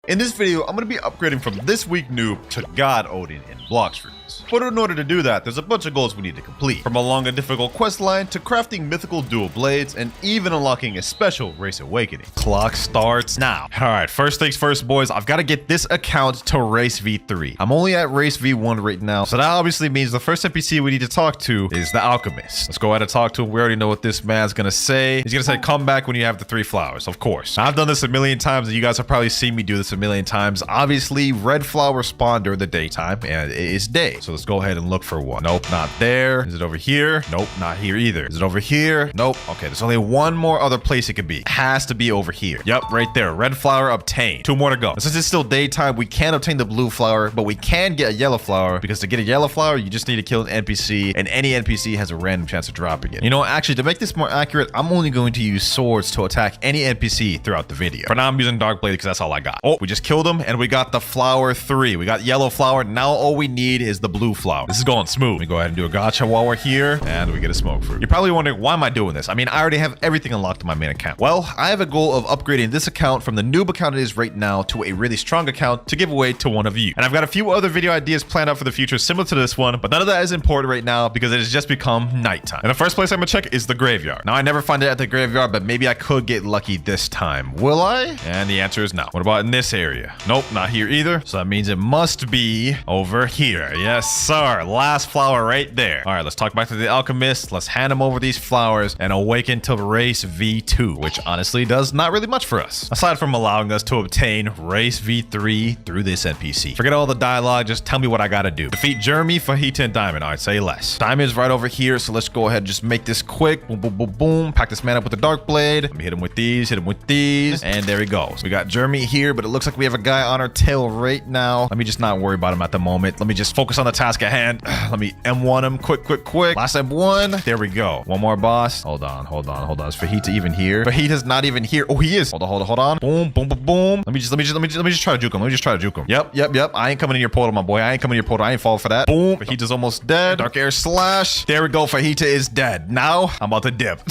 In this video, I'm going to be upgrading from this week noob to God Oden in Blox rooms. But in order to do that, there's a bunch of goals we need to complete. From a long and difficult quest line to crafting mythical dual blades and even unlocking a special race awakening. Clock starts now. Alright, first things first, boys. I've got to get this account to race V3. I'm only at race V1 right now, so that obviously means the first NPC we need to talk to is the alchemist. Let's go ahead and talk to him. We already know what this man's gonna say. He's gonna say, come back when you have the 3 flowers, of course. Now, I've done this a million times, and you guys have probably seen me do this a million times. Obviously, red flowers spawn during the daytime, and it is day. So let's go ahead and look for one. Nope, not there. Is it over here? Nope, not here either. Is it over here? Nope. Okay, there's only one more other place it could be. It has to be over here. Yep, right there. Red flower obtained. 2 more to go. And since it's still daytime, we can't obtain the blue flower, but we can get a yellow flower, because to get a yellow flower, you just need to kill an NPC, and any NPC has a random chance of dropping it. You know, actually, to make this more accurate, I'm only going to use swords to attack any NPC throughout the video. For now, I'm using dark blade because that's all I got. Oh, we just killed him, and we got the flower 3. We got yellow flower. Now all we need is the blue flower. This is going smooth. Let me go ahead and do a gacha while we're here, and we get a smoke fruit. You're probably wondering, why am I doing this? I mean, I already have everything unlocked in my main account. Well, I have a goal of upgrading this account from the noob account it is right now to a really strong account to give away to one of you. And I've got a few other video ideas planned out for the future similar to this one, but none of that is important right now because it has just become nighttime. And the first place I'm gonna check is the graveyard. Now, I never find it at the graveyard, but maybe I could get lucky this time. Will I? And the answer is no. What about in this area? Nope, not here either. So that means it must be over here. Yes, sir. Last flower right there. All right, let's talk back to the alchemist. Let's hand him over these flowers and awaken to race V2, which honestly does not really much for us, aside from allowing us to obtain race V3 through this NPC. Forget all the dialogue. Just tell me what I gotta do. Defeat Jeremy, Fajita, and Diamond. All right, say less. Diamond's right over here, so let's go ahead and just make this quick. Boom, boom, boom, boom. Pack this man up with the dark blade. Let me hit him with these, and there he goes. We got Jeremy here, but it looks like we have a guy on our tail right now. Let me just not worry about him at the moment. Let me just focus on the task at hand. Let me M1 him quick. Last M1. There we go. One more, boss. Hold on. Is Fajita even here? Fajita's not even here. Oh, he is. Hold on. Boom, boom, boom, boom. Let me just try to juke him. Yep. I ain't coming in your portal, my boy. I ain't falling for that. Boom. Fajita's almost dead. Dark air slash. There we go. Fajita is dead. Now I'm about to dip.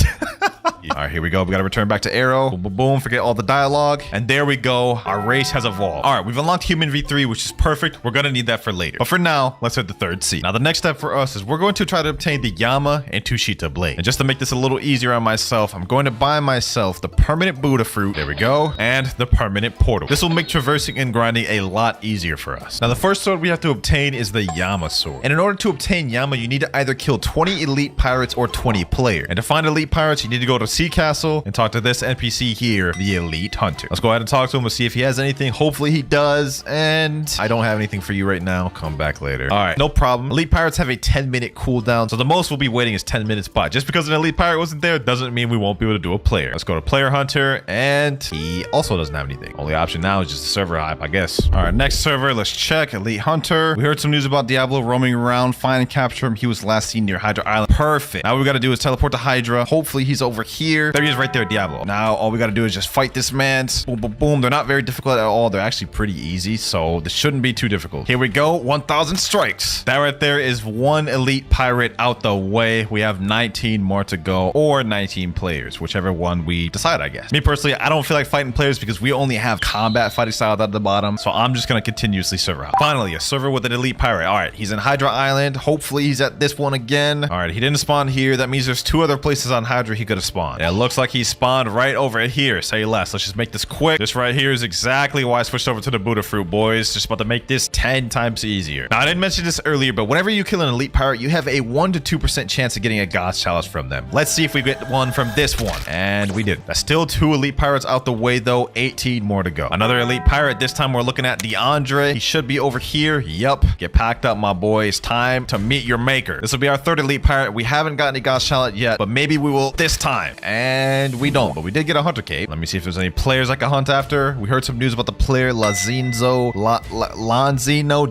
All right, here we go. We got to return back to arrow. Boom, boom, boom. Forget all the dialogue. And there we go. Our race has evolved. All right, we've unlocked human V3, which is perfect. We're going to need that for later. But for now, let's hit the 3rd seat. Now, the next step for us is we're going to try to obtain the Yama and Tushita blade. And just to make this a little easier on myself, I'm going to buy myself the permanent Buddha fruit. There we go. And the permanent portal. This will make traversing and grinding a lot easier for us. Now, the first sword we have to obtain is the Yama sword. And in order to obtain Yama, you need to either kill 20 elite pirates or 20 players. And to find elite pirates, you need to go to Sea Castle and talk to this NPC here, the elite hunter. Let's go ahead and talk to him. We'll see if he has anything. Hopefully he does. And I don't have anything for you right now. Come back later. All right, no problem. Elite pirates have a 10-minute cooldown, so the most we'll be waiting is 10 minutes. But just because an elite pirate wasn't there doesn't mean we won't be able to do a player. Let's go to player hunter, and he also doesn't have anything. Only option now is just the server hype, I guess. All right, next server. Let's check elite hunter. We heard some news about Diablo roaming around. Find and capture him. He was last seen near Hydra Island. Perfect. Now what we got to do is teleport to Hydra. Hopefully he's over here. There he is right there, Diablo. Now all we got to do is just fight this man. Boom, boom, boom. They're not very difficult at all. They're actually pretty easy, so this shouldn't be too difficult. Here we go. 1,000 strikes. That right there is 1 elite pirate out the way. We have 19 more to go, or 19 players, whichever one we decide, I guess. Me personally, I don't feel like fighting players because we only have combat fighting style at the bottom, so I'm just going to continuously server out. Finally, a server with an elite pirate. All right, he's in Hydra Island. Hopefully he's at this one again. All right, he didn't spawn here. That means there's 2 other places on Hydra he could have spawned. And it looks like he spawned right over here. Say less. Let's just make this quick. This right here is exactly why I switched over to the Buddha fruit, boys. Just about to make this 10 times easier. Now, I didn't mention this earlier, but whenever you kill an elite pirate, you have a 1 to 2% chance of getting a God's chalice from them. Let's see if we get one from this one. And we did. That's still 2 elite pirates out the way, though. 18 more to go. Another elite pirate. This time we're looking at DeAndre. He should be over here. Yup. Get packed up, my boy. It's time to meet your maker. This will be our 3rd elite pirate. We haven't gotten a God's chalice yet, but maybe we will this time. And we don't, but we did get a hunter cape. Let me see if there's any players I can hunt after. We heard some news about the player Lanzino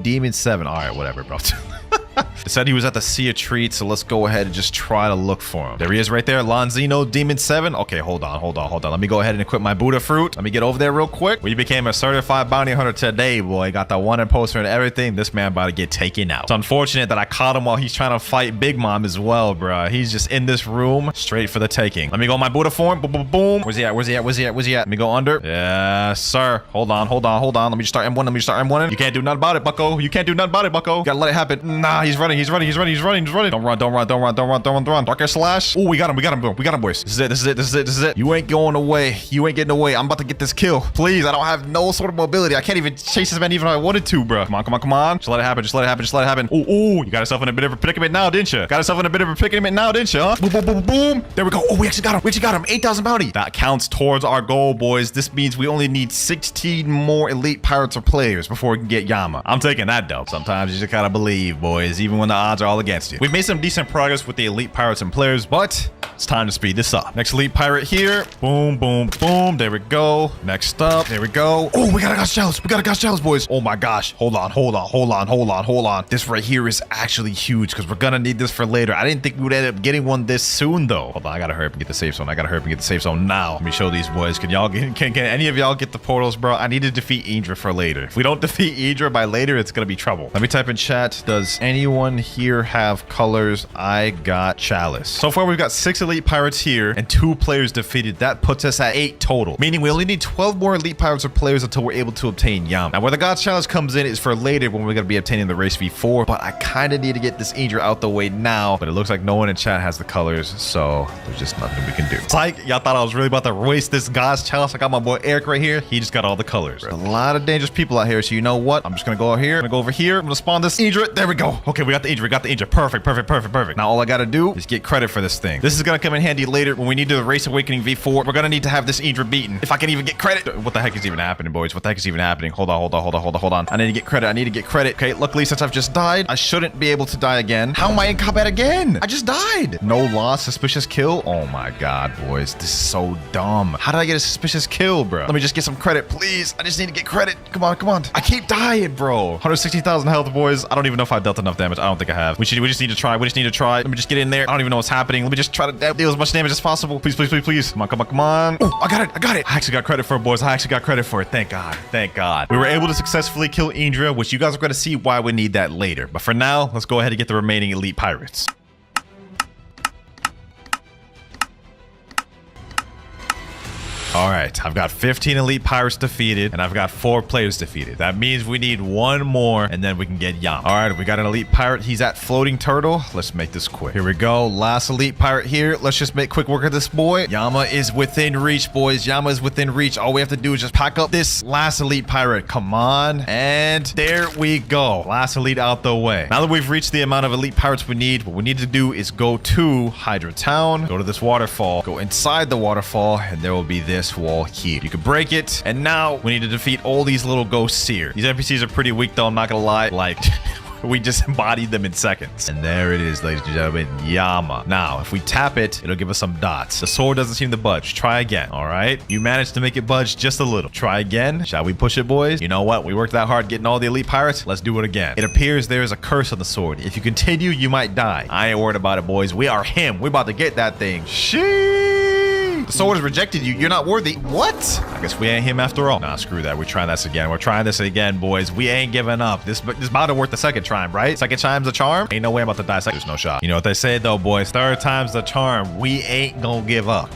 Demon 7. All right, whatever, bro. It said he was at the Sea of Treats, so let's go ahead and just try to look for him. There he is right there. Lonzino, Demon 7. Okay, hold on. Let me go ahead and equip my Buddha fruit. Let me get over there real quick. We became a certified bounty hunter today, boy. Got the one poster and everything. This man about to get taken out. It's unfortunate that I caught him while he's trying to fight Big Mom as well, bro. He's just in this room, straight for the taking. Let me go my Buddha form. Boom, boom, boom. Where's he at? Let me go under. Yes, sir. Hold on. Let me just start M1. You can't do nothing about it, bucko. You gotta let it happen. Nah, he's running. Don't run. Darker slash. Oh, we got him, boys. This is it. You ain't going away. You ain't getting away. I'm about to get this kill. Please, I don't have no sort of mobility. I can't even chase this man even if I wanted to, bro. Come on. Just let it happen. Ooh, you got yourself in a bit of a predicament now, didn't you? Huh? Boom. There we go. Oh, we actually got him. 8,000 bounty. That counts towards our goal, boys. This means we only need 16 more elite pirates or players before we can get Yama. I'm taking that, though. Sometimes you just gotta believe, boys, even when the odds are all against you. We've made some decent progress with the elite pirates and players, but it's time to speed this up. Next elite pirate here. Boom. There we go. Next up. There we go. Oh, we got a Ghost Chalice, boys. Oh my gosh. Hold on. This right here is actually huge because we're gonna need this for later. I didn't think we would end up getting one this soon, though. Hold on, I gotta hurry up and get the safe zone. Now. Let me show these boys. Can any of y'all get the portals, bro? I need to defeat Idra for later. If we don't defeat Idra by later, it's gonna be trouble. Let me type in chat. Does anyone here have colors? I got Chalice. So far, we've got 6 elite pirates here and 2 players defeated. That puts us at 8 total, meaning we only need 12 more elite pirates or players until we're able to obtain Yama. Now, where the God's Chalice comes in is for later when we're gonna be obtaining the race V4, but I kind of need to get this Idra out the way now, but it looks like no one in chat has the colors, so there's just nothing we can do. It's like y'all thought I was really about to waste this God's Chalice. I got my boy Eric right here. He just got all the colors. There's a lot of dangerous people out here, so you know what? I'm just gonna go out here. I'm gonna go over here. I'm gonna spawn this Idra. There we go. Okay, we got the Idra. Perfect. Now all I gotta do is get credit for this thing. This is gonna come in handy later when we need to the Race Awakening V4. We're gonna need to have this Idra beaten. If I can even get credit. What the heck is even happening, boys? Hold on. I need to get credit. Okay, luckily since I've just died, I shouldn't be able to die again. How am I in combat again? I just died. No loss, suspicious kill. Oh my god, boys. This is so dumb. How did I get a suspicious kill, bro? Let me just get some credit, please. I just need to get credit. Come on. I keep dying, bro. 160,000 health, boys. I don't even know if I dealt enough damage. I don't think I have. We just need to try. Let me just get in there. I don't even know what's happening. Let me just try to deal as much damage as possible. Please. Come on. Oh, I got it. I actually got credit for it, boys. Thank God. We were able to successfully kill Idra, which you guys are going to see why we need that later. But for now, let's go ahead and get the remaining elite pirates. All right, I've got 15 elite pirates defeated, and I've got 4 players defeated. That means we need 1 more, and then we can get Yama. All right, we got an elite pirate. He's at Floating Turtle. Let's make this quick. Here we go. Last elite pirate here. Let's just make quick work of this boy. Yama is within reach, boys. All we have to do is just pack up this last elite pirate. Come on. And there we go. Last elite out the way. Now that we've reached the amount of elite pirates we need, what we need to do is go to Hydra Town, go to this waterfall, go inside the waterfall, and there will be this wall here. You can break it, and now we need to defeat all these little ghosts here. These NPCs are pretty weak, though. I'm not gonna lie. Like, we just embodied them in seconds. And there it is, ladies and gentlemen, Yama. Now, if we tap it, it'll give us some dots. The sword doesn't seem to budge. Try again. All right. You managed to make it budge just a little. Try again. Shall we push it, boys? You know what? We worked that hard getting all the elite pirates. Let's do it again. It appears there is a curse on the sword. If you continue, you might die. I ain't worried about it, boys. We are him. We're about to get that thing. Sheesh. The sword has rejected you. You're not worthy. What? I guess we ain't him after all. Nah, screw that. We're trying this again. Boys. We ain't giving up. This about to work the second time, right? Second time's a charm. Ain't no way I'm about to die. There's no shot. You know what they say, though, boys. Third time's the charm. We ain't gonna give up.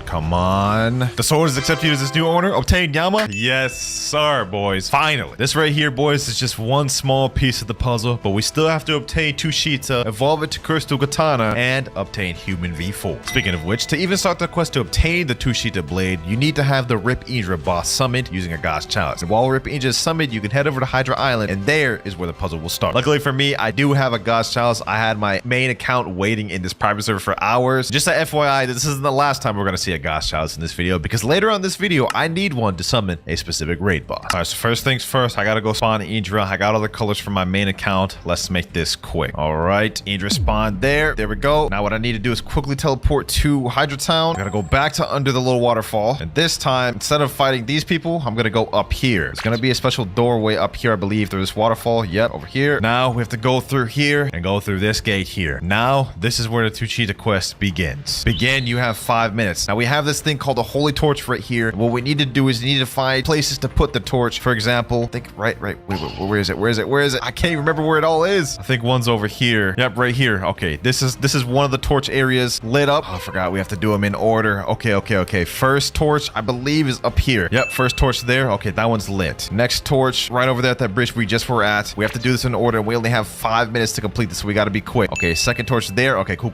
Come on. The sword is accepted as its new owner. Obtain Yama? Yes, sir, boys. Finally. This right here, boys, is just one small piece of the puzzle, but we still have to obtain Tushita, evolve it to Crystal Katana, and obtain Human V4. Speaking of which, to even start the quest to obtain the Tushita blade, you need to have the Rip Idra boss summoned using a God's Chalice. And while Rip Idra is summoned, you can head over to Hydra Island, and there is where the puzzle will start. Luckily for me, I do have a God's Chalice. I had my main account waiting in this private server for hours. Just a FYI, this isn't the last time we're going to see a God's Chalice in this video, because later on this video, I need one to summon a specific raid boss. All right, so first things first, I got to go spawn Idra. I got all the colors from my main account. Let's make this quick. All right, Idra spawned there. There we go. Now what I need to do is quickly teleport to Hydra Town. I got to go back back to under the little waterfall. And this time, instead of fighting these people, I'm gonna go up here. There's gonna be a special doorway up here, I believe, through this waterfall. Yep, over here. Now we have to go through here and go through this gate here. Now, this is where the Tushita quest begins. Begin, you have 5 minutes. Now we have this thing called a holy torch right here. What we need to do is we need to find places to put the torch. For example, I think wait, where is it? I can't even remember where it all is. I think one's over here. Yep, right here. Okay, this is one of the torch areas lit up. Oh, I forgot we have to do them in order. Okay. First torch, I believe, is up here. Yep, first torch there. Okay, that one's lit. Next torch right over there at that bridge we just were at. We have to do this in order. We only have 5 minutes to complete this, so we got to be quick. Okay, second torch there. Okay, cool.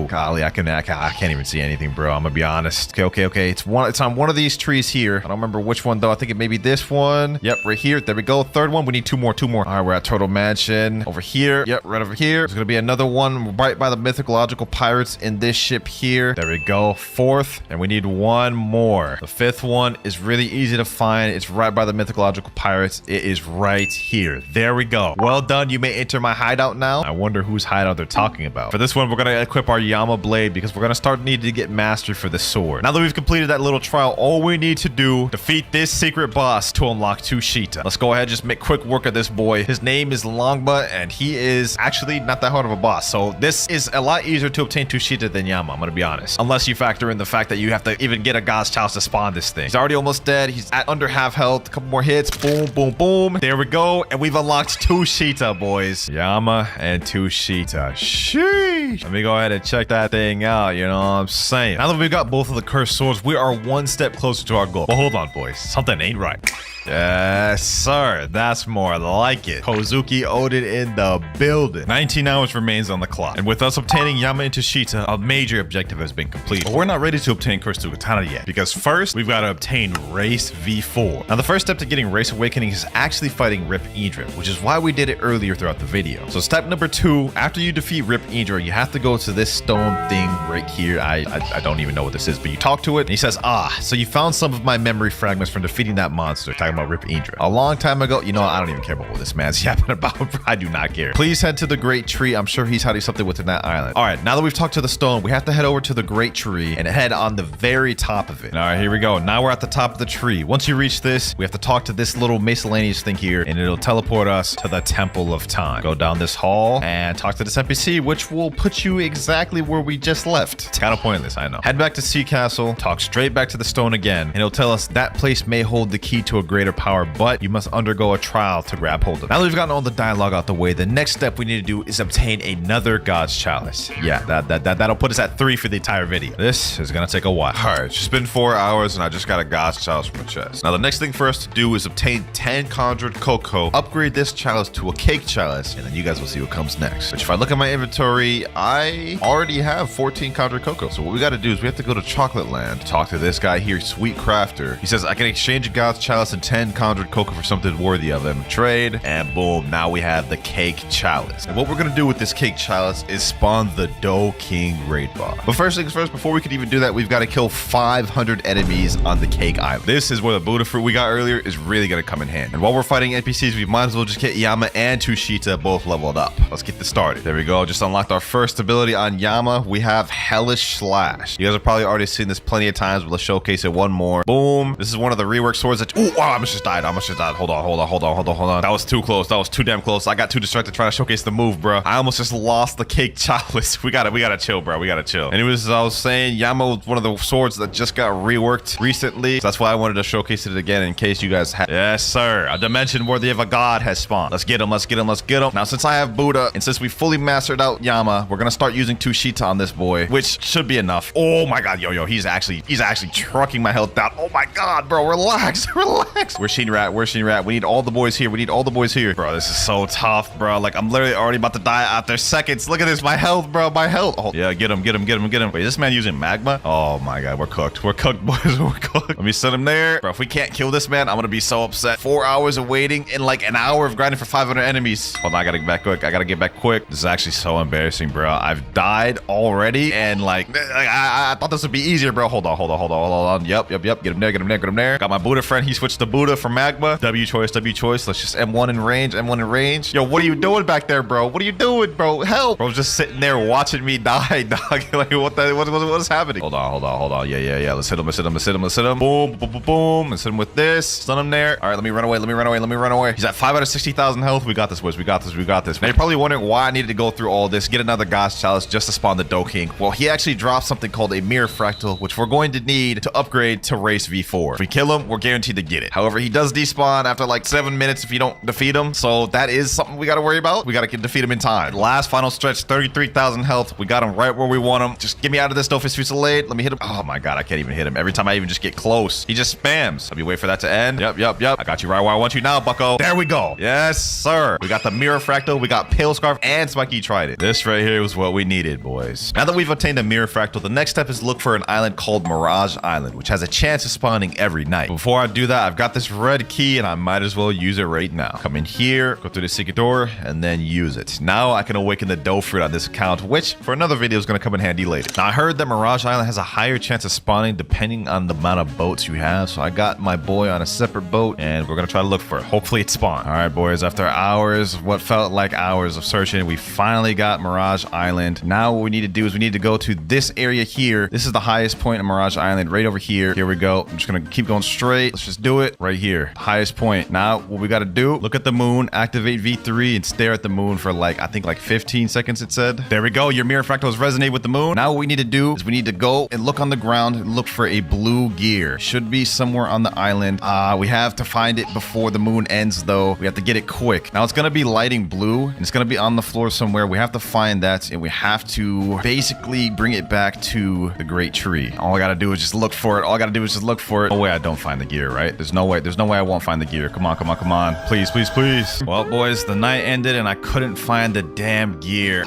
Golly, I can't even see anything, bro. I'm gonna be honest. Okay. It's on one of these trees here. I don't remember which one though. I think it may be this one. Yep, right here. There we go. Third one. We need two more. All right, we're at Turtle Mansion. Over here. Yep, right over here. There's gonna be another one right by the mythological pirates in this ship here. There we go. Fourth, and we need one more. The fifth one is really easy to find. It's right by the mythological pirates. It is right here. There we go. Well done. You may enter my hideout now. I wonder whose hideout they're talking about. For this one, we're gonna equip our Yama blade because we're gonna start needing to get mastery for the sword. Now that we've completed that little trial, all we need to do, defeat this secret boss to unlock Tushita. Let's go ahead and just make quick work of this boy. His name is Longba, and he is actually not that hard of a boss. So this is a lot easier to obtain Tushita than Yama, I'm gonna be honest. Unless you factor in the fact that you have to even get a God's Chalice to spawn this thing. He's already almost dead. He's at under half health. A couple more hits. Boom. There we go. And we've unlocked Tushita, boys. Yama and Tushita. Sheesh. Let me go ahead and check that thing out. You know what I'm saying? Now that we've got both of the cursed swords, we are one step closer to our goal. But hold on, boys. Something ain't right. Yes, sir. That's more like it. Kozuki Oden in the building. 19 hours remains on the clock. And with us obtaining Yama and Tushita, a major objective has been completed. But we're not ready to obtain Cursed Katana yet, because first, we've got to obtain Race V4. Now, the first step to getting Race Awakening is actually fighting Rip Idra, which is why we did it earlier throughout the video. So step number 2, after you defeat Rip Idra, you have to go to this stone thing right here. I don't even know what this is, but you talk to it, and he says, so you found some of my memory fragments from defeating that monster. Talking about Rip Idra. A long time ago, you know, I don't even care about what this man's yapping about. I do not care. Please head to the Great Tree. I'm sure he's hiding something within that island. All right, now that we've talked to the stone, we have to head over to the Great Tree and head on the very top of it. All right, here we go. Now we're at the top of the tree. Once you reach this, we have to talk to this little miscellaneous thing here, and it'll teleport us to the Temple of Time. Go down this hall and talk to this NPC, which will put you exactly where we just left. It's kind of pointless, I know. Head back to Sea Castle, talk straight back to the stone again, and it'll tell us that place may hold the key to a greater power, but you must undergo a trial to grab hold of it. Now that we've gotten all the dialogue out the way, the next step we need to do is obtain another God's Chalice. Yeah, that'll put us at 3 for the entire video. This is gonna take a while. All right, it's just been 4 hours and I just got a God's Chalice from a chest. Now the next thing for us to do is obtain 10 conjured cocoa, upgrade this chalice to a cake chalice, and then you guys will see what comes next. Which if I look at my inventory, I already have 14 conjured cocoa. So what we gotta do is we have to go to Chocolate Land, talk to this guy here, Sweet Crafter. He says I can exchange a God's Chalice and 10 conjured cocoa for something worthy of him. Trade, and boom, now we have the cake chalice. And what we're gonna do with this cake chalice is spawn the Dough King raid boss. But first things first, before we could even do that, we've got to kill 500 enemies on the cake island. This is where the Buddha fruit we got earlier is really gonna come in handy. And while we're fighting NPCs, we might as well just get Yama and Tushita both leveled up. Let's get this started. There we go. Just unlocked our first ability on Yama. We have Hellish Slash. You guys have probably already seen this plenty of times, but let's showcase it one more. Boom. This is one of the rework swords that, oh, I almost just died. Hold on. That was too close. That was too damn close. I got too distracted trying to showcase the move, bro. I almost just lost the cake chalice. We gotta chill, bro. We gotta chill. Anyways, as I was saying, Yama was one of the swords that just got reworked recently. So that's why I wanted to showcase it again in case you guys had. Yes, sir. A dimension worthy of a god has spawned. Let's get him. Now, since I have Buddha and since we fully mastered out Yama, we're gonna start using Tushita on this boy, which should be enough. Oh my god, yo, he's actually trucking my health down. Oh my god, bro, relax. Where's Sheen Rat? We need all the boys here. Bro, this is so tough, bro. Like, I'm literally already about to die after seconds. Look at this. My health, bro. Oh, yeah, get him. Wait, is this man using magma? Oh, my God. We're cooked, boys. We're cooked. Let me send him there. Bro, if we can't kill this man, I'm going to be so upset. 4 hours of waiting and like an hour of grinding for 500 enemies. Hold on. I got to get back quick. This is actually so embarrassing, bro. I've died already. And like, I thought this would be easier, bro. Hold on. Yep. Get him there. Got my Buddha friend. He switched to Buddha for magma. Magma. W choice. Let's just M1 in range. M1 in range. Yo, what are you doing back there, bro? What are you doing, bro? Help. Bro's just sitting there watching me die, dog. Like, what is happening? Hold on. Yeah. Let's hit him. Boom. Let's hit him with this. Stun him there. All right, let me run away. He's at 5 out of 60,000 health. We got this, boys. We got this. Now, you're probably wondering why I needed to go through all this, get another Gosh Chalice just to spawn the Doe King. Well, he actually dropped something called a Mirror Fractal, which we're going to need to upgrade to race V4. If we kill him, we're guaranteed to get it. However, he does despawn after like 7 minutes if you don't defeat him. So that is something we got to worry about. We got to defeat him in time. Last final stretch, 33,000 health. We got him right where we want him. Just get me out of this Doefus Fusillade. Let me hit him. Oh my God, I can't even hit him. Every time I even just get close, he just spams. Let me wait for that to end. Yep. I got you right where I want you now, bucko. There we go. Yes, sir. We got the Mirror Fractal. We got Pale Scarf and Spiky Trident. This right here was what we needed, boys. Now that we've obtained the Mirror Fractal, the next step is look for an island called Mirage Island, which has a chance of spawning every night. Before I do that, I've got this red key and I might as well use it right now. Come in here, go through the secret door, and then use it. Now I can awaken the Doe Fruit on this account, which for another video is going to come in handy later. Now I heard that Mirage Island has a higher chance of spawning depending on the amount of boats you have. So I got my boy on a separate boat and we're going to try to look for it. Hopefully it spawns. All right, boys, after hours, what felt like hours of searching, we finally got Mirage Island. Now what we need to do is we need to go to this area here. This is the highest point in Mirage Island, right over here. Here we go. I'm just going to keep going straight. Let's just do it right here. Highest point. Now what we got to do, look at the moon, activate V3 and stare at the moon for like, I think like 15 seconds it said. There we go. Your Mirror Fractals resonate with the moon. Now what we need to do is we need to go and look on the ground and look for a blue gear. Should be somewhere on the island. We have to find it before the moon ends though. We have to get it quick. Now it's going to be lighting blue and it's going to be on the floor somewhere. We have to find that and we have to basically bring it back to the Great Tree. All I got to do is just look for it. No way I don't find the gear, right? There's no way I won't find the gear. Come on. Please. Well, boys, the night ended and I couldn't find the damn gear.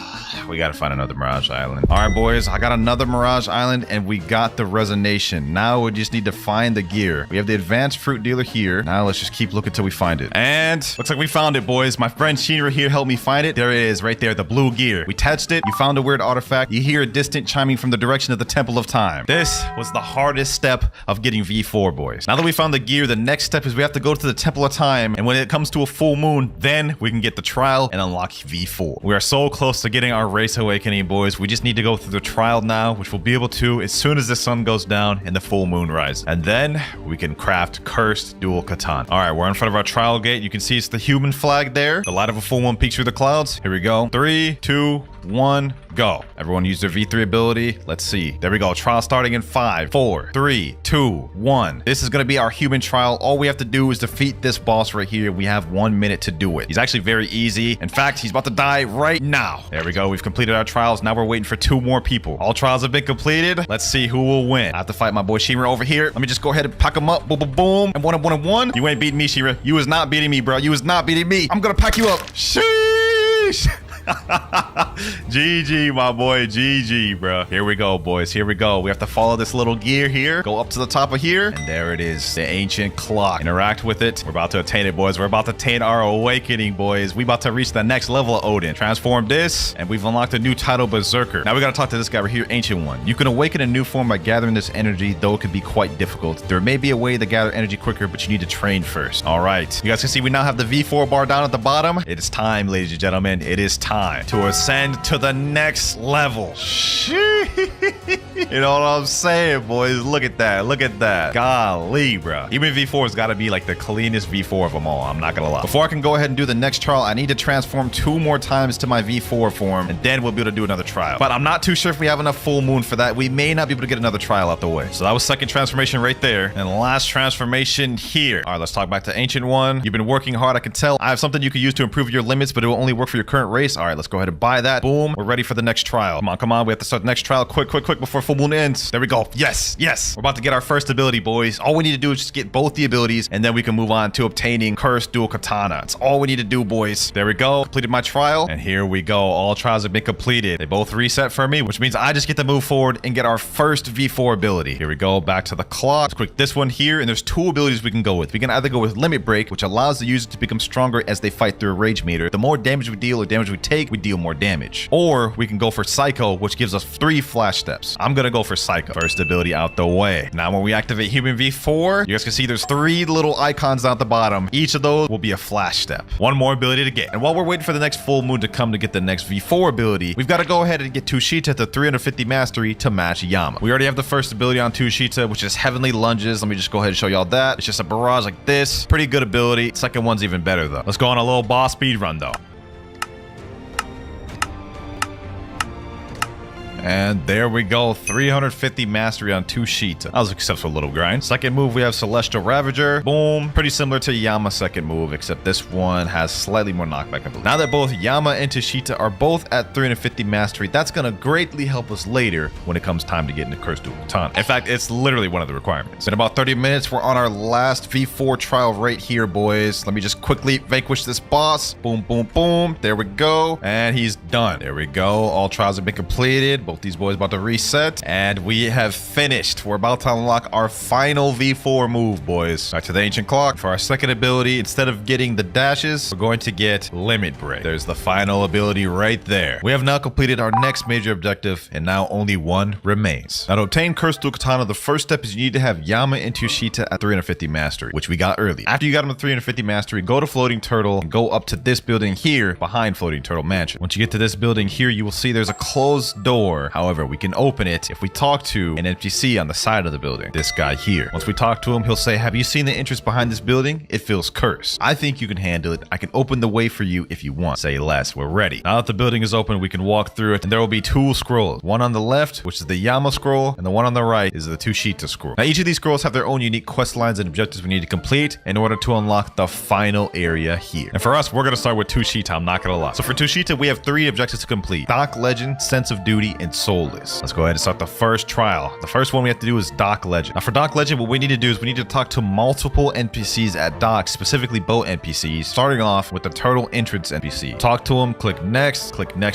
We got to find another Mirage Island. All right, boys, I got another Mirage Island and we got the resonation. Now we just need to find the gear. We have the advanced fruit dealer here. Now let's just keep looking till we find it. And looks like we found it, boys. My friend Shinra here helped me find it. There it is right there, the blue gear. We touched it. You found a weird artifact. You hear a distant chiming from the direction of the Temple of Time. This was the hardest step of getting V4, boys. Now that we found the gear, the next step is we have to go to the Temple of Time. And when it comes to a full moon, then we can get the trial and unlock V4. We are so close to getting our race awakening, boys. We just need to go through the trial now, which we'll be able to as soon as the sun goes down and the full moon rises. And then we can craft cursed dual katana. All right, we're in front of our trial gate. You can see it's the human flag there. The light of a full moon peeks through the clouds. Here we go. 3, 2, 1, go. Everyone use their V3 ability. Let's see. There we go. Trial starting in 5, 4, 3, 2, 1. This is going to be our human trial. All we have to do is defeat this boss right here. We have 1 minute to do it. He's actually very easy. In fact, he's about to die right now. There we go. We've completed our trials. Now we're waiting for 2 more people. All trials have been completed. Let's see who will win. I have to fight my boy Shira over here. Let me just go ahead and pack him up. Boom, boom, boom. And 1. You ain't beating me, Shira. You is not beating me, bro. You is not beating me. I'm going to pack you up. Sheesh. GG, my boy. GG, bro. Here we go, boys. Here we go. We have to follow this little gear here. Go up to the top of here. And there it is. The ancient clock. Interact with it. We're about to attain it, boys. We're about to attain our awakening, boys. We about to reach the next level of Oden. Transform this. And we've unlocked a new title, Berserker. Now we got to talk to this guy right here, Ancient One. You can awaken a new form by gathering this energy, though it can be quite difficult. There may be a way to gather energy quicker, but you need to train first. All right. You guys can see we now have the V4 bar down at the bottom. It is time, ladies and gentlemen. It is time to ascend to the next level. You know what I'm saying, boys? Look at that. Look at that. Golly, bro. Even V4's got to be like the cleanest V4 of them all. I'm not going to lie. Before I can go ahead and do the next trial, I need to transform 2 more times to my V4 form, and then we'll be able to do another trial. But I'm not too sure if we have enough full moon for that. We may not be able to get another trial out the way. So that was second transformation right there. And last transformation here. All right, let's talk back to Ancient One. You've been working hard, I can tell. I have something you can use to improve your limits, but it will only work for your current race. All right, let's go ahead and buy that. Boom. We're ready for the next trial. Come on. We have to start the next trial quick before full moon ends. There we go. Yes. We're about to get our first ability, boys. All we need to do is just get both the abilities, and then we can move on to obtaining cursed dual katana. That's all we need to do, boys. There we go. Completed my trial, and here we go. All trials have been completed. They both reset for me, which means I just get to move forward and get our first V4 ability. Here we go. Back to the clock. Let's click this one here, and there's 2 abilities we can go with. We can either go with Limit Break, which allows the user to become stronger as they fight through a rage meter. The more damage we deal or damage we take, take, we deal more damage. Or we can go for Psycho, which gives us 3 flash steps. I'm gonna go for Psycho. First ability out the way. Now when we activate Human V4, you guys can see there's 3 little icons down at the bottom. Each of those will be a flash step. One more ability to get. And while we're waiting for the next full moon to come to get the next V4 ability, we've got to go ahead and get Tushita to 350 mastery to match Yama. We already have the first ability on Tushita, which is Heavenly Lunges. Let me just go ahead and show y'all that. It's just a barrage like this. Pretty good ability. Second one's even better though. Let's go on a little boss speed run though. And there we go, 350 mastery on Tushita. That was a successful little grind. Second move, we have Celestial Ravager. Boom. Pretty similar to Yama's second move, except this one has slightly more knockback, I believe. Now that both Yama and Tushita are both at 350 mastery, that's gonna greatly help us later when it comes time to get into Cursed Dual Katana. In fact, it's literally one of the requirements. In about 30 minutes, we're on our last V4 trial right here, boys. Let me just quickly vanquish this boss. Boom, boom, boom. There we go. And he's done. There we go. All trials have been completed. Both these boys about to reset, and we have finished. We're about to unlock our final V4 move, boys. Back to the ancient clock. For our second ability, instead of getting the dashes, we're going to get Limit Break. There's the final ability right there. We have now completed our next major objective, and now only one remains. Now to obtain Cursed Dual Katana, the first step is you need to have Yama and Tushita at 350 mastery, which we got early. After you got them at 350 mastery, go to Floating Turtle and go up to this building here behind Floating Turtle Mansion. Once you get to this building here, you will see there's a closed door. However, we can open it if we talk to an NPC on the side of the building. This guy here. Once we talk to him, he'll say, have you seen the entrance behind this building? It feels cursed. I think you can handle it. I can open the way for you if you want. Say less. We're ready. Now that the building is open, we can walk through it, and there will be 2 scrolls. One on the left, which is the Yama scroll, and the one on the right is the Tushita scroll. Now each of these scrolls have their own unique quest lines and objectives we need to complete in order to unlock the final area here. And for us, we're going to start with Tushita. I'm not going to lie. So for Tushita, we have 3 objectives to complete: Dock Legend, Sense of Duty, and Soulless. Let's go ahead and start the first trial. The first one we have to do is Dock Legend. Now for Dock Legend, what we need to do is we need to talk to multiple NPCs at Dock, specifically boat NPCs, starting off with the Turtle Entrance NPC. Talk to him, click next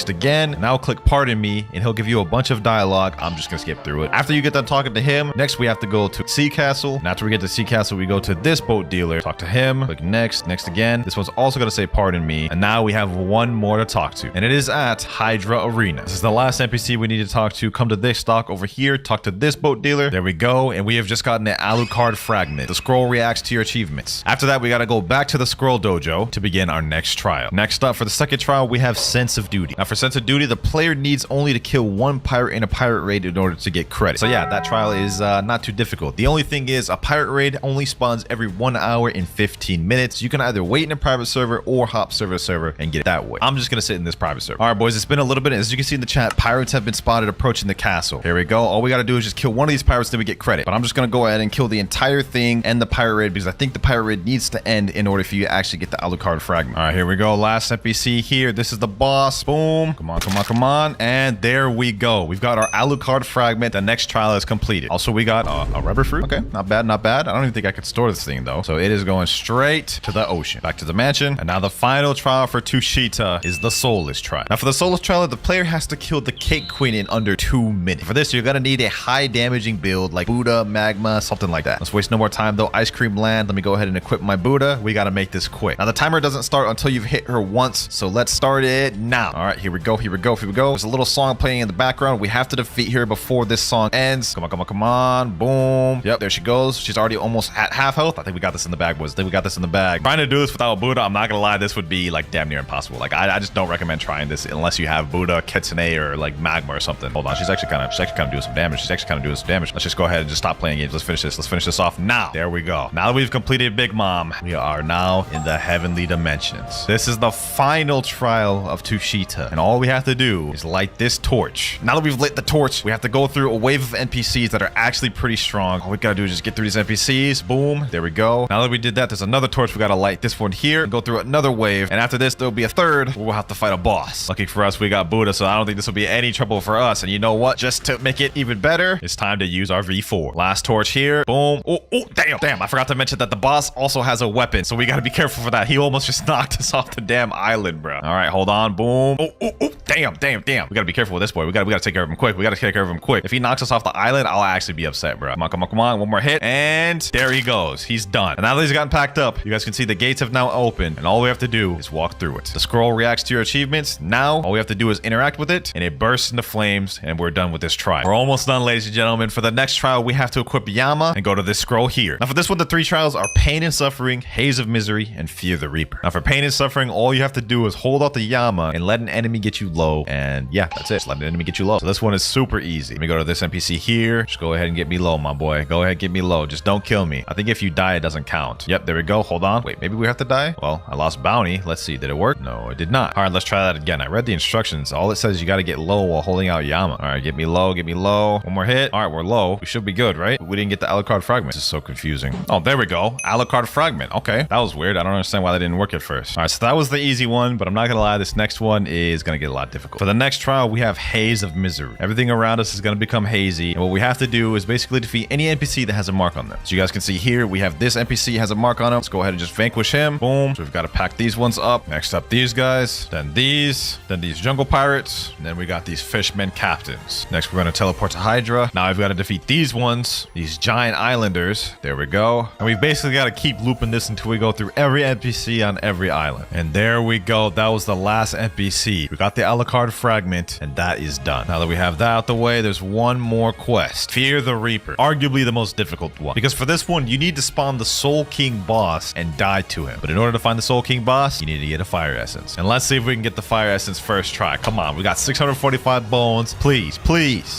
again, now click Pardon Me, and he'll give you a bunch of dialogue. I'm just gonna skip through it. After you get done talking to him, next we have to go to Sea Castle, and after we get to Sea Castle, we go to this boat dealer, talk to him, click next again. This one's also gonna say Pardon Me, and now we have one more to talk to, and it is at Hydra Arena. This is the last NPC we need to talk to. Come to this dock over here, talk to this boat dealer. There we go, and we have just gotten an Alucard fragment. The scroll reacts to your achievements. After that, we gotta go back to the scroll dojo to begin our next trial. Next up, for the second trial, we have Sense of Duty. Now for Sense of Duty, the player needs only to kill 1 pirate in a pirate raid in order to get credit. So yeah, that trial is not too difficult. The only thing is a pirate raid only spawns every 1 hour and 15 minutes. You can either wait in a private server or hop server to server and get it that way. I'm just gonna sit in this private server. All right, boys, it's been a little bit. As you can see in the chat, pirates have been spotted approaching the castle. Here we go. All we got to do is just kill one of these pirates, then we get credit. But I'm just going to go ahead and kill the entire thing and the pirate raid, because I think the pirate raid needs to end in order for you to actually get the Alucard fragment. All right, here we go. Last NPC here. This is the boss. Boom. Come on, come on, come on. And there we go. We've got our Alucard fragment. The next trial is completed. Also, we got a rubber fruit. Okay, not bad, not bad. I don't even think I could store this thing though. So it is going straight to the ocean. Back to the mansion. And now the final trial for Tushita is the Soulless trial. Now for the Soulless trial, the player has to kill the Cake Queen in under 2 minutes. For this, you're gonna need a high damaging build like Buddha, Magma, something like that. Let's waste no more time though. Ice Cream Land. Let me go ahead and equip my Buddha. We gotta make this quick. Now the timer doesn't start until you've hit her once, so let's start it now. All right, here we go, here we go, here we go. There's a little song playing in the background. We have to defeat her before this song ends. Come on, come on, come on. Boom. Yep, there she goes. She's already almost at half health. I think we got this in the bag, boys. I think we got this in the bag. Trying to do this without Buddha, I'm not gonna lie, this would be like damn near impossible. Like I just don't recommend trying this unless you have Buddha, Kitsune, or like Magma or something. Hold on, she's actually kind of doing some damage. She's actually kind of doing some damage. Let's just go ahead and just stop playing games. Let's finish this. Let's finish this off now. There we go. Now that we've completed Big Mom, we are now in the heavenly dimensions. This is the final trial of Tushita, and all we have to do is light this torch. Now that we've lit the torch, we have to go through a wave of NPCs that are actually pretty strong. All we gotta do is just get through these NPCs. Boom. There we go. Now that we did that, there's another torch. We gotta light this one here and go through another wave. And after this, there'll be a third where we'll have to fight a boss. Lucky for us, we got Buddha, so I don't think this will be any trouble difficult for us. And you know what? Just to make it even better, it's time to use our V4. Last torch here. Boom. Oh, damn. I forgot to mention that the boss also has a weapon, so we got to be careful for that. He almost just knocked us off the damn island, bro. All right, hold on. Boom. Oh, damn. We got to be careful with this boy. We got to take care of him quick. If he knocks us off the island, I'll actually be upset, bro. Come on. One more hit. And there he goes. He's done. And now that he's gotten packed up, you guys can see the gates have now opened, and all we have to do is walk through it. The scroll reacts to your achievements. Now, all we have to do is interact with it, and it bursts into flames, and we're done with this trial. We're almost done, ladies and gentlemen. For the next trial, we have to equip Yama and go to this scroll here. Now, for this one, the 3 trials are Pain and Suffering, Haze of Misery, and Fear the Reaper. Now, for Pain and Suffering, all you have to do is hold out the Yama and let an enemy get you low, and yeah, that's it. Just let an enemy get you low. So this one is super easy. Let me go to this NPC here. Just go ahead and get me low, my boy. Go ahead, get me low. Just don't kill me. I think if you die, it doesn't count. Yep, there we go. Hold on. Wait, maybe we have to die? Well, I lost bounty. Let's see. Did it work? No, it did not. All right, let's try that again. I read the instructions. All it says is you got to get low while holding out Yama. All right, get me low. One more hit. All right, we're low. We should be good, right? We didn't get the Alucard fragment. This is so confusing. Oh, there we go. Alucard fragment. Okay, that was weird. I don't understand why that didn't work at first. All right, so that was the easy one, but I'm not gonna lie, this next one is gonna get a lot difficult. For the next trial, we have Haze of Misery. Everything around us is gonna become hazy, and what we have to do is basically defeat any NPC that has a mark on them. So you guys can see here, we have this NPC has a mark on him. Let's go ahead and just vanquish him. Boom. So we've got to pack these ones up. Next up, these guys, then these jungle pirates, and then we got these fishmen captains. Next, we're gonna teleport to Hydra. Now I've got to defeat these ones, these giant islanders. There we go. And we basically got to keep looping this until we go through every NPC on every island. And there we go. That was the last NPC. We got the Alucard fragment, and that is done. Now that we have that out the way, there's one more quest. Fear the Reaper. Arguably the most difficult one. Because for this one, you need to spawn the Soul King boss and die to him. But in order to find the Soul King boss, you need to get a fire essence. And let's see if we can get the fire essence first try. Come on. We got 645 bones. Please.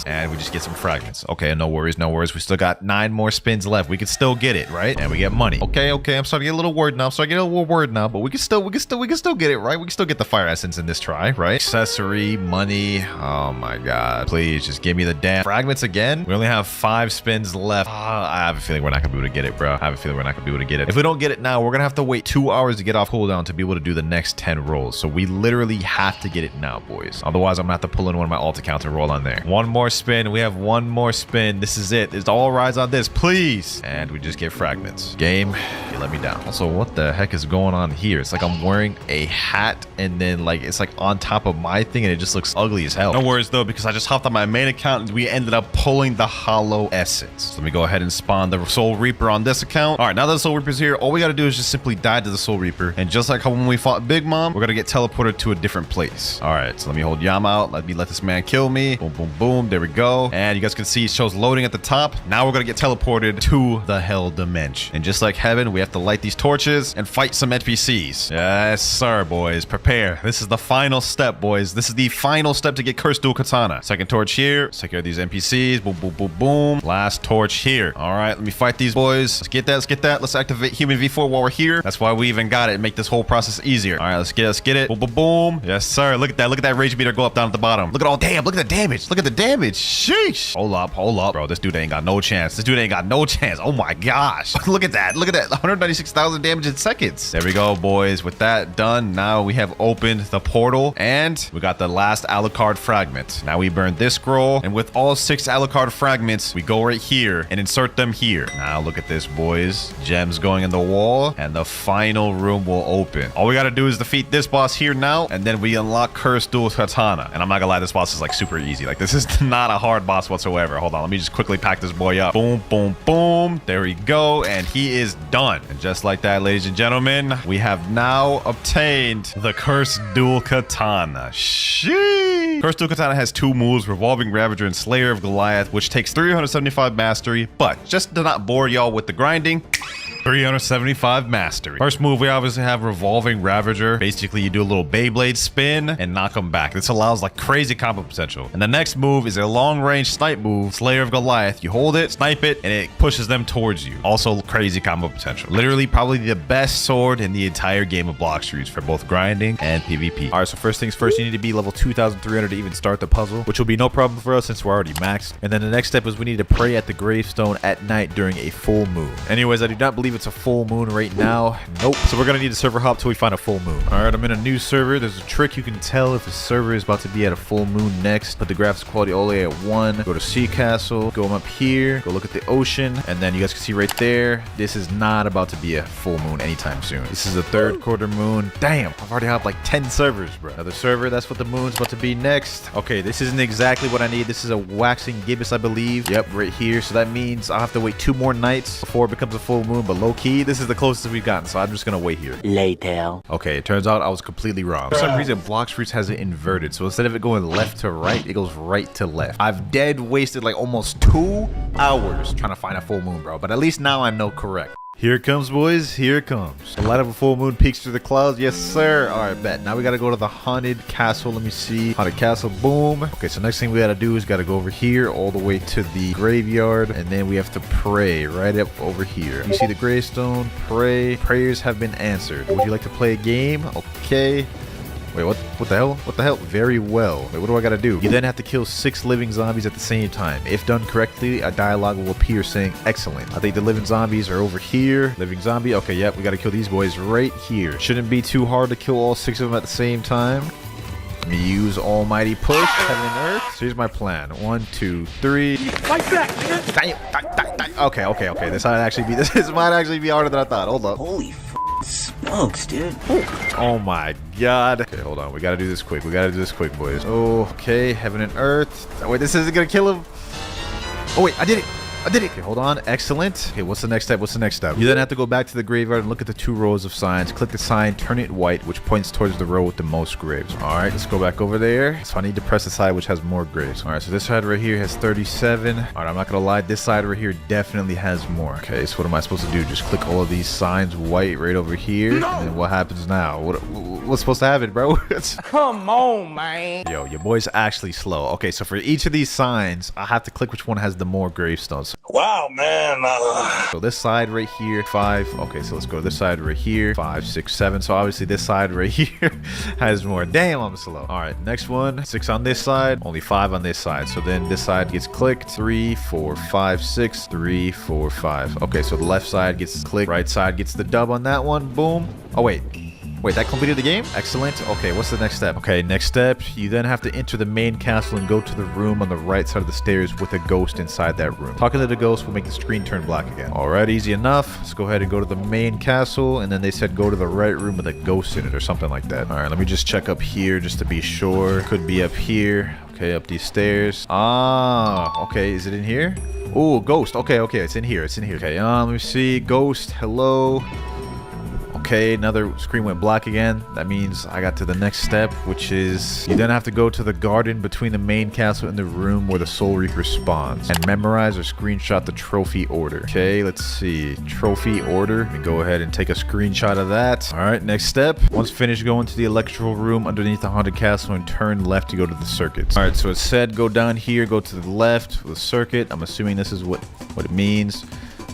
And we just get some fragments. Okay, no worries. We still got 9 more spins left. We can still get it, right? And we get money. Okay. I'm starting to get a little worried now. But we can still get it, right? We can still get the fire essence in this try, right? Accessory, money. Oh my god. Please just give me the damn fragments again. We only have 5 spins left. I have a feeling we're not gonna be able to get it, bro. If we don't get it now, we're gonna have to wait 2 hours to get off cooldown to be able to do the next 10 rolls. So we literally have to get it now, boys. Otherwise, I'm gonna have to pull in one of my alt accounts and roll on there. One more spin. We have one more spin. This is it. It's all rides on this, please. And we just get fragments. Game, you let me down. Also, what the heck is going on here? It's like I'm wearing a hat and then like it's like on top of my thing and it just looks ugly as hell. No worries though, because I just hopped on my main account and we ended up pulling the hollow essence. So let me go ahead and spawn the Soul Reaper on this account. All right, now that the Soul Reaper's here, all we got to do is just simply die to the Soul Reaper. And just like how when we fought Big Mom, we're going to get teleported to a different place. All right, so let me hold Yama out. Let this man kill me. Boom. There we go. And you guys can see it shows loading at the top. Now we're going to get teleported to the Hell Dimension. And just like heaven, we have to light these torches and fight some NPCs. Yes, sir, boys. Prepare. This is the final step, boys. This is the final step to get Cursed Dual Katana. Second torch here. Let's take care of these NPCs. Boom. Last torch here. All right, let me fight these boys. Let's get that. Let's activate Human V4 while we're here. That's why we even got it and make this whole process easier. All right, let's get it. Boom. Yes, sir. Look at that rage meter go up down at the bottom. Look at the damage. Sheesh. Hold up. Bro, this dude ain't got no chance. Oh my gosh. Look at that. 196,000 damage in seconds. There we go, boys. With that done, now we have opened the portal and we got the last Alucard fragment. Now we burn this scroll, and with all 6 Alucard fragments, we go right here and insert them here. Now look at this, boys. Gems going in the wall, and the final room will open. All we gotta do is defeat this boss here now, and then we unlock Cursed Dual Katana. And I'm not gonna lie, this boss is like super easy. Like this is not a hard boss whatsoever. Hold on, let me just quickly pack this boy up. Boom. There we go, and he is done. And just like that, ladies and gentlemen, we have now obtained the Cursed Dual Katana. Sheesh. Cursed Dual Katana has 2 moves, Revolving Ravager and Slayer of Goliath, which takes 375 mastery, but just to not bore y'all with the grinding, 375 mastery. First move, we obviously have Revolving Ravager. Basically, you do a little Beyblade spin and knock them back. This allows like crazy combo potential. And the next move is a long-range snipe move, Slayer of Goliath. You hold it, snipe it, and it pushes them towards you. Also, crazy combo potential. Literally, probably the best sword in the entire game of Blox for both grinding and PvP. All right, so first things first, you need to be level 2,300 to even start the puzzle, which will be no problem for us since we're already maxed. And then the next step is we need to pray at the gravestone at night during a full moon. Anyways, I do not believe believe it's a full moon right now. Nope. So we're gonna need a server hop till we find a full moon. All right, I'm in a new server. There's a trick you can tell if a server is about to be at a full moon next. Put the graphics quality all the way at 1. Go to Sea Castle. Go up here. Go look at the ocean. And then you guys can see right there, this is not about to be a full moon anytime soon. This is a third quarter moon. Damn, I've already had like 10 servers, bro. Another server, that's what the moon's about to be next. Okay, this isn't exactly what I need. This is a waxing gibbous, I believe. Yep, right here. So that means I'll have to wait 2 more nights before it becomes a full moon. But low key, this is the closest we've gotten. So I'm just gonna wait here. Later. Okay, it turns out I was completely wrong. For some reason, Blox Fruits has it inverted. So instead of it going left to right, it goes right to left. I've dead wasted like almost 2 hours trying to find a full moon, bro. But at least now I know correct. Here it comes, boys. Here it comes. The light of a full moon peeks through the clouds. Yes, sir. All right, bet. Now we got to go to the haunted castle. Let me see. Haunted castle. Boom. Okay, so next thing we got to do is got to go over here all the way to the graveyard. And then we have to pray right up over here. You see the gravestone. Pray. Prayers have been answered. Would you like to play a game? Okay. Wait, what the hell? What the hell? Very well. Wait, what do I gotta do? You then have to kill 6 living zombies at the same time. If done correctly, a dialogue will appear saying, excellent. I think the living zombies are over here. Living zombie. Okay, yep, we gotta kill these boys right here. Shouldn't be too hard to kill all 6 of them at the same time. Let me use almighty push, heaven and earth. So here's my plan. 1, 2, 3. Fight back, nigga. Okay. This might actually be harder than I thought. Hold up. Holy smokes, dude. Oh my god. Okay, hold on. We gotta do this quick. Boys. Okay, heaven and earth. Oh, wait, this isn't gonna kill him. Oh, wait, I did it. Okay, hold on. Excellent. Okay, what's the next step? You then have to go back to the graveyard and look at the 2 rows of signs. Click the sign, turn it white, which points towards the row with the most graves. All right, let's go back over there. So I need to press the side which has more graves. All right, so this side right here has 37. All right, I'm not gonna lie. This side right here definitely has more. Okay, so what am I supposed to do? Just click all of these signs white right over here. No! And then what happens now? What's supposed to happen, bro? Come on, man. Yo, your boy's actually slow. Okay, so for each of these signs, I have to click which one has the more gravestones. Wow, man. So this side right here, 5. Okay, so let's go to this side right here, 5, 6, 7. So obviously this side right here has more. Damn, I'm slow. All right, next one, 6 on this side, only 5 on this side. So then this side gets clicked, 3, 4, 5, 6, 3, 4, 5. Okay, so the left side gets clicked, right side gets the dub on that one. Boom. Oh, wait, that completed the game? Excellent. Okay, what's the next step? Okay, next step, you then have to enter the main castle and go to the room on the right side of the stairs with a ghost inside that room. Talking to the ghost will make the screen turn black again. All right, easy enough. Let's go ahead and go to the main castle, and then they said go to the right room with a ghost in it or something like that. All right, let me just check up here just to be sure. Could be up here. Okay, up these stairs. Ah, okay, is it in here? Oh, ghost. Okay, it's in here. Okay, let me see. Ghost, hello. Okay, another screen went black again. That means I got to the next step, which is you then have to go to the garden between the main castle and the room where the Soul Reaper spawns and memorize or screenshot the trophy order. Okay, let's see. Trophy order. Let me go ahead and take a screenshot of that. All right, next step. Once finished, go into the electrical room underneath the haunted castle and turn left to go to the circuits. All right, so it said go down here, go to the left for the circuit. I'm assuming this is what it means.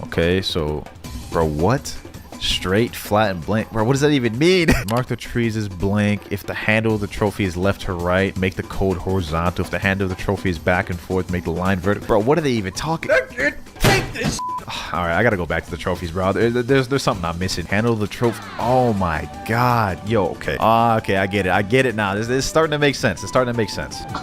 Okay, so, bro, what? Straight, flat, and blank. Bro, what does that even mean? Mark the trees as blank. If the handle of the trophy is left to right, make the code horizontal. If the handle of the trophy is back and forth, make the line vertical. Bro, what are they even talking? Take this. All right, I gotta go back to the trophies, bro. There's something I'm missing. Handle the trophy. Oh my god. Yo, okay. Okay, I get it now. This is starting to make sense.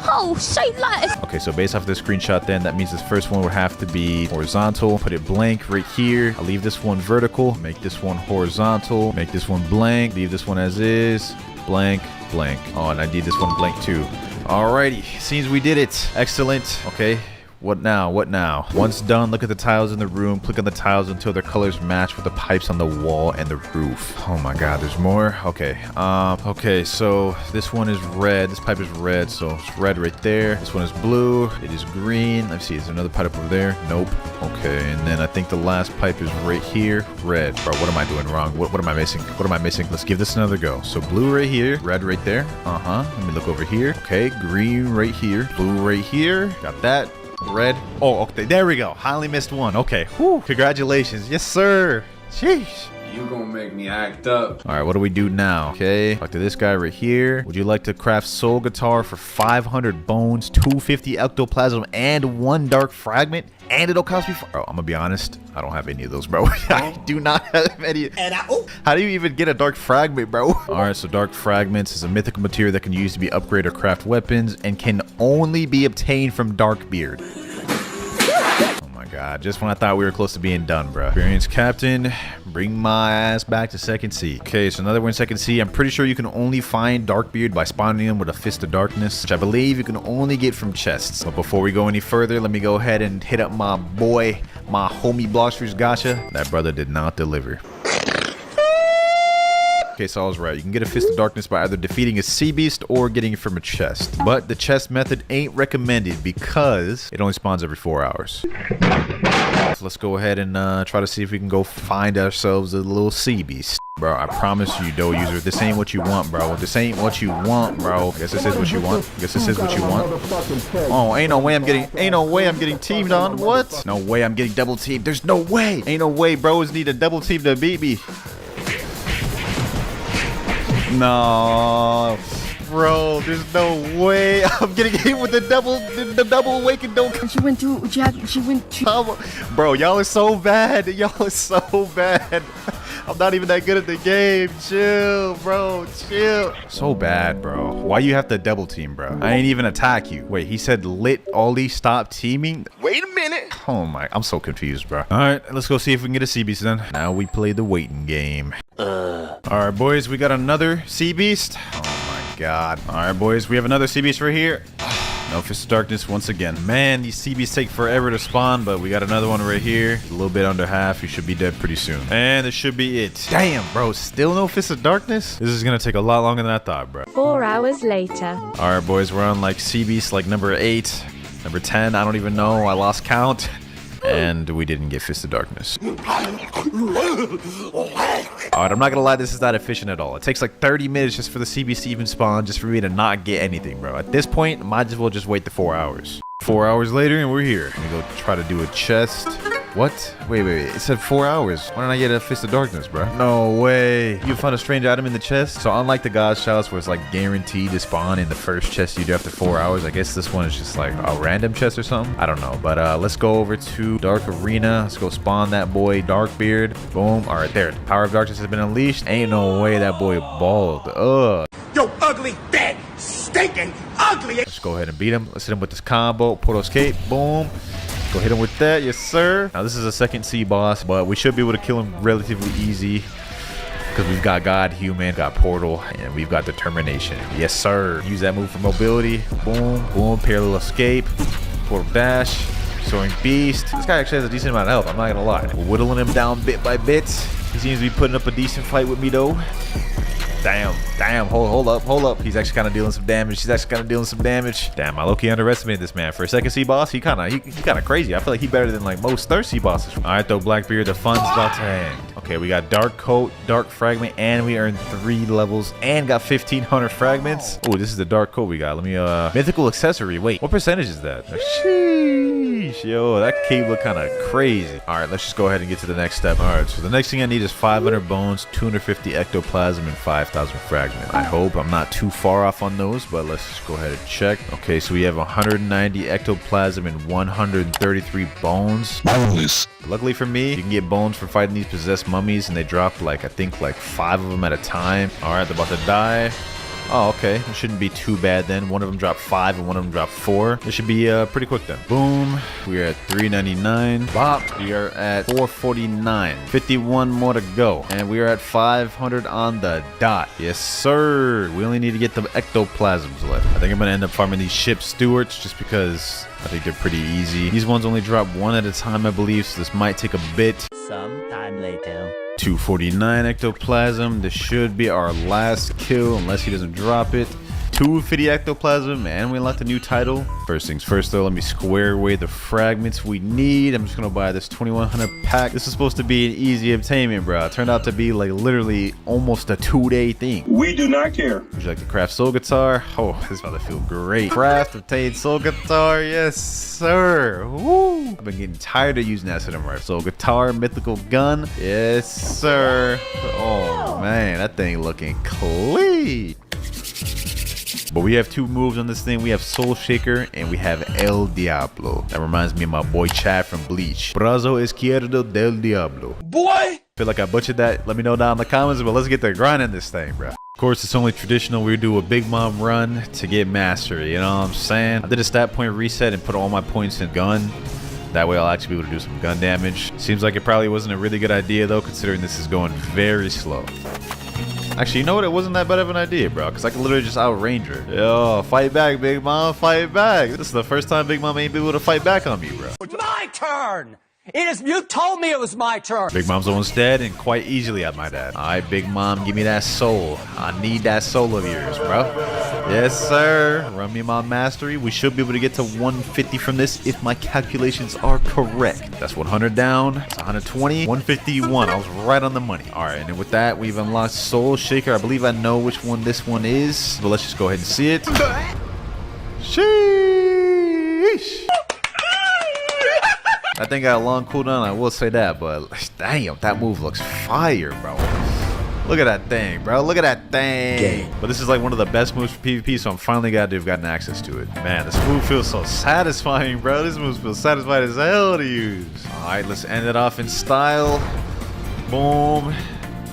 Oh, say less. Okay, so based off this screenshot then, that means this first one would have to be horizontal. Put it blank right here. I'll leave this one vertical. Make this one horizontal. Make this one blank. Leave this one as is. Blank, blank. Oh, and I need this one blank too. Alrighty, seems we did it. Excellent. Okay. What now? Once done, look at the tiles in the room. Click on the tiles until their colors match with the pipes on the wall and the roof. Oh my god, there's more? Okay. Okay, so this one is red. This pipe is red, so it's red right there. This one is blue. It is green. Let's see, is there another pipe over there? Nope. Okay, and then I think the last pipe is right here. Red. Bro, what am I doing wrong? What am I missing? Let's give this another go. So blue right here. Red right there. Let me look over here. Okay, green right here. Blue right here. Got that. Red. Oh, okay. There we go. I only missed one. Okay. Whew. Congratulations. Yes, sir. Sheesh. You gonna make me act up. All right, what do we do now? Okay, talk to this guy right here. Would you like to craft soul guitar for 500 bones, 250 ectoplasm, and 1 dark fragment? And it'll cost me bro, I'm gonna be honest, I don't have any of those, bro. I do not have any. How do you even get a dark fragment, bro? All right, so dark fragments is a mythical material that can use to be upgraded or craft weapons and can only be obtained from Darkbeard. God, just when I thought we were close to being done, bro. Experienced captain, bring my ass back to second sea. Okay, so now that we're in second sea, I'm pretty sure you can only find Darkbeard by spawning him with a fist of darkness, which I believe you can only get from chests. But before we go any further, let me go ahead and hit up my boy, my homie Blox Gotcha. That brother did not deliver. Okay, so I was right. You can get a Fist of Darkness by either defeating a sea beast or getting it from a chest. But the chest method ain't recommended because it only spawns every 4 hours. So let's go ahead and try to see if we can go find ourselves a little sea beast. Bro, I promise you, Doe user, this ain't what you want, bro. This ain't what you want, bro. Guess this is what you want. Guess this is what you want. Oh, ain't no way I'm getting teamed on. What? No way I'm getting double teamed. There's no way. Ain't no way bros need a double team to beat me. No, bro, there's no way I'm getting hit with the double awaken don't. She went to. Bro, y'all are so bad. Y'all are so bad. I'm not even that good at the game. Chill, bro. Chill. So bad, bro. Why you have to double team, bro? I ain't even attack you. Wait, he said lit Ollie stop teaming? Wait a minute. Oh my, I'm so confused, bro. All right, let's go see if we can get a sea beast then. Now we play the waiting game. All right, boys, we got another sea beast. Oh my god. All right, boys, we have another sea beast right here. No Fist of Darkness once again. Man, these sea beasts take forever to spawn, but we got another one right here. A little bit under half. You should be dead pretty soon. And this should be it. Damn, bro. Still no Fist of Darkness? This is gonna take a lot longer than I thought, bro. 4 hours later. All right, boys. We're on like sea beast like number 8. Number 10. I don't even know. I lost count. And we didn't get Fist of Darkness. Alright, I'm not gonna lie, this is not efficient at all. It takes like 30 minutes just for the CBC to even spawn, just for me to not get anything, bro. At this point, might as well just wait the 4 hours. 4 hours later, and we're here. Let me go try to do a chest. What? Wait. It said 4 hours. Why didn't I get a Fist of Darkness, bro? No way. You found a strange item in the chest? So unlike the God Shouts where it's like guaranteed to spawn in the first chest you do after 4 hours, I guess this one is just like a random chest or something. I don't know. But let's go over to Dark Arena. Let's go spawn that boy Darkbeard. Boom. All right, there. The power of darkness has been unleashed. Ain't no way that boy bald. Ugh. Yo, ugly, dead, stinking, ugly. Let's go ahead and beat him. Let's hit him with this combo. Portal escape. Boom. Go hit him with that. Yes, sir. Now, this is a second sea boss, but we should be able to kill him relatively easy because we've got God, Human, got Portal, and we've got Determination. Yes, sir. Use that move for mobility. Boom. Boom. Parallel escape. Portal dash. Soaring Beast. This guy actually has a decent amount of health. I'm not going to lie. We're whittling him down bit by bit. He seems to be putting up a decent fight with me, though. Damn, hold up. He's actually kind of dealing some damage. Damn, I low-key underestimated this man. For a second sea boss, he kind of crazy. I feel like he's better than like most third sea bosses. All right, though, Blackbeard, the fun's about to end. Okay, we got Dark Coat, Dark Fragment, and we earned 3 levels and got 1,500 fragments. Oh, this is the Dark Coat we got. Let me, Mythical Accessory. Wait, what percentage is that? Sheesh, yo, that cape look kind of crazy. All right, let's just go ahead and get to the next step. All right, so the next thing I need is 500 bones, 250 ectoplasm, and 5,000 fragment. I hope I'm not too far off on those, but let's just go ahead and check. Okay, so we have 190 ectoplasm and 133 bones. Nice. Luckily for me, you can get bones for fighting these possessed mummies, and they drop like, I think like 5 of them at a time. All right, they're about to die. Oh, okay. It shouldn't be too bad then. One of them dropped 5 and one of them dropped 4. It should be pretty quick then. Boom. We are at 399. Bop. We are at 449. 51 more to go. And we are at 500 on the dot. Yes, sir. We only need to get the ectoplasms left. I think I'm going to end up farming these ship stewards just because I think they're pretty easy. These ones only drop 1 at a time, I believe, so this might take a bit. Some time later. 249 ectoplasm. This should be our last kill unless he doesn't drop it. 250 ectoplasm, and we unlocked a new title. First things first though, let me square away the fragments we need. I'm just gonna buy this 2100 pack. This is supposed to be an easy obtainment, bro. It turned out to be like literally almost a 2-day thing. We do not care. Would you like to craft soul guitar? Oh, this is about to feel great. Craft, obtain soul guitar, yes sir. Woo! I've been getting tired of using acid and soul guitar, mythical gun, yes sir. Oh man, that thing looking clean. But we have 2 moves on this thing. We have Soul Shaker and we have El Diablo. That reminds me of my boy Chad from Bleach. Brazo izquierdo del Diablo. Boy! Feel like I butchered that? Let me know down in the comments, but let's get the grind in this thing, bro. Of course, it's only traditional. We do a Big Mom run to get mastery, you know what I'm saying? I did a stat point reset and put all my points in gun. That way I'll actually be able to do some gun damage. Seems like it probably wasn't a really good idea though, considering this is going very slow. Actually, you know what? It wasn't that bad of an idea, bro, because I can literally just outrange her. Yo, fight back, Big Mom, fight back. This is the first time Big Mom ain't been able to fight back on me, bro. It's my turn! You told me it was my turn! Big Mom's almost dead, and quite easily, I might add. All right, Big Mom, give me that soul. I need that soul of yours, bro. Yes, sir. Run me my mastery. We should be able to get to 150 from this if my calculations are correct. That's 100 down. It's 120. 151. I was right on the money. All right, and then with that, we've unlocked Soul Shaker. I believe I know which one this one is, but let's just go ahead and see it. Sheesh. That thing got a long cooldown, I will say that, but damn, that move looks fire, bro. Look at that thing, bro. Look at that thing. Game. But this is like one of the best moves for PvP, so I'm finally glad to have gotten access to it. Man, this move feels so satisfying, bro. This move feels satisfying as hell to use. All right, let's end it off in style. Boom.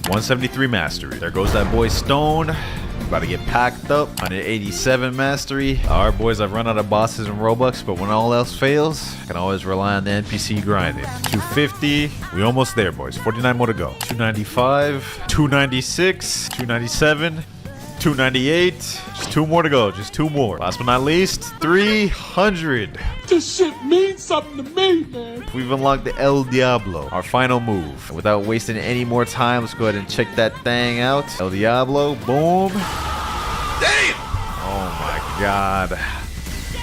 173 mastery. There goes that boy Stone. About to get packed up. 187 mastery. All right, boys, I've run out of bosses in Roblox, but when all else fails, I can always rely on the NPC grinding. 250. We almost there, boys. 49 more to go. 295. 296. 297. 298. Just 2 more to go. Just 2 more. Last but not least, 300. This shit means something to me, man. We've unlocked the El Diablo, our final move. Without wasting any more time, let's go ahead and check that thing out. El Diablo, boom. Damn! Oh my god.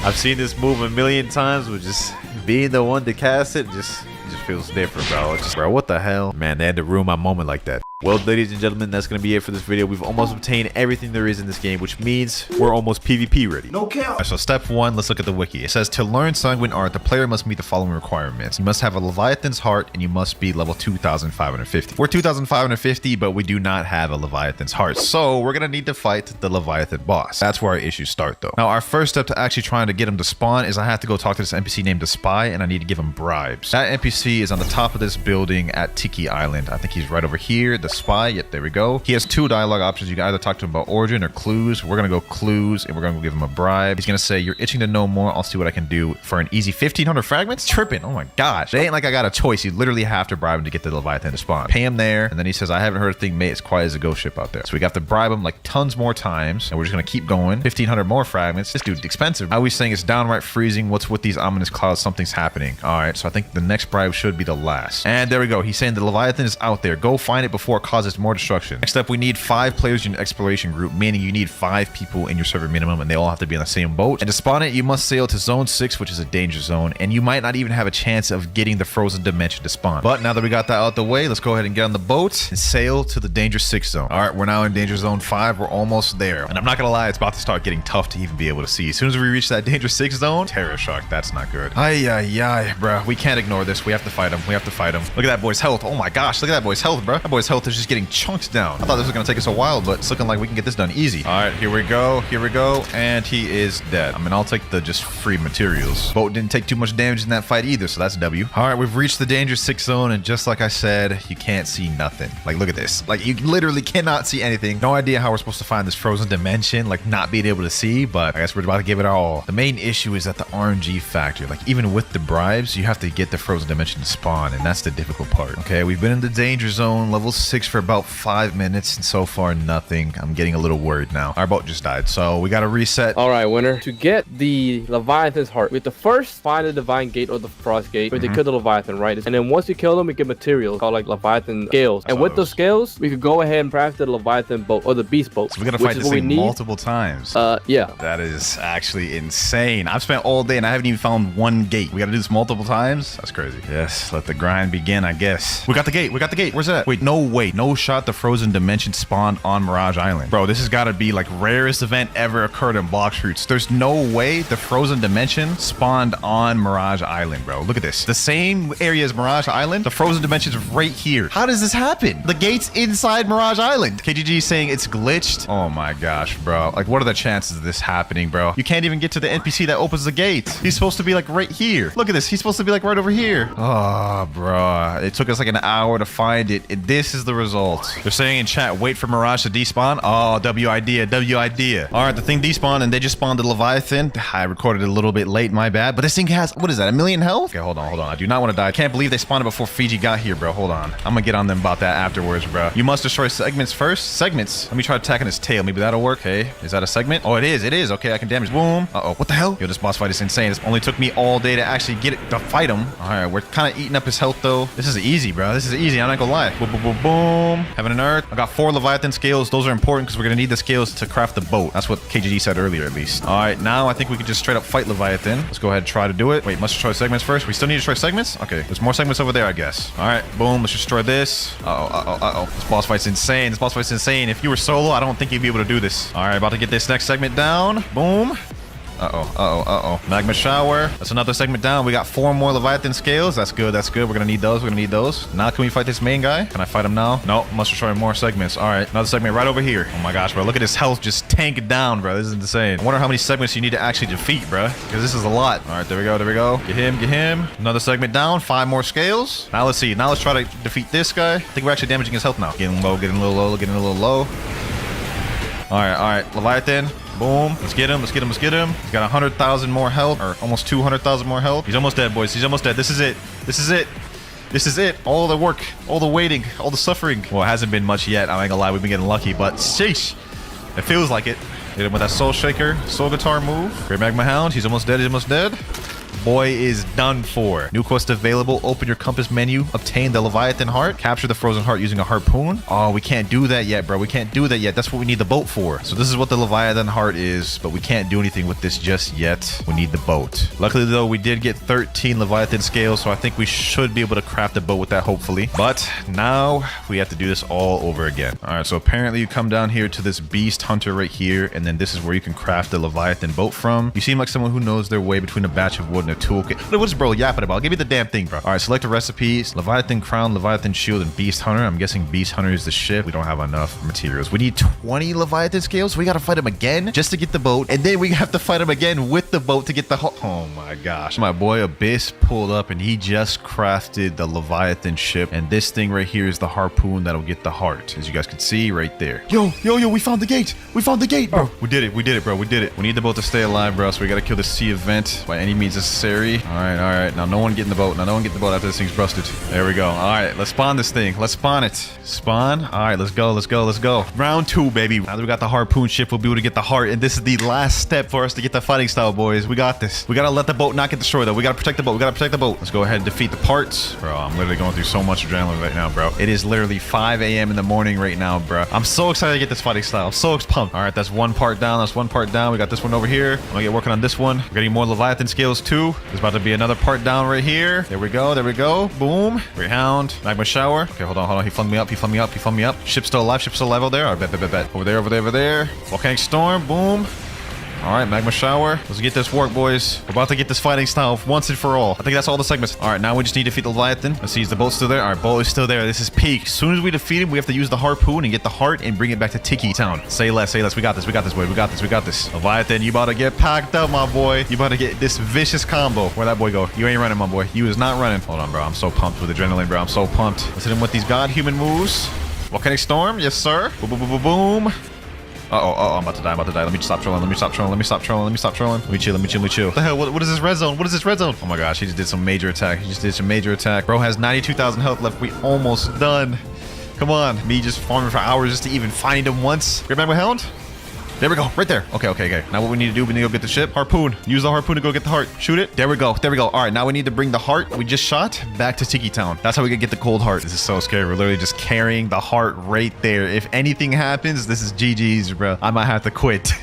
I've seen this move a million times, but just being the one to cast it just feels different, bro. Bro, what the hell? Man, they had to ruin my moment like that. Well, ladies and gentlemen, that's going to be it for this video. We've almost obtained everything there is in this game, which means we're almost PvP ready. No count. Alright, so step 1, let's look at the wiki. It says to learn Sanguine Art, the player must meet the following requirements. You must have a Leviathan's Heart, and you must be level 2,550. We're 2,550, but we do not have a Leviathan's Heart, so we're going to need to fight the Leviathan boss. That's where our issues start, though. Now, our first step to actually trying to get him to spawn is I have to go talk to this NPC named the Spy, and I need to give him bribes. That NPC is on the top of this building at Tiki Island. I think he's right over here. The Spy, yep, there we go. He has 2 dialogue options. You can either talk to him about origin or clues. We're gonna go clues, and we're gonna go give him a bribe. He's gonna say, you're itching to know more. I'll see what I can do for an easy 1,500 fragments. Tripping. Oh my gosh. It ain't like I got a choice. You literally have to bribe him to get the Leviathan to spawn. Pay him there, and then he says, I haven't heard a thing, mate. It's quiet as a ghost ship out there. So we got to bribe him like tons more times, and we're just gonna keep going. 1,500 more fragments. This dude's expensive. I always saying it's downright freezing. What's with these ominous clouds? Something's happening. All right, so I think the next bribe should be the last. And there we go. He's saying the Leviathan is out there. Go find it before it causes more destruction. Next up, we need 5 players in your exploration group, meaning you need 5 people in your server minimum, and they all have to be on the same boat. And to spawn it, you must sail to zone 6, which is a danger zone, and you might not even have a chance of getting the frozen dimension to spawn. But now that we got that out the way, let's go ahead and get on the boat and sail to the danger 6 zone. All right, we're now in danger zone 5. We're almost there. And I'm not gonna lie, it's about to start getting tough to even be able to see. As soon as we reach that danger 6 zone, terror shock. That's not good. Ay, bro. We can't ignore this. We have to fight him. We have to fight him. Look at that boy's health. Oh my gosh, look at that boy's health, bro. That boy's health is just getting chunked down. I thought this was gonna take us a while, but it's looking like we can get this done easy. All right, here we go, and he is dead. I mean, I'll take the just free materials. Boat didn't take too much damage in that fight either, so that's W. All right, we've reached the danger 6 zone, and just like I said, you can't see nothing. Like, look at this. Like, you literally cannot see anything. No idea how we're supposed to find this frozen dimension, like not being able to see, but I guess we're about to give it our all. The main issue is that the RNG factor. Like, even with the bribes, you have to get the frozen dimension to spawn, and that's the difficult part. Okay, we've been in the danger zone, level 6 statistics for about 5 minutes, and so far nothing. I'm getting a little worried now. Our boat just died, so we got to reset. All right, winner. To get the Leviathan's heart, we have to first find the Divine Gate or the Frost Gate. We have to kill the Leviathan, right? And then once you kill them, we get materials called like Leviathan scales. And with those scales, we could go ahead and craft the Leviathan boat or the Beast boat. So we got to fight this thing multiple times. Yeah. That is actually insane. I've spent all day and I haven't even found one gate. We got to do this multiple times? That's crazy. Yes, let the grind begin, I guess. We got the gate. We got the gate. Where's that? Wait, no, wait. No shot. The frozen dimension spawned on Mirage Island. Bro, this has got to be like rarest event ever occurred in Blox Fruits. There's no way the frozen dimension spawned on Mirage Island, bro. Look at this. The same area as Mirage Island. The frozen dimension's right here. How does this happen? The gate's inside Mirage Island. KGG saying it's glitched. Oh my gosh, bro. Like, what are the chances of this happening, bro? You can't even get to the NPC that opens the gate. He's supposed to be like right here. Look at this. He's supposed to be like right over here. Oh, bro. It took us like an hour to find it. And this is the result. They're saying in chat, wait for Mirage to despawn. Oh, W idea. W idea. All right, the thing despawned and they just spawned the Leviathan. I recorded it a little bit late, my bad. But this thing has, what is that, 1 million health? Okay, hold on, hold on. I do not want to die. I can't believe they spawned it before Fiji got here, bro. Hold on. I'm gonna get on them about that afterwards, bro. You must destroy segments first. Segments. Let me try attacking his tail. Maybe that'll work. Okay, is that a segment? Oh, it is. It is. Okay, I can damage. Boom. Uh-oh. What the hell? Yo, this boss fight is insane. This only took me all day to actually get it to fight him. All right, we're kind of eating up his health, though. This is easy, bro. This is easy. I'm not gonna lie. Boom, boom, boom, boom. Heaven and earth. I got 4 Leviathan scales. Those are important because we're gonna need the scales to craft the boat. That's what KGD said earlier, at least. All right, now I think we can just straight up fight Leviathan. Let's go ahead and try to do it. Wait, must destroy segments first. We still need to destroy segments? Okay, there's more segments over there, I guess. All right, boom. Let's destroy this. Uh-oh. This boss fight's insane. This boss fight's insane. If you were solo, I don't think you'd be able to do this. All right, about to get this next segment down. Boom. Uh-oh. Magma shower. That's another segment down. We got 4 more Leviathan scales. That's good. That's good. We're gonna need those. We're gonna need those. Now can we fight this main guy? Can I fight him now? No, must destroy more segments. All right, another segment right over here. Oh my gosh, bro. Look at his health just tank down, bro. This is insane. I wonder how many segments you need to actually defeat, bro. Because this is a lot. All right, there we go. There we go. Get him. Another segment down. 5 more scales. Now let's see. Now let's try to defeat this guy. I think we're actually damaging his health now. Getting low, getting a little low, getting a little low. All right. Leviathan. Boom. Let's get him. He's got 100,000 more health, or almost 200,000 more health. He's almost dead, boys. He's almost dead. This is it. All the work, all the waiting, all the suffering. Well, it hasn't been much yet. I ain't gonna lie. We've been getting lucky, but sheesh. It feels like it. Hit him with that soul shaker, soul guitar move. Great magma hound. He's almost dead. Boy is done for. New quest available. Open your compass menu. Obtain the Leviathan heart. Capture the frozen heart using a harpoon. Oh, we can't do that yet, bro. We can't do that yet. That's what we need the boat for. So this is what the Leviathan heart is, but we can't do anything with this just yet. We need the boat. Luckily, though, we did get 13 Leviathan scales, so I think we should be able to craft a boat with that, hopefully. But now we have to do this all over again. All right, so apparently you come down here to this beast hunter right here, and then this is where you can craft the Leviathan boat from. You seem like someone who knows their way between a batch of wood and a toolkit. What's bro yapping about? Give me the damn thing, bro. All right, select the recipes. Leviathan crown, Leviathan shield, and beast hunter. I'm guessing beast hunter is the ship. We don't have enough materials. We need 20 Leviathan scales. So we got to fight him again just to get the boat. And then we have to fight him again with the boat to get the oh my gosh. My boy Abyss pulled up and he just crafted the Leviathan ship. And this thing right here is the harpoon that'll get the heart. As you guys can see right there. Yo, we found the gate. We found the gate, bro. We did it, bro. We did it. We need the boat to stay alive, bro. So we got to kill the sea event by any means necessary. All right. Now no one get in the boat. After this thing's busted. There we go. All right, let's spawn this thing. Let's spawn it. Spawn. All right, let's go. Round 2, baby. Now that we got the harpoon ship, we'll be able to get the heart. And this is the last step for us to get the fighting style, boys. We got this. We got to let the boat not get destroyed, though. We got to protect the boat. Let's go ahead and defeat the parts. Bro, I'm literally going through so much adrenaline right now, bro. It is literally 5 a.m. in the morning right now, bro. I'm so excited to get this fighting style. I'm so pumped. All right, that's 1 part down. We got this one over here. I'm going to get working on this one. We're getting more Leviathan scales, too. There's about to be another part down right here. There we go. Boom. Great hound. Magma shower. Okay, hold on. He flung me up. Ship's still alive over there. All right, bet. Over there. Volcanic storm. Boom. All right, magma shower. Let's get this work, boys. We're about to get this fighting style once and for all. I think that's all the segments. All right, now we just need to defeat the Leviathan. Let's see, is the boat still there? All right, boat is still there. This is peak. As soon as we defeat him, we have to use the harpoon and get the heart and bring it back to Tiki Town. Say less. We got this, boy. We got this. Leviathan, you about to get packed up, my boy. You about to get this vicious combo. Where'd that boy go? You ain't running, my boy. You is not running. Hold on, bro. I'm so pumped with adrenaline, bro. I'm so pumped. Let's hit him with these god-human moves. Volcanic storm. Yes, sir. Boom. Uh-oh, I'm about to die. Let me stop trolling. Let me chill. What the hell? What is this red zone? Oh my gosh, he just did some major attack. Bro has 92,000 health left. We almost done. Come on. Me just farming for hours just to even find him once. Great man with hound. There we go. Right there. Okay. Now what we need to do, we need to go get the ship. Harpoon. Use the harpoon to go get the heart. Shoot it. There we go. All right, now we need to bring the heart we just shot back to Tiki Town. That's how we can get the cold heart. This is so scary. We're literally just carrying the heart right there. If anything happens, this is GG's, bro. I might have to quit.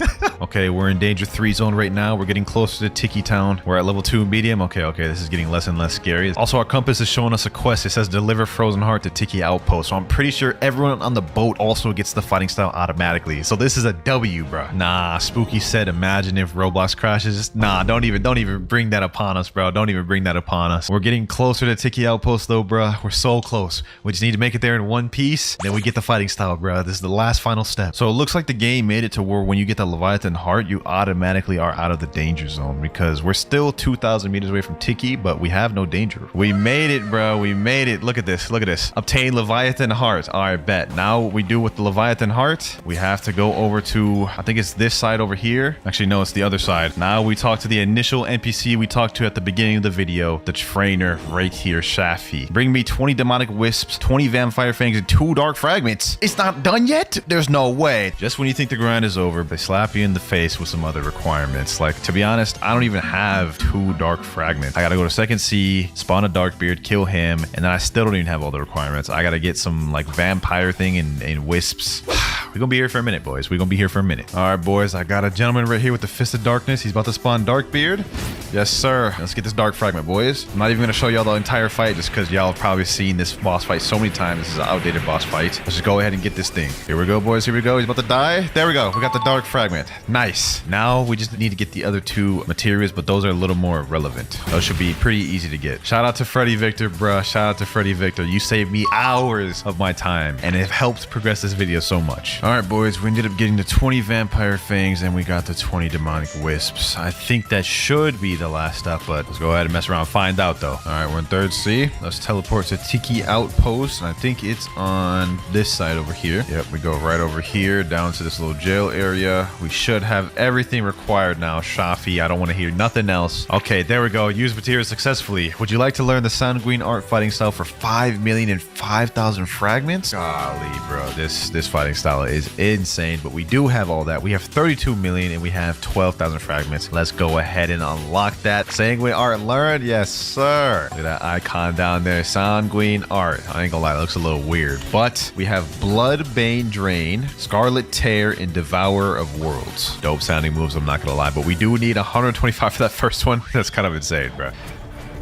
Okay, we're in danger 3 zone right now. We're getting closer to Tiki Town. We're at level 2 medium. Okay. This is getting less and less scary. Also, our compass is showing us a quest. It says deliver frozen heart to Tiki Outpost. So I'm pretty sure everyone on the boat also gets the fighting style automatically. So this is a W, bro. Nah, Spooky said, imagine if Roblox crashes. Nah, don't even bring that upon us, bro. Don't even bring that upon us. We're getting closer to Tiki Outpost though, bro. We're so close. We just need to make it there in one piece. Then we get the fighting style, bro. This is the last final step. So it looks like the game made it to where when you get the Leviathan heart, you automatically are out of the danger zone because we're still 2,000 meters away from Tiki, but we have no danger. We made it, bro. We made it. Look at this. Obtain Leviathan heart. All right, bet. Now what we do with the Leviathan heart, we have to go over to, I think it's this side over here. Actually, no, it's the other side. Now we talk to the initial NPC we talked to at the beginning of the video, the trainer right here, Shafi. Bring me 20 demonic wisps, 20 vampire fangs, and 2 dark fragments. It's not done yet? There's no way. Just when you think the grind is over, they slap you in the face with some other requirements. Like, to be honest, I don't even have 2 dark fragments. I gotta go to second sea, spawn a dark beard, kill him, and then I still don't even have all the requirements. I gotta get some like vampire thing and wisps. We're gonna be here for a minute, boys. We're gonna be here for a minute. All right, boys. I got a gentleman right here with the Fist of Darkness. He's about to spawn Darkbeard. Yes, sir. Let's get this dark fragment, boys. I'm not even gonna show y'all the entire fight just because y'all have probably seen this boss fight so many times. This is an outdated boss fight. Let's just go ahead and get this thing. Here we go, boys. Here we go. He's about to die. There we go. We got the dark fragment. Nice. Now we just need to get the other 2 materials, but those are a little more relevant. Those should be pretty easy to get. Shout out to Freddy Victor, bruh. Shout out to Freddy Victor. You saved me hours of my time, and it helped progress this video so much. All right, boys. We ended up getting the 20 vampire fangs, and we got the 20 demonic wisps. I think that should be the last step, but let's go ahead and mess around and find out, though. All right, we're in 3rd sea. Let's teleport to Tiki Outpost, and I think it's on this side over here. Yep, we go right over here down to this little jail area. We should have everything required now, Shafi. I don't want to hear nothing else. Okay, there we go. Use materials successfully. Would you like to learn the Sanguine art fighting style for 5,005,000 fragments? Golly, bro. This fighting style is insane, but we do have all that. We have 32 million and we have 12,000 fragments. Let's go ahead and unlock that. Sanguine art learned? Yes, sir. Look at that icon down there. Sanguine art. I ain't gonna lie, it looks a little weird. But we have Bloodbane Drain, Scarlet Tear, and Devourer of Worlds. Dope sounding moves, I'm not gonna lie, but we do need 125 for that first one. That's kind of insane, bro.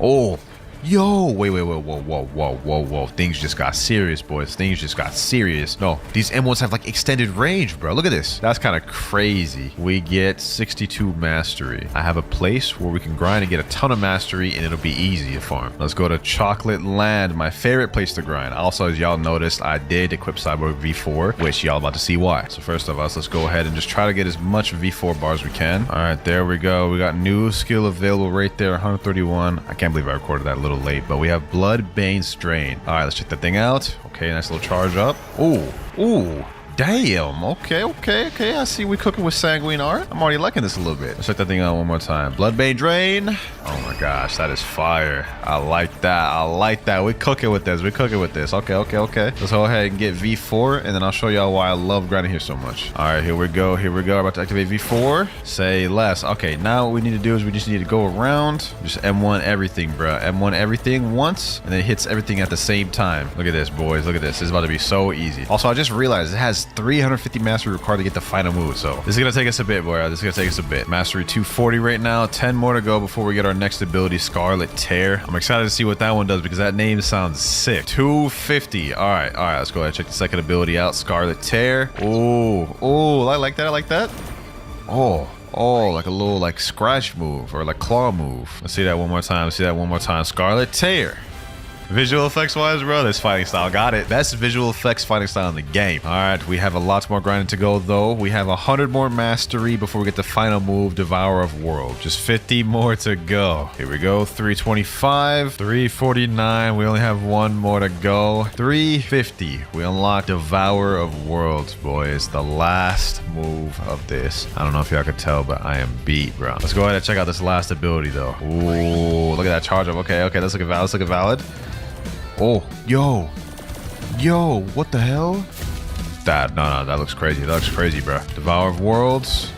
Oh. Yo, wait, whoa. Things just got serious, boys. Things just got serious. No, these M1s have like extended range, bro. Look at this. That's kind of crazy. We get 62 mastery. I have a place where we can grind and get a ton of mastery and it'll be easy to farm. Let's go to Chocolate Land, my favorite place to grind. Also, as y'all noticed, I did equip Cyborg V4, which y'all about to see why. So first of all, let's go ahead and just try to get as much V4 bars as we can. All right, there we go. We got new skill available right there, 131. I can't believe I recorded that a little late, but we have Bloodbane Strain. All right, let's check that thing out. Okay, nice little charge up. Ooh, damn. Okay. I see we cooking with Sanguine art. I'm already liking this a little bit. Let's check that thing out one more time. Bloodbane Drain. Oh my gosh, that is fire. I like that. We cooking with this. Okay. Let's go ahead and get V4, and then I'll show y'all why I love grinding here so much. All right, here we go. I'm about to activate V4. Say less. Okay, now what we need to do is we just need to go around. Just M1 everything, bro. M1 everything once, and then it hits everything at the same time. Look at this, boys. Look at this. This is about to be so easy. Also, I just realized it has 350 mastery required to get the final move, so this is gonna take us a bit, boy. Mastery 240 right now. 10 more to go before we get our next ability, Scarlet Tear. I'm excited to see what that one does because that name sounds sick. 250. All right, let's go ahead and check the second ability out, Scarlet Tear. Oh, I like that. Oh, like a little like scratch move or like claw move. Let's see that one more time. Scarlet Tear. Visual effects wise, bro, this fighting style got it. Best visual effects fighting style in the game. All right, we have a lot more grinding to go though. We have 100 more mastery before we get the final move, Devourer of World. Just 50 more to go. Here we go, 325, 349. We only have one more to go. 350. We unlock Devourer of Worlds, boys. The last move of this. I don't know if y'all could tell, but I am beat, bro. Let's go ahead and check out this last ability though. Ooh, look at that charge up. Okay, let's look at valid. Oh, yo. Yo, what the hell? That, no, that looks crazy. That looks crazy, bro. Devour of Worlds.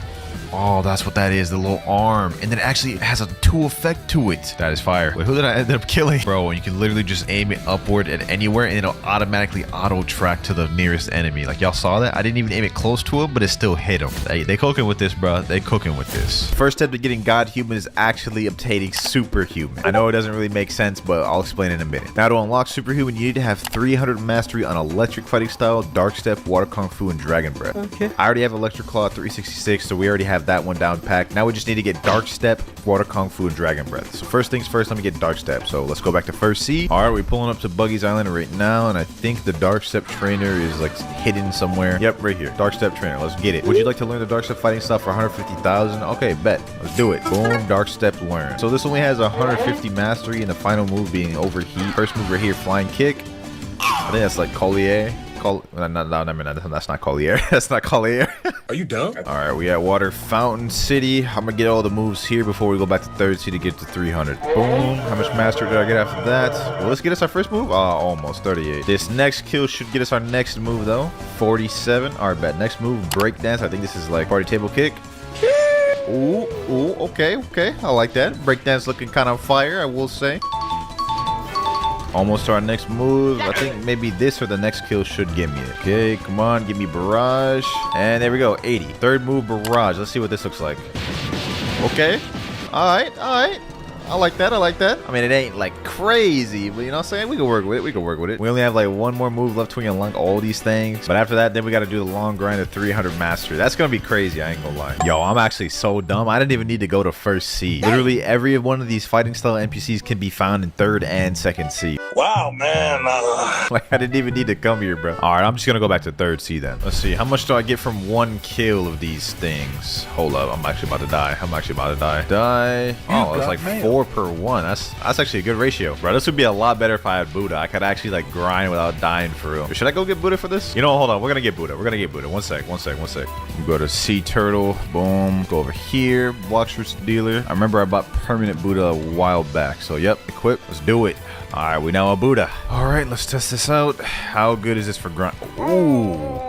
Oh, that's what that is, the little arm. And then it actually has a 2 effect to it. That is fire. Wait, who did I end up killing? Bro, you can literally just aim it upward at anywhere and it'll automatically auto-track to the nearest enemy. Like, y'all saw that? I didn't even aim it close to him, but it still hit him. They cooking with this, bro. They cooking with this. First step to getting God Human is actually obtaining Superhuman. I know it doesn't really make sense, but I'll explain in a minute. Now, to unlock Superhuman, you need to have 300 mastery on Electric Fighting Style, Dark Step, Water Kung Fu, and Dragon Breath. Okay. I already have Electric Claw 366, so we already have that one down packed. Now we just need to get Dark Step, Water Kung Fu, and Dragon Breath. So first things first, let me get Dark Step. So let's go back to first sea. All right, we're pulling up to Buggy's Island right now, and I think the Dark Step trainer is like hidden somewhere. Yep, right here. Dark Step trainer. Let's get it. Would you like to learn the Dark Step fighting style for 150,000? Okay, bet. Let's do it. Boom, Dark Step learn. So this only has 150 mastery, and the final move being Overheat. First move right here, Flying Kick. I think that's like Collier. That's not Collier. That's not Collier. Are you dumb? All right, we at Water Fountain City. I'm gonna get all the moves here before we go back to third sea to get to 300. Boom. How much mastery did I get after that? Well, let's get us our first move. Oh, almost 38. This next kill should get us our next move though. 47. All right, bet. Next move, breakdance. I think this is like party table kick. Ooh, okay. I like that. Breakdance looking kind of fire, I will say. Almost to our next move. I think maybe this or the next kill should give me it. Okay, come on, give me barrage. And there we go, 80. Third move, barrage. Let's see what this looks like. Okay. All right. I like that. I mean, it ain't like crazy, but you know what I'm saying? We can work with it. We only have like one more move left till we unlock all these things. But after that, then we got to do the long grind of 300 mastery. That's going to be crazy. I ain't gonna lie. Yo, I'm actually so dumb. I didn't even need to go to first sea. Literally every one of these fighting style NPCs can be found in third and second sea. Wow, man. Like, I didn't even need to come here, bro. All right, I'm just going to go back to third sea then. Let's see. How much do I get from one kill of these things? Hold up. I'm actually about to die. Oh, it's like 4 per 1. That's actually a good ratio, bro. This would be a lot better if I had Buddha. I could actually like grind without dying for real. Should I go get Buddha for this? You know, hold on. We're gonna get Buddha. One sec. We go to Sea Turtle. Boom. Go over here. Blox dealer. I remember I bought permanent Buddha a while back. So yep, equip. Let's do it. All right, we now a Buddha. All right, let's test this out. How good is this for grind? Ooh.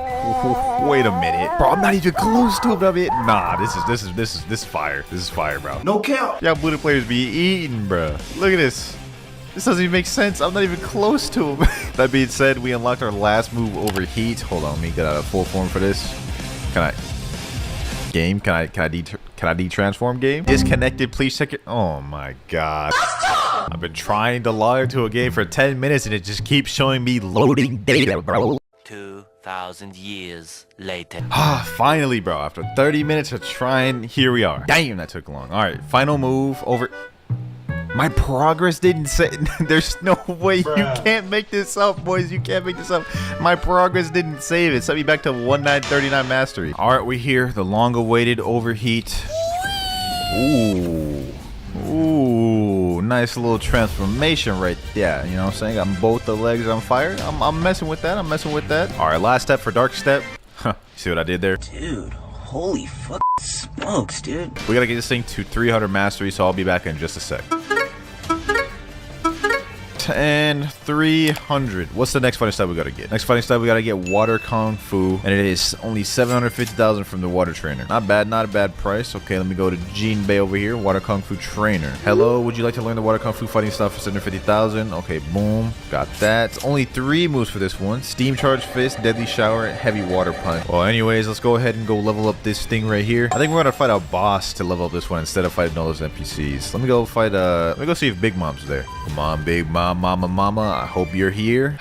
Wait a minute, bro. I'm not even close to it. Nah, this is fire. This is fire, bro. No count. Yeah, Buddha players be eating, bro. Look at this. This doesn't even make sense. I'm not even close to him. That being said, we unlocked our last move, Overheat. Hold on, let me get out of full form for this. Can I de-transform game? Disconnected, please check it. Oh my god. I've been trying to log into a game for 10 minutes and it just keeps showing me loading data, bro. 2,000 years later. Finally, bro. After 30 minutes of trying, here we are. Damn, that took long. All right, final move over. My progress didn't say. There's no way. You can't make this up, boys. You can't make this up. My progress didn't save it. Set me back to 1939 mastery. All right, we're here. The long-awaited Overheat. Ooh, nice little transformation right there. You know what I'm saying? Got both the legs on fire. I'm messing with that. All right, last step for Dark Step. Huh, see what I did there? Dude, holy fuck smokes, dude. We gotta get this thing to 300 mastery, so I'll be back in just a sec. And 300. What's the next fighting style we gotta get? Next fighting style we gotta get Water Kung Fu, and it is only 750,000 from the water trainer. Not a bad price. Okay, let me go to Gene Bay over here. Water Kung Fu trainer. Hello, would you like to learn the Water Kung Fu fighting style for 750,000? Okay, boom, got that. It's only 3 moves for this one: Steam Charge Fist, Deadly Shower, and Heavy Water Punch. Well, anyways, let's go ahead and go level up this thing right here. I think we're gonna fight a boss to level up this one instead of fighting all those NPCs. Let me go fight. Let me go see if Big Mom's there. Come on, Big Mom. Mama, I hope you're here.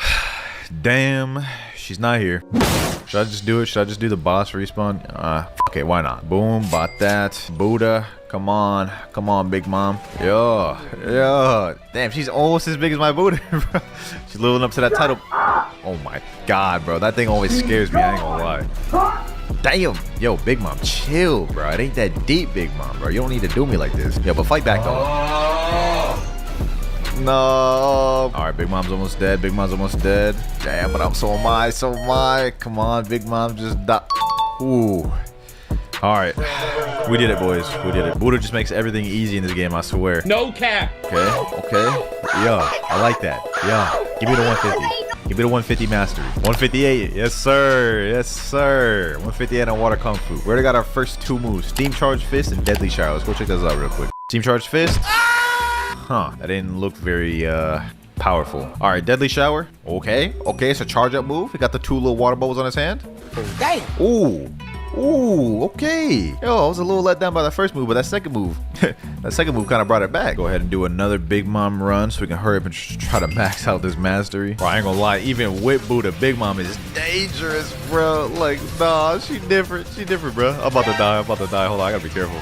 Damn, she's not here. Should I just do it? Should I just do the boss respawn? Okay, why not? Boom, bought that. Buddha, come on, Big Mom. Yo. Damn, she's almost as big as my Buddha, bro. She's living up to that title. Oh my god, bro, that thing always scares me. I ain't gonna lie. Damn, yo, Big Mom, chill, bro. It ain't that deep, Big Mom, bro. You don't need to do me like this. Yo, but fight back though. No. All right, Big Mom's almost dead. Damn, but so am I. Come on, Big Mom, just die. Ooh. All right, we did it, boys. Buddha just makes everything easy in this game, I swear. No cap. Okay. Yeah, I like that. Yeah, give me the 150. Give me the 150 mastery. 158. Yes, sir. Yes, sir. 158 on water kung fu. We already got our first 2 moves. Steam charge fist and deadly shower. Let's go check those out real quick. Steam charge fist. Huh. That didn't look very powerful. All right, deadly shower. Okay. Okay, it's a charge up move. He got the 2 little water bubbles on his hand. Damn. Ooh. Ooh, okay. Yo, I was a little let down by the first move, but that second move, kind of brought it back. Go ahead and do another Big Mom run so we can hurry up and try to max out this mastery. Bro, I ain't gonna lie, even with Buddha, Big Mom is dangerous, bro. Like, nah, she different. She different, bro. I'm about to die. Hold on, I gotta be careful.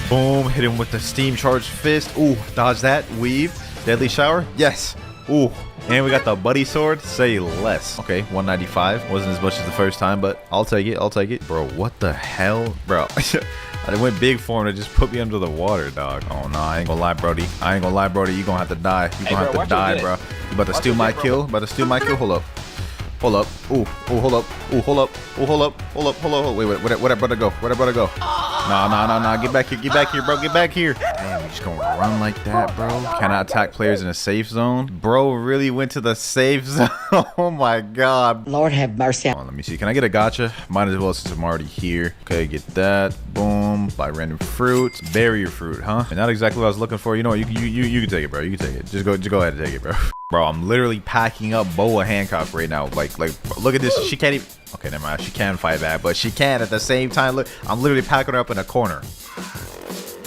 Boom, hit him with the steam charge fist. Ooh, dodge that, weave. Deadly shower, yes. Ooh. And we got the buddy sword, say less. Okay, 195. Wasn't as much as the first time, but I'll take it. I'll take it. Bro, what the hell? Bro, I went big for him to just put me under the water, dog. Oh, no, I ain't gonna lie, Brody. You gonna have to die. You gonna have to die, bro. You about to steal my kill? Hold up. Hold up. Ooh, hold up. Ooh, hold up. Ooh, hold up. Wait, where'd that brother go? Nah. Get back here, bro. Get back here. Damn, you just gonna run like that, bro? Cannot attack players in a safe zone. Bro really went to the safe zone. Oh my god. Lord have mercy. Let me see. Can I get a gotcha? Might as well since I'm already here. Okay, get that. Boom. Buy random fruits. Barrier fruit, huh? And not exactly what I was looking for. You know what? You can take it, bro. You can take it. Just go ahead and take it, bro. Bro, I'm literally packing up Boa Hancock right now. Like, look at this. She can't even. Okay, never mind. She can fight back, but she can at the same time. Look, I'm literally packing her up in a corner.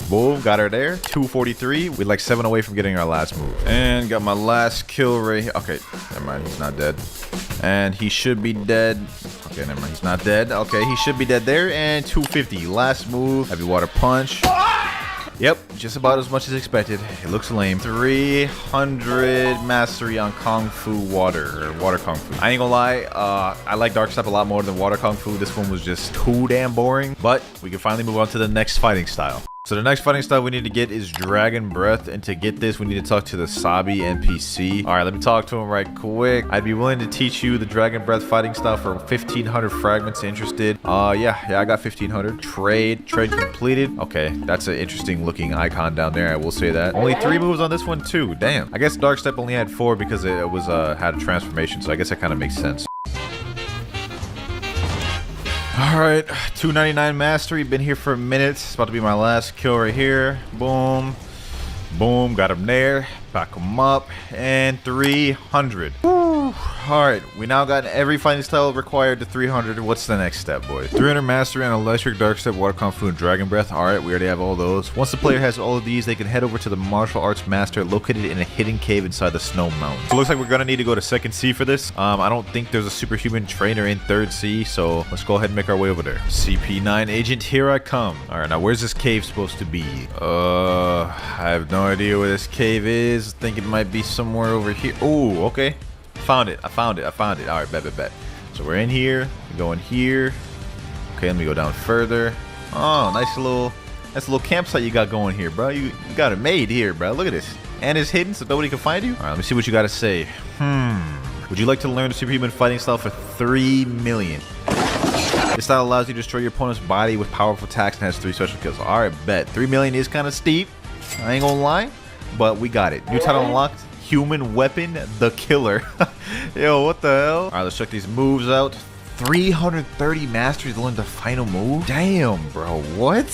Boom, got her there. 243. We're like 7 away from getting our last move. And got my last kill right here. Okay, never mind. He's not dead. And he should be dead. Okay, never mind. He's not dead. Okay, he should be dead there. And 250. Last move. Heavy water punch. Yep, just about as much as expected. It looks lame. 300 mastery on Kung Fu water, or water Kung Fu. I ain't gonna lie, I like Dark Step a lot more than water Kung Fu. This one was just too damn boring, but we can finally move on to the next fighting style. So the next fighting style we need to get is Dragon Breath, and to get this we need to talk to the Sabi NPC. All right, let me talk to him right quick. I'd be willing to teach you the Dragon Breath fighting style for 1,500 fragments. Interested? Yeah, I got 1,500. Trade completed. Okay, that's an interesting looking icon down there, I will say that. Only 3 moves on this one too. Damn. I guess Dark Step only had 4 because it was had a transformation, so I guess that kind of makes sense. Alright, 299 mastery. Been here for a minute. It's about to be my last kill right here. Boom. Boom. Got him there. Back him up. And 300. Woo. Alright, we now got every fighting style required to 300. What's the next step, boys? 300 mastery on Electric, Dark Step, Water Kung Fu, and Dragon Breath. Alright, we already have all those. Once the player has all of these, they can head over to the martial arts master located in a hidden cave inside the snow mountain. So it looks like we're gonna need to go to 2nd C for this. I don't think there's a superhuman trainer in 3rd C, so let's go ahead and make our way over there. CP9 agent, here I come. Alright, now where's this cave supposed to be? I have no idea where this cave is. I think it might be somewhere over here. Oh, okay. I found it. All right, bet. So we're in here. We go in here. Okay, let me go down further. Oh, nice little campsite you got going here, bro. You got it made here, bro. Look at this. And it's hidden, so nobody can find you. All right, let me see what you got to say. Would you like to learn the superhuman fighting style for 3 million? This style allows you to destroy your opponent's body with powerful attacks and has 3 special kills. All right, bet. 3 million is kind of steep. I ain't gonna lie, but we got it. New title unlocked. Human weapon, the killer. Yo, what the hell? All right, let's check these moves out. 330 mastery to learn the final move. Damn, bro, what?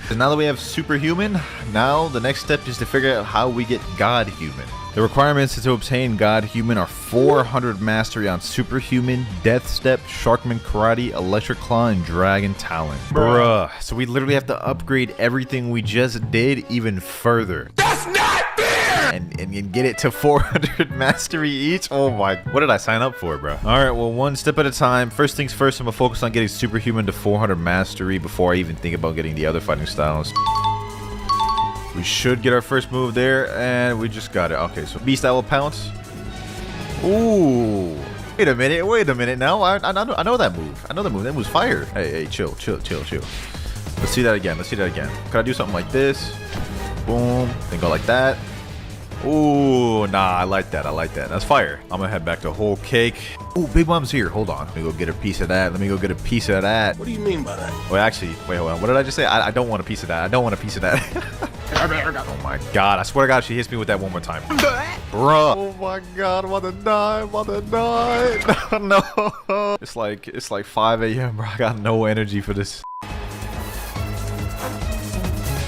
So now that we have superhuman, now the next step is to figure out how we get god human. The requirements to obtain god human are 400 mastery on superhuman, death step, sharkman karate, electric claw, and dragon talon. Bruh, so we literally have to upgrade everything we just did even further. That's not fair! And get it to 400 mastery each. Oh my, what did I sign up for, bro? All right, well, one step at a time. First things first, I'm gonna focus on getting superhuman to 400 mastery before I even think about getting the other fighting styles. We should get our first move there, and we just got it. Okay, so Beast Owl Pounce. Ooh. Wait a minute now. I know that move. I know the move. That move's fire. Hey, chill. Let's see that again. Could I do something like this? Boom. Then go like that. Ooh, nah, I like that. That's fire. I'm gonna head back to Whole Cake. Ooh, Big Mom's here. Hold on. Let me go get a piece of that. What do you mean by that? Wait, actually, wait, hold on. What did I just say? I don't want a piece of that. Oh my god, I swear to god she hits me with that one more time. Bruh. Oh my god, I'm about to die. I'm about to die. No. It's like 5 a.m. bro. I got no energy for this.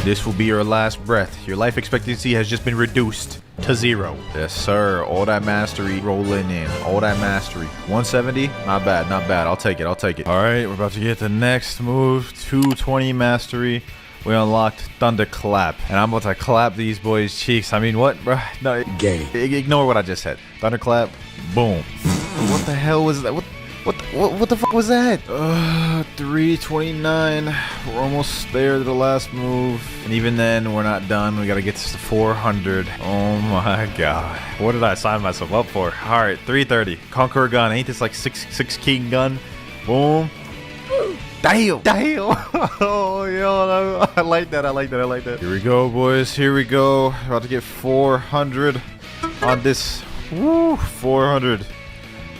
This will be your last breath. Your life expectancy has just been reduced to 0. Yes, sir. All that mastery rolling in. All that mastery. 170? Not bad, not bad. I'll take it. I'll take it. All right, we're about to get the next move. 220 mastery. We unlocked Thunderclap. And I'm about to clap these boys' cheeks. I mean, what, bro? No, Gay. Ignore what I just said. Thunderclap. Boom. What the hell was that? What the fuck was that? 329. We're almost there to the last move. And even then, we're not done. We gotta get this to 400. Oh my god. What did I sign myself up for? Alright, 330. Conqueror gun. Ain't this like six king gun? Boom. Damn. Damn. Oh, yo. I like that. I like that. I like that. Here we go, boys. Here we go. About to get 400 on this. Woo. 400.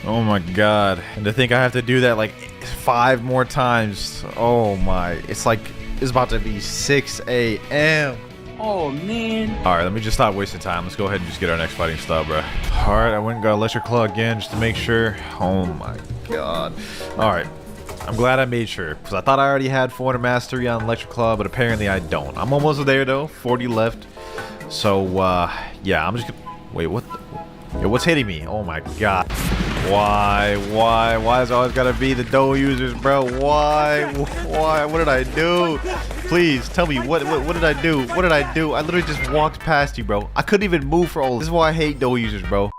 Oh my god. And to think I have to do that like 5 more times. Oh my. It's about to be 6 a.m. Oh, man. Alright, let me just stop wasting time. Let's go ahead and just get our next fighting style, bro. Alright, I went and got Electric Claw again just to make sure. Oh my god. Alright. I'm glad I made sure, because I thought I already had 400 mastery on Electric Claw, but apparently I don't. I'm almost there though. 40 left. So, yeah, I'm just gonna... Wait, what the... Yo, what's hitting me? Oh my god. Why is it always gotta be the dual users, bro? Why? What did I do? Please tell me, what did I do? What did I do? I literally just walked past you, bro. I couldn't even move for all this. This is why I hate dual users, bro.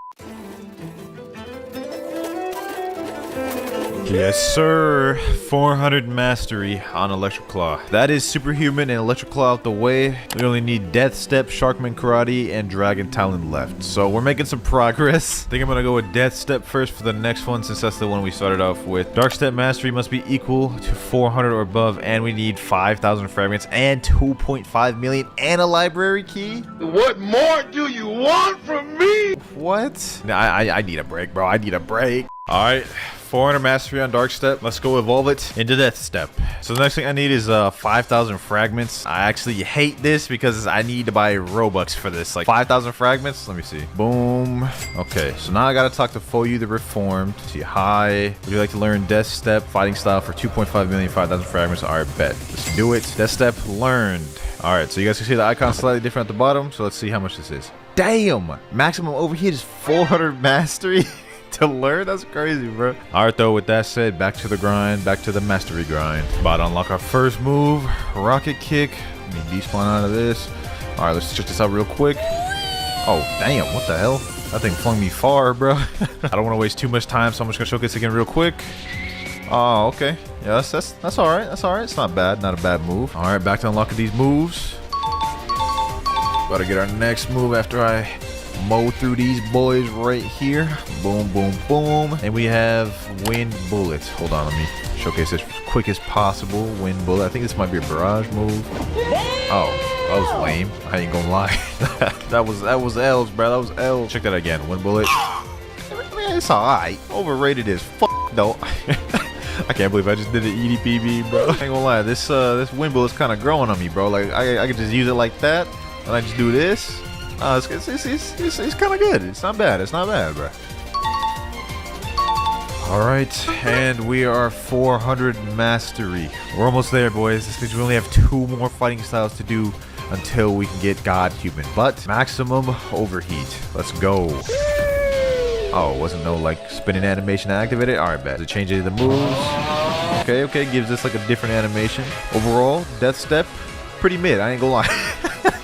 Yes, sir. 400 mastery on Electric Claw. That is superhuman and Electric Claw out the way. We only need Death Step, Sharkman Karate, and Dragon Talon left. So we're making some progress. I think I'm going to go with Death Step first for the next one, since that's the one we started off with. Dark Step mastery must be equal to 400 or above, and we need 5,000 fragments and 2.5 million and a library key. What more do you want from me? What? I need a break, bro. I need a break. All right. 400 mastery on Dark Step. Let's go evolve it into Death Step. So the next thing I need is 5,000 fragments. I actually hate this because I need to buy Robux for this. Like 5,000 fragments. Let me see. Boom. Okay, so now I gotta talk to Foyu the Reformed. See, hi. Would you like to learn Death Step fighting style for 2.5 million, 5,000 fragments? All right, bet. Let's do it. Death Step learned. All right, so you guys can see the icon slightly different at the bottom. So let's see how much this is. Damn. Maximum overheat is 400 mastery. To learn? That's crazy, bro. Alright, though, with that said, back to the grind, back to the mastery grind. About to unlock our first move, rocket kick. Let me despawn out of this. Alright, let's check this out real quick. Oh, damn, what the hell? That thing flung me far, bro. I don't want to waste too much time, so I'm just gonna showcase this again real quick. Oh, okay. Yeah, that's alright. That's alright. It's not bad. Not a bad move. Alright, back to unlocking these moves. About to get our next move after I mow through these boys right here. Boom, boom, boom. And we have wind bullets. Hold on, let me showcase this as quick as possible. Wind bullet. I think this might be a barrage move. Oh, that was lame. I ain't gonna lie. that was L's, bro. That was L. Check that again. Wind bullet. It's alright. Overrated as fuck though. I can't believe I just did an EDPB, bro. I ain't gonna lie. This wind bullet's kind of growing on me, bro. Like I could just use it like that, and I just do this. It's kind of good. It's not bad. It's not bad, bro. All right, and we are 400 mastery. We're almost there, boys. This means we only have 2 more fighting styles to do until we can get God Human. But maximum overheat. Let's go. Oh, wasn't no like spinning animation activated? All right, bet. To change any of the moves. Okay. Gives us like a different animation. Overall, Death Step, pretty mid. I ain't gonna lie.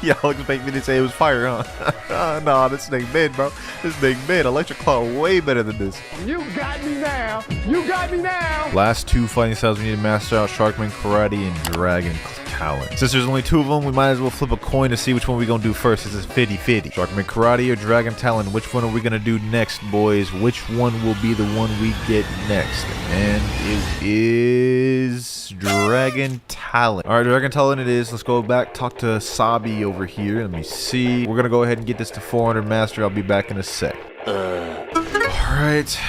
Y'all expect me to say it was fire, huh? Nah, this thing mid, bro. This thing mid. Electric Claw way better than this. You got me now. You got me now. Last 2 fighting styles we need to master out: Sharkman Karate and Dragon Talon. Since there's only 2 of them, we might as well flip a coin to see which one we're gonna do first. This is 50-50. Sharkman Karate or Dragon Talon? Which one are we gonna do next, boys? Which one will be the one we get next? And it is Dragon Talon. All right, Dragon Talon it is. Let's go back, talk to Sabi over here. Let me see. We're gonna go ahead and get this to 400 mastery. I'll be back in a sec. All right,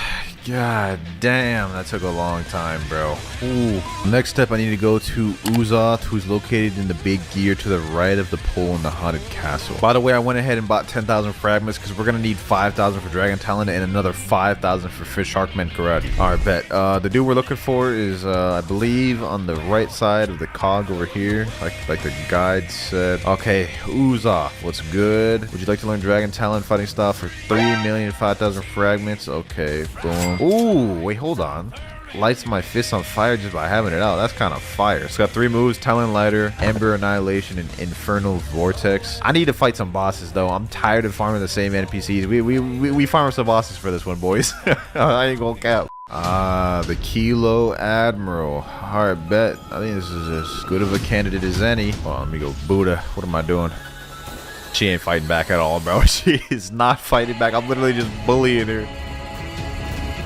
God damn, that took a long time, bro. Ooh. Next step, I need to go to Uzoth, who's located in the big gear to the right of the pole in the haunted castle. By the way, I went ahead and bought 10,000 fragments because we're gonna need 5,000 for Dragon Talent and another 5,000 for Fish Sharkman Karate. All right, bet. The dude we're looking for is, I believe, on the right side of the cog over here, like the guide said. Okay, Uzoth, what's good? Would you like to learn Dragon Talent fighting style for 3,005,000 fragments? Okay, boom. Ooh, wait, hold on. Lights my fist on fire just by having it out. That's kind of fire. It's got 3 moves: Talon Lighter, Ember Annihilation, and Infernal Vortex. I need to fight some bosses though. I'm tired of farming the same NPCs. We farm some bosses for this one, boys. I ain't gonna cap. The Kilo Admiral. Alright, bet. I think this is as good of a candidate as any. Hold on, let me go. Buddha. What am I doing? She ain't fighting back at all, bro. She is not fighting back. I'm literally just bullying her.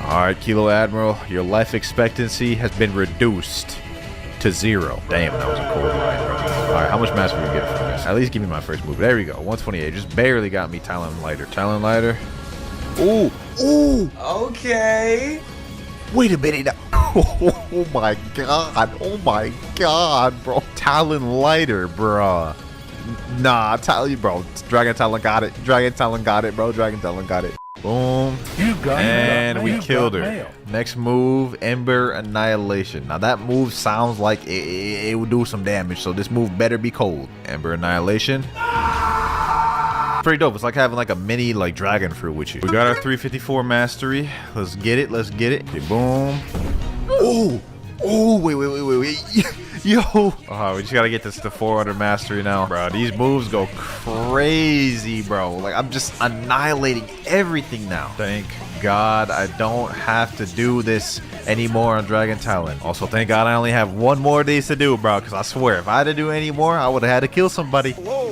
Alright, Kilo Admiral, your life expectancy has been reduced to 0. Damn, that was a cold line, bro. Alright, how much mastery we get from this? At least give me my first move. There we go, 128. Just barely got me Talon Lighter. Talon Lighter. Ooh, ooh. Okay. Wait a minute. Oh my god. Oh my god, bro. Talon Lighter, bro. Nah, I tell you, bro. Dragon Talon got it. Dragon Talon got it, bro. Dragon Talon got it. Boom. And we killed her. Next move, Ember Annihilation. Now that move sounds like it would do some damage, so this move better be cold. Ember Annihilation. Pretty dope. It's like having like a mini like dragon fruit with you. We got our 354 mastery. Let's get it. Let's get it. Okay, boom. Oh. Oh, wait. Yo. Oh, we just gotta get this to 400 mastery now. Bro, these moves go crazy, bro. Like, I'm just annihilating everything now. Thank God I don't have to do this anymore on Dragon Talent. Also, thank God I only have 1 more of these to do, bro. Because I swear, if I had to do any more, I would have had to kill somebody. Whoa.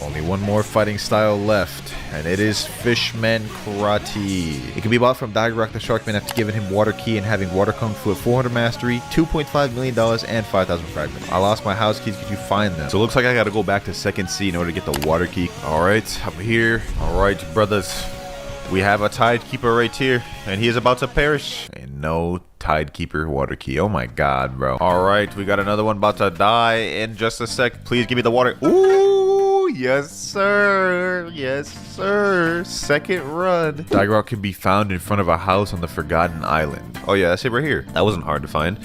Only 1 more fighting style left. And it is Fishman Karate. It can be bought from Rock the Sharkman after giving him Water Key and having Water Kung Fu at 400 mastery, $2.5 million, and 5,000 fragments. I lost my house keys. Could you find them? So it looks like I gotta go back to 2nd C in order to get the Water Key. Alright, I'm here. Alright, brothers. We have a Tidekeeper right here, and he is about to perish. And no Tidekeeper Water Key. Oh my god, bro. Alright, we got another one about to die in just a sec. Please give me the water. Ooh, yes sir. Yes sir. 2nd run. Digrock can be found in front of a house on the Forgotten Island. Oh yeah, that's it right here. That wasn't hard to find.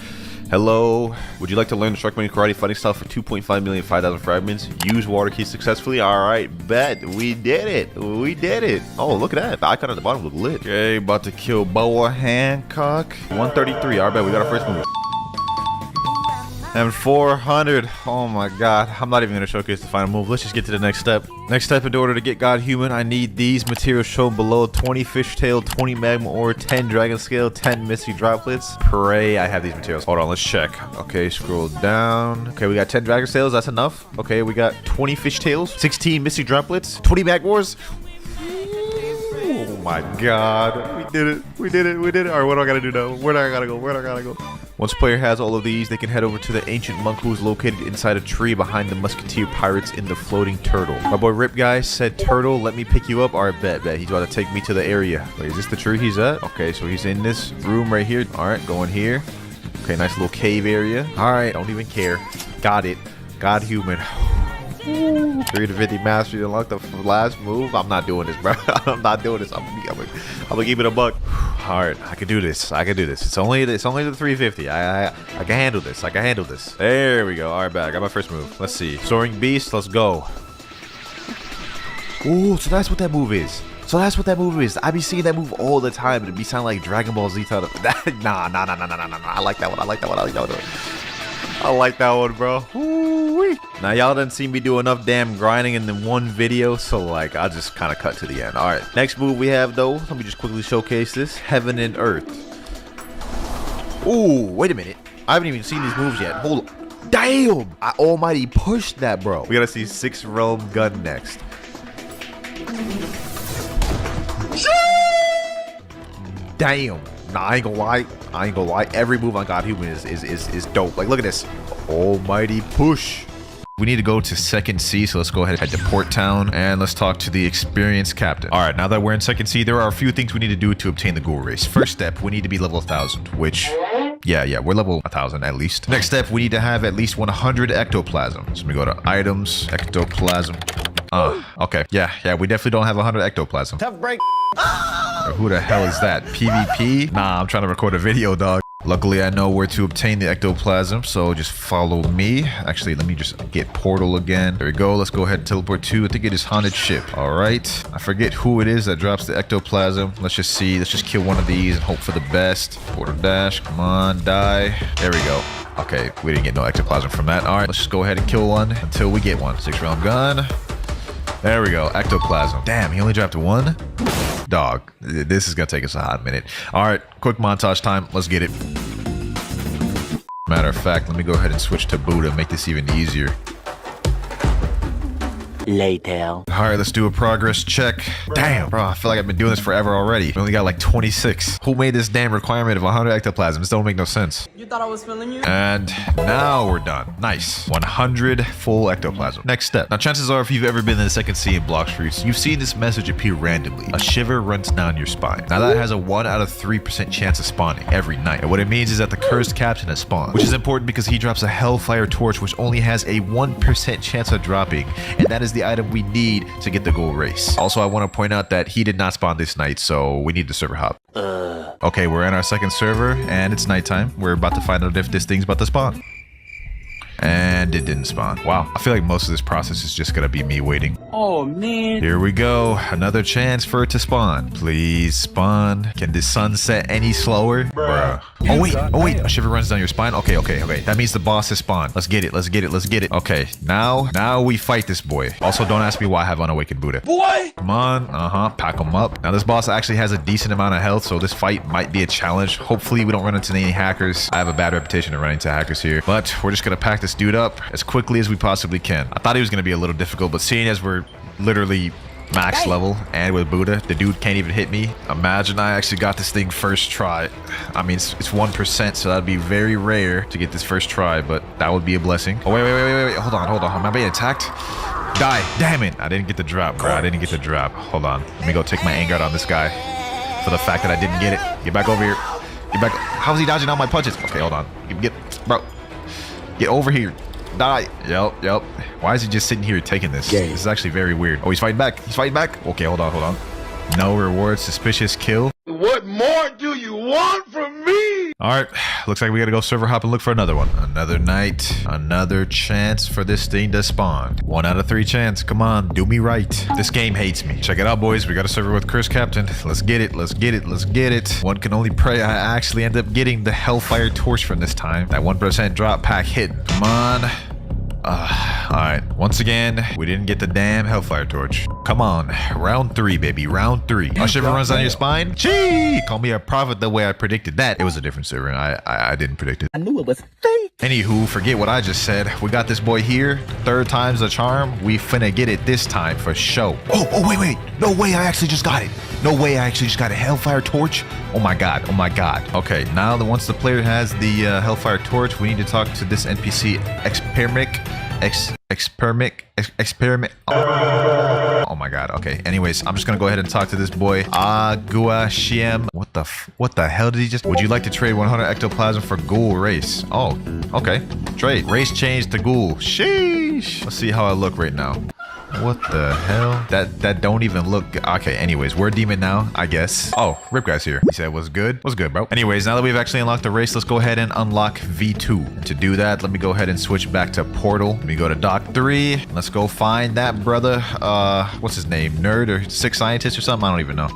Hello, would you like to learn the Sharkman Karate fighting style for 2.5 million 5,000 fragments? Use Water Key successfully. Alright, bet. We did it. We did it. Oh, look at that. The icon at the bottom look lit. Okay, about to kill Boa Hancock. 133. Alright, bet. We got our first move. And 400. Oh my god. I'm not even going to showcase the final move. Let's just get to the next step. Next step, in order to get God Human, I need these materials shown below. 20 fishtail, 20 magma ore, 10 dragon scale, 10 misty droplets. Pray I have these materials. Hold on, let's check. Okay, scroll down. Okay, we got 10 dragon scales. That's enough. Okay, we got 20 fishtails, 16 misty droplets, 20 magma ores. Oh my god. We did it. We did it. We did it. Alright, what do I gotta do now? Where do I gotta go? Where do I gotta go? Once player has all of these, they can head over to the ancient monk who is located inside a tree behind the musketeer pirates in the floating turtle. My boy Rip Guy said, "Turtle, let me pick you up." Alright, bet. He's about to take me to the area. Wait, is this the tree he's at? Okay, so he's in this room right here. Alright, going here. Okay, nice little cave area. Alright, don't even care. Got it. God Human. 350 mastery to unlock the last move. I'm not doing this, bro. I'm not doing this. I'm gonna keep it a buck. All right, I can do this. I can do this. It's only the 350. I can handle this. I can handle this. There we go. All right, back. I got my first move. Let's see. Soaring Beast. Let's go. Ooh, so that's what that move is. I be seeing that move all the time, but it be sound like Dragon Ball Z title. Nah. I like that one. I like that one, bro. Ooh-wee. Now, y'all done seen me do enough damn grinding in the one video, so, like, I'll just kind of cut to the end. All right, next move we have, though. Let me just quickly showcase this. Heaven and Earth. Ooh, wait a minute. I haven't even seen these moves yet. Hold on. Damn! I almighty pushed that, bro. We gotta see 6th Realm Gun next. Damn. Nah, I ain't gonna lie. Every move on God Human is dope. Like, look at this. Almighty push. We need to go to second C, so let's go ahead and head to Port Town and let's talk to the experienced captain. All right, now that we're in second C, there are a few things we need to do to obtain the ghoul race. First step, we need to be level 1000, which, yeah, we're level 1000 at least. Next step, we need to have at least 100 ectoplasm. So let me go to items, ectoplasm. Okay, yeah, we definitely don't have 100 ectoplasm. Tough break. Who the hell is that? PvP? Nah, I'm trying to record a video, dog. Luckily, I know where to obtain the ectoplasm, so just follow me. Actually, let me just get portal again. There we go. Let's go ahead and teleport to, I think it is haunted ship. All right. I forget who it is that drops the ectoplasm. Let's just see. Let's just kill one of these and hope for the best. Portal dash. Come on, die. There we go. Okay, we didn't get no ectoplasm from that. All right, let's just go ahead and kill one until we get one. 6-round gun. There we go. Ectoplasm. Damn, he only dropped one? Dog, this is gonna take us a hot minute. All right, quick montage time. Let's get it. Matter of fact, let me go ahead and switch to Buddha, make this even easier. Later. All right, let's do a progress check. Damn, bro, I feel like I've been doing this forever already. We only got like 26. Who made this damn requirement of 100 ectoplasm? This don't make no sense. You thought I was feeling you? And now we're done. Nice. 100 full ectoplasm. Next step. Now, chances are if you've ever been in the second sea in Blox Fruits, you've seen this message appear randomly. A shiver runs down your spine. Now, that has a 1 out of 3% chance of spawning every night. And what it means is that the cursed captain has spawned, which is important because he drops a hellfire torch, which only has a 1% chance of dropping. And that is the item we need to get the ghoul race. Also, I want to point out that he did not spawn this night, so we need the server hop. Okay, we're in our second server, and it's nighttime. We're about to find out if this thing's about to spawn. And it didn't spawn. Wow. I feel like most of this process is just gonna be me waiting. Oh, man. Here we go. Another chance for it to spawn. Please spawn. Can this sun set any slower? Bruh. Oh wait. A shiver runs down your spine. Okay. That means the boss has spawned. Let's get it. Okay, now we fight this boy. Also, don't ask me why I have unawakened Buddha. Boy! Come on. Pack him up. Now, this boss actually has a decent amount of health, so this fight might be a challenge. Hopefully, we don't run into any hackers. I have a bad reputation of running into hackers here, but we're just gonna pack this dude up as quickly as we possibly can. I thought he was going to be a little difficult, but seeing as we're literally max level and with Buddha, the dude can't even hit me. Imagine I actually got this thing first try. I mean, it's 1%, so that'd be very rare to get this first try, but that would be a blessing. Oh, wait. Hold on. Am I being attacked? Die. Damn it. I didn't get the drop, bro. Hold on. Let me go take my anger out on this guy for the fact that I didn't get it. Get back over here. How's he dodging all my punches? Okay, hold on. Get over here. Die. Yep. Why is he just sitting here taking this? This is actually very weird. Oh, he's fighting back. Okay, hold on. No reward. Suspicious kill. What more do you want from me? All right. Looks like we got to go server hop and look for another one. Another night. Another chance for this thing to spawn. 1 out of 3 chance. Come on. Do me right. This game hates me. Check it out, boys. We got a server with Cursed Captain. Let's get it. One can only pray I actually end up getting the Hellfire Torch from this time. That 1% drop pack hit. Come on. Alright, once again, we didn't get the damn Hellfire Torch. Come on, round 3, baby, round 3. A shiver runs down your spine? Gee! Call me a prophet the way I predicted that. It was a different server, and I didn't predict it. I knew it was fake. Anywho, forget what I just said. We got this boy here. 3rd time's the charm. We finna get it this time for show. Oh, wait. No way, I actually just got it. A Hellfire Torch. Oh my god. Okay, now that once the player has the Hellfire Torch, we need to talk to this NPC experiment. Oh my god. Okay. Anyways, I'm just gonna go ahead and talk to this boy. Agua Shiem. What the hell did he just? Would you like to trade 100 ectoplasm for ghoul race? Oh, okay. Trade. Race change to ghoul. Sheesh. Let's see how I look right now. What the hell? That don't even look good. Okay, anyways, we're a demon now, I guess. Oh, Ripgrass here. He said, what's good? What's good, bro? Anyways, now that we've actually unlocked the race, let's go ahead and unlock V2. To do that, let me go ahead and switch back to Portal. Let me go to Dock 3. Let's go find that brother. What's his name? Nerd or Sick Scientist or something? I don't even know.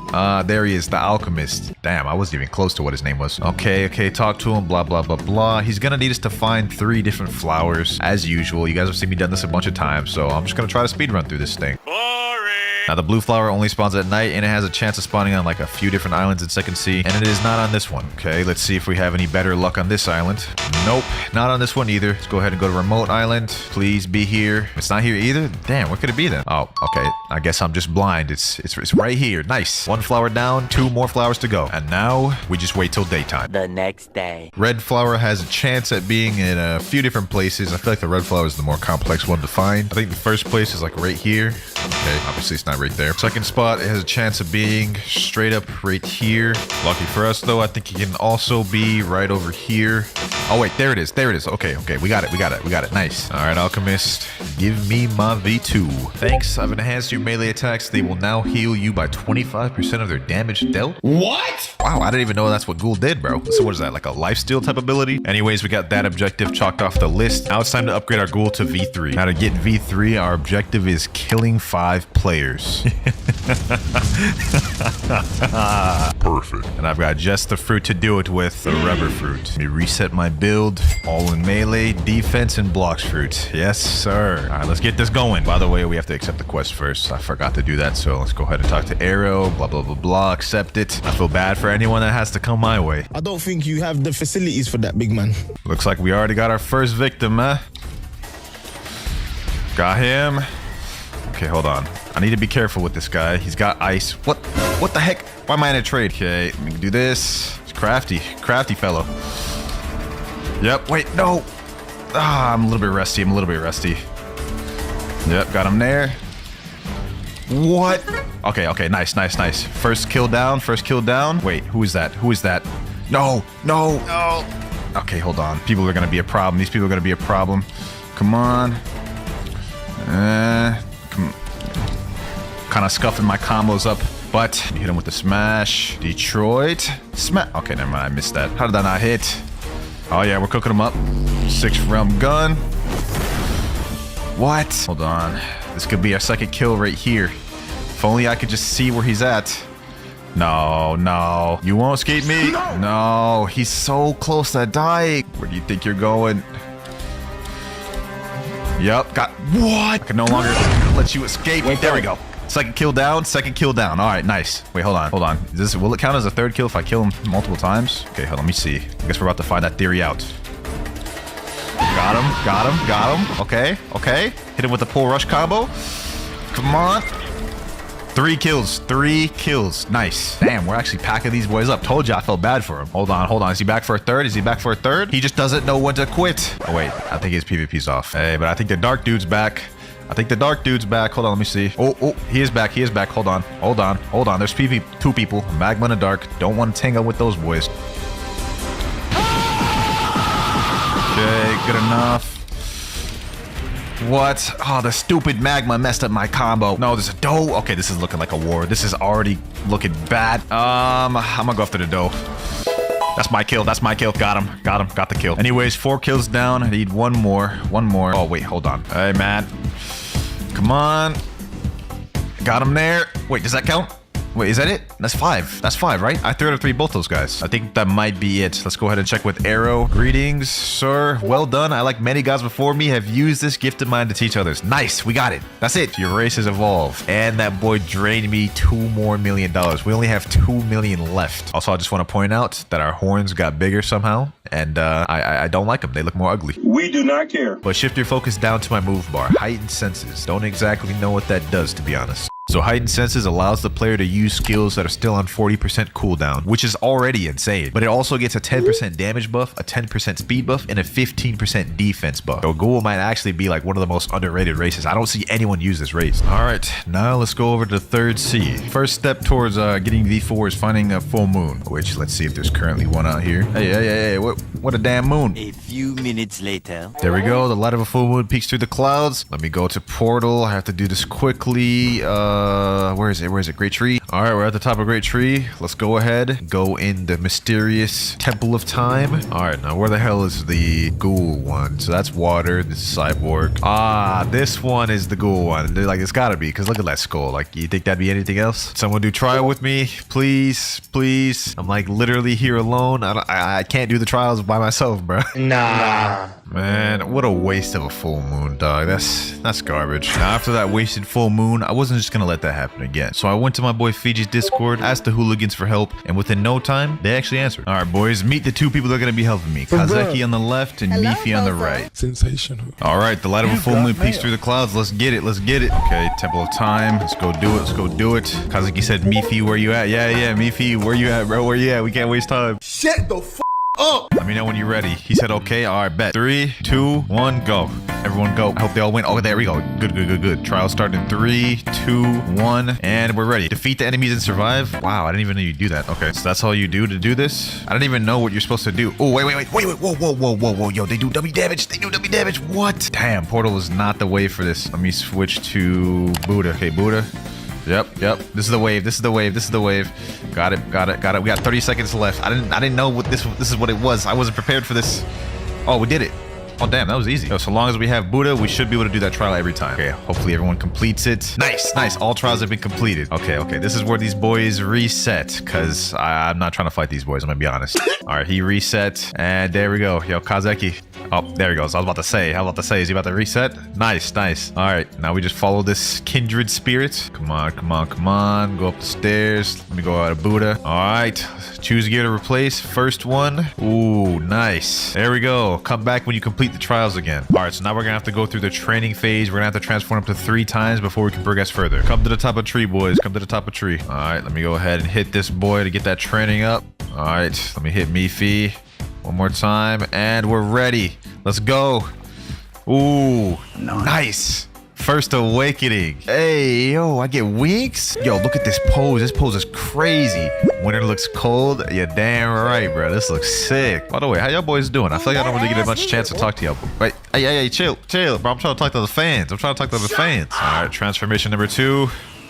There he is, the Alchemist. Damn, I wasn't even close to what his name was. Okay, talk to him, blah, blah, blah, blah. He's gonna need us to find 3 different flowers, as usual. You guys have seen me done this a bunch of times, so I'm just gonna try to speedrun through this thing. Boring. Now, the blue flower only spawns at night, and it has a chance of spawning on like a few different islands in Second Sea, and it is not on this one. Okay, let's see if we have any better luck on this island. Nope, not on this one either. Let's go ahead and go to remote island. Please be here. It's not here either. Damn, what could it be then? Oh, okay. I guess I'm just blind. It's right here. Nice. One flower down, 2 more flowers to go. And now we just wait till daytime. The next day. Red flower has a chance at being in a few different places. I feel like the red flower is the more complex one to find. I think the first place is like right here. Okay, obviously it's not right there. Second spot, it has a chance of being straight up right here. Lucky for us though, I think it can also be right over here. Oh wait, there it is. There it is. Okay, we got it. Nice. All right, Alchemist, give me my V2. Thanks, I've enhanced your melee attacks. They will now heal you by 25% of their damage dealt. What? Wow, I didn't even know that's what Ghoul did, bro. So what is that, like a lifesteal type ability? Anyways, we got that objective chalked off the list. Now it's time to upgrade our Ghoul to V3. Now to get V3, our objective is killing 5 players. Perfect. And I've got just the fruit to do it with, the rubber fruit. Let me reset my build. All in melee, defense, and Blox fruit. Yes, sir. All right, let's get this going. By the way, we have to accept the quest first. I forgot to do that, so let's go ahead and talk to Arrow. Blah, blah, blah, blah. Accept it. I feel bad for anyone that has to come my way. I don't think you have the facilities for that, big man. Looks like we already got our first victim, huh? Got him. Okay, hold on. I need to be careful with this guy. He's got ice. What the heck? Why am I in a trade? Okay, let me do this. It's crafty fellow. Yep, wait, no. Ah, I'm a little bit rusty. Yep, got him there. What? Okay, nice. First kill down. Wait, who is that? No. Okay, hold on. People are gonna be a problem. These people are gonna be a problem. Come on. Kind of scuffing my combos up, but hit him with the smash. Detroit. Okay, never mind. I missed that. How did that not hit? Oh, yeah, we're cooking him up. 6th realm gun. What? Hold on. This could be our second kill right here. If only I could just see where he's at. No. You won't escape me. No, he's so close to dying. Where do you think you're going? Yep, got what? I can no longer let you escape. There we go. Second kill down. All right, nice. Wait, hold on. Will it count as a 3rd kill if I kill him multiple times? Okay, hold on, let me see. I guess we're about to find that theory out. Got him. Okay. Hit him with the pull rush combo. Come on. 3 kills. Nice. Damn, we're actually packing these boys up. Told you I felt bad for him. Hold on. Is he back for a third? He just doesn't know when to quit. Oh, wait. I think his PvP's off. Hey, but I think the dark dude's back. Hold on, let me see. Oh, he is back. Hold on. There's 2 people. Magma and a dark. Don't want to tangle with those boys. Okay, good enough. What? Oh, the stupid magma messed up my combo. No, there's a doe. Okay, this is looking like a war. This is already looking bad. I'm gonna go after the doe. That's my kill. Got him. Got the kill. Anyways, 4 kills down. I need one more. Oh, wait, hold on. Hey, man. Come on. Got him there. Wait, does that count? Wait, is that it? That's 5. That's 5, right? I 3 out of 3 both those guys. I think that might be it. Let's go ahead and check with Arrow. Greetings, sir. Well done. I, like many gods before me, have used this gift of mine to teach others. Nice. We got it. That's it. Your race has evolved. And that boy drained me $2 more million. We only have 2 million left. Also, I just want to point out that our horns got bigger somehow. And I don't like them. They look more ugly. We do not care. But shift your focus down to my move bar. Heightened senses. Don't exactly know what that does, to be honest. So heightened senses allows the player to use skills that are still on 40% cooldown, which is already insane. But it also gets a 10% damage buff, a 10% speed buff, and a 15% defense buff. So Ghoul might actually be like one of the most underrated races. I don't see anyone use this race. All right, now let's go over to the 3rd sea. First step towards getting V4 is finding a full moon, which let's see if there's currently one out here. Hey, what a damn moon. A few minutes later. There we go. The light of a full moon peeks through the clouds. Let me go to portal. I have to do this quickly. Where is it? Great Tree. All right, we're at the top of Great Tree. Let's go ahead. Go in the mysterious Temple of Time. All right, now where the hell is the Ghoul one? So that's water. This is Cyborg. Ah, this one is the Ghoul one. Like, it's gotta be, because look at that skull. Like, you think that'd be anything else? Someone do trial with me, please. I'm like literally here alone. I can't do the trials by myself, bro. Nah. Man, what a waste of a full moon, dog. That's garbage. Now, after that wasted full moon, I wasn't just gonna let that happen again. So I went to my boy Fiji's Discord, asked the hooligans for help, and within no time, they actually answered. All right, boys, meet the two people that are gonna be helping me. Kazeki on the left and Mifi on the right. Sensational. All right, the light of a full moon peeks through the clouds. Let's get it. Let's get it. Okay, Temple of Time. Let's go do it. Let's go do it. Kazeki said, Mifi, where you at? Yeah, Mifi, where you at, bro? Where you at? We can't waste time. Shut the f up. Let me know when you're ready. He said, okay. All right, bet. 3, 2, 1, go. Everyone go. I hope they all win. Oh, there we go. Good. Trial starting in 3, 2, 1, and we're ready. Defeat the enemies and survive. Wow, I didn't even know you do that. Okay, so that's all you do to do this? I didn't even know what you're supposed to do. Oh, wait. Whoa. Yo, they do dummy damage. What? Damn, Portal is not the way for this. Let me switch to Buddha. Okay, Buddha. Yep. This is the wave. Got it. We got 30 seconds left. I didn't know what this is what it was. I wasn't prepared for this. Oh, we did it. Oh, damn, that was easy. Yo, so long as we have Buddha, we should be able to do that trial every time. Okay, hopefully everyone completes it. Nice. All trials have been completed. Okay. This is where these boys reset, because I'm not trying to fight these boys, I'm gonna be honest. All right, he reset, and there we go. Yo, Kazeki. Oh, there he goes. I was about to say, is he about to reset? Nice. All right, now we just follow this kindred spirit. Come on. Go up the stairs. Let me go out of Buddha. All right, choose gear to replace. First one. Ooh, nice. There we go. Come back when you complete the trials again. All right, so now we're gonna have to go through the training phase. We're gonna have to transform up to 3 times before we can progress further. Come to the top of tree, boys. Come to the top of tree. All right, let me go ahead and hit this boy to get that training up. All right, let me hit Mifi one more time, and we're ready. Let's go. Ooh, nice. First awakening. Hey, yo, I get winks. Yo, look at this pose. This pose is crazy. Winter looks cold. Yeah, damn right, bro. This looks sick. By the way, how y'all boys doing? I feel like I don't really get much chance to talk to y'all. Wait, hey, chill, bro. I'm trying to talk to the fans. All right, transformation number 2.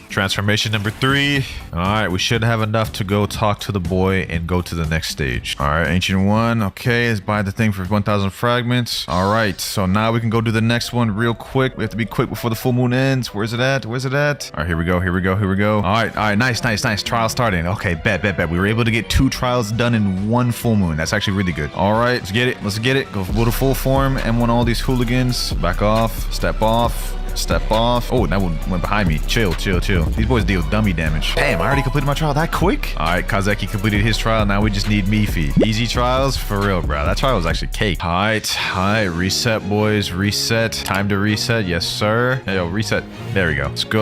Transformation number 3. All right, we should have enough to go talk to the boy and go to the next stage. All right, Ancient One. Okay, let's buy the thing for 1,000 fragments. All right, so now we can go do the next one real quick. We have to be quick before the full moon ends. Where's it at? All right, here we go. All right, nice. Trial starting. Okay, bet. We were able to get 2 trials done in 1 full moon. That's actually really good. All right, let's get it. Go to full form. M1 all these hooligans. Back off. Step off. Oh, that one went behind me. Chill. These boys deal dummy damage. Damn, I already completed my trial that quick? All right, Kazeki completed his trial. Now we just need Mifi. Easy trials? For real, bro. That trial was actually cake. All right. Reset, boys. Reset. Time to reset. Yes, sir. Hey, yo, reset. There we go. Let's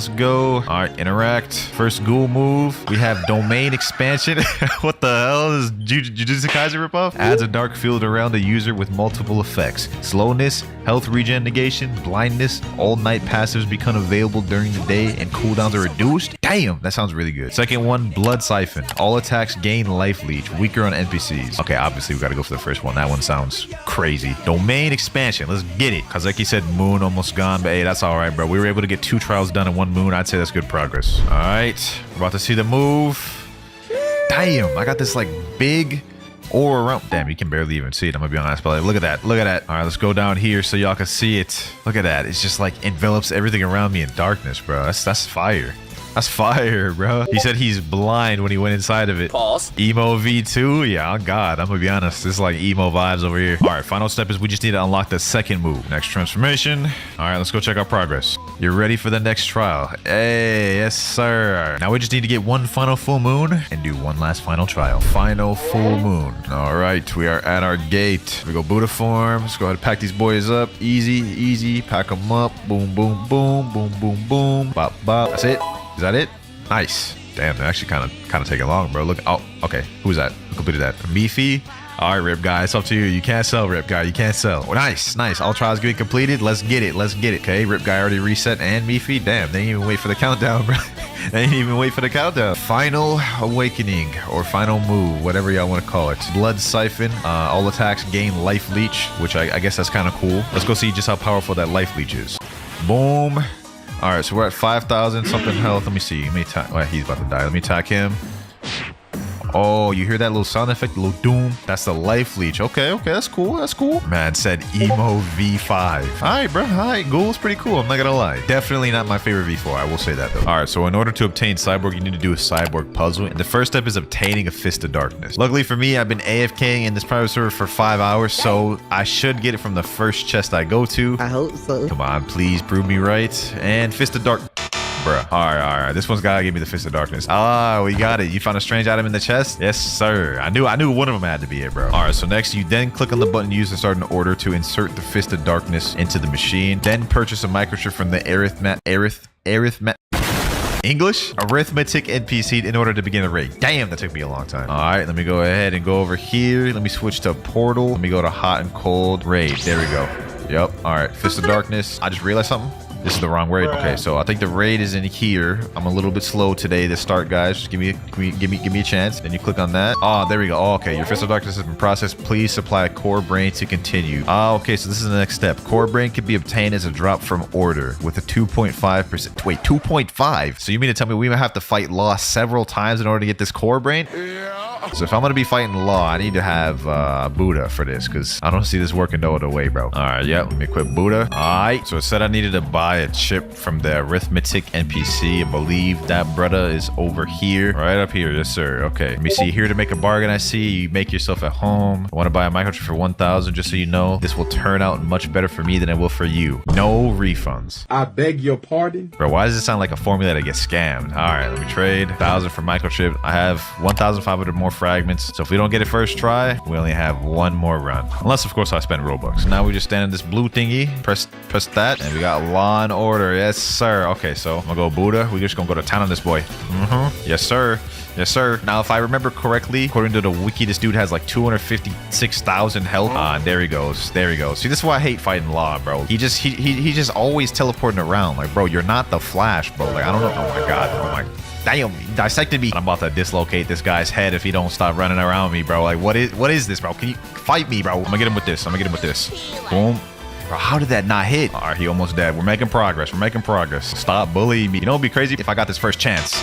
go. All right, interact. First ghoul move. We have domain expansion. What the hell is Jujutsu Kaisen ripoff? Adds a dark field around the user with multiple effects. Slowness, health regen negation, blindness. All night passives become available during the day and cooldowns are reduced. Damn, that sounds really good. Second one, Blood Siphon. All attacks gain life leech, weaker on NPCs. Okay, obviously we gotta go for the first one. That one sounds crazy. Domain expansion, let's get it. Kazeki said moon almost gone, but hey, that's all right, bro. We were able to get 2 trials done in 1 moon. I'd say that's good progress. All right, we're about to see the move. Damn, I got this like big or around. Damn, you can barely even see it. I'm gonna be honest, but like, look at that. All right, let's go down here so y'all can see it. Look at that. It's just like envelops everything around me in darkness, bro. That's fire. That's fire, bro. He said he's blind when he went inside of it. Pause. Emo V2? Yeah, oh God, I'm gonna be honest. This is like emo vibes over here. All right, final step is we just need to unlock the second move. Next transformation. All right, let's go check our progress. You're ready for the next trial. Hey, yes, sir. Now we just need to get 1 final full moon and do 1 last final trial. Final full moon. All right, we are at our gate. We go Buddha form. Let's go ahead and pack these boys up. Easy. Pack them up. Boom. Bop. That's it. Is that it? Nice. Damn, they're actually kind of taking long, bro. Look. Oh, okay. Who's that? Who completed that? Mifi. All right, Rip Guy. It's up to you. You can't sell, Rip Guy. You can't sell. Oh, nice. All trials getting completed. Let's get it. Okay, Rip Guy already reset and Mifi. Damn, they didn't even wait for the countdown, bro. Final awakening or final move, whatever y'all want to call it. Blood Siphon. All attacks gain life leech, which I guess that's kind of cool. Let's go see just how powerful that life leech is. Boom. All right, so we're at 5,000 something health. Let me see. He's about to die. Let me attack him. Oh, you hear that little sound effect, the little doom? That's the life leech. Okay, that's cool. That's cool. Man said emo V5. All right, bro. All right, Ghoul's pretty cool. I'm not gonna lie. Definitely not my favorite V4. I will say that though. All right, so in order to obtain Cyborg, you need to do a Cyborg puzzle, and the first step is obtaining a Fist of Darkness. Luckily for me, I've been AFKing in this private server for 5 hours, so I should get it from the first chest I go to. I hope so. Come on, please prove me right. And Fist of Dark. Bruh. All right. This one's gotta give me the Fist of Darkness. Ah, we got it. You found a strange item in the chest? Yes, sir. I knew one of them had to be it, bro. All right, so next you then click on the button used to start an order to insert the Fist of Darkness into the machine. Then purchase a microchip from the arithmetic NPC in order to begin the raid. Damn, that took me a long time. All right, let me go ahead and go over here. Let me switch to portal. Let me go to hot and cold raid. There we go. Yep. All right, Fist of Darkness. I just realized something. This is the wrong raid. Okay, so I think the raid is in here. I'm a little bit slow today to start, guys. Just give me a chance. Then you click on that. Oh, there we go. Oh, okay, your Fist of Darkness has been processed. Please supply a core brain to continue. Ah, okay, so this is the next step. Core brain can be obtained as a drop from order with a 2.5%. Wait, 2.5? So you mean to tell me we might have to fight Law several times in order to get this core brain? Yeah. So if I'm gonna be fighting Law, I need to have Buddha for this, because I don't see this working no other way, bro. All right, yeah, let me equip Buddha. All right, so it said I needed to buy a chip from the arithmetic NPC. I believe that brother is over here, right up here. Yes, sir. Okay, let me see here to make a bargain. I see you make yourself at home. I want to buy a microchip for 1,000. Just so you know, this will turn out much better for me than it will for you. No refunds. I beg your pardon? Bro, why does it sound like a formula that gets scammed? All right, let me trade 1,000 for microchip. I have 1,500 more fragments. So if we don't get it first try, we only have one more run. Unless, of course, I spend Robux. Now we just stand in this blue thingy. Press that, and we got law and order. Yes, sir. Okay, so I'm gonna go Buddha. We're just gonna go to town on this boy. Yes, sir. Yes, sir. Now, if I remember correctly, according to the wiki, this dude has like 256,000 health. There he goes. There he goes. See, this is why I hate fighting Law, bro. He just always teleporting around. Like, bro, you're not the Flash, bro. Like, I don't know. Oh my god. Oh my. Damn, he dissected me. I'm about to dislocate this guy's head if he don't stop running around me, bro. Like, what is this, bro? Can you fight me, bro? I'm gonna get him with this. Boom. Bro, how did that not hit? All right, he almost dead. We're making progress. Stop bullying me. You know what'd be crazy? If I got this first chance.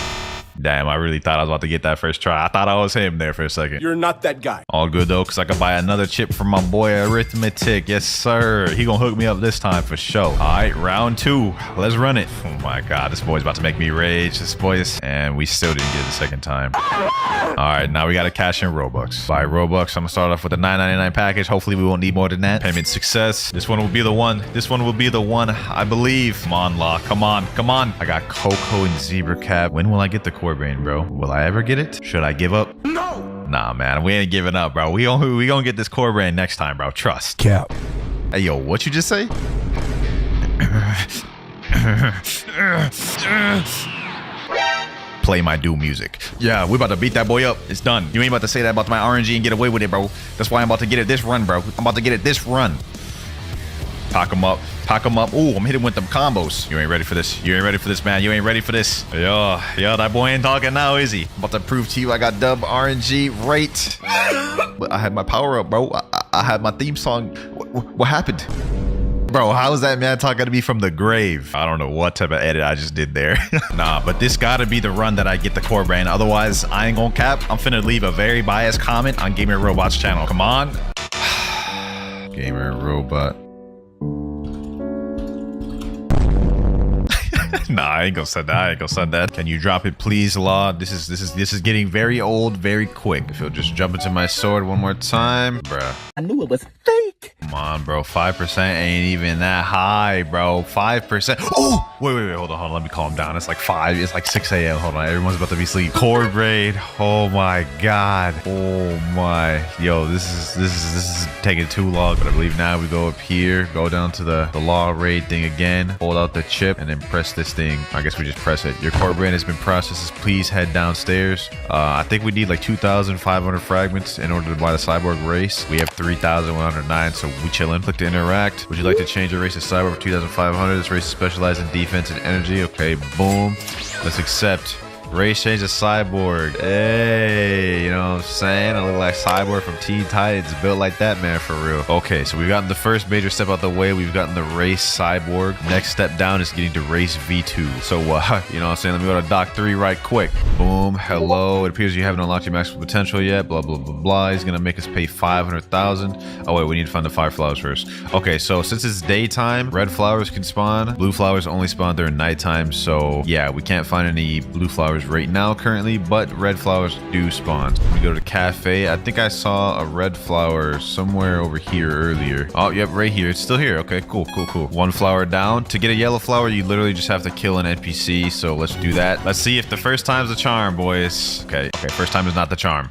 Damn, I really thought I was about to get that first try. I thought I was him there for a second. You're not that guy. All good, though, because I could buy another chip from my boy Arithmetic. Yes, sir. He gonna hook me up this time for sure. All right, round 2. Let's run it. Oh, my God. This boy's about to make me rage. This boy's... And we still didn't get it the second time. All right, now we got to cash in Robux. Buy Robux. I'm going to start off with a $9.99 package. Hopefully, we won't need more than that. Payment success. This one will be the one. I believe. Come on, Law. Come on. I got Coco and Zebra Cap. When will I get the core brain, bro? Will I ever get it? Should I give up? No! Nah, man. We ain't giving up, bro. We gonna get this core brain next time, bro. Trust. Cap. Hey, yo, what you just say? Play my Doom music. Yeah, we about to beat that boy up. It's done. You ain't about to say that about my RNG and get away with it, bro. That's why I'm about to get it this run, bro. I'm about to get it this run. Pack him up. Ooh, I'm hitting with them combos. You ain't ready for this, man. You ain't ready for this. Yo, that boy ain't talking now, is he? I'm about to prove to you I got dub RNG right. But I had my power up, bro. I had my theme song. What happened? Bro, how is that man talking to me from the grave? I don't know what type of edit I just did there. Nah, but this gotta be the run that I get the core brain. Otherwise, I ain't gonna cap. I'm finna leave a very biased comment on Gamer Robot's channel. Come on. Gamer Robot. Nah, I ain't gonna send that. Can you drop it, please, Law? This is getting very old, very quick. If you'll just jump into my sword one more time, bruh. I knew it was fake. Come on, bro. 5% ain't even that high, bro. 5%. Oh, wait. Hold on. Let me calm down. It's like 5. It's like 6 a.m. Hold on. Everyone's about to be asleep. Core braid. Oh my God. Oh my. Yo, this is taking too long. But I believe now we go up here, go down to the law raid thing again, hold out the chip, and then press this thing. I guess we just press it. Your core brain has been processed. Please head downstairs. I think we need like 2,500 fragments in order to buy the cyborg race. We have 3,109, so we chillin'. Click to interact. Would you like to change your race to cyborg for 2,500? This race is specialized in defense and energy. Okay, boom. Let's accept. Race change to Cyborg. Hey, you know what I'm saying? I look like Cyborg from Teen Titans. Built like that, man, for real. Okay, so we've gotten the first major step out the way. We've gotten the race Cyborg. Next step down is getting to race V2. So, you know what I'm saying? Let me go to Doc 3 right quick. Boom. Hello. It appears you haven't unlocked your maximum potential yet. Blah, blah, blah, blah. He's going to make us pay 500,000. Oh, wait. We need to find the 5 flowers first. Okay, so since it's daytime, red flowers can spawn. Blue flowers only spawn during nighttime. So, yeah, we can't find any blue flowers right now currently, but red flowers do spawn. We go to cafe. I think I saw a red flower somewhere over here earlier. Oh, yep, right here. It's still here. Okay, cool, cool, cool. 1 flower down. To get a yellow flower, you literally just have to kill an NPC. So let's do that. Let's see if the first time's the charm, boys. Okay, first time is not the charm.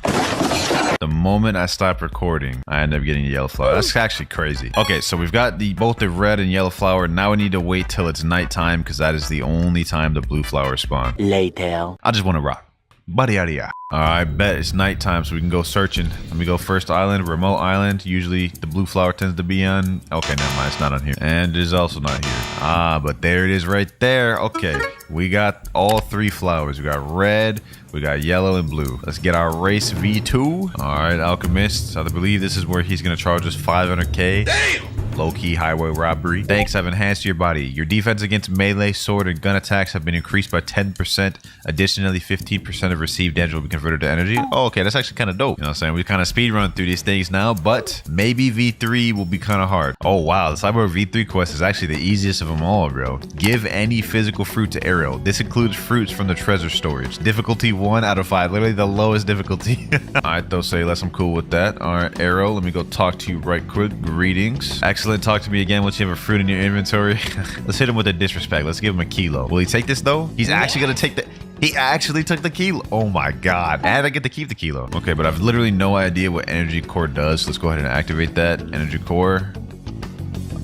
The moment I stop recording, I end up getting a yellow flower. That's actually crazy. Okay, so we've got both the red and yellow flower. Now we need to wait till it's nighttime because that is the only time the blue flowers spawn. Later. I just want to rock. Buddy, yada. All right, bet it's nighttime, so we can go searching. Let me go first island, remote island. Usually the blue flower tends to be on. Okay, never mind, it's not on here. And it is also not here. Ah, but there it is right there. Okay, we got all 3 flowers. We got red, we got yellow, and blue. Let's get our race V2. All right, Alchemist. I believe this is where he's going to charge us 500K. Damn! Low-key highway robbery. Thanks, I've enhanced your body. Your defense against melee, sword, and gun attacks have been increased by 10%. Additionally, 15% of received damage will be converted to energy. Oh, okay, that's actually kind of dope. You know what I'm saying? We kind of speed run through these things now, but maybe V3 will be kind of hard. Oh, wow. The Cyborg V3 quest is actually the easiest of them all, bro. Give any physical fruit to Arrow. This includes fruits from the treasure storage. Difficulty 1 out of 5. Literally the lowest difficulty. All right, though, say less. I'm cool with that. All right, Arrow, let me go talk to you right quick. Greetings. Excellent. Talk to me again once you have a fruit in your inventory. Let's hit him with a disrespect. Let's give him a kilo. Will he take this, though? He's actually going to take the... He actually took the kilo. Oh my god. And I get to keep the kilo. Okay, but I've literally no idea what energy core does. Let's go ahead and activate that. Energy core.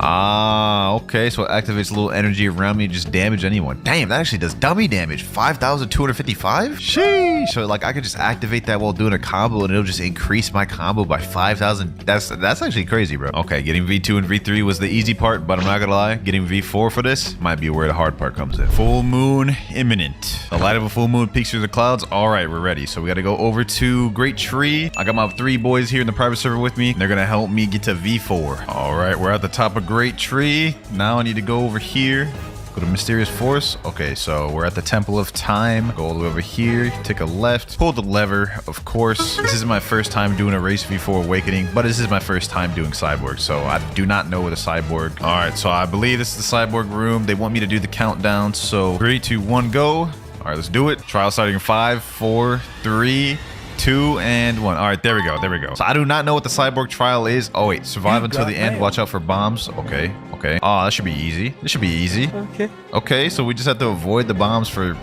Ah, okay. So it activates a little energy around me to just damage anyone. Damn, that actually does dummy damage. 5,255? Sheesh. So like I could just activate that while doing a combo and it'll just increase my combo by 5,000. That's actually crazy, bro. Okay, getting V2 and V3 was the easy part, but I'm not gonna lie. Getting V4 for this might be where the hard part comes in. Full moon imminent. The light of a full moon peeks through the clouds. All right, we're ready. So we got to go over to Great Tree. I got my 3 boys here in the private server with me. They're gonna help me get to V4. All right, we're at the top of Great Tree. Now I need to go over here. Go to Mysterious Force. Okay, so we're at the Temple of Time. Go all the way over here. Take a left. Pull the lever, of course. This isn't my first time doing a Race V4 Awakening, but this is my first time doing Cyborg, so I do not know what a Cyborg. All right, so I believe this is the Cyborg room. They want me to do the countdown, so 3, 2, 1, go. All right, let's do it. Trial starting in 5, 4, 3, 2, and 1. All right, there we go. There we go. So I do not know what the Cyborg trial is. Oh, wait. Survive until the end. Watch out for bombs. Okay. Okay. Oh, that should be easy. This should be easy. Okay. Okay, so we just have to avoid the bombs for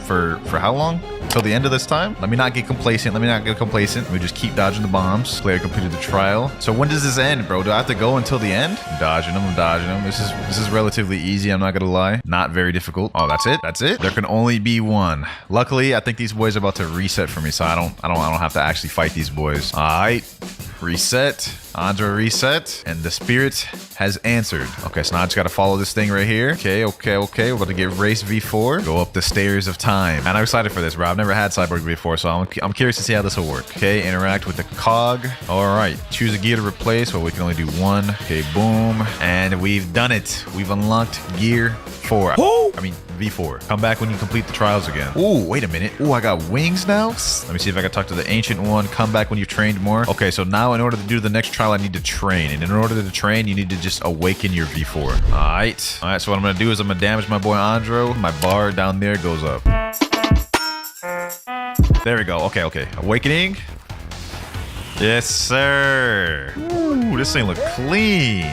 how long? Until the end of this time? Let me not get complacent. Let me not get complacent. We just keep dodging the bombs. Player completed the trial. So when does this end, bro? Do I have to go until the end? I'm dodging them. I'm dodging them. This is relatively easy. I'm not gonna lie. Not very difficult. Oh, that's it. That's it. There can only be one. Luckily, I think these boys are about to reset for me, so I don't have to actually fight these boys. All right. Reset. Andre reset. And the spirit has answered. Okay, so now I just gotta follow this thing right here. Okay. We're about to get race V4. Go up the stairs of time. And I'm excited for this, bro. I've never had Cyborg before, so I'm curious to see how this will work. Okay, interact with the cog. All right. Choose a gear to replace. Well, we can only do one. Okay, boom. And we've done it. We've unlocked gear 4. I mean, V4. Come back when you complete the trials again. Ooh, wait a minute. Ooh, I got wings now? Let me see if I can talk to the ancient one. Come back when you've trained more. Okay, so now in order to do the next trial, I need to train. And in order to train, you need to just awaken your V4. All right, so what I'm going to do is I'm going to damage my boy Andro. My bar down there goes up. There we go. Okay. Awakening. Yes, sir. Ooh, this thing look clean.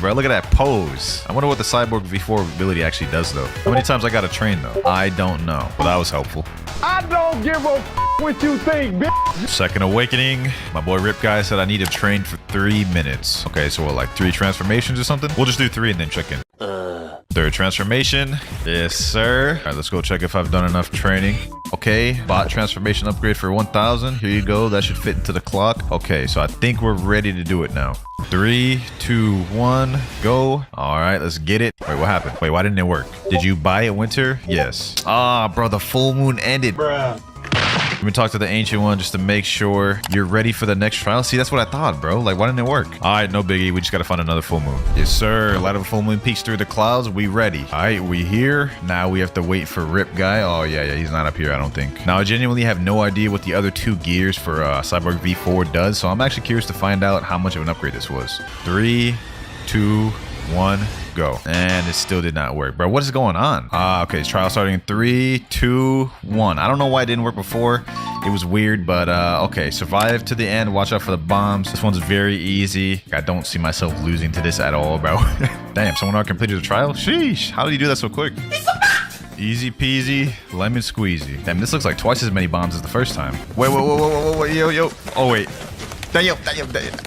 Bro, look at that pose. I wonder what the Cyborg V4 ability actually does, though. How many times I gotta train, though? I don't know. But that was helpful. I don't give a what you think, bitch. Second awakening. My boy Rip Guy said I need to train for 3 minutes. Okay, so what, like 3 transformations or something? We'll just do 3 and then check in. Third transformation. Yes, sir. All right, let's go check if I've done enough training. Okay, bot transformation upgrade for 1,000. Here you go. That should fit into the clock. Okay, so I think we're ready to do it now. 3, 2, 1, go. All right, let's get it. Wait, what happened? Wait, why didn't it work? Did you buy it, Winter? Yes. Ah, bro, the full moon ended. Bruh. Let me talk to the ancient one just to make sure you're ready for the next trial. See, that's what I thought, bro. Like, why didn't it work? All right, no biggie. We just got to find another full moon. Yes, sir. Light of a full moon peeks through the clouds. We ready. All right, we here. Now we have to wait for Rip guy. Oh, yeah, he's not up here, I don't think. Now, I genuinely have no idea what the other 2 gears for Cyborg V4 does, so I'm actually curious to find out how much of an upgrade this was. 3, 2, 1, go. And it still did not work. Bro, what is going on? Okay, trial starting in 3, 2, 1. I don't know why it didn't work before. It was weird, but okay. Survive to the end. Watch out for the bombs. This one's very easy. I don't see myself losing to this at all, bro. Damn, someone already completed the trial? Sheesh. How did you do that so quick? Easy peasy, lemon squeezy. Damn, this looks like twice as many bombs as the first time. Wait, yo. Oh, wait. Damn.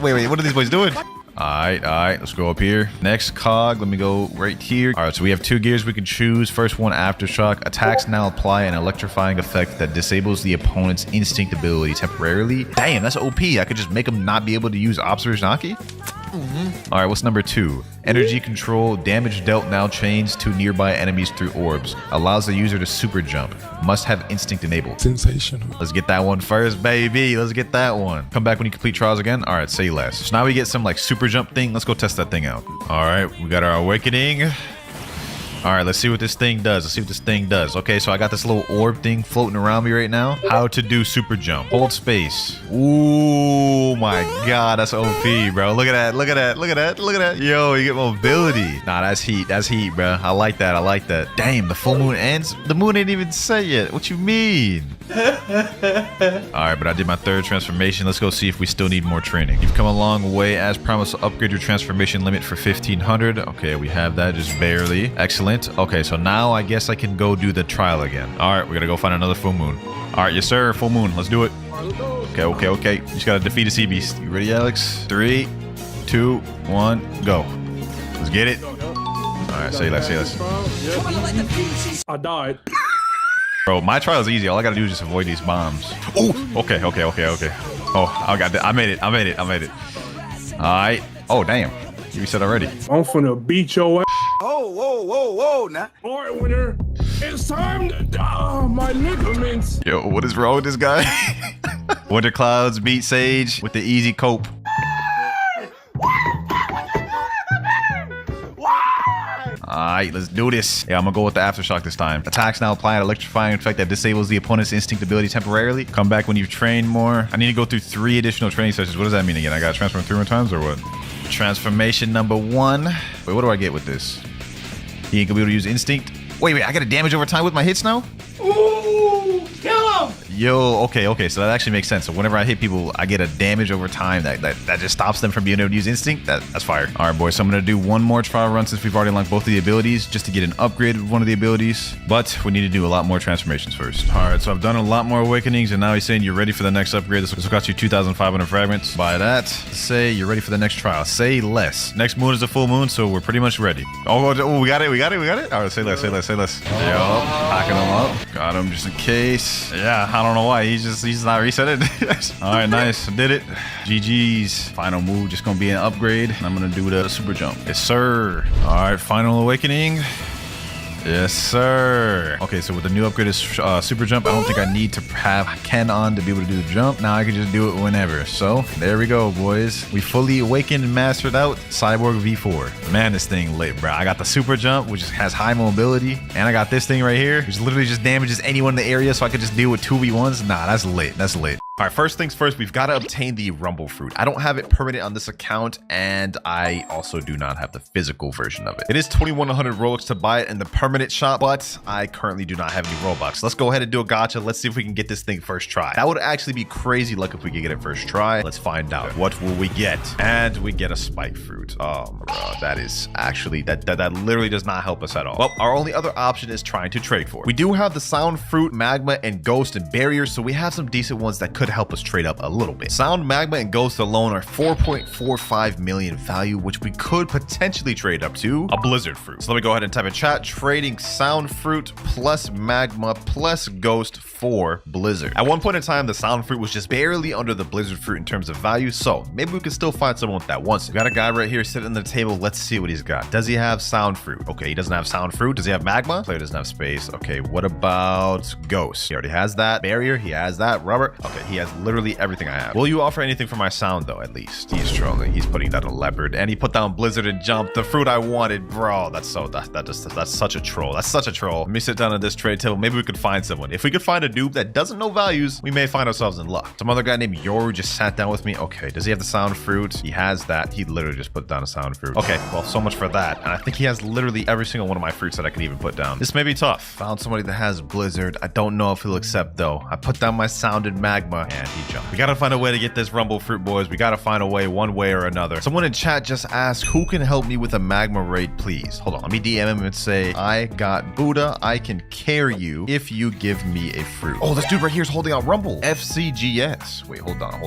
Wait, what are these boys doing? All right, let's go up here. Next cog, let me go right here. All right, so we have 2 gears we can choose. First one, Aftershock. Attacks now apply an electrifying effect that disables the opponent's instinct ability temporarily. Damn, that's OP. I could just make them not be able to use Observer's Naki. All right, what's number 2? Energy control. Damage dealt now chains to nearby enemies through orbs. Allows the user to super jump. Must have instinct enabled. Sensational. Let's get that one first, baby. Let's get that one. Come back when you complete trials again. All right, say less. So now we get some like super jump thing. Let's go test that thing out. All right, we got our awakening. All right, let's see what this thing does. Okay, so I got this little orb thing floating around me right now. How to do super jump. Hold space. Ooh, my God, that's OP, bro. Look at that. Yo, you get mobility. Nah, that's heat, bro. I like that. Damn, the full moon ends. The moon ain't even set yet. What you mean? All right, but I did my 3rd transformation. Let's go see if we still need more training. You've come a long way. As promised, upgrade your transformation limit for 1,500. Okay, we have that, just barely. Excellent. Okay, so now I guess I can go do the trial again. All right, we gotta go find another full moon. All right, yes sir, full moon. Let's do it. Okay. You just gotta defeat a sea beast. You ready, Alex? 3, 2, 1, go. Let's get it. All right, say less. I died. Bro, my trial is easy. All I gotta do is just avoid these bombs. Oh, okay. Oh, I got that. I made it. All right. Oh, damn. You said already. I'm finna beat your ass. Whoa, now. All right, Winter. It's time to... my ligaments. Yo, what is wrong with this guy? WinterKloudz beat Sage with the easy cope. Alright, let's do this. Yeah, I'm gonna go with the Aftershock this time. Attacks now apply an electrifying effect that disables the opponent's instinct ability temporarily. Come back when you've trained more. I need to go through 3 additional training sessions. What does that mean again? I gotta transform 3 more times or what? Transformation number 1. Wait, what do I get with this? He ain't gonna be able to use instinct. Wait, I got a damage over time with my hits now? Ooh, kill him. Yo, okay, so that actually makes sense. So whenever I hit people, I get a damage over time that just stops them from being able to use instinct. That's fire. All right, boys, so I'm gonna do one more trial run since we've already unlocked both of the abilities just to get an upgrade with one of the abilities. But we need to do a lot more transformations first. All right, so I've done a lot more awakenings, and now he's saying you're ready for the next upgrade. This will cost you 2,500 fragments. By that, say you're ready for the next trial. Say less. Next moon is a full moon, so we're pretty much ready. Oh, we got it. All right, say less. Yup, packing them up. Got him just in case. Yeah, I don't know why. He's not resetting. All right, nice. Did it. GG's. Final move, just gonna be an upgrade. I'm gonna do the super jump. Yes, sir. All right, final awakening. Yes, sir. Okay, so with the new upgrade is super jump, I don't think I need to have Ken on to be able to do the jump. Now I can just do it whenever. So there we go, boys. We fully awakened and mastered out Cyborg V4. Man, this thing lit, bro. I got the super jump, which has high mobility, and I got this thing right here, which literally just damages anyone in the area, so I could just deal with 2v1s. Nah, that's lit. That's lit. All right, first things first, we've got to obtain the Rumble Fruit. I don't have it permanent on this account, and I also do not have the physical version of it. It is 2,100 Robux to buy it in the permanent shop, but I currently do not have any Robux. Let's go ahead and do a gacha. Let's see if we can get this thing first try. That would actually be crazy luck if we could get it first try. Let's find out. What will we get? And we get a Spike Fruit. Oh, bro, that is actually, that literally does not help us at all. Well, our only other option is trying to trade for it. We do have the Sound Fruit, Magma, and Ghost and Barrier, so we have some decent ones that could could help us trade up a little bit. Sound, magma, and ghost alone are 4.45 million value, which we could potentially trade up to a blizzard fruit. So let me go ahead and type in chat, trading sound fruit plus magma plus ghost for blizzard. At one point in time, the sound fruit was just barely under the blizzard fruit in terms of value, so maybe we can still find someone with that wants it. We got a guy right here sitting at the table. Let's see what he's got. Does he have sound fruit? Okay, he doesn't have sound fruit. Does he have magma? Player doesn't have space. Okay, what about ghost? He already has that. Barrier, he has that. Rubber, okay, he has literally everything I have. Will you offer anything for my sound though? At least he's trolling. He's putting down a leopard, and he put down blizzard and jump, the fruit I wanted. Bro, that's such a troll. That's such a troll. Let me sit down at this trade table. Maybe we could find someone. If we could find a noob that doesn't know values, we may find ourselves in luck. Some other guy named Yoru just sat down with me. Okay, does he have the sound fruit? He has that. He literally just put down a sound fruit. Okay, well, so much for that. And I think he has literally every single one of my fruits that I could even put down. This may be tough. Found somebody that has blizzard. I don't know if he'll accept though. I put down my sound and magma and he jumped. We gotta find a way to get this rumble fruit, boys. We gotta find a way, one way or another. Someone in chat just asked, who can help me with a magma raid, please? Hold on, let me DM him and say, I got Buddha. I can carry you if you give me a fruit. Oh, this dude right here is holding out rumble. FCGS. Wait, hold on.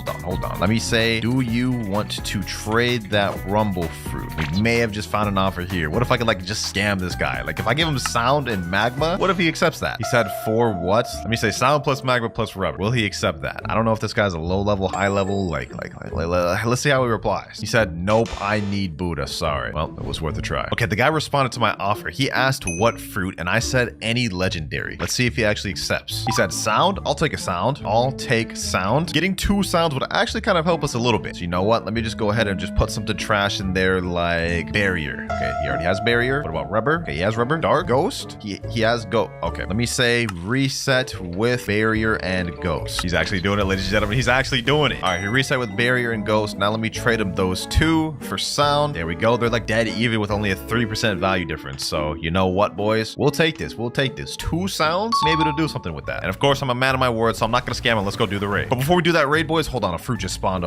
Let me say, do you want to trade that rumble fruit? We may have just found an offer here. What if I could like just scam this guy? Like if I give him sound and magma, what if he accepts that? He said for what? Let me say sound plus magma plus rubber. Will he accept that? I don't know if this guy's a low level, high level, like let's see how he replies. He said, nope, I need Buddha. Sorry. Well, it was worth a try. Okay, the guy responded to my offer. He asked what fruit and I said any legendary. Let's see if he actually accepts. He said sound. I'll take a sound. I'll take sound. Getting 2 sounds would actually kind of help us a little bit. So you know what? Let me just go ahead and just put something trash in there like barrier. Okay, he already has barrier. What about rubber? Okay, he has rubber. Dark ghost. He has go. Okay, let me say reset with barrier and ghost. He's actually doing it, ladies and gentlemen. He's actually doing it. All right, he reset with barrier and ghost. Now let me trade him those 2 for sound. There we go. They're like dead even with only a 3% value difference. So you know what, boys? We'll take this. 2 sounds. Maybe it'll do something with that. And of course, I'm a man of my word, so I'm not gonna scam him. Let's go do the raid. But before we do that raid, boys, hold on. A fruit just spawned.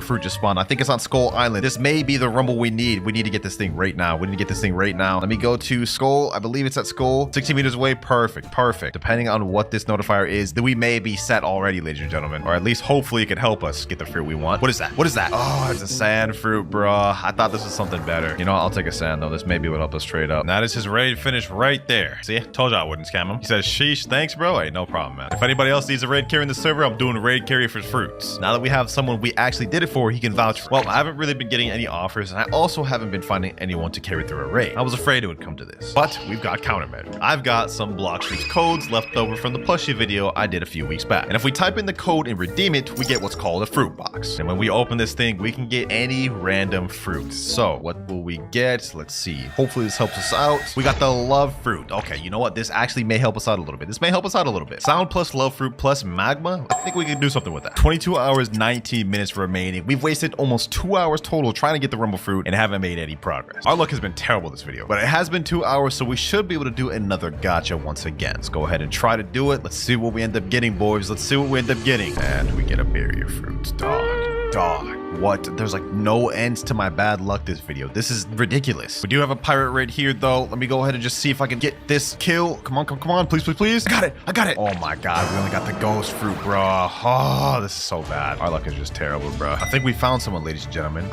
I think it's on Skull Island. This may be the rumble we need. We need to get this thing right now. Let me go to Skull. I believe it's at Skull. 60 meters away. Perfect. Depending on what this notifier is, then we may be set already, ladies and gentlemen. Or at least hopefully it could help us get the fruit we want. What is that? Oh, it's a sand fruit, bro. I thought this was something better. You know, I'll take a sand though. This maybe would help us trade up. And that is his raid finish right there. See, told you I wouldn't scam him. He says, sheesh, thanks, bro. Hey, no problem, man. If anybody else needs a raid carry in the server, I'm doing a raid carry for fruits. Now that we have someone we actually did it for, he can vouch for. Well, I haven't really been getting any offers, and I also haven't been finding anyone to carry through a raid. I was afraid it would come to this, but we've got countermeasures. I've got some Blox codes left over from the plushie video I did a few weeks back. And if we type in the code and redeem it, we get what's called a fruit box. And when we open this thing, we can get any random fruit. So what will we get? Let's see. Hopefully this helps us out. We got the love fruit. Okay, you know what? This actually may help us out a little bit. Sound plus love fruit plus magma. I think we can do something with that. 22 hours, 19 minutes remaining. We've wasted almost 2 hours total trying to get the rumble fruit and haven't made any progress. Our luck has been terrible this video, but it has been 2 hours, so we should be able to do another gacha once again. Let's go ahead and try to do it. Let's see what we end up getting, boys. And we get a barrier fruit. Dog. What? There's like no ends to my bad luck this video. This is ridiculous. We do have a pirate raid here though. Let me go ahead and just see if I can get this kill. Come on. Please. I got it. Oh my God. We only got the ghost fruit, bro. Oh, this is so bad. Our luck is just terrible, bro. I think we found someone, ladies and gentlemen.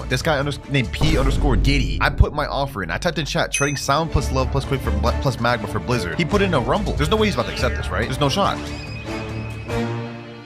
This guy named P_Giddy. I put my offer in. I typed in chat, trading sound plus love plus quick for plus magma for blizzard. He put in a rumble. There's no way he's about to accept this, right? There's no shot.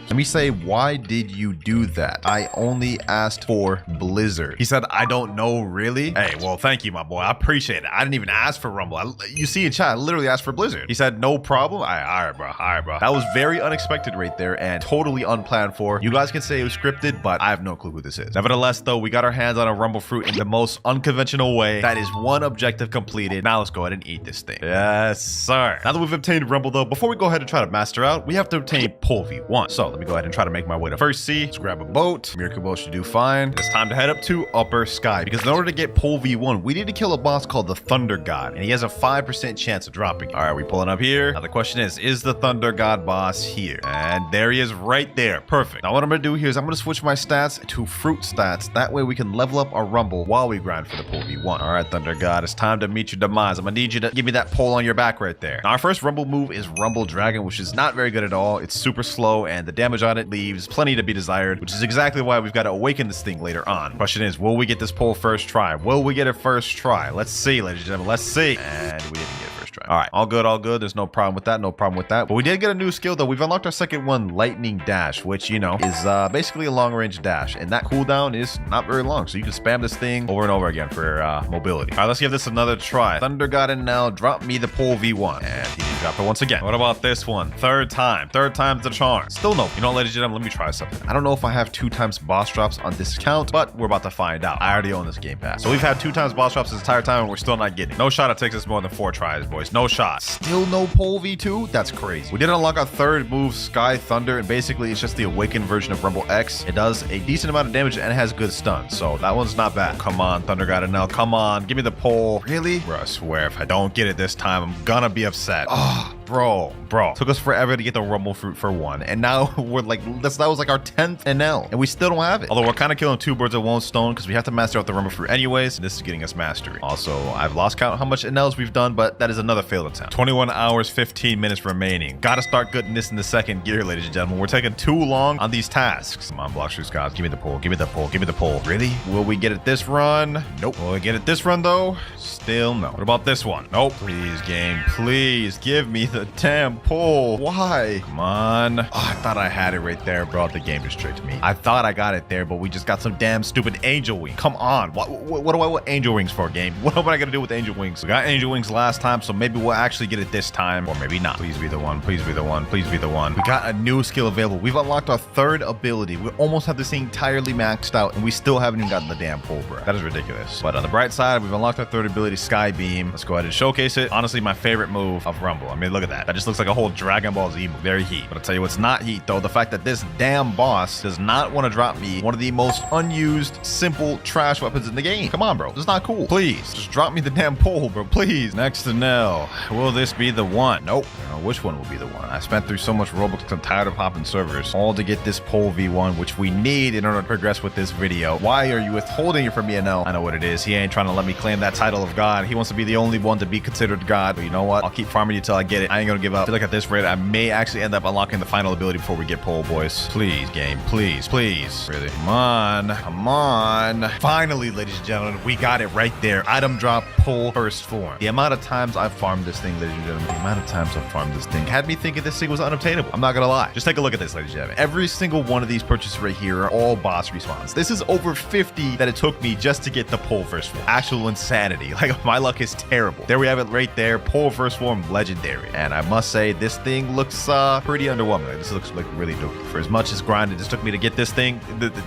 Let me say, why did you do that? I only asked for blizzard. He said, I don't know, really? Hey, well, thank you, my boy. I appreciate it. I didn't even ask for rumble. You see in chat, I literally asked for blizzard. He said, no problem. All right, bro. That was very unexpected right there and totally unplanned for. You guys can say it was scripted, but I have no clue who this is. Nevertheless, though, we got our hands on a rumble fruit in the most unconventional way. That is one objective completed. Now let's go ahead and eat this thing. Yes, sir. Now that we've obtained rumble, though, before we go ahead and try to master out, we have to obtain pole V1. So let me go ahead and try to make my way to first sea. Let's grab a boat. Miracle boat should do fine. It's time to head up to upper sky because in order to get pole V1, we need to kill a boss called the Thunder God, and he has a 5% chance of dropping. All right, we pulling up here. Now the question is the Thunder God boss here? And there he is right there. Perfect. Now what I'm gonna do here is I'm gonna switch my stats to fruit stats. That way we can level up our rumble while we grind for the pole V1. All right, Thunder God, it's time to meet your demise. I'm gonna need you to give me that pole on your back right there. Now our first rumble move is Rumble Dragon, which is not very good at all. It's super slow and the damage damage on it leaves plenty to be desired, which is exactly why we've got to awaken this thing later on. Question is, will we get this pole first try? Will we get it first try? Let's see, ladies and gentlemen. Let's see. And we didn't get it first try. All right, all good, all good. There's no problem with that. No problem with that. But we did get a new skill though. We've unlocked our second one, lightning dash, which, you know, is basically a long range dash, and that cooldown is not very long, so you can spam this thing over and over again for mobility. All right, let's give this another try. Thunder got in now. Drop me the pole V1, and he did drop it once again. What about this one? Third time's the charm. Still no. You know, ladies and gentlemen, let me try something. I don't know if I have 2 times boss drops on this account, but we're about to find out. I already own this game pass, so we've had 2 times boss drops this entire time, and we're still not getting it. No shot it takes us more than 4 tries, boys. No shot. Still no pole V2? That's crazy. We did unlock our third move, Sky Thunder, and basically it's just the awakened version of Rumble X. It does a decent amount of damage and has good stun, so that one's not bad. Come on, Thunder got it now. Come on, give me the pole. Really? Bro, I swear, if I don't get it this time, I'm gonna be upset. Oh, bro. Took us forever to get the Rumble Fruit for 1, and now we're like, that was like our 10th NL, and we still don't have it. Although we're kind of killing 2 birds with 1 stone, because we have to master out the Rumble Fruit anyways, and this is getting us mastery. Also, I've lost count how much NLs we've done, but that is another failed attempt. 21 hours, 15 minutes remaining. Gotta start getting this in the second gear, ladies and gentlemen. We're taking too long on these tasks. Come on, Blox, guys. Give me the pole. Give me the pole. Give me the pole. Really? Will we get it this run? Nope. Will we get it this run, though? Still no. What about this one? Nope. Please, game. Please give me the damn pole. Why? Come on. Oh, I thought I had it right there, bro. The game just tricked me. I thought I got it there, but we just got some damn stupid angel wings. Come on. What do I want angel wings for, game? What am I going to do with angel wings? We got angel wings last time, so maybe we'll actually get it this time, or maybe not. Please be the one. Please be the one. Please be the one. We got a new skill available. We've unlocked our third ability. We almost have this thing entirely maxed out, and we still haven't even gotten the damn pole, bro. That is ridiculous. But on the bright side, we've unlocked our third ability, Sky Beam. Let's go ahead and showcase it. Honestly, my favorite move of Rumble. I mean, look at that. That just looks like a whole Dragon Ball Z move. Very heat. But I'll tell you what's not heat, though. The fact that this damn boss does not want to drop me one of the most unused, simple trash weapons in the game. Come on, bro. This is not cool. Please, just drop me the damn pole, bro. Please. Next to Nell. Will this be the one? Nope. I don't know which one will be the one. I spent through so much Roblox, I'm tired of hopping servers, all to get this pole V1, which we need in order to progress with this video. Why are you withholding it from me, Nell? I know what it is. He ain't trying to let me claim that title of God. He wants to be the only one to be considered God. But you know what? I'll keep farming you till I get it. I ain't gonna give up. I feel like at this rate, I may actually end up unlocking the final ability before we get pole, boys. Please, game. Please, please. Really? Come on. Come on. Finally, ladies and gentlemen, we got it right there. Item drop, pole, first form. The amount of times I've farmed this thing, ladies and gentlemen, the amount of times I've farmed this thing had me thinking this thing was unobtainable. I'm not gonna lie. Just take a look at this, ladies and gentlemen. Every single one of these purchases right here are all boss respawns. This is over 50 that it took me just to get the pole first form. Actual insanity. Like, my luck is terrible. There we have it right there. Pole first form, legendary. And I must say, this thing looks pretty underwhelming. This looks like really dope. For as much as grinded this took me to get this thing,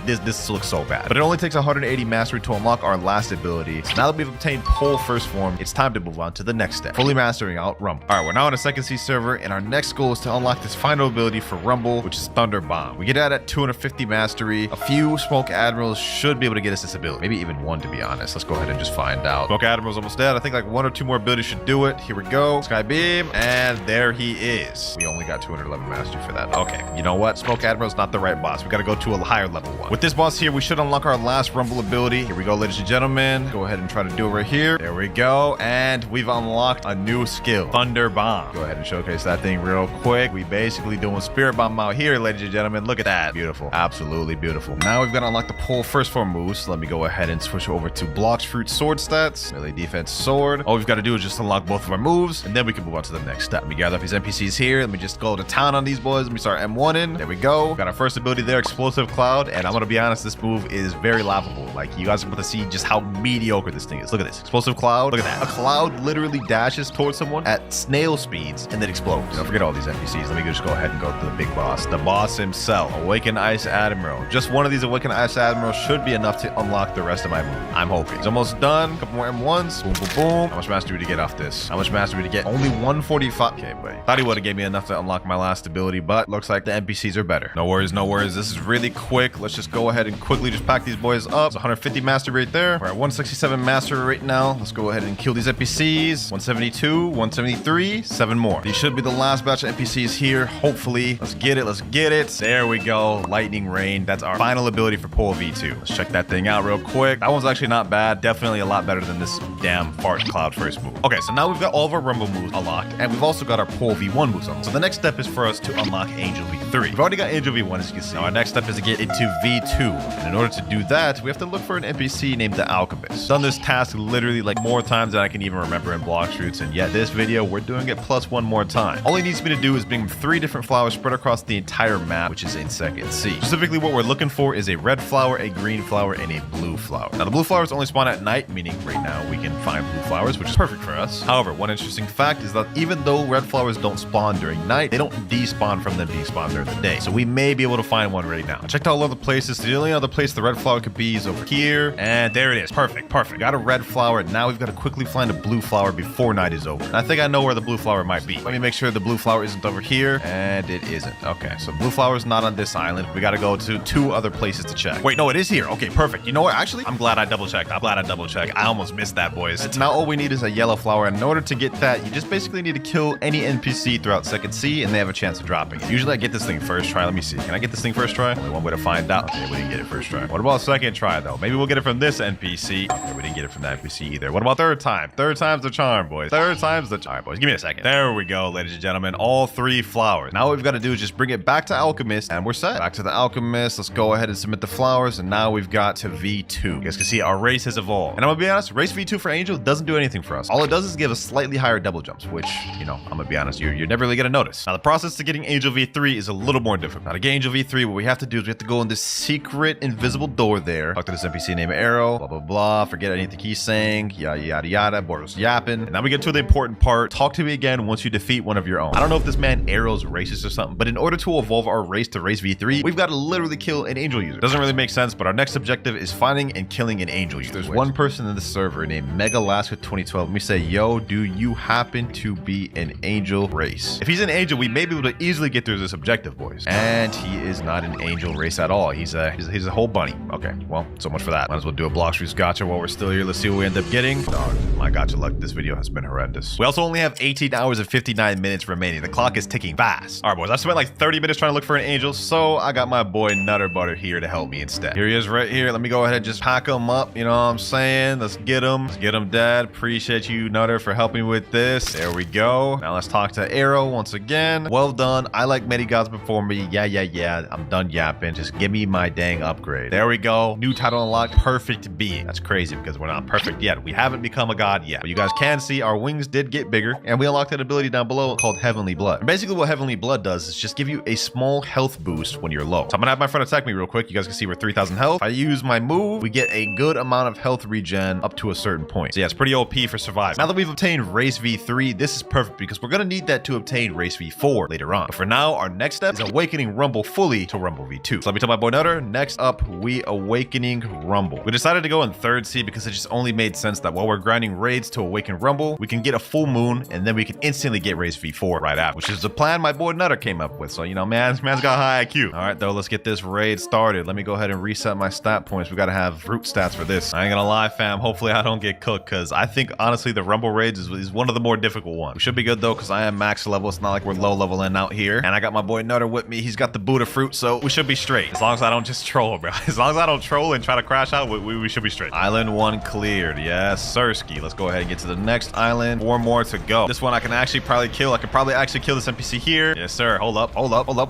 this looks so bad. But it only takes 180 mastery to unlock our last ability. So now that we've obtained pole first form, it's time to move on to the next step. Fully mastering out Rumble. All right, we're now on a second C server, and our next goal is to unlock this final ability for Rumble, which is Thunder Bomb. We get that at 250 mastery. A few Smoke Admirals should be able to get us this ability. Maybe even one, to be honest. Let's go ahead and just find out. Smoke Admiral's almost dead. I think like 1 or 2 more abilities should do it. Here we go. Sky Beam, and there he is. We only got 211 mastery for that. Okay, you know what? Smoke Admiral's not the right boss. We gotta go to a higher level one. With this boss here, we should unlock our last Rumble ability. Here we go, ladies and gentlemen. Go ahead and try to do it right here. There we go. And we've unlocked a new skill, Thunder Bomb. Go ahead and showcase that thing real quick. We basically doing Spirit Bomb out here, ladies and gentlemen. Look at that. Beautiful. Absolutely beautiful. Now we've got to unlock the pole first form moves. So let me go ahead and switch over to Blox Fruit Sword stats. Melee defense sword. All we've got to do is just unlock both of our moves, and then we can move on to the next step. Let me gather up these NPCs here. Let me just go to town on these boys. Let me start M1ing. There we go. Got our first ability there, Explosive Cloud. And I'm going to be honest, this move is very laughable. Like, you guys are about to see just how mediocre this thing is. Look at this. Explosive Cloud. Look at that. A cloud literally dashes towards someone at snail speeds and then explodes. Don't forget all these NPCs. Let me just go ahead and go to the big boss. The boss himself. Awakened Ice Admiral. Just one of these Awakened Ice Admirals should be enough to unlock the rest of my move. I'm hoping. It's almost done. A couple more M1s. Boom, boom, boom. How much mastery to get off this? How much mastery to get? Only 145. Okay, buddy. Thought he would have gave me enough to unlock my last ability, but looks like the NPCs are better. No worries, no worries. This is really quick. Let's just go ahead and quickly just pack these boys up. It's 150 mastery right there. We're at 167 mastery right now. Let's go ahead and kill these NPCs. 172, 173, 7 more. These should be the last batch of NPCs here. Hopefully. Let's get it. Let's get it. There we go. Lightning Rain. That's our final ability for Pole V2. Let's check that thing out real quick. That one's actually not bad. Definitely a lot better than this damn fart cloud first move. Okay, so now we've got all of our Rumble moves unlocked, and we've also also got our pole V1 boost on. So the next step is for us to unlock Angel V3. We've already got Angel V1, as you can see. Now our next step is to get into V2. And in order to do that, we have to look for an NPC named the Alchemist. Done this task literally like more times than I can even remember in Blox Fruits, and yet this video, we're doing it plus one more time. All he needs me to do is bring 3 different flowers spread across the entire map, which is in second C. Specifically, what we're looking for is a red flower, a green flower, and a blue flower. Now, the blue flowers only spawn at night, meaning right now we can find blue flowers, which is perfect for us. However, one interesting fact is that even though red flowers don't spawn during night, they don't despawn from them despawn during the day. So we may be able to find one right now. I checked all other places. The only other place the red flower could be is over here, and there it is. Perfect, perfect. Got a red flower. Now we've got to quickly find a blue flower before night is over. And I think I know where the blue flower might be. Let me make sure the blue flower isn't over here, and it isn't. Okay, so blue flower is not on this island. We got to go to 2 other places to check. Wait, no, it is here. Okay, perfect. You know what? Actually, I'm glad I double checked. I almost missed that, boys. Now all we need is a yellow flower, and in order to get that, you just basically need to kill any NPC throughout second C, and they have a chance of dropping it. Usually I get this thing first try. Let me see. Can I get this thing first try? Only one way to find out. Okay, we didn't get it first try. What about second try, though? Maybe we'll get it from this NPC. Okay, we didn't get it from that NPC either. What about third time? Third time's the charm, boys. Third time's the charm, boys. Give me a second. There we go, ladies and gentlemen. All 3 flowers. Now what we've got to do is just bring it back to Alchemist, and we're set. Back to the Alchemist. Let's go ahead and submit the flowers, and now we've got to V2. You guys can see our race has evolved. And I'm gonna be honest, race V2 for Angel doesn't do anything for us. All it does is give us slightly higher double jumps, which, you know, I'm gonna be honest, you're never really gonna notice. Now the process to getting Angel V3 is a little more difficult. Now to get Angel V3, what we have to do is we have to go in this secret invisible door there. Talk to this NPC named Arrow, blah, blah, blah. Forget anything he's saying, yada, yada, yada. Border's yapping. And now we get to the important part. Talk to me again once you defeat one of your own. I don't know if this man Arrow's racist or something, but in order to evolve our race to race V3, we've got to literally kill an Angel user. Doesn't really make sense, but our next objective is finding and killing an Angel user. There's one person in the server named Megalaska2012. Let me say, yo, do you happen to be an Angel race? If he's an Angel, we may be able to easily get through this objective, boys. And he is not an Angel race at all. He's a whole bunny. Okay, well, so much for that. Might as well do a Blox Fruits gotcha while we're still here. Let's see what we end up getting. Dog, my gotcha luck this video has been horrendous. We also only have 18 hours and 59 minutes remaining. The clock is ticking fast. All right, boys, I spent like 30 minutes trying to look for an Angel, so I got my boy Nutter Butter here to help me instead. Here he is right here. Let me go ahead and just pack him up. You know what I'm saying? Let's get him. Let's get him, Dad. Appreciate you, Nutter, for helping me with this. There we go. Now let's talk to Arrow once again. Well done. I like many gods before me. Yeah. I'm done yapping. Just give me my dang upgrade. There we go. New title unlocked. Perfect being. That's crazy because we're not perfect yet. We haven't become a god yet. But you guys can see our wings did get bigger, and we unlocked an ability down below called Heavenly Blood. And basically what Heavenly Blood does is just give you a small health boost when you're low. So I'm gonna have my friend attack me real quick. You guys can see we're 3,000 health. If I use my move, we get a good amount of health regen up to a certain point. So yeah, it's pretty OP for surviving. Now that we've obtained race V3, this is perfect because we're gonna need that to obtain race V4 later on. But for now, our next step is awakening Rumble fully to Rumble V2. So let me tell my boy Nutter, next up, we awakening Rumble. We decided to go in third C because it just only made sense that while we're grinding raids to awaken Rumble, we can get a full moon and then we can instantly get race V4 right after, which is the plan my boy Nutter came up with. So, you know, man's got high IQ. All right, though, let's get this raid started. Let me go ahead and reset my stat points. We got to have fruit stats for this. I ain't gonna lie, fam. Hopefully I don't get cooked because I think, honestly, the Rumble raids is one of the more difficult ones. We should be good, though, because I am max level. It's not like we're low leveling out here. And I got my boy Nutter with me. He's got the Buddha fruit, so we should be straight. As long as I don't just troll, bro. As long as I don't troll and try to crash out, we should be straight. Island 1 cleared. Yes, Sirski. Let's go ahead and get to the next island. 4 more to go. This one I can actually probably kill. I could probably actually kill this NPC here. Yes, sir. Hold up.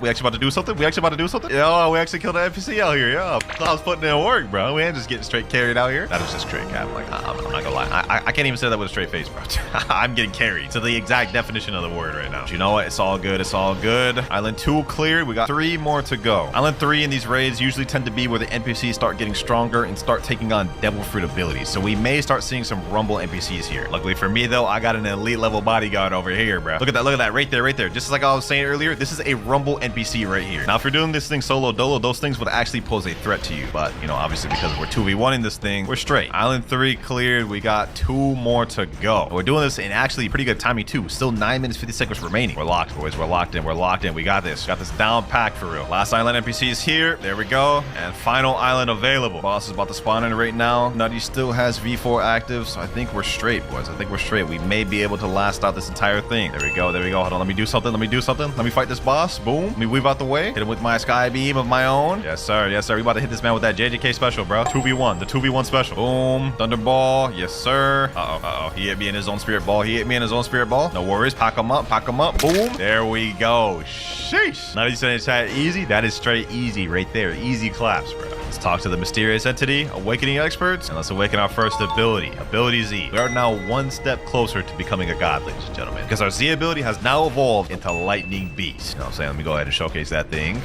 We actually about to do something? Yo, we actually killed an NPC out here. Yo, I was putting in work, bro. We ain't just getting straight carried out here. That is just straight cap. Like, I'm not gonna lie. I can't even say that with a straight face, bro. I'm getting carried to the exact definition of the word right now. But you know what? It's all good. It's all good. Island 2 cleared. We got 3 more to go. Island 3 in these raids usually tend to be where the NPCs start getting stronger and start taking on devil fruit abilities. So we may start seeing some Rumble NPCs here. Luckily for me, though, I got an elite level bodyguard over here, bro. Look at that right there. Just like I was saying earlier, this is a Rumble NPC right here. Now, if you're doing this thing solo dolo, those things would actually pose a threat to you. But, you know, obviously because we're 2v1ing this thing, we're straight. Island 3 cleared. We got 2 more to go. We're doing this in actually pretty good timing too. Still 9 minutes, 50 seconds remaining. We're locked, boys. We're locked in. We got this. Got this down packed for real. Last island NPC is here. There we go. And final island available. Boss is about to spawn in right now. Nutty still has V4 active, so I think we're straight, boys. I think we're straight. We may be able to last out this entire thing. There we go. Hold on. Let me do something. Let me fight this boss. Boom. Let me weave out the way. Hit him with my sky beam of my own. Yes, sir. We about to hit this man with that JJK special, bro. 2v1. The 2v1 special. Boom. Thunderball. Yes, sir. Uh-oh. He hit me in his own spirit ball. No warriors. Pack them up. Pack them up. Boom. There we go. Sheesh. Now you saying chat easy? That is straight easy right there. Easy claps, bro. Let's talk to the mysterious entity, awakening experts, and let's awaken our first ability, Ability Z. We are now one step closer to becoming a god, ladies and gentlemen, because our Z ability has now evolved into Lightning Beast. You know what I'm saying? Let me go ahead and showcase that thing.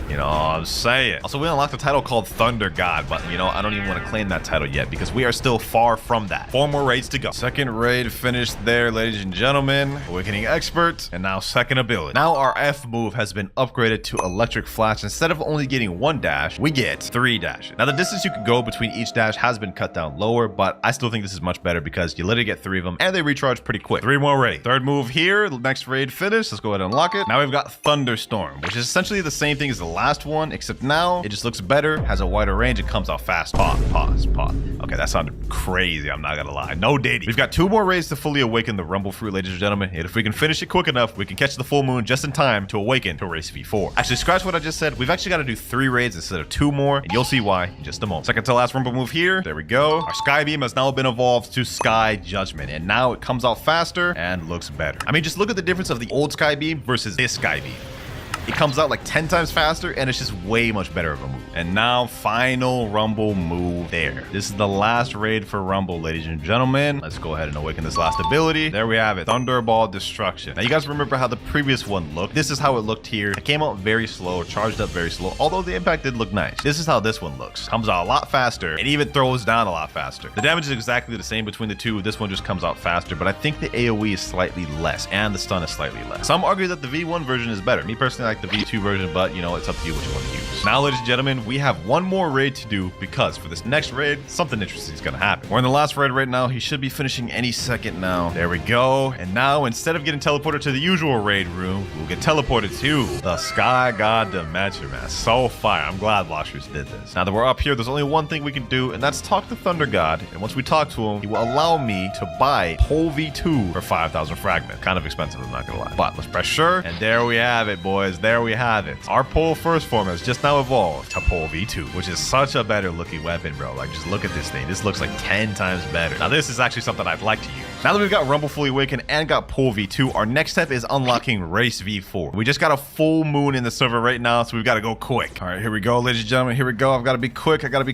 You know what I'm saying? Also, we unlocked a title called Thunder God, but you know, I don't even want to claim that title yet because we are still far from that. 4 more raids to go. Second raid finished there, ladies and gentlemen. Awakening Expert, and now second ability. Now our F move has been upgraded to Electric Flash. Instead of only getting 1 dash, we get 3 dashes. Now the distance you can go between each dash has been cut down lower, but I still think this is much better because you literally get 3 of them and they recharge pretty quick. 3 more raids. Third move here, the next raid finished. Let's go ahead and unlock it. Now we've got Thunderstorm, which is essentially the same thing as the last one, except now it just looks better, has a wider range, and comes out fast. Pause. Okay, that sounded crazy, I'm not gonna lie. No dating. We've got 2 more raids to fully awaken the Rumble Fruit, ladies and gentlemen, and if we can finish it quick enough, we can catch the full moon just in time to awaken to race V4. Actually, scratch what I just said. We've actually got to do 3 raids instead of 2 more, and you'll see why in just a moment. Second to last Rumble move here. There we go. Our Sky Beam has now been evolved to Sky Judgment, and now it comes out faster and looks better. I mean, just look at the difference of the old Sky Beam versus this Sky Beam. It comes out like 10 times faster, and it's just way much better of a move. And now, final Rumble move there. This is the last raid for Rumble, ladies and gentlemen. Let's go ahead and awaken this last ability. There we have it, Thunderball Destruction. Now, you guys remember how the previous one looked? This is how it looked here. It came out very slow, charged up very slow, although the impact did look nice. This is how this one looks. Comes out a lot faster, and even throws down a lot faster. The damage is exactly the same between the two. This one just comes out faster, but I think the AoE is slightly less, and the stun is slightly less. Some argue that the V1 version is better. Me personally, I like the V2 version, but you know, it's up to you what you want to use. Now, ladies and gentlemen, we have 1 more raid to do because for this next raid, something interesting is going to happen. We're in the last raid right now. He should be finishing any second now. There we go. And now, instead of getting teleported to the usual raid room, we'll get teleported to the Sky God Dimension, man. So fire. I'm glad Blox did this. Now that we're up here, there's only one thing we can do, and that's talk to Thunder God. And once we talk to him, he will allow me to buy Pole V2 for 5,000 fragments. Kind of expensive, I'm not going to lie. But let's press sure, and there we have it, boys. There we have it. Our Pole First form has just now evolved to Pole V2, which is such a better looking weapon, bro. Like, just look at this thing. This looks like 10 times better. Now, this is actually something I'd like to use. Now that we've got Rumble fully awakened and got Pole V2, our next step is unlocking Race V4. We just got a full moon in the server right now, so we've got to go quick. All right, here we go, ladies and gentlemen. Here we go. I've got to be quick. We got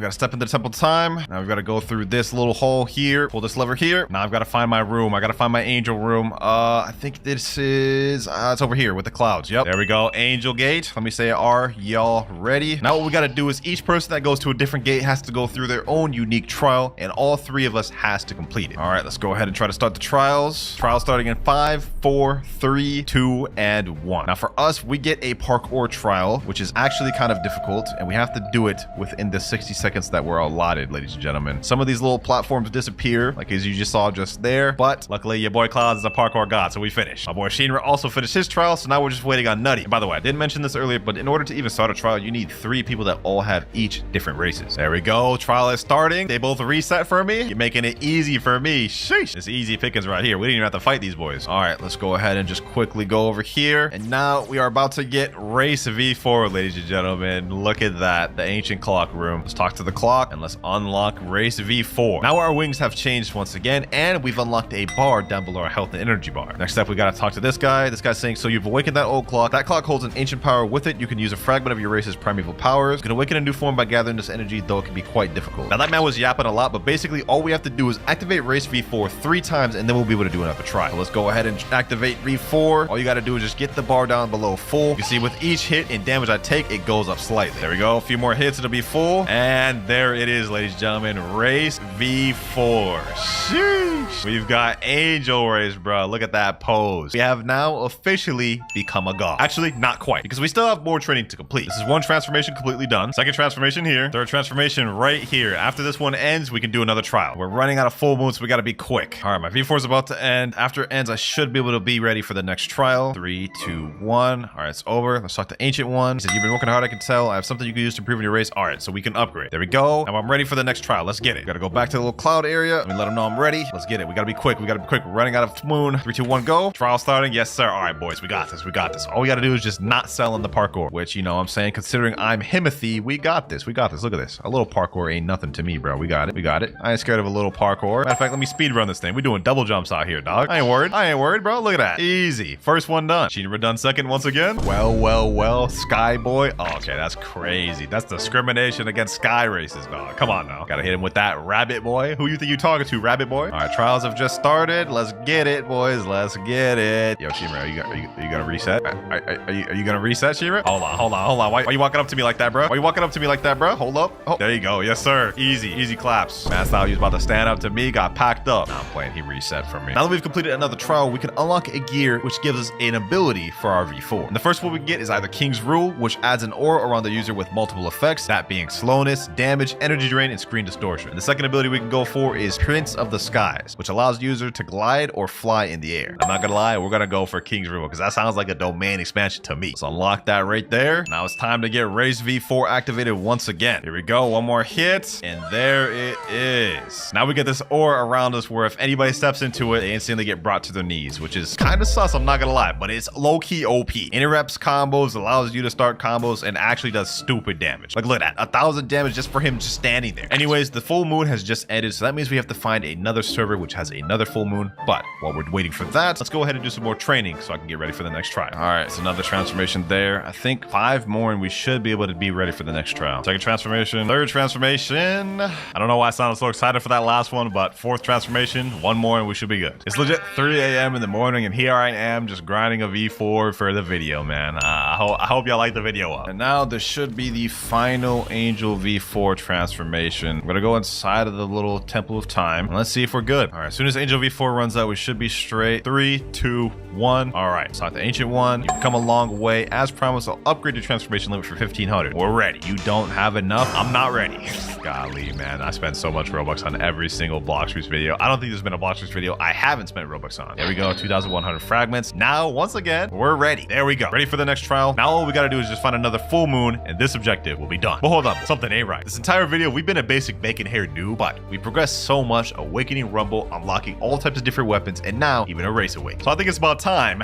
to step into temple time. Now we've got to go through this little hole here, pull this lever here. Now I've got to find my room. I got to find my angel room. I think this is it's over here with the clouds. Yep, there we go. Angel gate. Let me say, are y'all ready? Now what we got to do is each person that goes to a different gate has to go through their own unique trial, and all 3 of us has to complete it. All right, let's go ahead and try to start the trials. Trial starting in 5, 4, 3, 2, and 1. Now for us, we get a parkour trial, which is actually kind of difficult, and we have to do it within the 60 seconds that we're allotted, ladies and gentlemen. Some of these little platforms disappear, like as you just saw just there, but luckily your boy Cloudz is a parkour god, so we finished. My boy Shinra also finished his trial, so now we're just waiting on Nutty. And by the way, I didn't mention this earlier, but in order to even start a trial, you need 3 people that all have each different races. There we go. Trial is starting. They both reset for me. You're making it easy for me. Sheesh. It's easy pickings right here. We didn't even have to fight these boys. All right, let's go ahead and just quickly go over here. And now we are about to get Race V4, ladies and gentlemen. Look at that. The ancient clock room. Let's talk to the clock and let's unlock Race V4. Now our wings have changed once again, and we've unlocked a bar down below our health and energy bar. Next up, we got to talk to this guy. This guy's saying, so you've awakened that old clock. That clock holds an ancient power. With it, you can use a fragment of your race's primeval powers. You can awaken a new form by gathering this energy, though it can be quite difficult. Now that man was yapping a lot, but basically all we have to do is activate Race V4 3 times, and then we'll be able to do another try. So let's go ahead and activate V4. All you got to do is just get the bar down below full. You see, with each hit and damage I take, it goes up slightly. There we go. A few more hits, it'll be full. And there it is, ladies and gentlemen. Race V4. Sheesh. We've got Angel Race, bro. Look at that pose. We have now officially become a god. Actually, not quite, because we still have more training to complete. This is 1 transformation completely done. 2nd transformation here. 3rd transformation right here. After this one ends, we can do another trial. We're running out of full moon, so we got to be quick. All right, my V4 is about to end. After it ends, I should be able to be ready for the next trial. 3, 2, 1. All right, it's over. Let's talk to Ancient One. He said, you've been working hard, I can tell. I have something you can use to improve your race. All right, so we can upgrade. There we go. Now I'm ready for the next trial. Let's get it. Got to go back to the little cloud area. Let me let them know I'm ready. Let's get it. We got to be quick. We're running out of moon. 3, 2, 1, go. Trial starting. Yes, sir. All right, boys, we got this. All we got to do is just not sell in the parkour, which, you know what I'm saying, considering I'm Himothy, we got this. Look at this. A little parkour ain't nothing to me, bro. We got it. I ain't scared of a little parkour. Matter of fact, let me speedrun Shinra on this thing. We doing double jumps out here, dog. I ain't worried. I ain't worried, bro. Look at that. Easy. First one done. Shinra done second once again. Well. Sky Boy. Oh, okay, that's crazy. That's discrimination against sky races, dog. Come on now. Gotta hit him with that Rabbit Boy. Who you think you talking to, Rabbit Boy? All right, trials have just started. Let's get it, boys. Let's get it. Yo, Shinra, are you gonna reset? Are you gonna reset, Shinra? Hold on. Why are you walking up to me like that, bro? Why are you walking up to me like that, bro? Hold up. Oh, there you go. Yes, sir. Easy claps. Man, thought he was about to stand up to me. Got packed up. Nah, I'm playing. He reset for me. Now that we've completed another trial, we can unlock a gear which gives us an ability for our V4. And the first one we get is either King's Rule, which adds an aura around the user with multiple effects, that being slowness, damage, energy drain, and screen distortion. And the second ability we can go for is Prince of the Skies, which allows the user to glide or fly in the air. I'm not gonna lie, we're gonna go for King's Rule because that sounds like a domain expansion to me. So unlock that right there. Now it's time to get Race V4 activated once again. Here we go, one more hit, and there it is. Now we get this aura around us where if anybody steps into it, they instantly get brought to their knees, which is kind of sus, I'm not gonna lie, but it's low-key OP. Interrupts combos, allows you to start combos, and actually does stupid damage. Like, look at that, 1,000 damage just for him just standing there. Anyways, the full moon has just ended, so that means we have to find another server which has another full moon. But while we're waiting for that, let's go ahead and do some more training so I can get ready for the next trial. All right, it's another transformation there. I think 5 more and we should be able to be ready for the next trial. Second transformation, third transformation. I don't know why I sounded so excited for that last one, but fourth transformation, 1 more and we should be good. It's legit 3 a.m. in the morning and here I am just grinding a V4 for the video, man. I hope y'all like the video up. And now this should be the final Angel V4 transformation. I'm gonna go inside of the little Temple of Time and let's see if we're good. All right, as soon as Angel V4 runs out, we should be straight. 3, 2, 1. All right, so at the Ancient One, you've come a long way. As promised, I'll upgrade your transformation limit for 1,500. We're ready. You don't have enough? I'm not ready. Golly, man, I spent so much Robux on every single Blox video. I don't think there's been a Blox video I haven't spent Robux on. There we go, 2,100 fragments. Now, once again, we're ready. There we go. Ready for the next trial. Now all we gotta do is just find another full moon and this objective will be done. But hold up, something ain't right. This entire video, we've been a basic bacon hair noob, but we progressed so much, awakening Rumble, unlocking all types of different weapons, and now even a race awake. So I think it's about time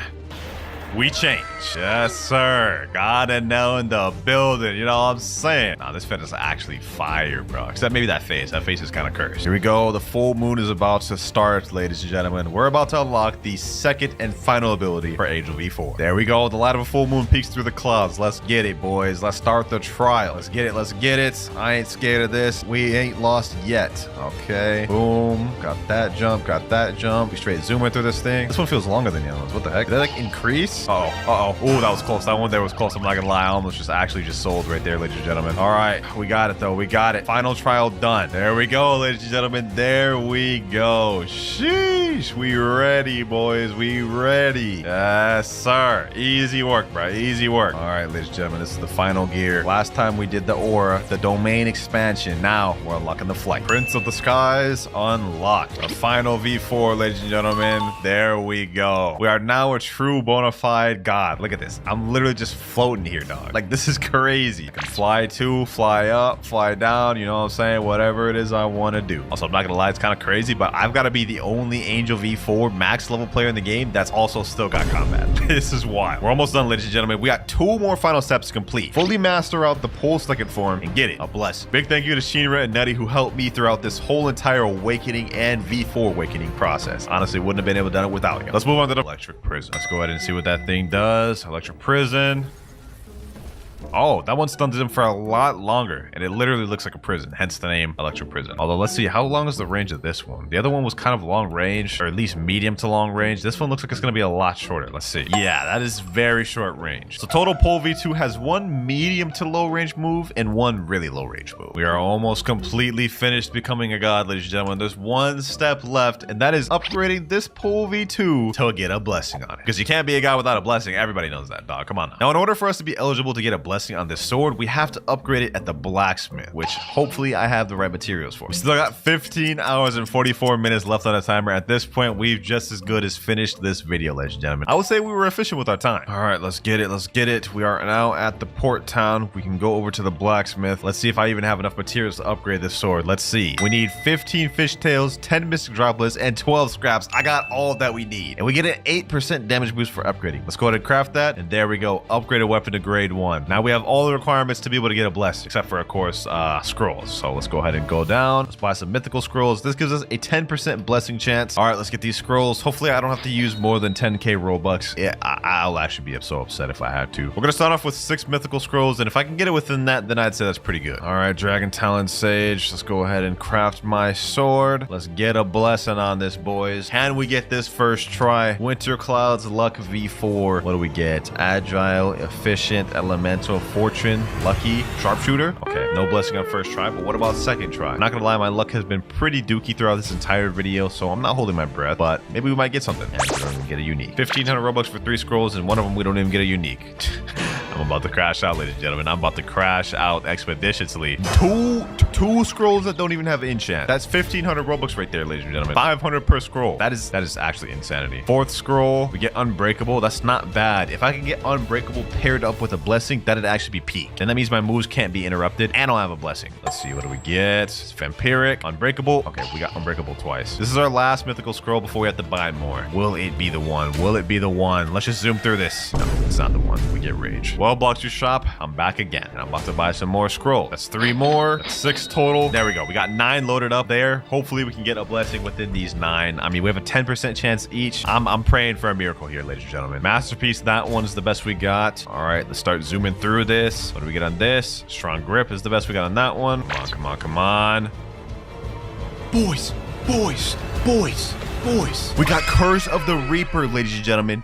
we change. Yes, sir. Gotta know in the building. You know what I'm saying? Nah, this fit is actually fire, bro. Except maybe that face. That face is kind of cursed. Here we go. The full moon is about to start, ladies and gentlemen. We're about to unlock the second and final ability for Angel V4. There we go. The light of a full moon peeks through the clouds. Let's get it, boys. Let's start the trial. Let's get it. Let's get it. I ain't scared of this. We ain't lost yet. Okay. Boom. Got that jump. Got that jump. We straight zooming through this thing. This one feels longer than the other ones. What the heck? Did that like increase? Uh-oh. Oh, that was close. That one there was close. I'm not gonna lie. I almost just actually sold right there, ladies and gentlemen. All right. We got it, though. We got it. Final trial done. There we go, ladies and gentlemen. There we go. Sheesh. We ready, boys. We ready. Yes, sir. Easy work, bro. Easy work. All right, ladies and gentlemen. This is the final gear. Last time we did the aura, the domain expansion. Now we're unlocking the flight. Prince of the Skies unlocked. The final V4, ladies and gentlemen. There we go. We are now a true bona fide god. Look at this. I'm literally just floating here, dog. Like, this is crazy. I can fly to, fly up, fly down, you know what I'm saying? Whatever it is I want to do. Also, I'm not gonna lie, it's kind of crazy, but I've got to be the only Angel V4 max level player in the game that's also still got combat. This is wild. We're almost done, ladies and gentlemen. We got 2 more final steps to complete. Fully master out the pole second form and get it. A blessing. Big thank you to Shinra and Nutty who helped me throughout this whole entire awakening and V4 awakening process. Honestly, wouldn't have been able to do it without you. Let's move on to the electric prison. Let's go ahead and see what that thing does. Electric prison. Oh, that one stuns him for a lot longer, and it literally looks like a prison, hence the name Electro Prison. Although, let's see, how long is the range of this one? The other one was kind of long range, or at least medium to long range. This one looks like it's going to be a lot shorter. Let's see. Yeah, that is very short range. So total Pole V2 has 1 medium to low range move and 1 really low range move. We are almost completely finished becoming a god, ladies and gentlemen. There's 1 step left, and that is upgrading this Pole V2 to get a blessing on it. Because you can't be a god without a blessing. Everybody knows that, dog. Come on now. Now, in order for us to be eligible to get a blessing on this sword, we have to upgrade it at the blacksmith, which hopefully I have the right materials for. We still got 15 hours and 44 minutes left on the timer. At this point, we've just as good as finished this video, ladies and gentlemen. I would say we were efficient with our time. All right, let's get it. Let's get it. We are now at the port town. We can go over to the blacksmith. Let's see if I even have enough materials to upgrade this sword. Let's see. We need 15 fishtails, 10 mystic droplets, and 12 scraps. I got all that we need. And we get an 8% damage boost for upgrading. Let's go ahead and craft that. And there we go. Upgraded weapon to grade 1. Now we have have all the requirements to be able to get a blessing, except for, of course, scrolls. So let's go ahead and go down. Let's buy some mythical scrolls. This gives us a 10% blessing chance. All right, let's get these scrolls. Hopefully I don't have to use more than 10k Robux. Yeah, I'll actually be so upset if I had to. We're gonna start off with 6 mythical scrolls, and if I can get it within that, then I'd say that's pretty good. All right, Dragon Talon Sage. Let's go ahead and craft my sword. Let's get a blessing on this, boys. Can we get this first try? WinterKloudz Luck V4. What do we get? Agile, Efficient, Elemental, Fortune, Lucky, Sharpshooter. Okay, no blessing on first try, but what about second try? I'm not gonna lie, my luck has been pretty dookie throughout this entire video, so I'm not holding my breath, but maybe we might get something. And we're gonna get a unique. 1,500 Robux for 3 scrolls, and one of them we don't even get a unique. I'm about to crash out, ladies and gentlemen. I'm about to crash out expeditiously. Two scrolls that don't even have enchant. That's 1,500 Robux right there, ladies and gentlemen. 500 per scroll. That is actually insanity. 4th scroll, we get Unbreakable. That's not bad. If I can get Unbreakable paired up with a blessing, that'd actually be peak. And that means my moves can't be interrupted, and I'll have a blessing. Let's see, what do we get? It's Vampiric, Unbreakable. Okay, we got Unbreakable twice. This is our last mythical scroll before we have to buy more. Will it be the one? Will it be the one? Let's just zoom through this. No, it's not the one. We get Rage. Well, Blox, your shop, I'm back again, and I'm about to buy some more scroll. That's 3 more. That's 6 total. There we go. We got 9 loaded up there. Hopefully we can get a blessing within these 9. I mean, we have a 10% chance each. I'm praying for a miracle here, ladies and gentlemen. Masterpiece, that one's the best we got. All right, let's start zooming through this. What do we get on this? Strong Grip is the best we got on that one. Come on, come on, come on. Boys. We got Curse of the Reaper, ladies and gentlemen.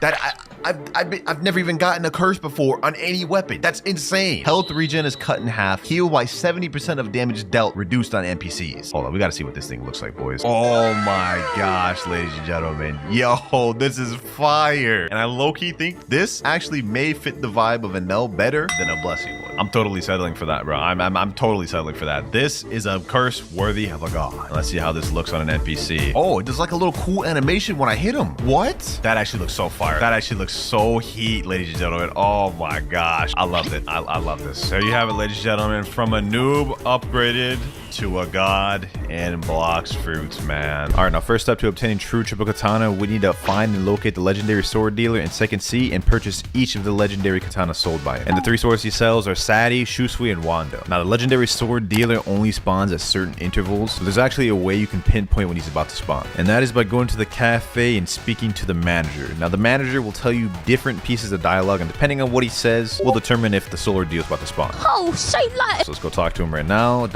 I've never even gotten a curse before on any weapon. That's insane. Health regen is cut in half. Heal by 70% of damage dealt reduced on NPCs. Hold on, we gotta see what this thing looks like, boys. Oh my gosh, ladies and gentlemen. Yo, this is fire. And I low-key think this actually may fit the vibe of a Nell better than a blessing would. I'm totally settling for that, bro. I'm totally settling for that. This is a curse worthy of a god. Let's see how this looks on an NPC. Oh, it does like a little cool animation when I hit him. What? That actually looks so fire. That actually looks so heat, ladies and gentlemen. Oh my gosh, I loved it. I love this. There you have it, ladies and gentlemen. From a noob upgraded to a god in Blox Fruits, man. All right, now first step to obtaining true triple katana, we need to find and locate the legendary sword dealer in 2nd C and purchase each of the legendary katana sold by it. And the 3 swords he sells are Sadi, Shusui, and Wando. Now the legendary sword dealer only spawns at certain intervals, so there's actually a way you can pinpoint when he's about to spawn, and that is by going to the cafe and speaking to the manager. Now the manager will tell you different pieces of dialogue, and depending on what he says will determine if the sword dealer is about to spawn. Oh, say like. So let's go talk to him right now. ...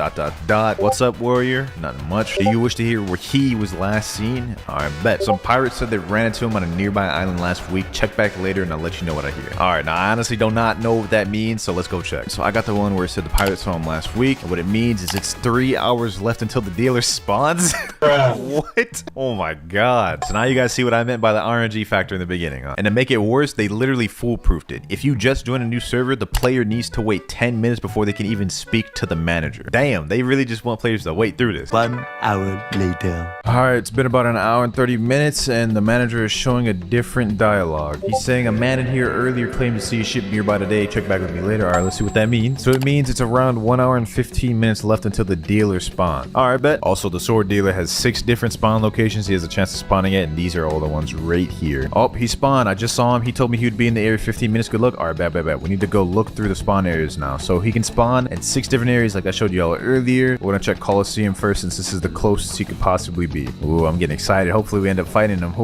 What's up, warrior? Nothing much. Do you wish to hear where he was last seen? Alright, bet. Some pirates said they ran into him on a nearby island last week. Check back later and I'll let you know what I hear. Alright, now I honestly do not know what that means, so let's go check. So I got the one where it said the pirates saw him last week. And what it means is it's 3 hours left until the dealer spawns. What? Oh my god. So now you guys see what I meant by the RNG factor in the beginning, huh? And to make it worse, they literally foolproofed it. If you just join a new server, the player needs to wait 10 minutes before they can even speak to the manager. Damn, they really just want players to wait through this. 1 hour later. Alright, it's been about an hour and 30 minutes and the manager is showing a different dialogue. He's saying, a man in here earlier claimed to see a ship nearby today. Check back with me later. Alright, let's see what that means. So it means it's around 1 hour and 15 minutes left until the dealer spawn. Alright, bet. Also, the sword dealer has 6 different spawn locations he has a chance of spawning at, and these are all the ones right here. Oh, he spawned. I just saw him. He told me he would be in the area 15 minutes. Good luck. Alright, bet. We need to go look through the spawn areas now. So he can spawn in 6 different areas like I showed y'all earlier. We're gonna check Coliseum first since this is the closest he could possibly be. Ooh, I'm getting excited. Hopefully we end up fighting him.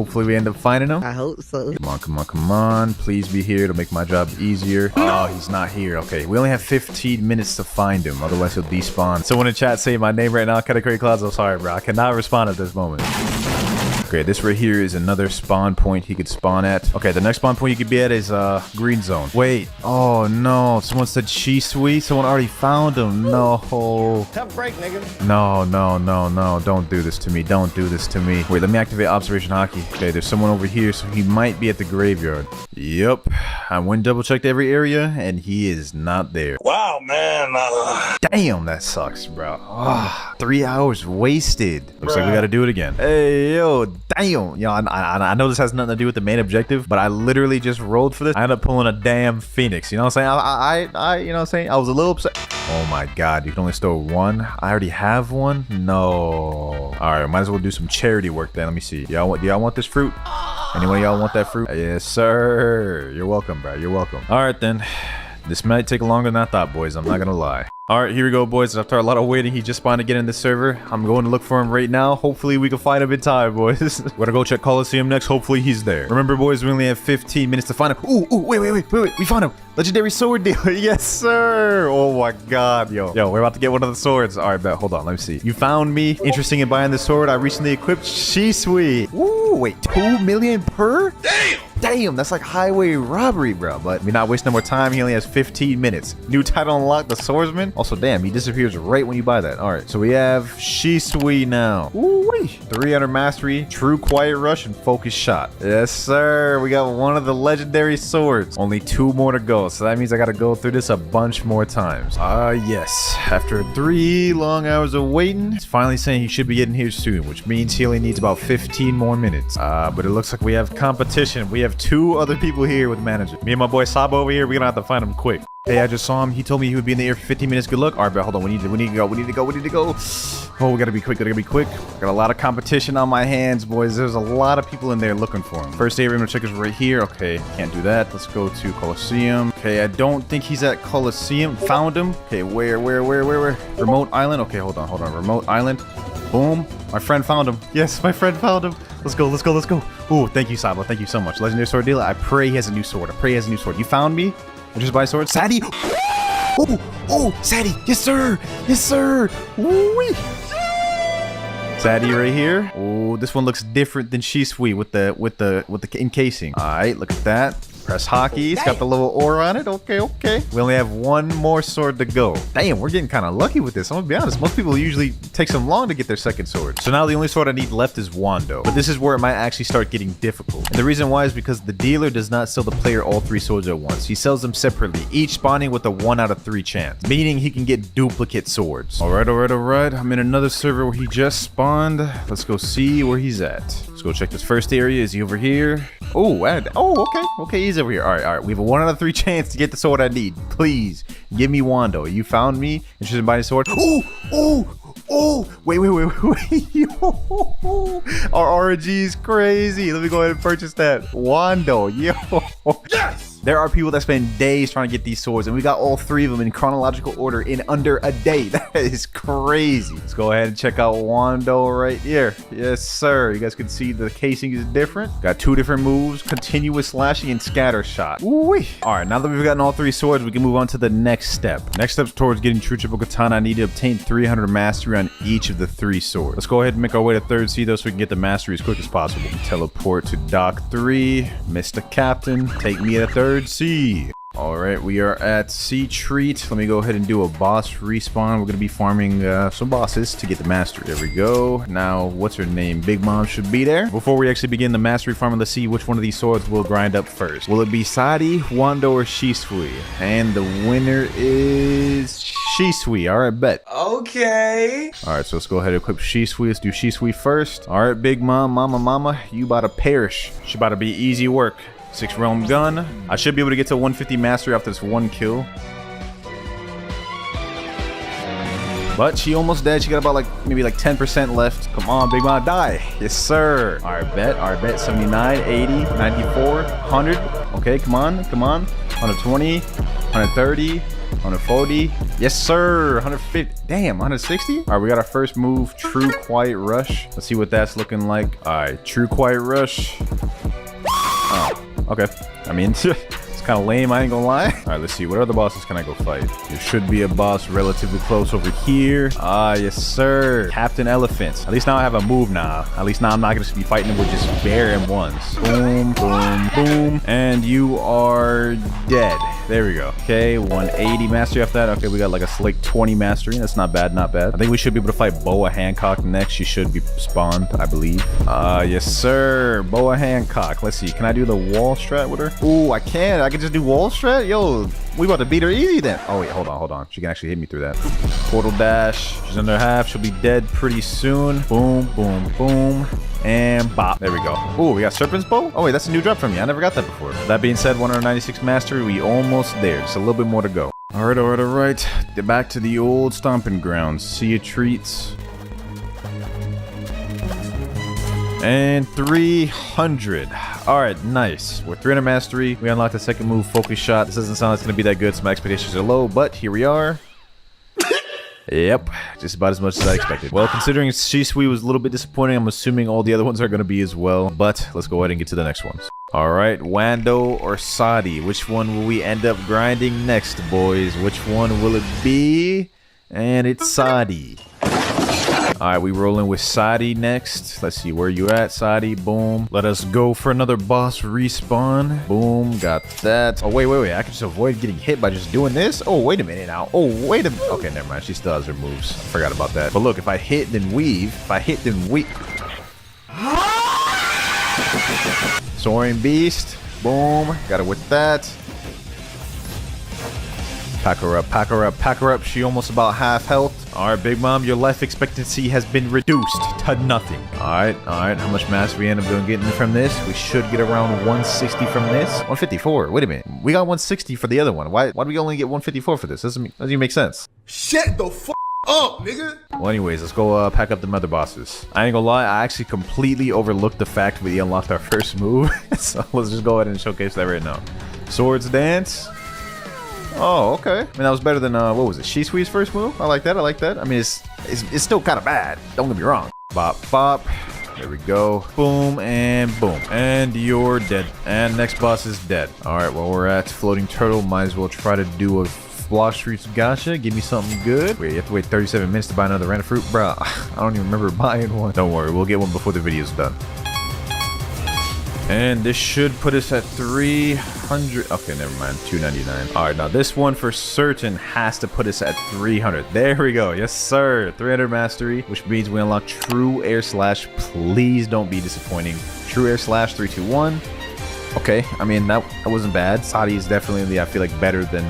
I hope so. Come on. Please be here to make my job easier. Oh, he's not here. Okay, we only have 15 minutes to find him. Otherwise he'll despawn. Someone in chat say my name right now, WinterKloudz. I'm sorry, bro. I cannot respond at this moment. Okay, this right here is another spawn point he could spawn at. Okay, the next spawn point he could be at is green zone. Wait, oh no, someone said Shisui. Someone already found him. No. Tough break, nigga. No. Don't do this to me. Wait, let me activate Observation Hockey. Okay, there's someone over here, so he might be at the graveyard. Yep. I went and double checked every area, and he is not there. Wow, man. Damn, that sucks, bro. 3 hours wasted. Looks like we gotta do it again. Hey, yo, damn. Yo, I know this has nothing to do with the main objective, but I literally just rolled for this. I ended up pulling a damn Phoenix. You know what I'm saying? I you know what I'm saying? I was a little upset. Oh my god, you can only store 1. I already have 1. No. Alright, might as well do some charity work then. Let me see. Do y'all want this fruit? Anyone of y'all want that fruit? Yes, sir. You're welcome, bro. You're welcome. Alright then. This might take longer than I thought, boys. I'm not gonna lie. All right, here we go, boys. After a lot of waiting, he just spawned again in the server. I'm going to look for him right now. Hopefully, we can find him in time, boys. We're gonna go check Coliseum next. Hopefully, he's there. Remember, boys, we only have 15 minutes to find him. Ooh, wait. We found him. Legendary sword dealer. Yes, sir. Oh, my God. Yo, we're about to get one of the swords. All right, bet. Hold on. Let me see. You found me interesting in buying the sword. I recently equipped. She's sweet. Ooh, wait. 2 million per? Damn, that's like highway robbery, bro. But we're not wasting no more time. He only has 15 minutes. New title unlocked, the swordsman. Also, damn, he disappears right when you buy that. All right, so we have Shisui now. Ooh-wee. 300 mastery, true quiet rush, and focus shot. Yes, sir. We got one of the legendary swords. Only 2 more to go. So that means I got to go through this a bunch more times. Yes. After 3 long hours of waiting, it's finally saying he should be getting here soon, which means he only needs about 15 more minutes. But it looks like we have competition. We have 2 other people here with manager. Me and my boy Saba over here, we're gonna have to find him quick. Hey, I just saw him. He told me he would be in the air for 15 minutes. Good luck. All right, but hold on. We need to go. Oh, we gotta be quick. Got a lot of competition on my hands, boys. There's a lot of people in there looking for him. First area we're gonna check is right here. Okay, can't do that. Let's go to Coliseum. Okay, I don't think he's at Coliseum. Found him. Okay, where? Remote island. Okay, hold on. Remote island. Boom. My friend found him. Yes, my friend found him. Let's go. Ooh, thank you, Saba. Thank you so much. Legendary sword dealer. I pray he has a new sword. You found me? I just buy a sword. Sadie! Oh, Sadie! Yes, sir! Woo-wee! Sadie right here. Oh, this one looks different than Shisui with the encasing. All right, look at that. Press hockey. It's got the little aura on it. Okay. We only have 1 more sword to go. Damn, we're getting kind of lucky with this. I'm gonna be honest. Most people usually take some long to get their second sword. So now the only sword I need left is Wando. But this is where it might actually start getting difficult. And the reason why is because the dealer does not sell the player all 3 swords at once. He sells them separately, each spawning with a 1 out of 3 chance, meaning he can get duplicate swords. All right. I'm in another server where he just spawned. Let's go see where he's at. Let's go check this first area. Is he over here? Okay, he's over here. All right. We have a 1 out of 3 chance to get the sword I need. Please give me Wando. You found me. Interested in buying a sword? Wait. Our RNG is crazy. Let me go ahead and purchase that. Wando, yo. Yes! There are people that spend days trying to get these swords, and we got all 3 of them in chronological order in under a day. That is crazy. Let's go ahead and check out Wando right here. Yes, sir. You guys can see the casing is different. Got 2 different moves, continuous slashing and scatter shot. Ooh-wee. All right, now that we've gotten all 3 swords, we can move on to the next step. Next step towards getting true triple katana, I need to obtain 300 mastery on each of the 3 swords. Let's go ahead and make our way to 3rd sea, though, so we can get the mastery as quick as possible. Teleport to Dock 3, Mr. Captain, take me to 3rd sea. All right, we are at Sea Treat. Let me go ahead and do a boss respawn. We're gonna be farming some bosses to get the mastery. There we go. Now, what's her name? Big Mom should be there. Before we actually begin the mastery farm, let's see which one of these swords will grind up first. Will it be Sadie, Wando, or Shisui? And the winner is Shisui. All right, bet. Okay. All right, so let's go ahead and equip Shisui. Let's do Shisui first. All right, Big Mom, Mama, you about to perish. She about to be easy work. 6 realm gun. I should be able to get to 150 mastery after this 1 kill. But she almost dead. She got about maybe 10% left. Come on, Big Mom, die. Yes, sir. All right, bet. 79, 80, 94, 100. Okay, come on. 120, 130, 140. Yes, sir. 150. Damn, 160. All right, we got our first move, True Quiet Rush. Let's see what that's looking like. All right, True Quiet Rush. Oh, okay. I mean, it's kind of lame, I ain't gonna lie. All right, let's see. What other bosses can I go fight? There should be a boss relatively close over here. Yes, sir. Captain Elephant. At least now I have a move now. At least now I'm not gonna be fighting him with just bare M1s. Boom. And you are dead. There we go. Okay, 180 mastery after that. Okay, we got a slick 20 mastery. That's not bad. I think we should be able to fight Boa Hancock next. She should be spawned, I believe. Yes, sir. Boa Hancock. Let's see. Can I do the wall strat with her? Ooh, I can. I can just do wall strat? Yo, we about to beat her easy then. Oh, wait. Hold on. She can actually hit me through that. Portal dash. She's under half. She'll be dead pretty soon. Boom. And bop. There we go. Oh, we got Serpent's Bow? Oh, wait, that's a new drop from me. I never got that before. That being said, 196 mastery. We almost there. Just a little bit more to go. All right. Back to the old stomping grounds. Sea of Treats. And 300. All right, nice. We're 300 mastery. We unlocked the second move, focus shot. This doesn't sound like it's going to be that good, so my expectations are low, but here we are. Yep, just about as much as I expected. Well, considering Shisui was a little bit disappointing, I'm assuming all the other ones are going to be as well. But let's go ahead and get to the next ones. All right, Wando or Sadi? Which one will we end up grinding next, boys? Which one will it be? And it's Sadi. All right, we rolling with Sadi next. Let's see where you at, Sadi. Boom. Let us go for another boss respawn. Boom, got that. Oh, wait. I can just avoid getting hit by just doing this? Oh, wait a minute now. Oh, wait a minute. Okay, never mind. She still has her moves. I forgot about that. But look, if I hit, then weave. If I hit, then weave. Soaring Beast. Boom. Got it with that. Pack her up, pack her up, pack her up. She almost about half health. All right, Big Mom, your life expectancy has been reduced to nothing. All right. How much mass we end up doing getting from this? We should get around 160 from this. 154. Wait a minute. We got 160 for the other one. Why do we only get 154 for this? Doesn't even make sense. Shut the f up, nigga. Well, anyways, let's go pack up the other bosses. I ain't gonna lie, I actually completely overlooked the fact we unlocked our first move. So let's just go ahead and showcase that right now. Swords Dance. Oh, okay. I mean, that was better than, what was it? Shisui's first move? I like that. I mean, it's still kind of bad. Don't get me wrong. Bop, bop. There we go. Boom, and boom. And you're dead. And next boss is dead. All right, well, we're at Floating Turtle. Might as well try to do a Blox Streets Gacha. Give me something good. Wait, you have to wait 37 minutes to buy another random fruit? Bruh, I don't even remember buying one. Don't worry, we'll get one before the video's done. And this should put us at 300. Okay, never mind. 299. All right, now this one for certain has to put us at 300. There we go. Yes, sir. 300 mastery, which means we unlock True Air Slash. Please don't be disappointing. True Air Slash 3, 2, 1. Okay, I mean, that wasn't bad. Sadi is definitely, I feel like, better than,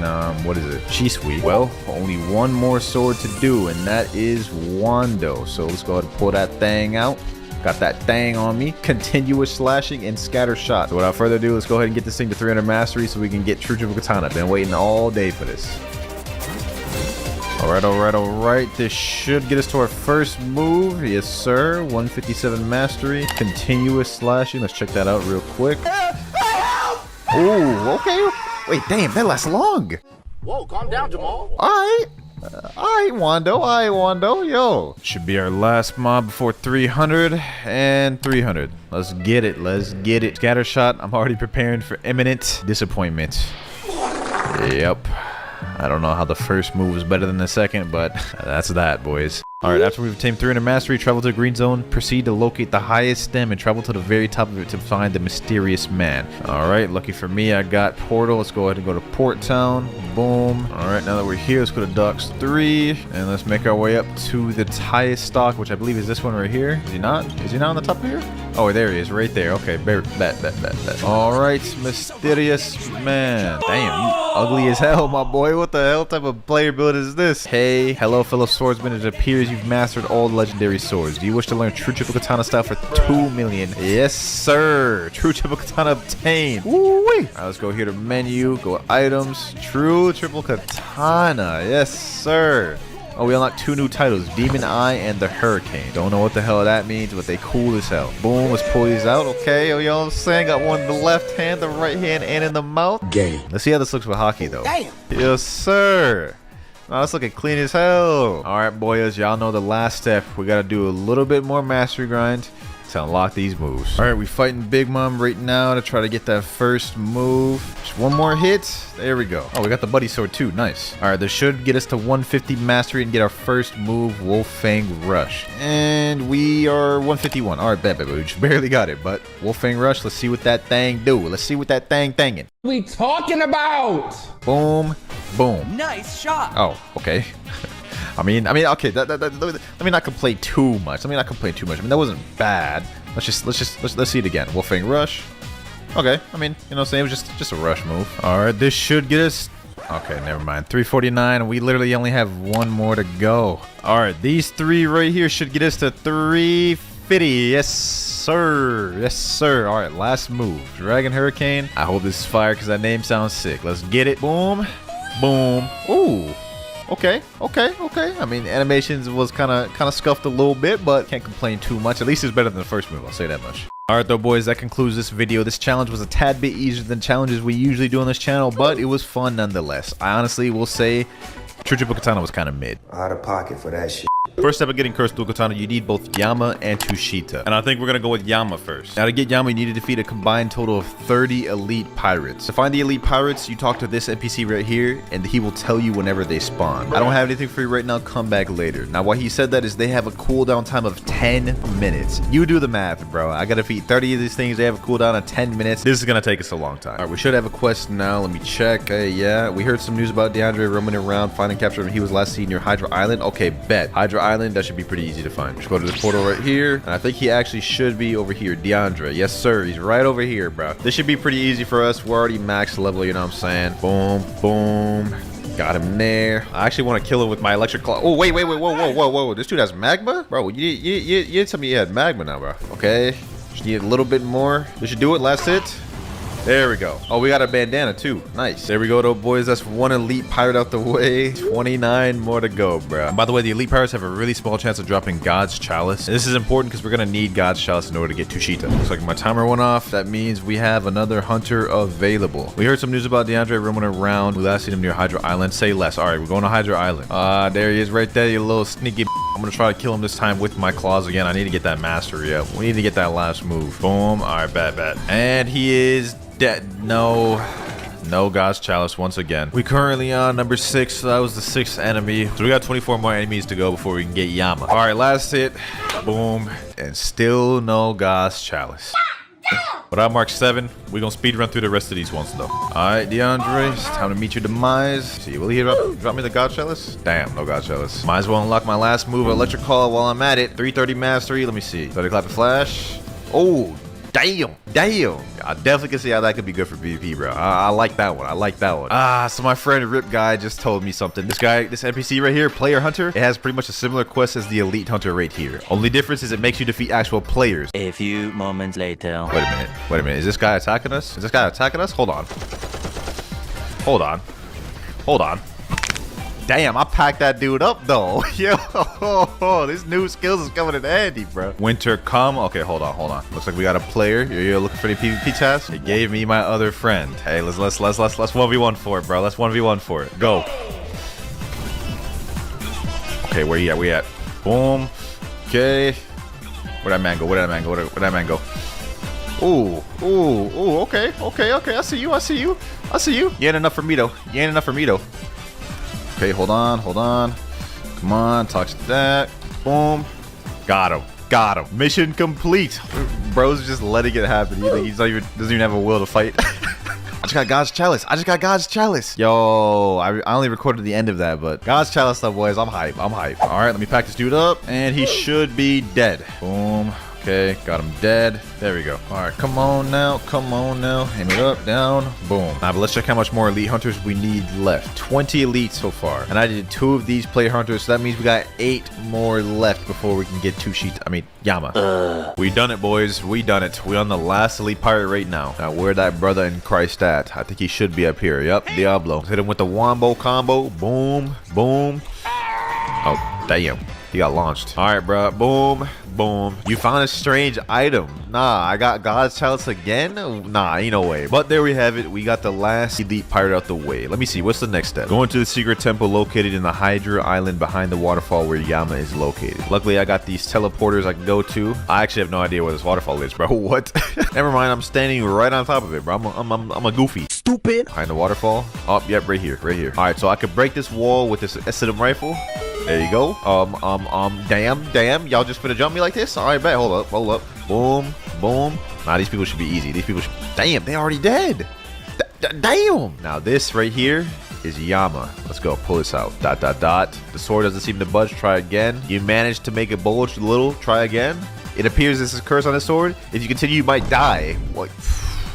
what is it? Shisui. Well, only one more sword to do, and that is Wando. So let's go ahead and pull that thing out. Got that thing on me. Continuous slashing and scatter shot. So without further ado, let's go ahead and get this thing to 300 mastery so we can get True Triple Katana. Been waiting all day for this. All right. This should get us to our first move. Yes, sir. 157 mastery. Continuous slashing. Let's check that out real quick. Oh, okay. Wait, damn, that lasts long. Whoa, calm down, Jamal. All right. Wando, yo. Should be our last mob before 300 and 300. Let's get it. Scatter shot. I'm already preparing for imminent disappointment. Yep. I don't know how the first move was better than the second, but that's that, boys. All right, after we've obtained 300 mastery, travel to the green zone, proceed to locate the highest stem and travel to the very top of it to find the mysterious man. All right, lucky for me, I got Portal. Let's go ahead and go to Port Town. Boom. All right, now that we're here, let's go to Docks 3, and let's make our way up to the highest stock, which I believe is this one right here. Is he not? Is he not on the top here? Oh, there he is, right there. Okay, bet. All right, mysterious man. Damn, you ugly as hell, my boy. What the hell type of player build is this? Hey, hello, fellow swordsmen. It appears you've mastered all legendary swords. Do you wish to learn True Triple Katana style for 2 million? Yes, sir. True Triple Katana obtained. Woo-wee. All right, let's go here to menu, go to items, True Triple Katana. Yes, sir. Oh, we unlocked 2 new titles, Demon Eye and the Hurricane. Don't know what the hell that means, but they cool as hell. Boom, let's pull these out. Okay, you know what I'm saying? Got one in the left hand, the right hand, and in the mouth. Game. Let's see how this looks with hockey, though. Damn. Yes, sir. Now let's look at clean as hell. All right, boys, y'all know the last step. We got to do a little bit more mastery grind to unlock these moves. All right, we fighting Big Mom right now to try to get that first move. Just one more hit. There we go. Oh, we got the buddy sword too. Nice. All right, this should get us to 150 mastery and get our first move, Wolf Fang Rush. And we are 151. All right, bet. We just barely got it, but Wolf Fang Rush. Let's see what that thing do. Let's see what that thing thinging. We talking about? Boom, boom. Nice shot. Oh, okay. I mean, okay. Let me not complain too much. I mean, that wasn't bad. Let's see it again. Wolfang Rush. Okay. I mean, you know what I'm saying? It was just a rush move. All right, this should get us. Okay, never mind. 349. We literally only have one more to go. All right, these 3 right here should get us to 350. Yes, sir. Yes, sir. All right, last move. Dragon Hurricane. I hope this is fire because that name sounds sick. Let's get it. Boom, boom. Ooh. Okay. I mean, animations was kind of scuffed a little bit, but can't complain too much. At least it's better than the first move, I'll say that much. Alright though, boys, that concludes this video. This challenge was a tad bit easier than challenges we usually do on this channel, but it was fun nonetheless. I honestly will say Triple Katana was kind of mid. Out of pocket for that shit. First step of getting Cursed Dual Katana, you need both Yama and Tushita. And I think we're going to go with Yama first. Now to get Yama, you need to defeat a combined total of 30 elite pirates. To find the elite pirates, you talk to this NPC right here, and he will tell you whenever they spawn. I don't have anything for you right now, come back later. Now why he said that is they have a cooldown time of 10 minutes. You do the math, bro. I got to defeat 30 of these things, they have a cooldown of 10 minutes. This is going to take us a long time. Alright, we should have a quest now. Let me check. Yeah, we heard some news about DeAndre roaming around, finding capture him. He was last seen near Hydra Island. Okay, bet. Hydra Island, that should be pretty easy to find. Just go to this portal right here, and I think he actually should be over here. DeAndre, yes sir, he's right over here, bro. This should be pretty easy for us. We're already max level, you know what I'm saying? Boom, boom. Got him there. I actually want to kill him with my electric claw. Oh, wait, whoa. This dude has magma? Bro, you didn't tell me he had magma now, bro. Okay. Just need a little bit more. This should do it. Last hit. There we go. Oh, we got a bandana too. Nice. There we go though, boys. That's one elite pirate out the way. 29 more to go, bro. And by the way, the elite pirates have a really small chance of dropping God's Chalice. And this is important because we're going to need God's Chalice in order to get Tushita. Looks like my timer went off. That means we have another hunter available. We heard some news about DeAndre roaming around. We last seen him near Hydra Island. Say less. All right, we're going to Hydra Island. There he is right there, you little sneaky. I'm going to try to kill him this time with my claws again. I need to get that mastery up. We need to get that last move. Boom. All right, bet. And he is dead. No God's Chalice once again. We currently on number 6, so that was the 6th enemy. So we got 24 more enemies to go before we can get Yama. All right, last hit. Boom. And still no God's Chalice. But I'm Mark 7. We're gonna speed run through the rest of these ones though. Alright, DeAndre, it's time to meet your demise. See, will he drop me the God Chalice? Damn, no God Chalice. Might as well unlock my last move, Electric Call, while I'm at it. 330 mastery, let me see. 30 clap and flash. Oh, damn. I definitely can see how that could be good for PvP, bro. I like that one. So my friend Rip Guy just told me something. This NPC right here, Player Hunter, it has pretty much a similar quest as the Elite Hunter right here. Only difference is it makes you defeat actual players. A few moments later. Wait a minute. Is this guy attacking us? Hold on. Damn, I packed that dude up though. Yo, this new skills is coming in handy, bro. Winter come. Okay, hold on. Looks like we got a player. You're looking for any PvP tasks? It gave me my other friend. Hey, let's 1v1 for it, bro. Let's 1v1 for it. Go. Okay, where you at? Boom. Okay. Where'd that man go? Ooh, okay. I see you. You ain't enough for me though. Okay, hold on. Come on, touch that. Boom. Got him. Mission complete. Bro's just letting it happen. He doesn't even have a will to fight. I just got God's Chalice. Yo, I only recorded the end of that, but God's Chalice stuff, boys. I'm hype. All right, let me pack this dude up, and he should be dead. Boom. Okay, got him dead. There we go. All right, come on now. Aim it up, down, boom. Now, but let's check how much more elite hunters we need left. 20 elites so far, and I did 2 of these player hunters, so that means we got 8 more left before we can get Yama. We done it, boys. We done it. We on the last elite pirate right now. Now, where that brother in Christ at? I think he should be up here. Yep, Diablo. Hit him with the wombo combo. Boom. Oh, damn. He got launched. All right, bro. Boom. You found a strange item. Nah, I got God's Chalice again? Nah, ain't no way. But there we have it. We got the last elite pirate out the way. Let me see. What's the next step? Going to the secret temple located in the Hydra Island behind the waterfall where Yama is located. Luckily, I got these teleporters I can go to. I actually have no idea where this waterfall is, bro. What? Never mind. I'm standing right on top of it, bro. I'm a goofy. Stupid. Behind the waterfall. Oh, yep, right here. All right, so I could break this wall with this SLM rifle. There you go. Damn. Y'all just finna jump me like this? All right, bet. Hold up. Boom. Nah, these people should be easy. Damn, they already dead. Damn. Now this right here is Yama. Let's go. Pull this out. ... The sword doesn't seem to budge. Try again. You managed to make it bulge a little. Try again. It appears this is a curse on the sword. If you continue, you might die. What?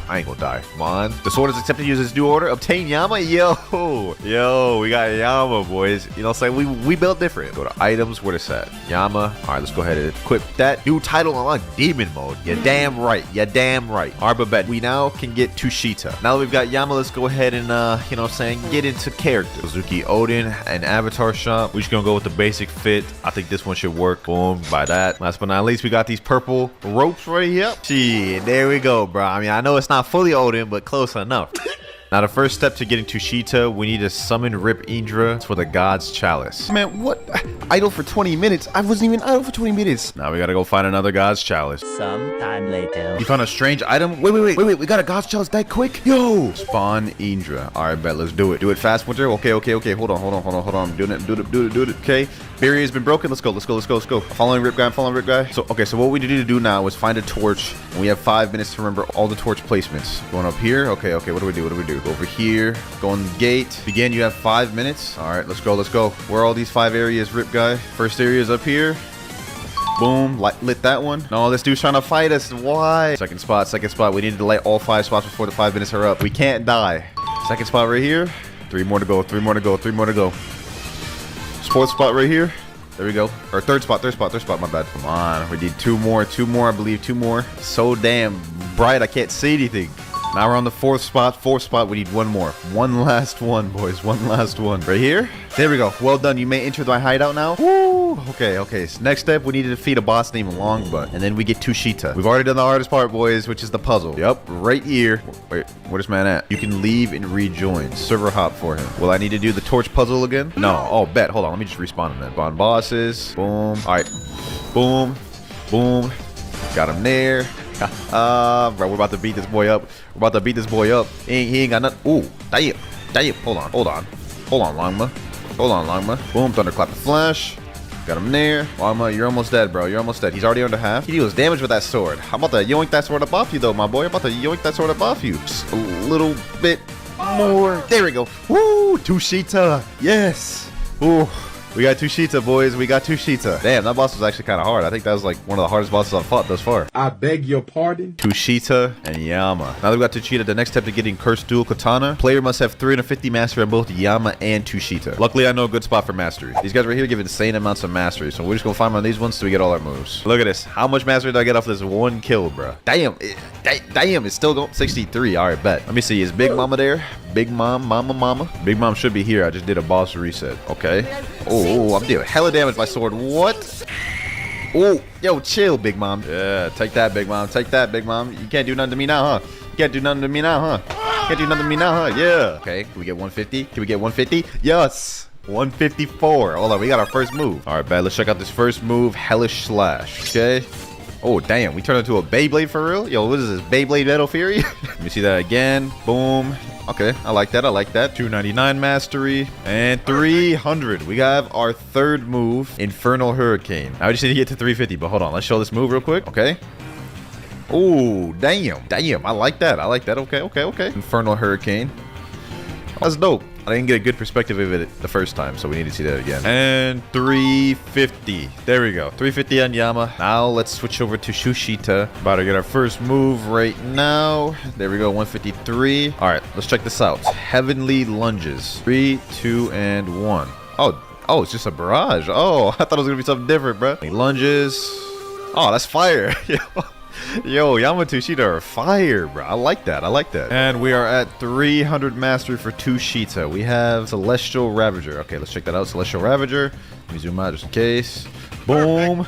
I ain't gonna die. Come on. The sword is accepted. Use this new order. Obtain Yama. Yo, we got Yama, boys. You know what I'm saying? We built different. Go to items. Where it's at? Yama. All right, let's go ahead and equip that. New title unlock demon mode. You're damn right. You're damn right. All right, but bet we now can get Tushita. Now that we've got Yama, let's go ahead and, you know what I'm saying, get into character. Suzuki Oden and avatar shop. We're just gonna go with the basic fit. I think this one should work. Boom, by that. Last but not least, we got these purple ropes right here. Shit, there we go, bro. I mean, I know it's not fully Oden, but close enough. Now, the first step to getting Tushita, we need to summon Rip Indra for the God's Chalice. Man, what? Idle for 20 minutes? I wasn't even idle for 20 minutes. Now we gotta go find another God's Chalice. Sometime later. You found a strange item? Wait. We got a God's Chalice that quick? Yo! Spawn Indra. All right, bet. Let's do it. Do it fast, Winter. Okay. Hold on. I'm doing it. Okay. Barrier has been broken. Let's go. Following Rip Guy. So what we need to do now is find a torch. And we have 5 minutes to remember all the torch placements. Going up here. Okay. What do we do? Go over here. Go on the gate. Begin. You have 5 minutes. All right. Let's go. Where are all these 5 areas, Rip Guy? First area is up here. Boom, lit that one. No, this dude's trying to fight us. Why? Second spot. We need to light all 5 spots before the 5 minutes are up. We can't die. Second spot right here. 3 more to go. 3 more to go. Fourth spot right here. There we go. Or third spot. My bad. Come on. We need 2 more. I believe 2 more. So damn bright. I can't see anything. Now we're on the 4th spot. We need 1 more. One last one, boys. One last one. Right here. There we go. Well done. You may enter my hideout now. Woo! Okay. So next step, we need to defeat a boss named Longbutt. And then we get Tushita. We've already done the hardest part, boys, which is the puzzle. Yup. Right here. Wait, where's man at? You can leave and rejoin. Server hop for him. Will I need to do the torch puzzle again? No. Oh, bet. Hold on. Let me just respawn him then. Spawn bosses. Boom. All right. Boom. Got him there. Bro, we're about to beat this boy up. He ain't got nothing. Ooh, damn. Hold on, Longma. Boom, thunderclap the flash. Got him there. Longma, you're almost dead, bro. He's already under half. He deals damage with that sword. How about that? Yoink that sword up off you, though, my boy. Just a little bit more. There we go. Woo, Tushita. Yes. Ooh. We got Tushita, boys. Damn, that boss was actually kind of hard. I think that was like one of the hardest bosses I've fought thus far. I beg your pardon? Tushita and Yama. Now that we got Tushita, the next step to getting Cursed Dual Katana, player must have 350 mastery on both Yama and Tushita. Luckily, I know a good spot for mastery. These guys right here give insane amounts of mastery, so we're just gonna find one of these ones so we get all our moves. Look at this. How much mastery did I get off this 1 kill, bro? Damn, it's still going 63. All right, bet. Let me see. Is Big Mama there? Big Mama. Big Mom should be here. I just did a boss reset. Okay. Oh, I'm dealing hella damage by sword. What? Oh, yo, chill, Big Mom. Yeah, take that, Big Mom. You can't do nothing to me now, huh? Yeah. Okay, can we get 150? Yes. 154. Hold on, we got our first move. All right, bet. Let's check out this first move, Hellish Slash. Okay. Oh, damn. We turned into a Beyblade for real? Yo, what is this? Beyblade Metal Fury? Let me see that again. Boom. Okay, I like that. 299 mastery and 300. We have our third move, Infernal Hurricane. Now we just need to get to 350, but hold on. Let's show this move real quick. Okay. Oh, damn. I like that. Okay. Infernal Hurricane. That's dope. I didn't get a good perspective of it the first time, so we need to see that again. And 350. There we go. 350 on Yama. Now let's switch over to Tushita. About to get our first move right now. There we go. 153. All right, let's check this out. Heavenly Lunges. 3, 2, and 1. Oh, it's just a barrage. Oh, I thought it was gonna be something different, bro. Lunges. Oh, that's fire. Yo, Yama and Tushita are fire, bro. I like that. And we are at 300 mastery for Tushita. We have Celestial Ravager. Okay, let's check that out. Celestial Ravager. Let me zoom out just in case. Boom.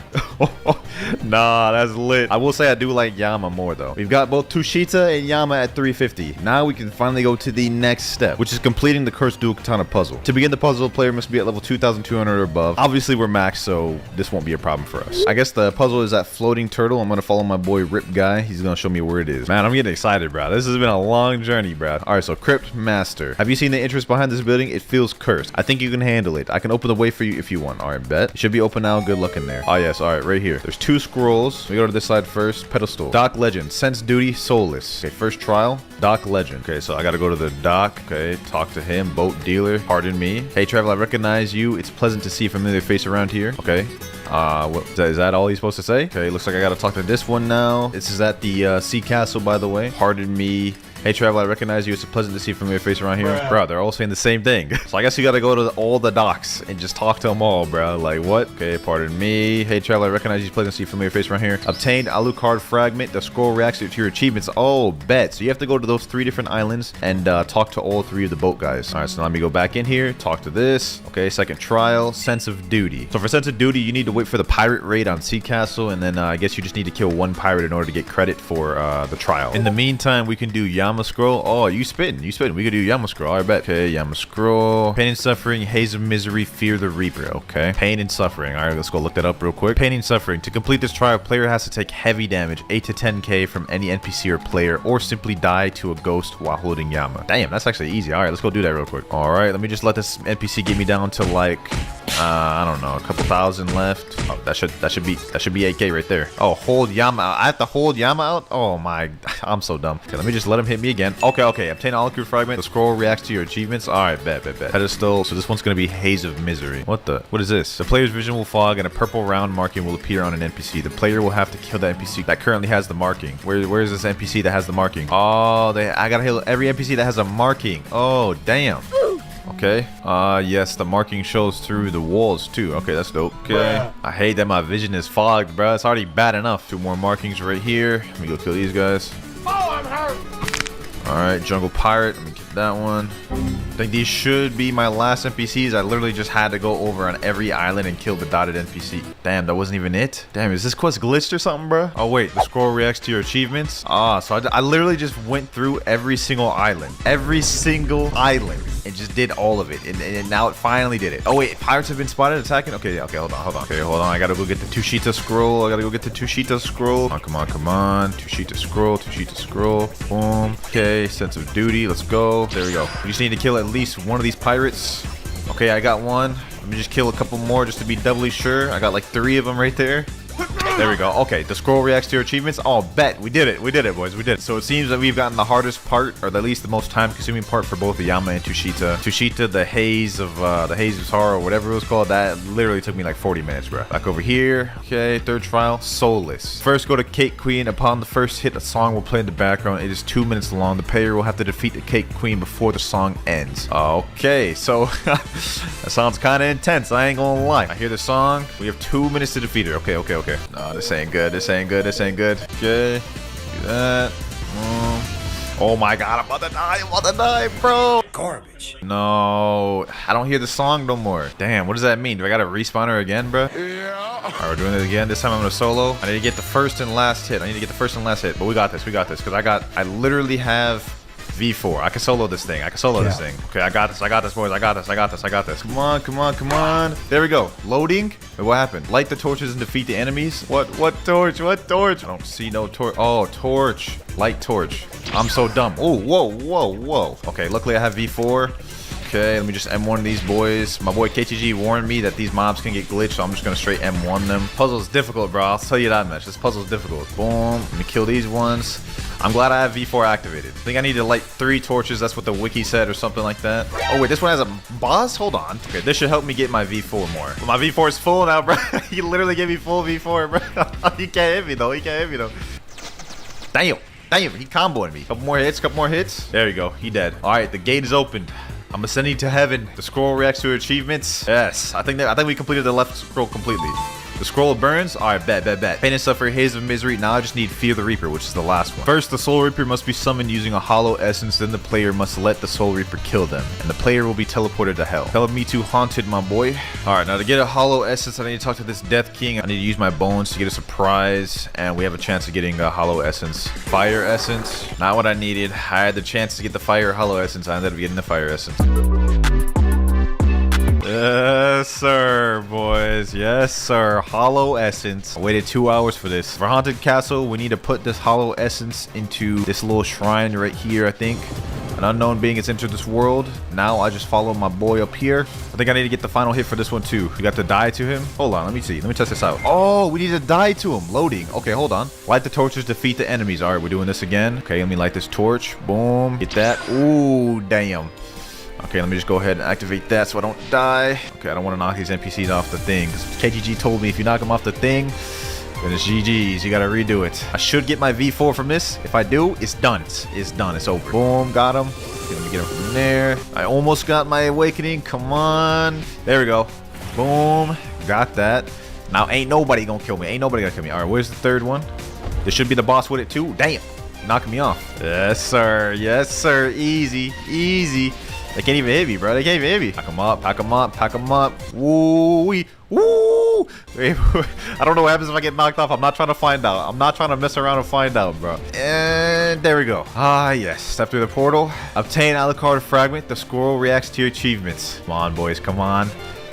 Nah, that's lit. I will say I do like Yama more, though. We've got both Tushita and Yama at 350. Now we can finally go to the next step, which is completing the Cursed Dual Katana puzzle. To begin the puzzle, the player must be at level 2,200 or above. Obviously, we're maxed, so this won't be a problem for us. I guess the puzzle is that floating turtle. I'm going to follow my boy Rip Guy. He's going to show me where it is. Man, I'm getting excited, bro. This has been a long journey, bro. All right, so Crypt Master. Have you seen the entrance behind this building? It feels cursed. I think you can handle it. I can open the way for you if you want. All right, bet. It should be open now. Good luck in there. Oh, yes. All right, right here. There's 2 scrolls scrolls. We go to this side first. Pedestal. Dock Legend. Sense Duty. Soulless. Okay, first trial. Dock Legend. Okay, so I gotta go to the dock. Okay, talk to him. Boat dealer. Pardon me. Hey, traveler, I recognize you. It's pleasant to see a familiar face around here. Okay. Is that all he's supposed to say? Okay, looks like I gotta talk to this one now. This is at the sea castle, by the way. Pardon me. Hey, traveler, I recognize you. It's pleasant to see a familiar face around here. Bro, they're all saying the same thing. So I guess you gotta go to all the docks and just talk to them all, bro. Like, what? Okay, pardon me. Hey, traveler, I recognize you. It's pleasant to see a familiar face around here. Obtained Alucard fragment. The scroll reacts to your achievements. Oh, bet. So you have to go to those 3 different islands and talk to all 3 of the boat guys. All right, so let me go back in here. Talk to this. Okay, second trial. Sense of duty. So for sense of duty, you need to wait for the pirate raid on Sea Castle, and then I guess you just need to kill 1 pirate in order to get credit for the trial. In the meantime, we can do Yama Scroll. Oh, you spitting. We could do Yama Scroll. I bet. Okay, Yama Scroll. Pain and Suffering, Haze of Misery, Fear the Reaper. Okay. Pain and Suffering. All right, let's go look that up real quick. Pain and Suffering. To complete this trial, player has to take heavy damage, 8 to 10k from any NPC or player, or simply die to a ghost while holding Yama. Damn, that's actually easy. All right, let's go do that real quick. All right, let me just let this NPC get me down to like, I don't know, a couple thousand left. Oh, that should be 8k right there. Oh, hold Yama out. I have to hold Yama out? Oh my, I'm so dumb. Okay, let me just let him hit me again. Okay. Obtain Alucard fragment. The scroll reacts to your achievements. All right, bet. Pedestal. So this one's gonna be Haze of Misery. What is this? The player's vision will fog and a purple round marking will appear on an NPC. The player will have to kill the NPC that currently has the marking. Where is this NPC that has the marking? Oh, I gotta kill every NPC that has a marking. Oh, damn. Okay. Yes, the marking shows through the walls too. Okay, that's dope. Okay. I hate that my vision is fogged, bro. It's already bad enough. 2 more markings right here. Let me go kill these guys. Oh, I'm hurt. All right, Jungle Pirate. Let me get that one. I think these should be my last NPCs. I literally just had to go over on every island and kill the dotted NPC. Damn, that wasn't even it. Damn, is this quest glitched or something, bro? Oh, wait. The scroll reacts to your achievements. So I literally just went through every single island. And just did all of it. And now it finally did it. Oh, wait. Pirates have been spotted attacking? Okay, hold on. Okay, hold on. I gotta go get the Tushita scroll. Come on. Tushita scroll. Boom. Okay, sense of duty. Let's go. There we go. We just need to kill at least one of these pirates. Okay, I got one. Let me just kill a couple more just to be doubly sure. I got like 3 of them right there. There we go. Okay, the scroll reacts to your achievements. Oh, bet. We did it, boys. We did it. So it seems that we've gotten the hardest part, or at least the most time-consuming part for both the Yama and Tushita. Tushita, the Haze of Sorrow, whatever it was called, that literally took me like 40 minutes, bro. Back over here. Okay, third trial, Soulless. First, go to Cake Queen. Upon the first hit, a song will play in the background. It is 2 minutes long. The player will have to defeat the Cake Queen before the song ends. Okay, so that sounds kind of intense. I ain't gonna lie. I hear the song. We have 2 minutes to defeat her. Okay. No, this ain't good. Okay, do that. Oh my god, I'm about to die, bro. Garbage. No, I don't hear the song no more. Damn, what does that mean? Do I gotta respawn her again, bro? Yeah. Alright, we're doing it again. This time I'm gonna solo. I need to get the first and last hit. But we got this. Because I literally have V4. I can solo this thing. Okay, I got this, boys. I got this. Come on. There we go. Loading. Wait, what happened? Light the torches and defeat the enemies. What torch? I don't see no torch. Oh, torch. Light torch. I'm so dumb. Oh, whoa. Okay, luckily I have V4. Okay, let me just M1 these boys. My boy KTG warned me that these mobs can get glitched, so I'm just gonna straight M1 them. Puzzle's difficult, bro. I'll tell you that much. This puzzle's difficult. Boom. Let me kill these ones. I'm glad I have V4 activated. I think I need to light 3 torches. That's what the wiki said or something like that. Oh, wait, this one has a boss? Hold on. Okay, this should help me get my V4 more. But my V4 is full now, bro. He literally gave me full V4, bro. He can't hit me, though. Damn, he comboing me. Couple more hits. There we go. He dead. All right, the gate is opened. I'm ascending to heaven. The scroll reacts to achievements. Yes, I think we completed the left scroll completely. The scroll burns. All right, bet. Pain and Suffering, Haze of Misery. Now I just need Fear the Reaper, which is the last one. First, the Soul Reaper must be summoned using a hollow essence. Then the player must let the Soul Reaper kill them, and the player will be teleported to hell. Tell me to Haunted, my boy. All right, now to get a hollow essence, I need to talk to this Death King. I need to use my bones to get a surprise, and we have a chance of getting a hollow essence. Fire essence, not what I needed. I had the chance to get the fire hollow essence. I ended up getting the fire essence. Yes, sir, boys. Yes, sir. Hollow essence. I waited 2 hours for this. For Haunted Castle, we need to put this hollow essence into this little shrine right here, I think. An unknown being has entered this world. Now I just follow my boy up here. I think I need to get the final hit for this one too. We got to die to him. Hold on, let me see. Let me test this out. Oh, we need to die to him. Loading. Okay, hold on. Light the torches, defeat the enemies. All right, we're doing this again. Okay, let me light this torch. Boom. Get that. Ooh, damn. Okay, let me just go ahead and activate that so I don't die. Okay, I don't want to knock these NPCs off the thing. KGG told me if you knock them off the thing, then it's GG's. You gotta redo it. I should get my V4 from this. If I do, it's done. It's done. It's over. Boom, got him. Okay, let me get him from there. I almost got my awakening. Come on. There we go. Boom. Got that. Now, ain't nobody gonna kill me. Ain't nobody gonna kill me. All right, where's the third one? This should be the boss with it too. Damn. Knocking me off. Yes, sir. Yes, sir. Easy. Easy. They can't even hit me, bro. They can't even hit me. Pack them up, pack them up, pack them up. Woo-wee. Woo! I don't know what happens if I get knocked off. I'm not trying to find out. I'm not trying to mess around and find out, bro. And there we go. Ah, yes. Step through the portal. Obtain Alucard fragment. The scroll reacts to your achievements. Come on, boys. Come on.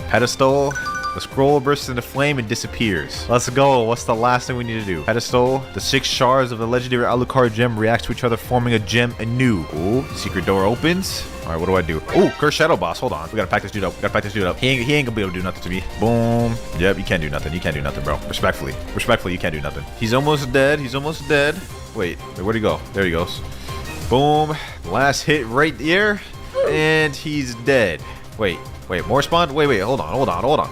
Pedestal. The scroll bursts into flame and disappears. Let's go. What's the last thing we need to do? Pedestal. The 6 shards of the legendary Alucard gem react to each other, forming a gem anew. Ooh, secret door opens. All right, what do I do? Ooh, Curse Shadow Boss. Hold on. We gotta pack this dude up. We gotta pack this dude up. He ain't gonna be able to do nothing to me. Boom. Yep, you can't do nothing. You can't do nothing, bro. Respectfully. Respectfully, you can't do nothing. He's almost dead. He's almost dead. Wait, where'd he go? There he goes. Boom. Last hit right there. And he's dead. Wait, more spawn? Wait, hold on.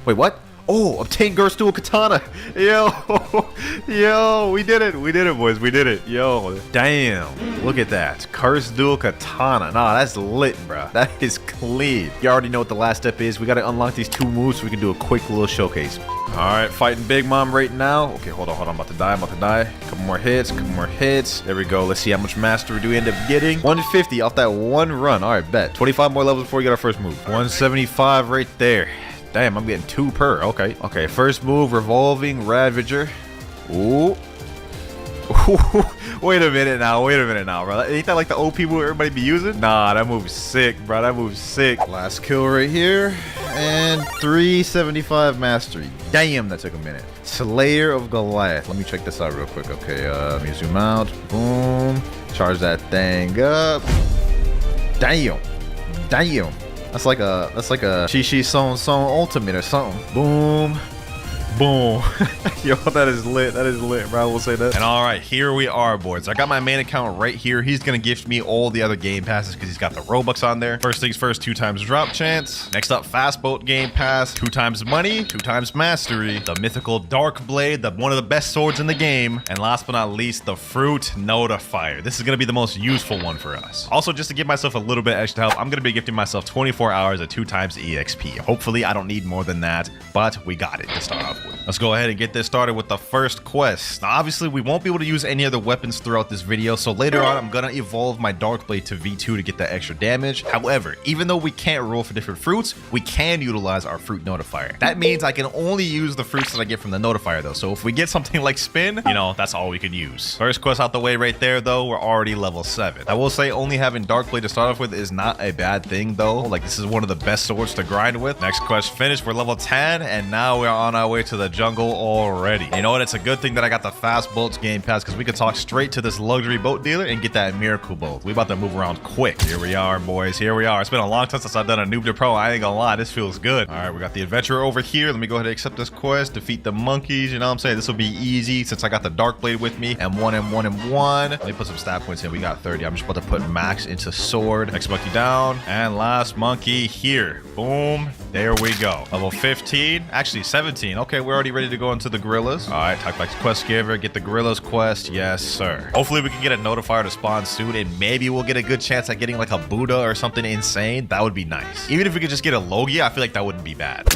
Wait, what? Oh, obtain Gert's dual katana. Yo, we did it, boys. We did it. Yo, damn. Look at that. Cursed dual katana. Nah, that's lit, bro. That is clean. You already know what the last step is. We got to unlock these 2 moves so we can do a quick little showcase. All right, fighting Big Mom right now. Okay, hold on. I'm about to die. Couple more hits. There we go. Let's see how much mastery do we end up getting. 150 off that one run. All right, bet. 25 more levels before we get our first move. 175 right there. Damn, I'm getting 2 per. Okay. First move, Revolving Ravager. Ooh. Wait a minute now, bro. Ain't that like the OP move everybody be using? Nah, that move's sick, bro. That move's sick. Last kill right here. And 375 mastery. Damn, that took a minute. Slayer of Goliath. Let me check this out real quick. Okay, let me zoom out. Boom. Charge that thing up. Damn. That's like a Shishi Son ultimate or something. Boom. Yo, that is lit, bro. I will say that. And all right, here we are, boys. I got my main account right here. He's gonna gift me all the other game passes because he's got the Robux on there. First things first, 2 times drop chance. Next up, fast boat game pass, 2 times money, 2 times mastery, the mythical dark blade, one of the best swords in the game, and last but not least, the fruit notifier. This is gonna be the most useful one for us. Also, just to give myself a little bit extra help, I'm gonna be gifting myself 24 hours at 2 times EXP. Hopefully, I don't need more than that, but we got it to start off with. Let's go ahead and get this started with the first quest. Now, obviously, we won't be able to use any other weapons throughout this video, so later on, I'm gonna evolve my Dark Blade to V2 to get that extra damage. However, even though we can't roll for different fruits, we can utilize our fruit notifier. That means I can only use the fruits that I get from the notifier, though. So if we get something like Spin, you know, that's all we can use. First quest out the way right there, though, we're already level 7. I will say only having Dark Blade to start off with is not a bad thing, though. Like, this is one of the best swords to grind with. Next quest finished, we're level 10, and now we're on our way to the jungle already. You know what? It's a good thing that I got the fast boats game pass because we can talk straight to this luxury boat dealer and get that miracle boat. We about to move around quick. Here we are, boys. Here we are. It's been a long time since I've done a noob to pro. I ain't gonna lie. This feels good. All right, we got the adventurer over here. Let me go ahead and accept this quest. Defeat the monkeys. You know what I'm saying? This will be easy since I got the dark blade with me. M1, M1, M1. Let me put some stat points in. We got 30. I'm just about to put max into sword. Next monkey down. And last monkey here. Boom. There we go. Level 15. Actually, 17. Okay, we're already ready to go into the gorillas. All right, talk back to quest giver. Get the gorillas quest. Yes, sir. Hopefully, we can get a notifier to spawn soon, and maybe we'll get a good chance at getting like a Buddha or something insane. That would be nice. Even if we could just get a Logia, I feel like that wouldn't be bad.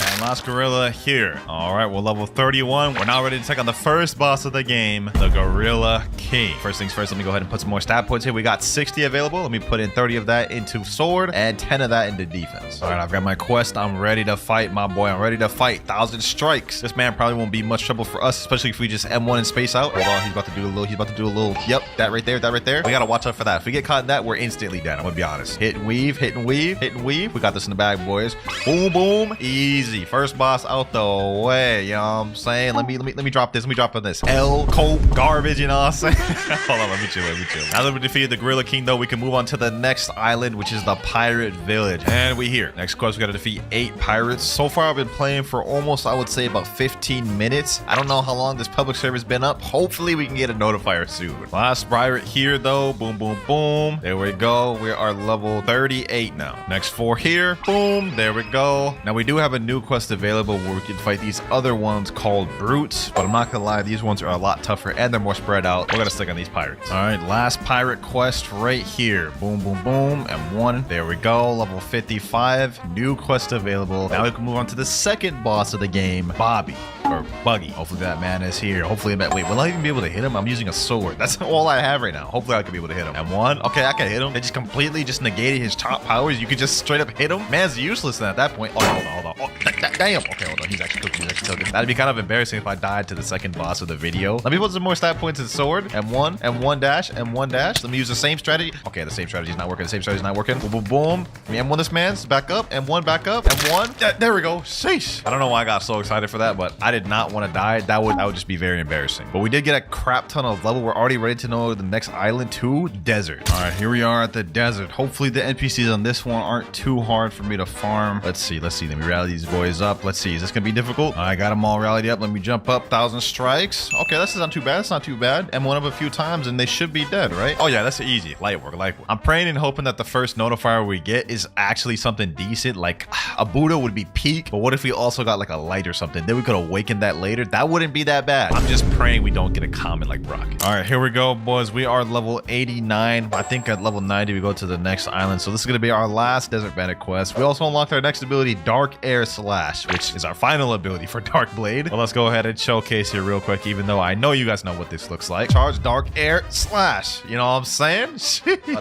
And last gorilla here. All right, we're level 31. We're now ready to take on the first boss of the game, the Gorilla King. First things first, let me go ahead and put some more stat points here. We got 60 available. Let me put in 30 of that into sword and 10 of that into defense. All right, I've got my quest. I'm ready to fight, my boy. I'm ready to fight. 1,000 strikes. This man probably won't be much trouble for us, especially if we just M1 and space out. Hold on, he's about to do a little, yep, that right there. We gotta watch out for that. If we get caught in that, we're instantly dead. I'm gonna be honest. Hit and weave. We got this in the bag, boys. Boom, boom. Easy. easy. First boss out the way. You know what I'm saying? Let me drop this. Let me drop on this. L coat garbage. You know what I'm saying? Hold on. Let me chill. Now that we defeated the Gorilla King, though, we can move on to the next island, which is the Pirate Village. And we here. Next quest, we got to defeat 8 pirates. So far, I've been playing for almost, I would say, about 15 minutes. I don't know how long this public server's been up. Hopefully, we can get a notifier soon. Last pirate here, though. Boom, boom, boom. There we go. We are level 38 now. Next 4 here. Boom. There we go. Now, we do have a new quest available where we can fight these other ones called brutes. But I'm not gonna lie, these ones are a lot tougher and they're more spread out. We're gonna stick on these pirates. All right, last pirate quest right here. Boom, boom, boom. And 1. There we go. Level 55. New quest available. Now we can move on to the second boss of the game, Bobby. Or Buggy. Hopefully that man is here. Hopefully, wait, will I even be able to hit him? I'm using a sword. That's all I have right now. Hopefully I can be able to hit him. And 1. Okay, I can hit him. They just completely just negated his top powers. You could just straight up hit him. Man's useless then at that point. Oh, hold on. Oh, damn. Okay, hold on. He's actually cooking. That'd be kind of embarrassing if I died to the second boss of the video. Let me put some more stat points in sword. And 1, and 1 dash, and 1 dash. Let me use the same strategy. Okay, the same strategy is not working. Boom, boom, boom. And 1 this man's back up, and 1 back up, and 1. There we go. Sheesh. I don't know why I got so excited for that, but I did not want to die. That would just be very embarrassing. But we did get a crap ton of level. We're already ready to know the next island too. Desert. All right, here we are at the desert. Hopefully the NPCs on this one aren't too hard for me to farm. Let's see. Let me rally these boys up. Let's see. Is this gonna be difficult? I got them all rallied up. Let me jump up. 1,000 strikes. Okay, this is not too bad. It's not too bad. M1 up a few times and they should be dead, right? Oh yeah, that's easy. Light work. I'm praying and hoping that the first notifier we get is actually something decent. Like a Buddha would be peak, but what if we also got like a light or something? Then we could awaken that later. That wouldn't be that bad. I'm just praying we don't get a comment like Rocket. All right, here we go, boys. We are level 89. I think at level 90 we go to the next island. So this is gonna be our last Desert Bandit quest. We also unlocked our next ability, Dark Air Slash, which is our final ability for Dark Blade. Well, let's go ahead and showcase here real quick, even though I know you guys know what this looks like. Charge Dark Air Slash. You know what I'm saying?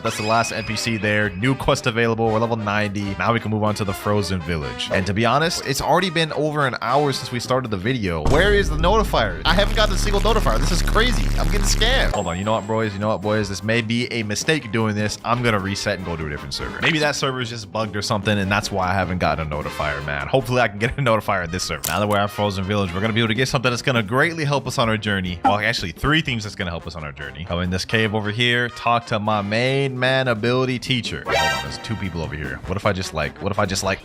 That's the last NPC there. New quest available. We're level 90. Now we can move on to the Frozen Village. And to be honest, it's already been over an hour since we started the video. Where is the notifier? I haven't gotten a single notifier. This is crazy. I'm getting scammed. Hold on. You know what, boys? This may be a mistake doing this. I'm gonna reset and go to a different server. Maybe that server is just bugged or something, and that's why I haven't gotten a notifier, man. Hopefully I can get a notifier at this server. Now that we're at Frozen Village, we're gonna be able to get something that's gonna greatly help us on our journey. Well, actually 3 things that's gonna help us on our journey. Come in this cave over here, talk to my main man ability teacher. Hold on, there's 2 people over here. What if I just like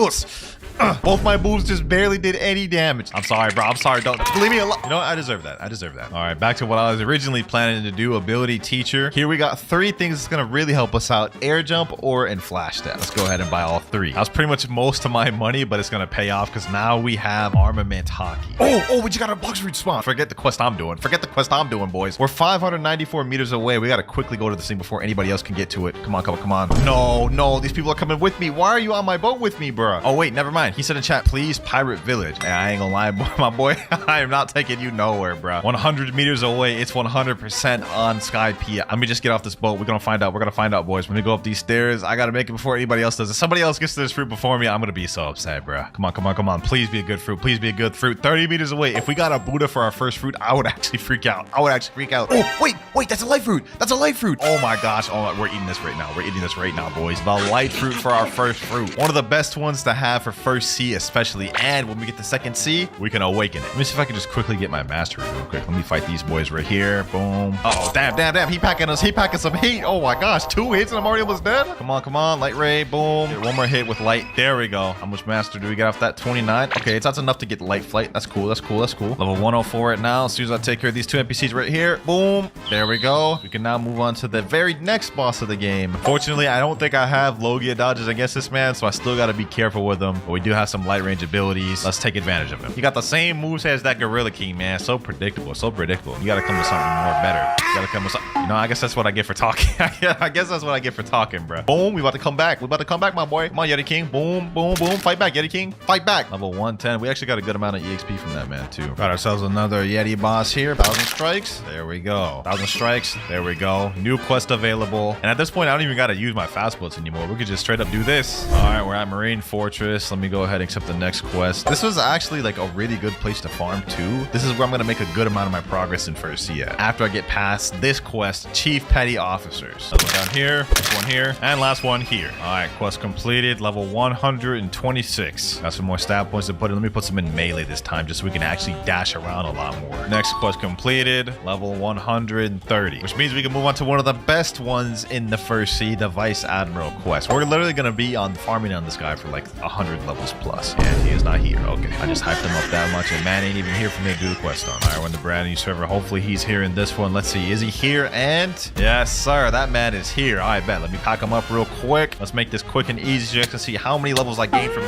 both my moves just barely did any damage. I'm sorry, bro. I'm sorry. Don't leave me alone. You know what? I deserve that. All right, back to what I was originally planning to do, ability teacher. Here we got 3 things that's gonna really help us out: air jump, or and flash stat. Let's go ahead and buy all 3. That was pretty much most of my money, but it's gonna pay off because now we have armament hockey. Oh, we just got a Blox root spawn. Forget the quest I'm doing, boys. We're 594 meters away. We gotta quickly go to this thing before anybody else can get to it. Come on. No, these people are coming with me. Why are you on my boat with me, bro? Oh wait, never mind. He said in chat, please Pirate Village. And I ain't gonna lie, my boy, I am not taking you nowhere, bro. 100 meters away. It's 100% on Sky P. Let me just get off this boat. We're gonna find out, boys. When we go up these stairs, I gotta make it before anybody else does. If somebody else gets to this fruit before me, I'm gonna be so upset, bro. Come on. Please be a good fruit. 30 meters away. If we got a Buddha for our first fruit, I would actually freak out. Oh, wait, that's a light fruit. Oh my gosh. Oh, we're eating this right now. Boys. The light fruit for our first fruit. One of the best ones to have for first C especially. And when we get the second C, we can awaken it. Let me see if I can just quickly get my mastery real quick. Let me fight these boys right here. Boom. Oh, damn. He packing some heat. Oh my gosh. 2 hits and I'm already almost dead. Come on. Light ray. Boom. Get 1 more hit with light. There we go. How much master do we get off that? 29. Okay, that's enough to get light flight. That's cool. Level 104 right now. As soon as I take care of these 2 NPCs right here. Boom. There we go. We can now move on to the very next boss of the game. Fortunately, I don't think I have Logia dodges against this man, so I still got to be careful with him. But we do have some light range abilities. Let's take advantage of him. He got the same moves as that Gorilla King, man. So predictable. You got to come with something more better. You know, I guess that's what I get for talking. Bro. Boom. We about to come back. My boy. Come on, Yeti King. Boom. Fight back, Yeti King. Fight back. Level 110. We actually got a good amount of EXP from that man, too. Got ourselves another Yeti boss here. 1,000 strikes. There we go. 1,000 strikes. There we go. New quest available. And at this point, I don't even got to use my fast bullets anymore. We could just straight up do this. All right, we're at Marine Fortress. Let me go ahead and accept the next quest. This was actually like a really good place used to farm too. This is where I'm going to make a good amount of my progress in first sea at. After I get past this quest, Chief Petty Officers. Another one down here, next one here, and last one here. All right, quest completed, level 126. Got some more stat points to put in. Let me put some in melee this time just so we can actually dash around a lot more. Next quest completed, level 130, which means we can move on to one of the best ones in the first sea, the Vice Admiral quest. We're literally going to be on farming on this guy for like 100 levels plus, and he is not here. Okay, I just hyped him up that much, and man ain't even here for me to do the quest on. All right, we're in the brand new server. Hopefully he's here in this one. Let's see, is he here? And yes, sir, that man is here. All right, bet. Let me pack him up real quick. Let's make this quick and easy so you guys can see how many levels I gained from...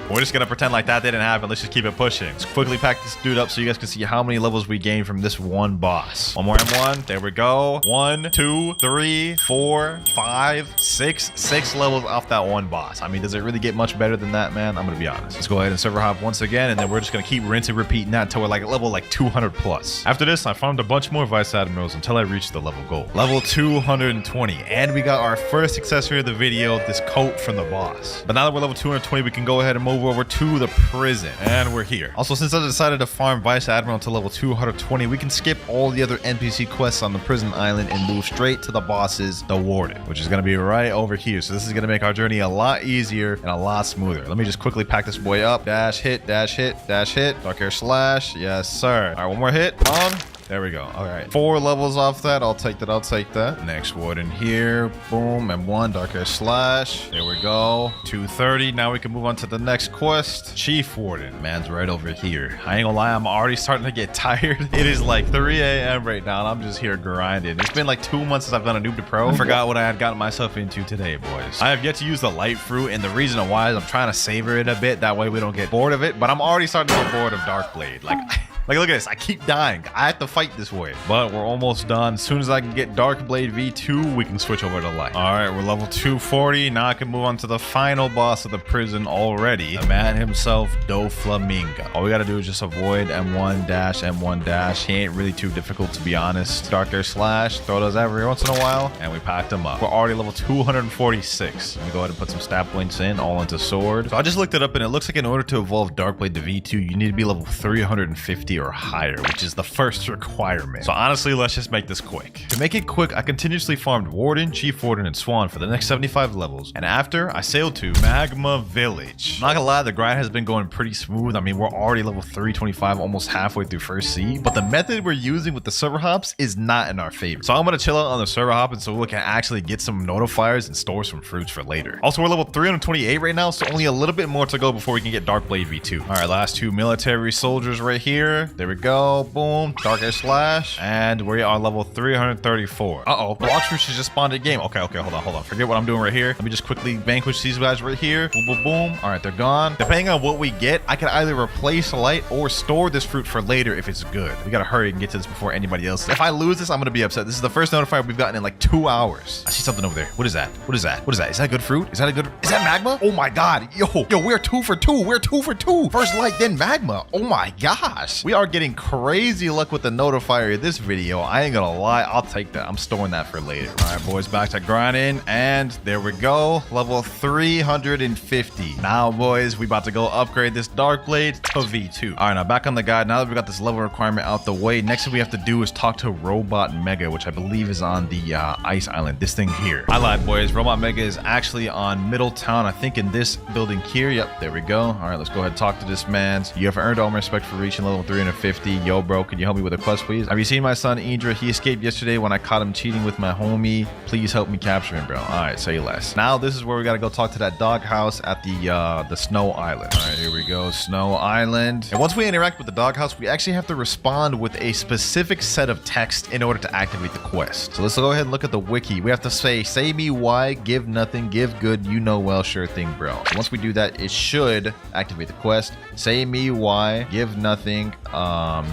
We're just gonna pretend like that didn't happen. Let's just keep it pushing. Let's quickly pack this dude up so you guys can see how many levels we gained from this one boss. One more M1. There we go. 1, 2, 3, 4, 5, 6. 6 levels off that one boss. I mean, does it really get much better than that, man? I'm gonna be honest. Let's go ahead and server hop once again, and then we're just gonna keep rinsing, repeating that until we're like level 200 plus. After this, I farmed a bunch more Vice Admirals until I reached the level goal. Level 220. And we got our first accessory of the video, this coat from the boss. But now that we're level 220, we can go ahead and move over to the prison, and we're here. Also, since I decided to farm Vice Admiral to level 220, we can skip all the other NPC quests on the prison island and move straight to the boss's, the Warden, which is going to be right over here. So this is going to make our journey a lot easier and a lot smoother. Let me just quickly pack this boy up. Dash hit, dash hit, dash hit. Dark Air Slash. Yes, sir. All right, one more hit. Come on. There we go. All right. 4 levels off that. I'll take that. I'll take that. Next Warden here. Boom. M1. Dark Air Slash. There we go. 230. Now we can move on to the next quest. Chief Warden. Man's right over here. I ain't gonna lie. I'm already starting to get tired. It is like 3 a.m. right now, and I'm just here grinding. It's been like 2 months since I've done a noob to pro. I forgot what I had gotten myself into today, boys. I have yet to use the light fruit, and the reason why is I'm trying to savor it a bit. That way we don't get bored of it. But I'm already starting to get bored of Darkblade. Like, look at this. I keep dying. I have to fight this way. But we're almost done. As soon as I can get Darkblade V2, we can switch over to light. All right, we're level 240. Now I can move on to the final boss of the prison already. The man himself, Doflamingo. All we got to do is just avoid M1 dash, M1 dash. He ain't really too difficult, to be honest. Dark Air Slash. Throw those every once in a while. And we packed him up. We're already level 246. Let me go ahead and put some stat points in, all into sword. So I just looked it up, and it looks like in order to evolve Darkblade to V2, you need to be level 350 or higher, which is the first requirement. So honestly, let's just make this quick. To make it quick, I continuously farmed Warden, Chief Warden, and Swan for the next 75 levels. And after, I sailed to Magma Village. Not gonna lie, the grind has been going pretty smooth. I mean, we're already level 325, almost halfway through first sea. But the method we're using with the server hops is not in our favor. So I'm gonna chill out on the server hop, and so we can actually get some notifiers and store some fruits for later. Also, we're level 328 right now, so only a little bit more to go before we can get Darkblade V2. All right, last 2 military soldiers right here. There we go. Boom. Dark Air Slash. And we are level 334. Uh-oh. Blox just spawned a game. Okay, hold on. Forget what I'm doing right here. Let me just quickly vanquish these guys right here. Boom, boom, boom. All right, they're gone. Depending on what we get, I can either replace light or store this fruit for later if it's good. We gotta hurry and get to this before anybody else. If I lose this, I'm gonna be upset. This is the first notifier we've gotten in like 2 hours. I see something over there. What is that? Is that good fruit? Is that magma? Oh my God. Yo, we're 2 for 2. We're 2 for 2. First light, then magma. Oh my gosh. We are getting crazy luck with the notifier this video. I ain't gonna lie, I'll take that. I'm storing that for later. All right, boys, back to grinding, and there we go. Level 350. Now, boys, we about to go upgrade this Darkblade to V2. All right, now back on the guide. Now that we got this level requirement out the way, next thing we have to do is talk to Robot Mega, which I believe is on the ice island. This thing here. I lied, boys. Robot Mega is actually on Middletown. I think in this building here. Yep, there we go. All right, let's go ahead and talk to this man. You have earned all my respect for reaching level 350. Yo, bro, can you help me with a quest, please? Have you seen my son, Idra? He escaped yesterday when I caught him cheating with my homie. Please help me capture him, bro. All right, say less. Now, this is where we got to go talk to that doghouse at the Snow Island. All right, here we go. Snow Island. And once we interact with the doghouse, we actually have to respond with a specific set of text in order to activate the quest. So let's go ahead and look at the wiki. We have to say me why, give nothing, give good, you know well, sure thing, bro. So once we do that, it should activate the quest. Say me why, give nothing,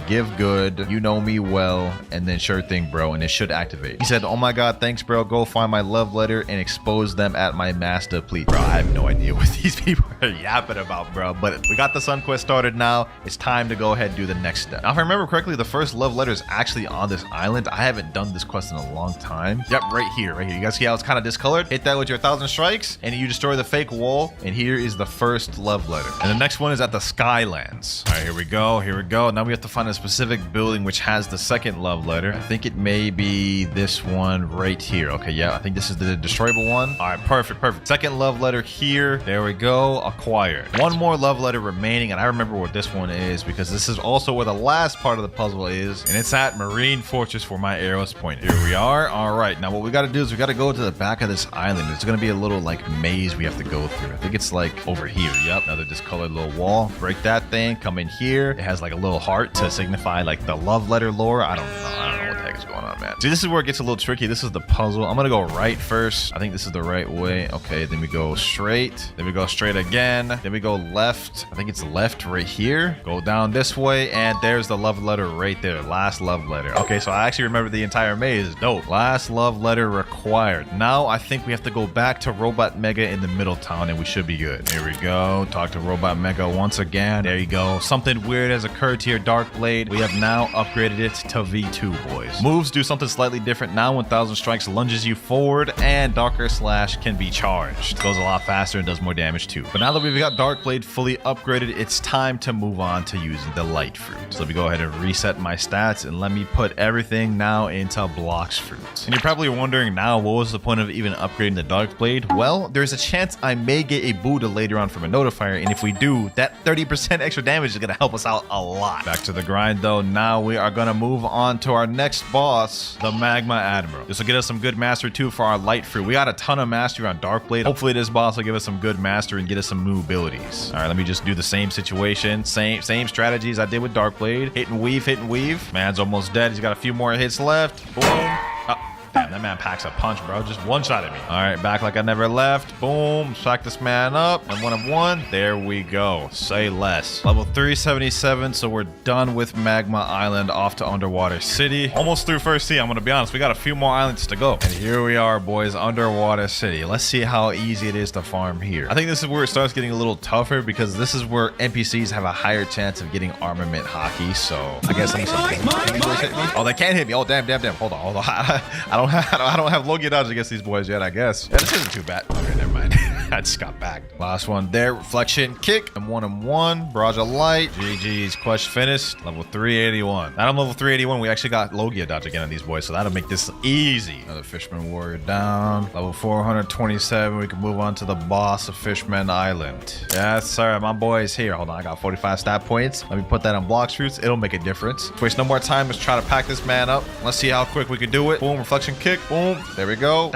give good, you know me well, and then sure thing, bro, and it should activate. He said, oh my god, thanks, bro. Go find my love letter and expose them at my master, please. Bro, I have no idea what these people are yapping about, bro, but we got the Sun Quest started now. It's time to go ahead and do the next step. Now, if I remember correctly, the first love letter is actually on this island. I haven't done this quest in a long time. Yep, right here. You guys see how it's kind of discolored? Hit that with your 1,000 strikes and you destroy the fake wall, and here is the first love letter. And the next one is at the Skylands. All right, here we go. Now we have to find a specific building which has the second love letter. I think it may be this one right here. Okay, yeah, I think this is the destroyable one. All right, perfect. Second love letter here. There we go. Acquired. One more love letter remaining, and I remember what this one is because this is also where the last part of the puzzle is, and it's at Marine Fortress where my arrows point. Here we are. All right, now what we got to do is we got to go to the back of this island. It's going to be a little like maze we have to go through. I think it's like over here. Yep, another discolored little wall. Break that thing. Come in here. It has like a little heart to signify like the love letter lore. I don't know what the heck is going on, man. See, this is where it gets a little tricky. This is the puzzle. I'm gonna go right first. I think this is the right way. Okay, then we go straight. Then we go straight again. Then we go left. I think it's left right here. Go down this way, and there's the love letter right there. Last love letter. Okay, so I actually remember the entire maze. Dope. Last love letter required. Now I think we have to go back to Robot Mega in the middle town, and we should be good. Here we go. Talk to Robot Mega once again. There you go. Something weird has occurred to your Dark Blade. We have now upgraded it to V2, boys. Moves do something slightly different now. 1,000 strikes lunges you forward, and Darker Slash can be charged. Goes a lot faster and does more damage too. But now that we've got Dark Blade fully upgraded, it's time to move on to using the Light Fruit. So let me go ahead and reset my stats, and let me put everything now into Blox Fruits. And you're probably wondering now, what was the point of even upgrading the Dark Blade? Well, there's a chance I may get a Buddha later on from a notifier, and if we do, that 30% extra damage is gonna help us out a lot. Back to the grind though. Now we are gonna move on to our next boss, the Magma Admiral. This will get us some good mastery too for our Light Fruit. We got a ton of mastery on Dark Blade. Hopefully this boss will give us some good mastery and get us some new abilities. All right, let me just do the same situation, same strategies I did with Dark Blade. Hit and weave. Man's almost dead. He's got a few more hits left. Boom. Damn, that man packs a punch, bro. Just one shot at me. All right, back like I never left. Boom. Sack this man up. And 1 of 1. There we go. Say less. Level 377. So we're done with Magma Island, off to Underwater City. Almost through first sea. I'm going to be honest. We got a few more islands to go. And here we are, boys. Underwater City. Let's see how easy it is to farm here. I think this is where it starts getting a little tougher because this is where NPCs have a higher chance of getting armament hockey. So I guess let me see. Oh, they can't hit me. Oh, damn. Hold on. I don't have Logia dodge against these boys yet, I guess. Yeah, this isn't too bad. Okay, never mind. I just got back. Last one there. Reflection kick. And 1 and 1. Barrage of light. GG's. Quest finished. Level 381. Now I'm level 381. We actually got Logia dodge again on these boys, so that'll make this easy. Another Fishman Warrior down. Level 427. We can move on to the boss of Fishman Island. Yes, sir. My boy is here. Hold on. I got 45 stat points. Let me put that on Blox Fruits. It'll make a difference. Let's waste no more time. Let's try to pack this man up. Let's see how quick we can do it. Boom. Reflection kick. Boom. There we go.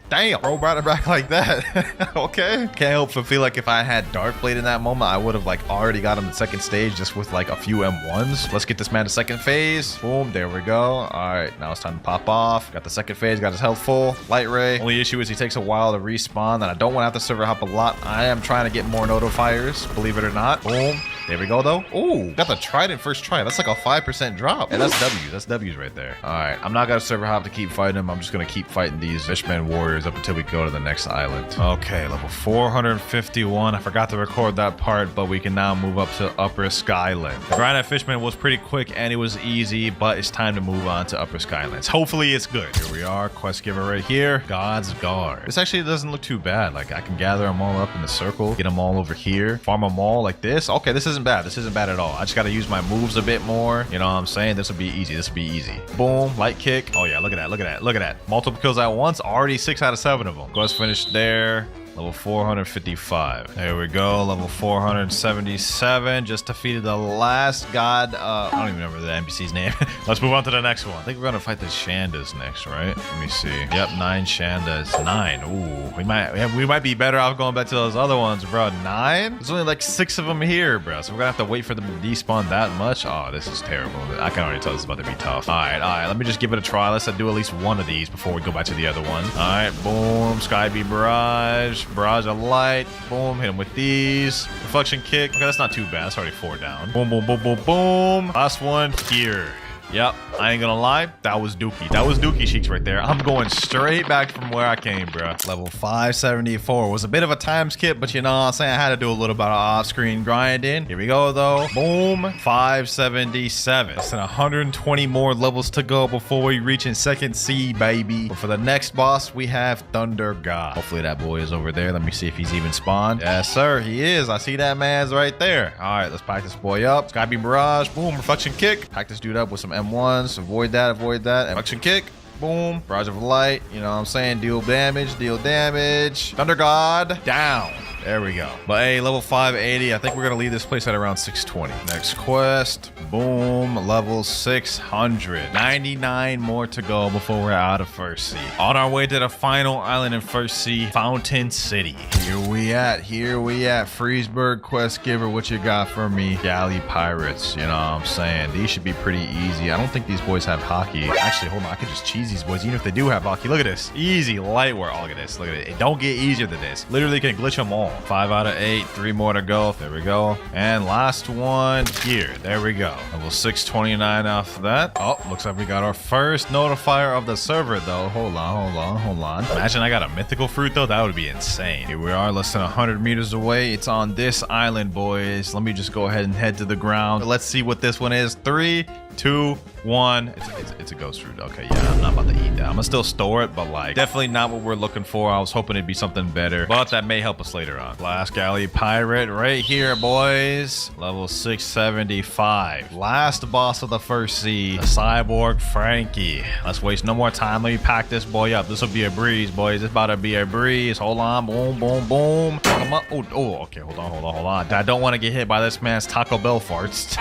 Damn, bro, brought it back like that. Okay. Can't help but feel like if I had Dark Blade in that moment, I would have like already got him the second stage just with like a few M1s. Let's get this man to second phase. Boom, there we go. All right, now it's time to pop off. Got the second phase, got his health full. Light Ray. Only issue is he takes a while to respawn, and I don't want to have to server hop a lot. I am trying to get more notifiers, believe it or not. Boom. There we go, though. Ooh, got the Trident first try. That's like a 5% drop. And that's W. That's W's right there. All right, I'm not going to server hop to keep fighting him. I'm just going to keep fighting these Fishman Warriors up until we go to the next island. Okay, level 451. I forgot to record that part, but we can now move up to Upper Skyland. The grind at Fishman was pretty quick and it was easy, but it's time to move on to Upper Skylands. Hopefully it's good. Here we are. Quest giver right here. God's Guard. This actually doesn't look too bad. Like I can gather them all up in the circle, get them all over here, farm them all like this. Okay, this isn't bad. This isn't bad at all. I just got to use my moves a bit more. You know what I'm saying? This will be easy. This will be easy. Boom. Light kick. Oh yeah, look at that. Look at that. Look at that. Multiple kills at once. Already 6 out of 7 of them. Quest finished there. Level 455. There we go. Level 477. Just defeated the last god. I don't even remember the NPC's name. Let's move on to the next one. I think we're going to fight the Shandas next, right? Let me see. Yep, 9 Shandas. 9. Ooh, we might be better off going back to those other ones, bro. 9? There's only like 6 of them here, bro. So we're going to have to wait for them to despawn that much. Oh, this is terrible. I can already tell this is about to be tough. All right. Let me just give it a try. Let's do at least one of these before we go back to the other one. All right, boom. Sky Bee Barrage. Barrage of light. Boom. Hit him with these. Reflection kick. Okay, that's not too bad. That's already 4 down. Boom, boom, boom, boom, boom. Last one here. Yep, I ain't gonna lie, that was dookie. That was dookie cheeks right there. I'm going straight back from where I came, bro. Level 574 was a bit of a time skip, but you know what I'm saying? I had to do a little bit of off-screen grinding. Here we go, though. Boom, 577. Less than 120 more levels to go before we reach in second C, baby. But for the next boss, we have Thunder God. Hopefully that boy is over there. Let me see if he's even spawned. Yes, sir, he is. I see that man's right there. All right, let's pack this boy up. Sky Beam Barrage. Boom, reflection kick. Pack this dude up with some M1s. Avoid that, avoid that. Reflection kick. Boom. Barrage of light. You know what I'm saying? Deal damage, deal damage. Thunder God. Down. There we go. But hey, level 580. I think we're going to leave this place at around 620. Next quest. Boom. Level 600. 99 more to go before we're out of First Sea. On our way to the final island in First Sea, Fountain City. Here we at. Here we at. Freesburg quest giver. What you got for me? Galley Pirates. You know what I'm saying? These should be pretty easy. I don't think these boys have hockey. Actually, hold on. I could just cheese these boys even if they do have hockey. Look at this. Easy light work. Oh, look at this. Look at it. It don't get easier than this. Literally can glitch them all. 5 out of 8. 3 more to go. There we go. And last one here. There we go. Level 629 off that. Oh, looks like we got our first notifier of the server, though. Hold on. Imagine I got a mythical fruit, though. That would be insane. Here we are, less than 100 meters away. It's on this island, boys. Let me just go ahead and head to the ground. Let's see what this one is. 3, 2, 1. It's a ghost fruit. Okay, yeah, I'm not about to eat that. I'm gonna still store it, but like definitely not what we're looking for. I was hoping it'd be something better, but that may help us later on. Last galley pirate right here, boys. Level 675. Last boss of the First Sea, the cyborg Frankie. Let's waste no more time. Let me pack this boy up. This will be a breeze, boys. It's about to be a breeze. Hold on. Boom, boom, boom. Come on. Oh, okay. Hold on. I don't want to get hit by this man's Taco Bell farts.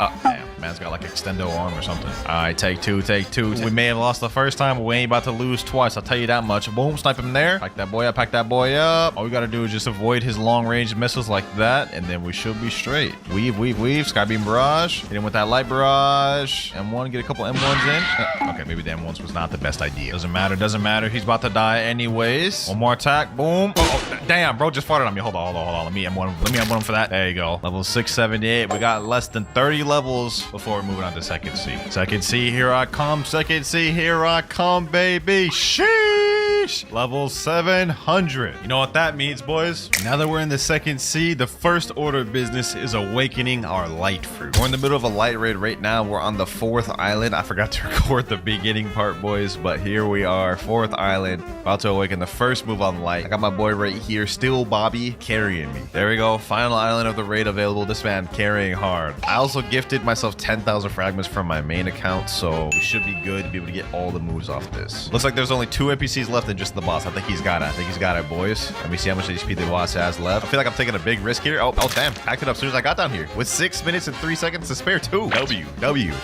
Oh, damn. Man's got like extendo arm or something. All right, take two. We may have lost the first time, but we ain't about to lose twice. I'll tell you that much. Boom, snipe him there. Pack that boy up. All we got to do is just avoid his long-range missiles like that, and then we should be straight. Weave. Sky Beam Barrage. Hit him with that light barrage. M1, get a couple M1s in. Okay, maybe the M1s was not the best idea. Doesn't matter. He's about to die anyways. One more attack. Boom. Oh, damn, bro just farted on me. Hold on. Let me M1 him for that. There you go. Level 678. We got less than 30 levels before we're moving on to second C. Second C, here I come. Second C, here I come, baby. Sheesh. Level 700. You know what that means, boys? Now that we're in the second C, the first order of business is awakening our light fruit. We're in the middle of a light raid right now. We're on the 4th island. I forgot to record the beginning part, boys, but here we are, 4th island, about to awaken the first move on light. I got my boy right here, Still Bobby, carrying me. There we go. Final island of the raid available. This man carrying hard. I also gifted myself 10,000 fragments from my main account, so we should be good to be able to get all the moves off this. Looks like there's only 2 NPCs left and just the boss. I think he's got it, boys. Let me see how much HP the boss has left. I feel like I'm taking a big risk here. Oh damn, packed it up as soon as I got down here with 6 minutes and 3 seconds to spare too. W.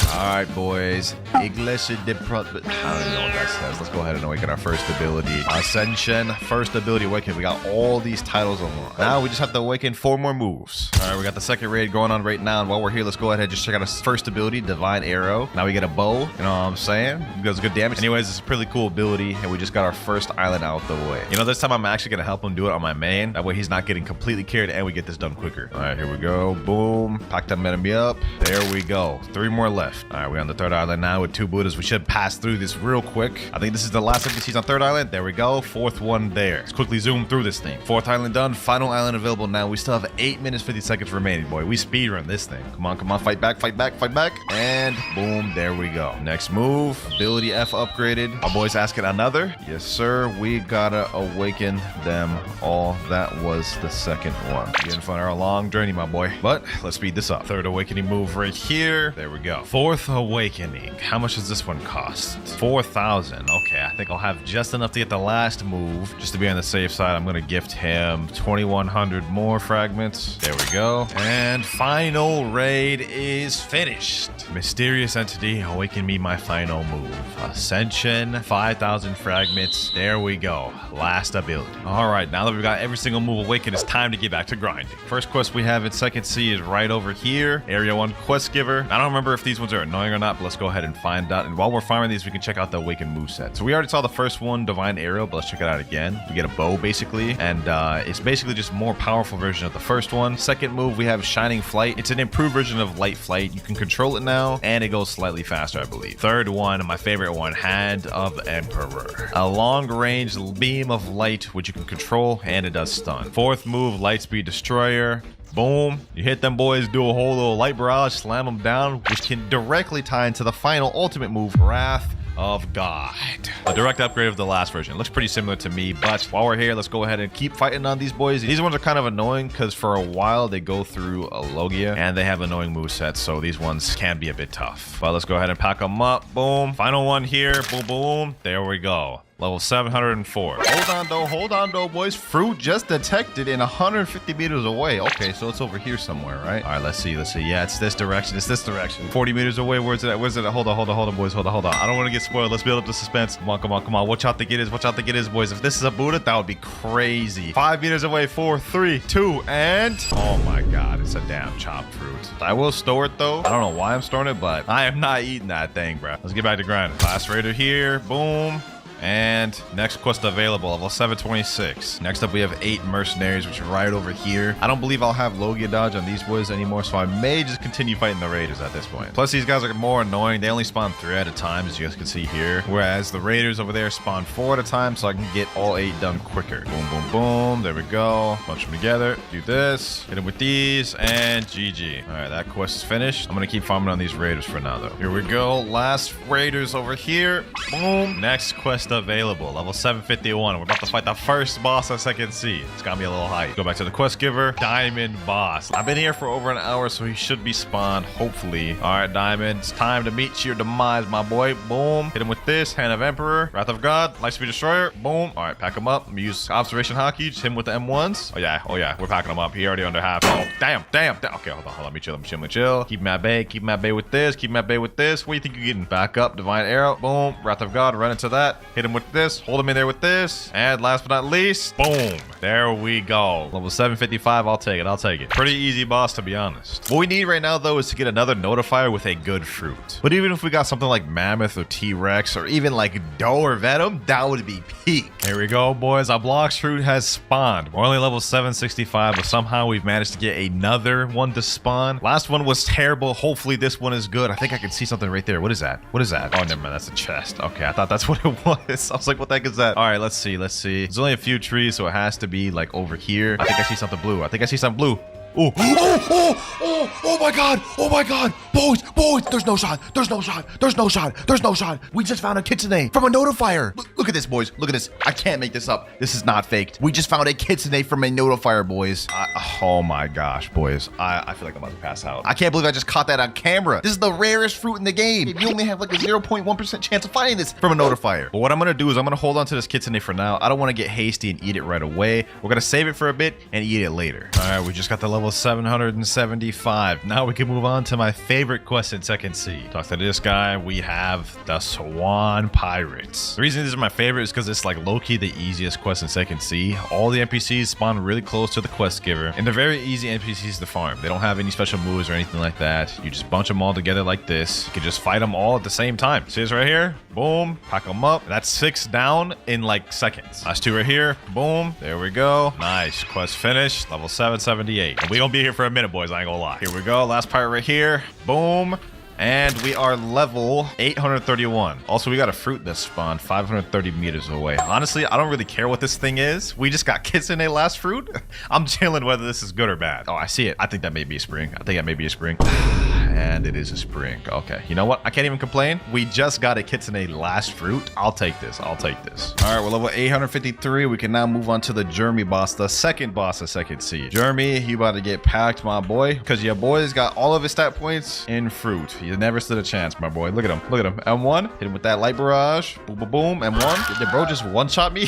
All right, boys. Iglesia de Pro... I don't even know what that says. Let's go ahead and awaken our first ability. Ascension, first ability awaken. We got all these titles unlocked. Now we just have to awaken 4 more moves. All right, we got the second raid going on right now, and while we're here, let's go ahead and just check out our first ability, Divine Arrow. Now we get a bow. You know what I'm saying? It does good damage. Anyways, it's a pretty cool ability, and we just got our first island out the way. You know, this time I'm actually gonna help him do it on my main. That way he's not getting completely carried, and we get this done quicker. All right, here we go. Boom. Pack that enemy up. There we go. 3 more left. All right, we're on the 3rd island now with 2 Buddhas. We should pass through this real quick. I think this is the last NPCs on 3rd island. There we go. 4th one there. Let's quickly zoom through this thing. 4th island done. Final island available now. We still have 8 minutes 50 seconds remaining, boy. We speedrun this thing. Come on. Fight back. And boom, there we go. Next move. Ability F upgraded. Our boy's asking another. Yes, sir. We gotta awaken them all. That was the second one. Getting fun our long journey, my boy. But let's speed this up. 3rd awakening move right here. There we go. 4th awakening. How much does this one cost? 4,000. Okay, I think I'll have just enough to get the last move. Just to be on the safe side, I'm gonna gift him 2,100 more fragments. There we go. And final raid is finished. Mysterious entity, awaken me my final move. Ascension, 5,000 fragments. There we go. Last ability. All right, now that we've got every single move awakened, it's time to get back to grinding. First quest we have in Second C is right over here. Area 1 quest giver. I don't remember if these ones are annoying or not, but let's go ahead and find out. And while we're farming these, we can check out the awakened moveset. So we already saw the first one, Divine Arrow, but let's check it out again. We get a bow basically, and it's basically just a more powerful version of the first one. Second move, we have Shining Flight. It's an improved version of Light Flight. You can control it now, and it goes slightly faster, I believe. Third one, my favorite one, Hand of Emperor. A long-range beam of light, which you can control, and it does stun. Fourth move, Lightspeed Destroyer. Boom. You hit them boys, do a whole little light barrage, slam them down, which can directly tie into the final ultimate move, Wrath of God. A direct upgrade of the last version. It looks pretty similar to me, but while we're here, let's go ahead and keep fighting on these boys. These ones are kind of annoying because for a while they go through a Logia and they have annoying movesets, so these ones can be a bit tough. But let's go ahead and pack them up. Boom. Final one here. Boom, boom. There we go. Level 704. Hold on though, boys. Fruit just detected in 150 meters away. Okay, so it's over here somewhere, right? All right, let's see. Yeah, it's this direction. 40 meters away. Where's it at? Hold on, boys. Hold on. I don't want to get spoiled. Let's build up the suspense. Come on. Watch out to get it, boys. If this is a Buddha, that would be crazy. 5 meters away. 4, 3, 2, and oh my God, it's a damn chopped fruit. I will store it though. I don't know why I'm storing it, but I am not eating that thing, bro. Let's get back to grinding. Last raider here. Boom. And next quest available, level 726. Next up, we have 8 mercenaries, which are right over here. I don't believe I'll have Logia dodge on these boys anymore, so I may just continue fighting the raiders at this point. Plus, these guys are more annoying. They only spawn 3 at a time, as you guys can see here. Whereas the raiders over there spawn 4 at a time, so I can get all 8 done quicker. Boom, boom, boom. There we go. Bunch them together. Do this. Hit them with these, and GG. All right, that quest is finished. I'm going to keep farming on these raiders for now, though. Here we go. Last raiders over here. Boom. Next quest available, level 751. We're about to fight the first boss of Second C. It's got me a little hype. Go back to the quest giver, Diamond Boss. I've been here for over an hour, so he should be spawned, hopefully. All right, Diamond, it's time to meet your demise, my boy. Boom. Hit him with this, Hand of Emperor, Wrath of God, Lightspeed Destroyer. Boom. All right, pack him up. I'm gonna use Observation Hockey, just hit him with the M1s. Oh yeah, we're packing him up. He already under half. Oh, damn. Okay, hold on. Let me chill. Keep him at bay with this. What do you think you're getting? Back up, Divine Arrow. Boom. Wrath of God, run into that. Hit him with this, hold him in there with this, and last but not least, boom, there we go. Level 755. I'll take it. Pretty easy boss, to be honest. What we need right now though is to get another notifier with a good fruit. But even if we got something like Mammoth or T-Rex or even like Doe or Venom, that would be peak. Here we go, boys. Our Blox fruit has spawned. We're only level 765, but somehow we've managed to get another one to spawn. Last one was terrible. Hopefully this one is good. I think I can see something right there. What is that? Oh, never mind. That's a chest. Okay, I thought that's what it was. I was like, what the heck is that? All right, let's see. There's only a few trees, so it has to be like over here. I think I see something blue. Oh my god. Boys, there's no shot. We just found a kitsune from a notifier. Look at this, boys. Look at this. I can't make this up. This is not faked. We just found a kitsune from a notifier, boys. Oh my gosh, boys. I feel like I'm about to pass out. I can't believe I just caught that on camera. This is the rarest fruit in the game. You only have like a 0.1% chance of finding this from a notifier. But what I'm gonna do is I'm gonna hold on to this kitsune for now. I don't want to get hasty and eat it right away. We're gonna save it for a bit and eat it later. All right, we just got the level 775. Now we can move on to my favorite quest in Second C. Talk to this guy. We have the Swan Pirates. The reason these are my favorite is because it's like low-key the easiest quest in Second C. All the NPCs spawn really close to the quest giver, and they're very easy NPCs to farm. They don't have any special moves or anything like that. You just bunch them all together like this. You can just fight them all at the same time. See this right here? Boom. Pack them up. That's 6 down in like seconds. Last 2 right here. Boom. There we go. Nice. Quest finished. Level 778. And we gonna be here for a minute, boys. I ain't gonna lie. Here we go. Last pirate right here. Boom. And we are level 831. Also, we got a fruit that spawned 530 meters away. Honestly, I don't really care what this thing is. We just got Kitsune last fruit. I'm chilling whether this is good or bad. Oh, I see it. I think that may be a spring. And it is a spring. Okay. You know what? I can't even complain. We just got a Kitsune last fruit. I'll take this. All right, we're level 853. We can now move on to the Jeremy boss, the second boss of Second C. Jeremy, you about to get packed, my boy, because your boy's got all of his stat points in fruit. You never stood a chance, my boy. Look at him. M1. Hit him with that light barrage. Boom, boom, boom. M1. Did bro just one-shot me?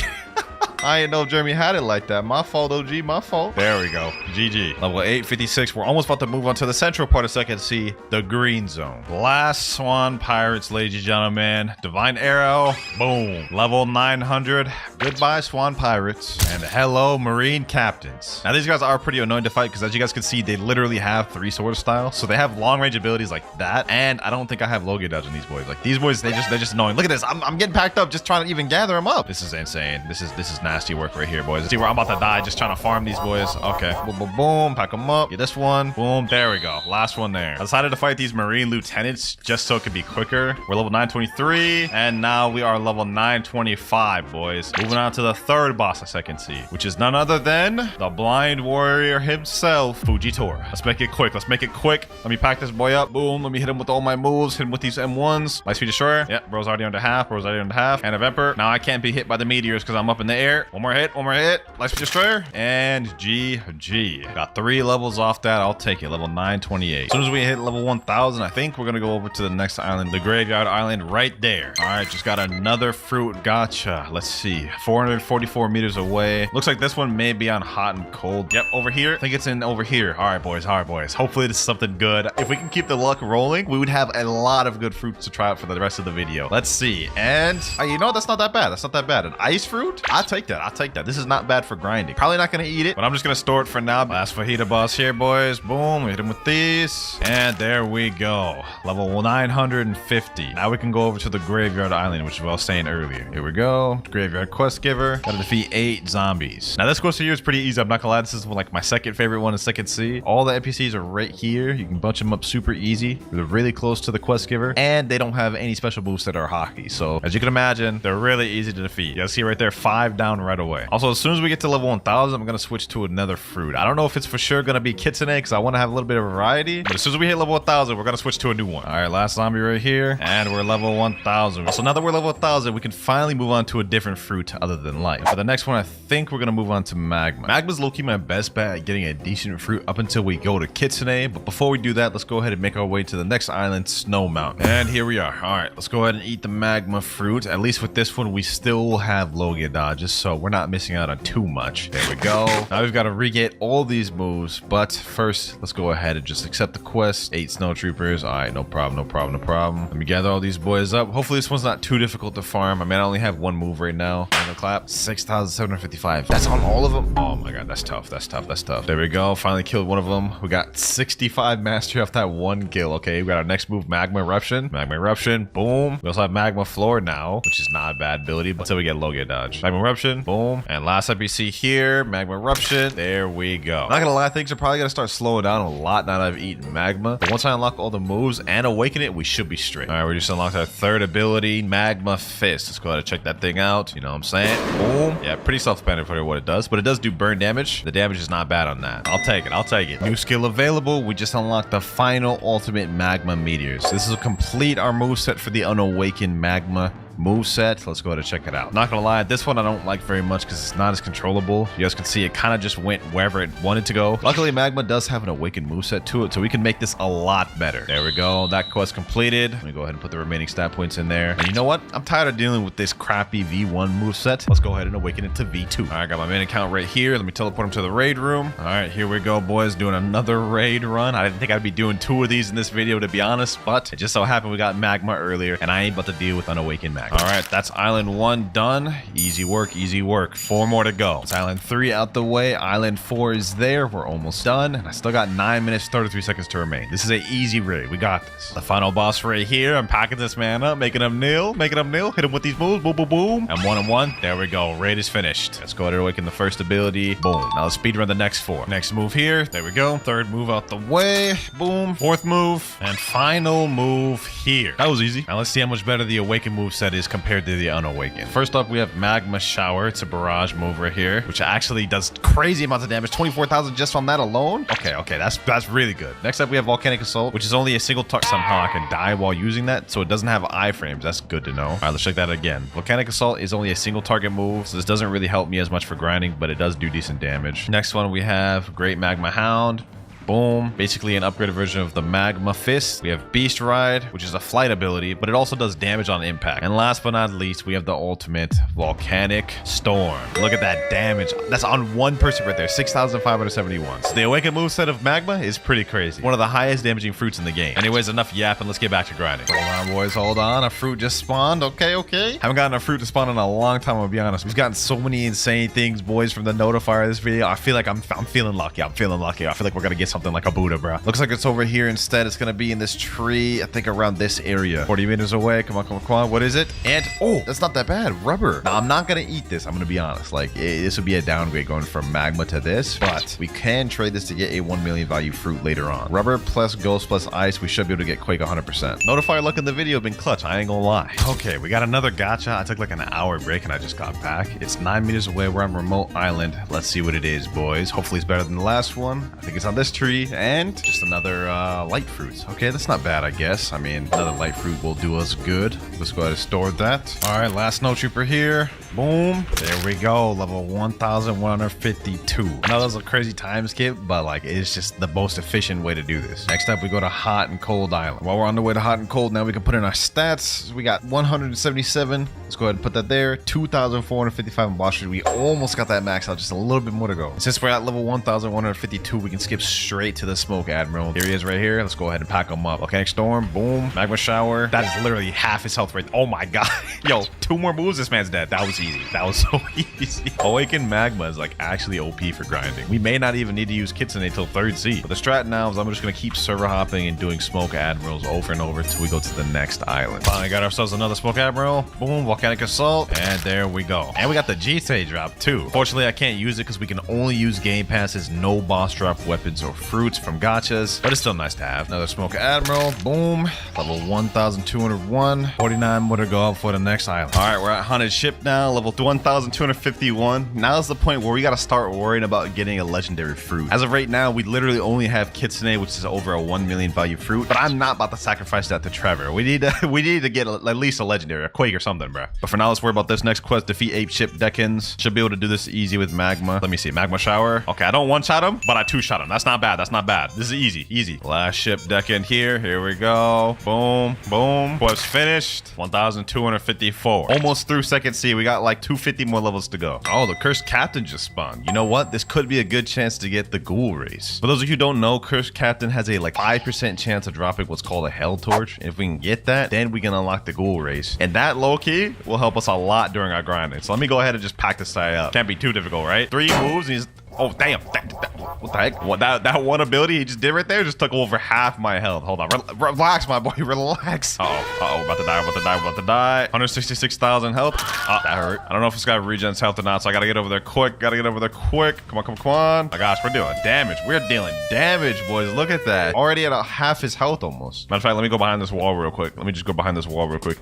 I didn't know Jeremy had it like that. My fault, OG. My fault. There we go. GG. Level 856. We're almost about to move on to the central part of Second Sea, the green zone. Last Swan Pirates, ladies and gentlemen. Divine Arrow. Boom. Level 900. Goodbye, Swan Pirates. And hello, Marine Captains. Now, these guys are pretty annoying to fight because, as you guys can see, they literally have 3 sword styles. So they have long range abilities like that. And I don't think I have Logia dodge on these boys. Like, these boys, they're just annoying. Look at this. I'm getting packed up just trying to even gather them up. This is insane. This is nasty work right here, boys. See where I'm about to die just trying to farm these boys. Okay. Boom, boom, boom. Pack them up. Get this one. Boom. There we go. Last one there. I decided to fight these Marine Lieutenants just so it could be quicker. We're level 923. And now we are level 925, boys. Moving on to the third boss of Second Sea, which is none other than the blind warrior himself, Fujitora. Let's make it quick. Let's make it quick. Let me pack this boy up. Boom. Let me hit him with all my moves. Hit him with these M1s. Light speed destroyer. Yep. Bro's already under half. Bro's already under half. And of Emperor. Now I can't be hit by the meteors because I'm up in the air. One more hit. One more hit. Light speed destroyer. And GG. Got 3 levels off that. I'll take it. Level 928. As soon as we hit level 1000, I think we're going to go over to the next island, the Graveyard Island right there. All right. Just got another fruit. Gotcha. Let's see. 444 meters away. Looks like this one may be on hot and cold. Yep. Over here. I think it's in over here. All right, boys. All right, boys. Hopefully this is something good. If we can keep the luck rolling, we would have a lot of good fruits to try out for the rest of the video. Let's see. And you know, that's not that bad. That's not that bad. An ice fruit? I'll take that. I'll take that. This is not bad for grinding. Probably not going to eat it, but I'm just going to store it for now. Last fajita boss here, boys. Boom. Hit him with these. And there we go. Level 950. Now we can go over to the Graveyard Island, which I was saying earlier. Here we go. Graveyard Quest Giver. Gotta defeat 8 zombies. Now this quest here is pretty easy. I'm not gonna lie. This is like my second favorite one in Second Sea. All the NPCs are right here. You can bunch them up super easy. They're really close to the Quest Giver. And they don't have any special moves that are hockey. So as you can imagine, they're really easy to defeat. You guys see right there, 5 down right away. Also, as soon as we get to level 1000, I'm gonna switch to another fruit. I don't know if it's for sure gonna be Kitsune because I want to have a little bit of variety. But as soon as we hit level 1000, we're gonna switch to a new one. All right, last zombie right here. And we're level 1000. So now that we're level 1000, we can finally move on to a different fruit other than life. For the next one, I think we're gonna move on to Magma. Magma's low-key my best bet at getting a decent fruit up until we go to Kitsune. But before we do that, let's go ahead and make our way to the next island, Snow Mountain. And here we are. All right, let's go ahead and eat the Magma fruit. At least with this one, we still have Logia dodges, so we're not missing out on too much. There we go. Now we've got to re-get all these moves, but first, let's go ahead and just accept the quest. 8 snow troopers. All right, no problem, no problem, no problem. Let me gather all these boys up. Hopefully this one's not too difficult to farm. I mean, I only have one move right now. Clap. 6,755. That's on all of them. Oh my god, that's tough. That's tough. That's tough. There we go. Finally killed one of them. We got 65 mastery off that one kill. Okay, we got our next move, Magma Eruption. Magma Eruption. Boom. We also have Magma Floor now, which is not a bad ability, but until we get Logia dodge. Magma Eruption. Boom. And last NPC here, Magma Eruption. There we go. Not gonna lie, things are probably gonna start slowing down a lot now that I've eaten Magma. But once I unlock all the moves and awaken it, we should be straight. All right, we just unlocked our third ability, Magma Fist. Let's go ahead and check that thing out. You know what I'm saying? Boom. Yeah, pretty self-explanatory what it does, but it does do burn damage. The damage is not bad on that. I'll take it. I'll take it. New skill available. We just unlocked the final ultimate Magma Meteors. This will complete our moveset for the unawakened Magma moveset. Let's go ahead and check it out. Not gonna lie, this one I don't like very much because it's not as controllable. You guys can see it kind of just went wherever it wanted to go. Luckily, Magma does have an awakened moveset to it, so we can make this a lot better. There we go. That quest completed. Let me go ahead and put the remaining stat points in there. And you know what? I'm tired of dealing with this crappy V1 moveset. Let's go ahead and awaken it to V2. All right, I got my main account right here. Let me teleport him to the raid room. All right, here we go, boys. Doing another raid run. I didn't think I'd be doing 2 of these in this video, to be honest, but it just so happened we got Magma earlier, and I ain't about to deal with unawakened Magma. All right, that's Island 1 done. Easy work, easy work. 4 more to go. It's Island 3 out the way. Island 4 is there. We're almost done. And I still got 9 minutes, 33 seconds to remain. This is an easy raid. We got this. The final boss right here. I'm packing this man up, making him kneel, making him kneel. Hit him with these moves. Boom, boom, boom. And 1 and 1. There we go. Raid is finished. Let's go ahead and awaken the first ability. Boom. Now let's speed run the next 4. Next move here. There we go. 3rd move out the way. Boom. 4th move. And final move here. That was easy. Now let's see how much better the awakened move set is compared to the unawakened. First up, we have Magma Shower. It's a barrage move right here, which actually does crazy amounts of damage. 24,000 just on that alone. Okay, that's really good. Next up, we have Volcanic Assault, which is only a single target. Somehow I can die while using that, so it doesn't have iframes. That's good to know. All right, let's check that again. Volcanic Assault is only a single target move, so this doesn't really help me as much for grinding, but it does do decent damage. Next one, we have Great Magma Hound. Boom. Basically an upgraded version of the Magma Fist. We have Beast Ride, which is a flight ability, but it also does damage on impact. And last but not least, we have the ultimate Volcanic Storm. Look at that damage. That's on one person right there, 6,571. So the awakened moveset of Magma is pretty crazy. One of the highest damaging fruits in the game. Anyways, enough yapping. Let's get back to grinding. Hold on, boys. Hold on. A fruit just spawned. Okay. Haven't gotten a fruit to spawn in a long time, I'll be honest. We've gotten so many insane things, boys, from the notifier of this video. I feel like I'm feeling lucky. I feel like we're gonna get something like a Buddha, bro. Looks like it's over here instead. It's gonna be in this tree, I think around this area. 40 meters away. Come on. What is it? And oh, that's not that bad. Rubber. Now, I'm not gonna eat this. I'm gonna be honest. Like, this would be a downgrade going from Magma to this, but we can trade this to get a 1 million value fruit later on. Rubber plus ghost plus ice. We should be able to get Quake 100%. Notifier luck in the video been clutch. I ain't gonna lie. Okay, we got another gacha. I took like an hour break and I just got back. It's 9 meters away. We're on remote island. Let's see what it is, boys. Hopefully it's better than the last one. I think it's on this tree, and just another light fruit. Okay, that's not bad, I guess. I mean, another light fruit will do us good. Let's go ahead and store that. All right, last snow trooper here. Boom. There we go. Level 1,152. I know that's a crazy time skip, but like, it's just the most efficient way to do this. Next up, we go to Hot and Cold Island. While we're on the way to Hot and Cold, now we can put in our stats. We got 177. Let's go ahead and put that there. 2,455 in Blox Fruit. We almost got that max out. Just a little bit more to go. And since we're at level 1,152, we can skip straight to the Smoke Admiral. Here he is right here. Let's go ahead and pack him up. Volcanic Storm. Boom. Magma Shower. That is literally half his health rate. Oh my god. Yo, 2 more moves. This man's dead. That was easy. That was so easy. Awakened Magma is like actually OP for grinding. We may not even need to use Kitsune until 3rd sea. But the strat now is I'm just going to keep server hopping and doing Smoke Admirals over and over until we go to the next island. Finally got ourselves another Smoke Admiral. Boom. Volcanic Assault. And there we go. And we got the GTA drop too. Fortunately, I can't use it because we can only use Game Pass's no boss drop weapons or fruits from gachas. But it's still nice to have. Another Smoke Admiral. Boom. Level 1,201. 49 more to go up for the next island. All right, we're at Haunted Ship now. Level 1,251. Now's the point where we got to start worrying about getting a legendary fruit. As of right now, we literally only have Kitsune, which is over a 1 million value fruit. But I'm not about to sacrifice that to Trevor. We need to get at least a legendary, a Quake or something, bro. But for now, let's worry about this next quest. Defeat Ape Ship Deckins. Should be able to do this easy with Magma. Let me see. Magma Shower. Okay, I don't one-shot him, but I two-shot him. That's not bad. That's not bad. This is easy. Last ship Deccan here. Here we go. Boom. Quest finished. 1,254. Almost through 2nd sea. We got like 250 more levels to go. Oh, the Cursed Captain just spawned. You know what? This could be a good chance to get the Ghoul Race. For those of you who don't know, Cursed Captain has a like 5% chance of dropping what's called a Hell Torch. If we can get that, then we can unlock the Ghoul Race. And that low-key will help us a lot during our grinding. So let me go ahead and just pack this guy up. Can't be too difficult, right? 3 moves and he's... Oh, damn. What the heck? What, that one ability he just did right there just took over half my health. Hold on. Relax, my boy. Relax. Uh-oh. About to die. 166,000 health. That hurt. I don't know if this guy regens health or not, so I gotta get over there quick. Come on. My gosh, we're doing damage. We're dealing damage, boys. Look at that. Already at half his health almost. Matter of fact, let me go behind this wall real quick.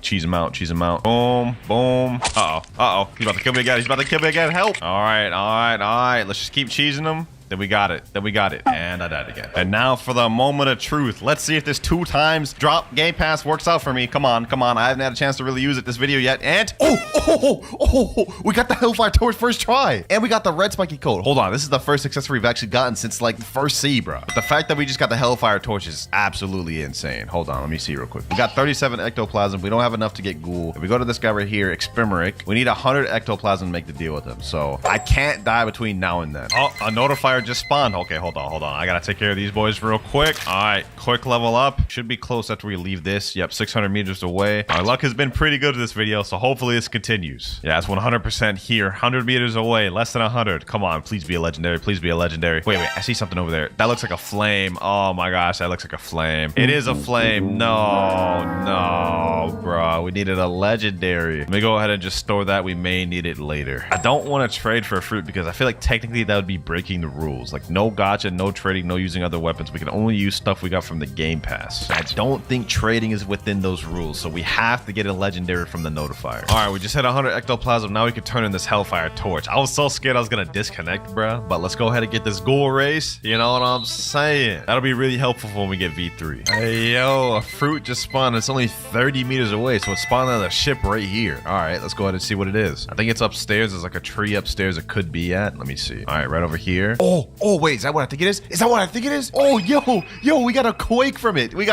Cheese him out. Boom. Uh-oh. He's about to kill me again. Help. All right. Let's just keep cheesing him. Then we got it. And I died again. And now for the moment of truth. Let's see if this 2 times drop Game Pass works out for me. Come on. I haven't had a chance to really use it this video yet. And we got the Hellfire Torch first try. And we got the red spiky coat. Hold on. This is the first success we've actually gotten since like the 1st sea, bro. But the fact that we just got the Hellfire Torch is absolutely insane. Hold on. Let me see real quick. We got 37 ectoplasm. We don't have enough to get Ghoul. If we go to this guy right here, Experimeric, we need 100 ectoplasm to make the deal with him. So I can't die between now and then. Oh, a notifier just spawned. Okay, hold on. I gotta take care of these boys real quick. All right, quick level up. Should be close after we leave this. Yep, 600 meters away. Our luck has been pretty good this video, so hopefully this continues. Yeah, it's 100% here. 100 meters away, less than 100. Come on, please be a legendary. Wait, I see something over there. That looks like a flame. Oh my gosh, that looks like a flame. It is a flame. No, bro. We needed a legendary. Let me go ahead and just store that. We may need it later. I don't want to trade for a fruit because I feel like technically that would be breaking the rules. Like no gacha, no trading, no using other weapons. We can only use stuff we got from the Game Pass. I don't think trading is within those rules, so we have to get a legendary from the notifier. All right, we just had 100 ectoplasm. Now we can turn in this Hellfire Torch. I was so scared I was gonna disconnect, bro. But let's go ahead and get this Ghoul Race. You know what I'm saying? That'll be really helpful for when we get V3. Hey, yo, a fruit just spawned. It's only 30 meters away, so it's spawned on the ship right here. All right, let's go ahead and see what it is. I think it's upstairs. There's like a tree upstairs it could be at. Let me see. All right, right over here. Oh Oh, wait, is that what I think it is? Is that what I think it is? Oh, yo, we got a quake from it. We're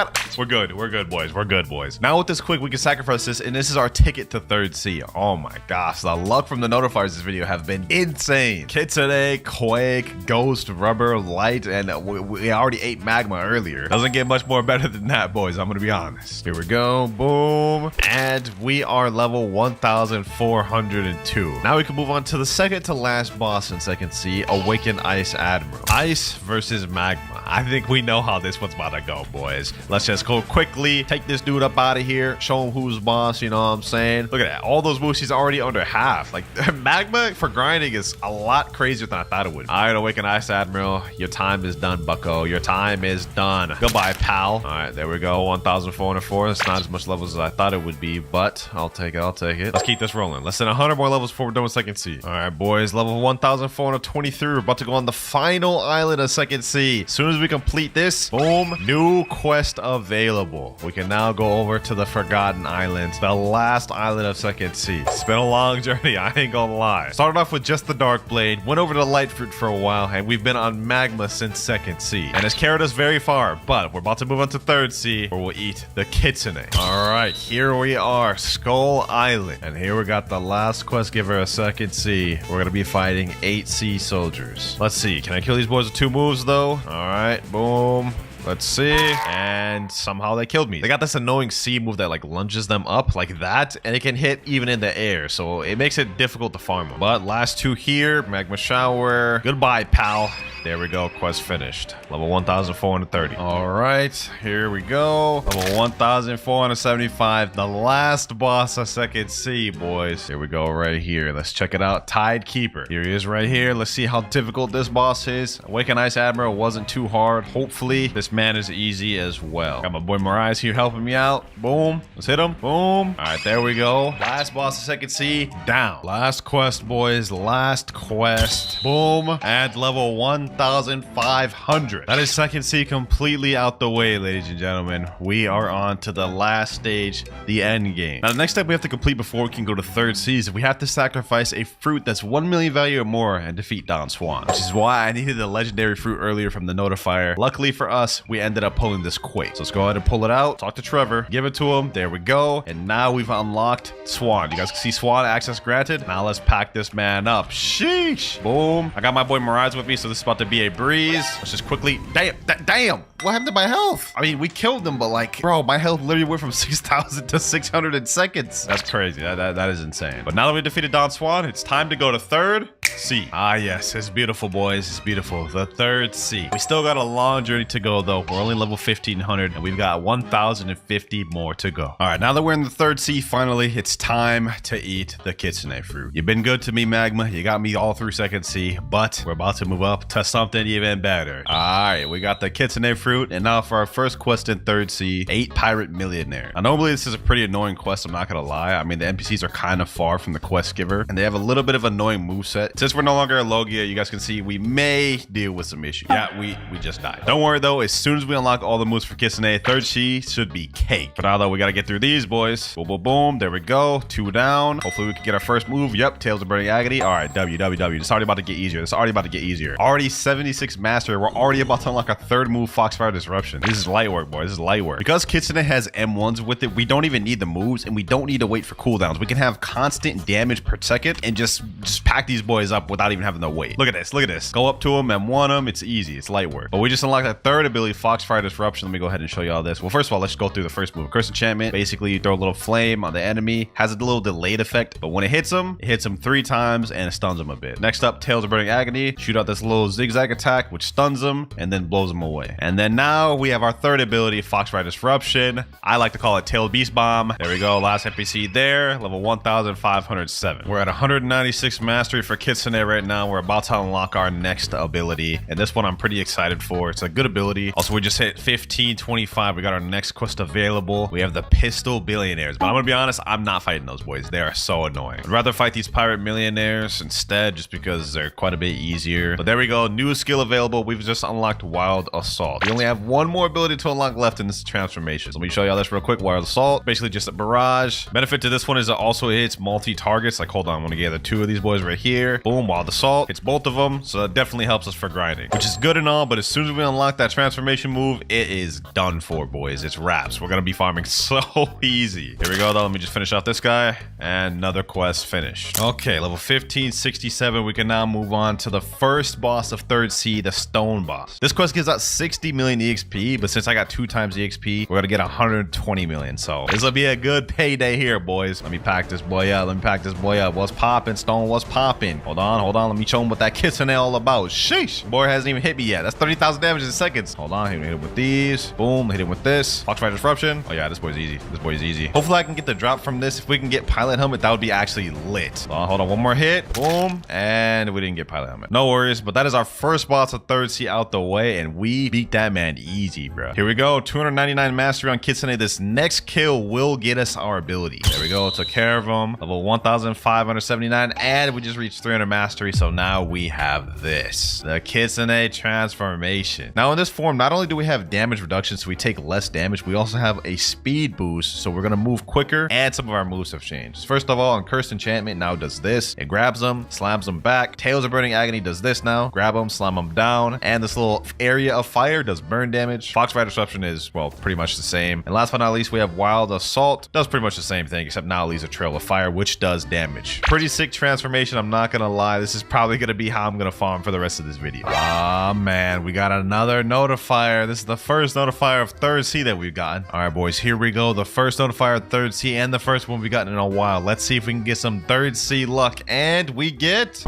good, boys. We're good, boys. Now with this quick, we can sacrifice this, and this is our ticket to third sea. Oh my gosh, the luck from the notifiers this video have been insane. Kitsune, quake, ghost, rubber, light, and we already ate magma earlier. Doesn't get much more better than that, boys. I'm gonna be honest. Here we go, boom. And we are level 1,402. Now we can move on to the second to last boss in second sea, Awakened Ice Admiral. Ice versus magma. I think we know how this one's about to go, boys. Let's just go quickly, take this dude up out of here, show him who's boss, you know what I'm saying? Look at that. All those moves, he's already under half. Like, magma for grinding is a lot crazier than I thought it would. All right, Awakened Ice Admiral, your time is done, bucko. Your time is done. Goodbye, pal. All right, there we go. 1,404. That's not as much levels as I thought it would be, but I'll take it. Let's keep this rolling. Less than 100 more levels before we're done with second sea. All right, boys. Level 1,423. We're about to go on the final island of second sea. As soon as we complete this, boom, new quest available. We can now go over to the Forgotten Islands, the last island of second sea. It's been a long journey, I ain't gonna lie. Started off with just the Dark Blade, went over to Light Fruit for a while, and we've been on magma since second sea. And it's carried us very far, but we're about to move on to third sea, where we'll eat the Kitsune. All right, here we are, Skull Island. And here we got the last quest giver of second sea. We're gonna be fighting 8 sea soldiers. Let's see, can I kill these boys with 2 moves though? All right, boom. Let's see. And somehow they killed me. They got this annoying C move that like lunges them up like that, and it can hit even in the air, so it makes it difficult to farm them. But last 2 here, Magma Shower. Goodbye, pal. There we go, quest finished. Level 1,430. All right, here we go. Level 1,475, the last boss of second sea, boys. Here we go right here. Let's check it out. Tide Keeper. Here he is right here. Let's see how difficult this boss is. Awakened Ice Admiral wasn't too hard. Hopefully, this man is easy as well. Got my boy Mariah here helping me out. Boom. Let's hit him. Boom. All right, there we go. Last boss of second sea, down. Last quest, boys. Last quest. Boom. At level 1,500. That is second sea completely out the way, ladies and gentlemen. We are on to the last stage, the end game. Now, the next step we have to complete before we can go to third sea is we have to sacrifice a fruit that's 1 million value or more and defeat Don Swan, which is why I needed the legendary fruit earlier from the notifier. Luckily for us, we ended up pulling this quake. So let's go ahead and pull it out. Talk to Trevor. Give it to him. There we go. And now we've unlocked Swan. You guys can see Swan access granted. Now let's pack this man up. Sheesh. Boom. I got my boy Mirage with me, so this is about to be a breeze. Let's just quickly... Damn. What happened to my health? I mean, we killed them, but like, bro, my health literally went from 6,000 to 600 in seconds. That's crazy. That is insane. But now that we defeated Don Swan, it's time to go to third sea. Ah, yes. It's beautiful, boys. It's beautiful. The third sea. We still got a long journey to go, though. We're only level 1,500, and we've got 1,050 more to go. All right, now that we're in the third sea, finally, it's time to eat the Kitsune fruit. You've been good to me, Magma. You got me all through second sea, but we're about to move up to something even better. All right, we got the Kitsune fruit, and now for our first quest in third sea, 8 Pirate Millionaire. Now, normally, this is a pretty annoying quest, I'm not gonna lie. I mean, the NPCs are kind of far from the quest giver, and they have a little bit of annoying moveset. Since we're no longer at Logia, you guys can see we may deal with some issues. Yeah, we just died. Don't worry, though. As soon as we unlock all the moves for Kitsune, third sea should be cake. But now, though, we gotta get through these, boys. Boom, boom, boom. There we go. 2 down. Hopefully, we can get our first move. Yep, Tails of Burning Agony. All right, W. It's already about to get easier. Already 76 master. We're already about to unlock our third move, Foxfire Disruption. This is light work, boys. This is light work. Because Kitsune has M1s with it, we don't even need the moves, and we don't need to wait for cooldowns. We can have constant damage per second and just pack these boys up without even having to wait. Look at this. Go up to them and M1 them. It's easy. It's light work. But we just unlocked that third ability, Foxfire Disruption. Let me go ahead and show you all this. Well, first of all, let's go through the first move. Curse Enchantment. Basically, you throw a little flame on the enemy. Has a little delayed effect, but when it hits him 3 times and it stuns him a bit. Next up, Tails of Burning Agony. Shoot out this little zigzag attack, which stuns him and then blows him away. And then now we have our third ability, Foxfire Disruption. I like to call it Tail Beast Bomb. There we go. Last NPC there. Level 1,507. We're at 196 mastery for Kitsune right now. We're about to unlock our next ability. And this one I'm pretty excited for. It's a good ability. Also, we just hit 1525. We got our next quest available. We have the Pistol Billionaires. But I'm going to be honest, I'm not fighting those boys. They are so annoying. I'd rather fight these Pirate Millionaires instead just because they're quite a bit easier. But there we go. New skill available. We've just unlocked Wild Assault. We only have one more ability to unlock left in this transformation. So let me show y'all this real quick. Wild Assault. Basically just a barrage. Benefit to this one is it also hits multi-targets. Like, hold on. I'm going to gather 2 of these boys right here. Boom. Boom, while the salt hits both of them. So that definitely helps us for grinding, which is good and all. But as soon as we unlock that transformation move, it is done for, boys. It's wraps. We're going to be farming so easy. Here we go, though. Let me just finish off this guy. And another quest finished. Okay, level 1567. We can now move on to the first boss of 3rd Sea, the stone boss. This quest gives out 60 million EXP, but since I got 2 times EXP, we're gonna get 120 million. So this will be a good payday here, boys. Let me pack this boy up. Let me pack this boy up. What's popping, Stone? What's popping? Hold on. Let me show him what that kissing all about. Sheesh. Boy hasn't even hit me yet. That's 30,000 damage in seconds. Hold on. Hit him with these. Boom. Hit him with this. Foxfire Disruption. Oh yeah, this boy's easy. This boy's easy. Hopefully I can get the drop from this. If we can get pilot helmet, that would be actually lit. Hold on. One more hit. Boom. And we didn't get pilot helmet. No worries, but that is our first boss of 3rd Sea out the way, and we beat that man easy, bro. Here we go. 299 mastery on Kitsune. This next kill will get us our ability. There we go. Took care of him. Level 1579, and we just reached 300 mastery. So now we have this, the Kitsune transformation. Now in this form, not only do we have damage reduction, so we take less damage, we also have a speed boost, so we're gonna move quicker, and some of our moves have changed. First of all, on Cursed Enchantment now does this. It grabs them, slams them back. Tails of Burning Agony does this now. Grab them, slam them down, and this little area of fire does burn damage. Foxfire Disruption is, well, pretty much the same. And last but not least, we have Wild Assault. Does pretty much the same thing, except now it leaves a trail of fire, which does damage. Pretty sick transformation, I'm not gonna lie. This is probably gonna be how I'm gonna farm for the rest of this video. Ah, man, we got another notifier. This is the first notifier of 3rd Sea that we've gotten. All right, boys, here we go. The first notifier of 3rd Sea, and the first one we've gotten in a while. Let's see if we can get some 3rd Sea luck. And we get...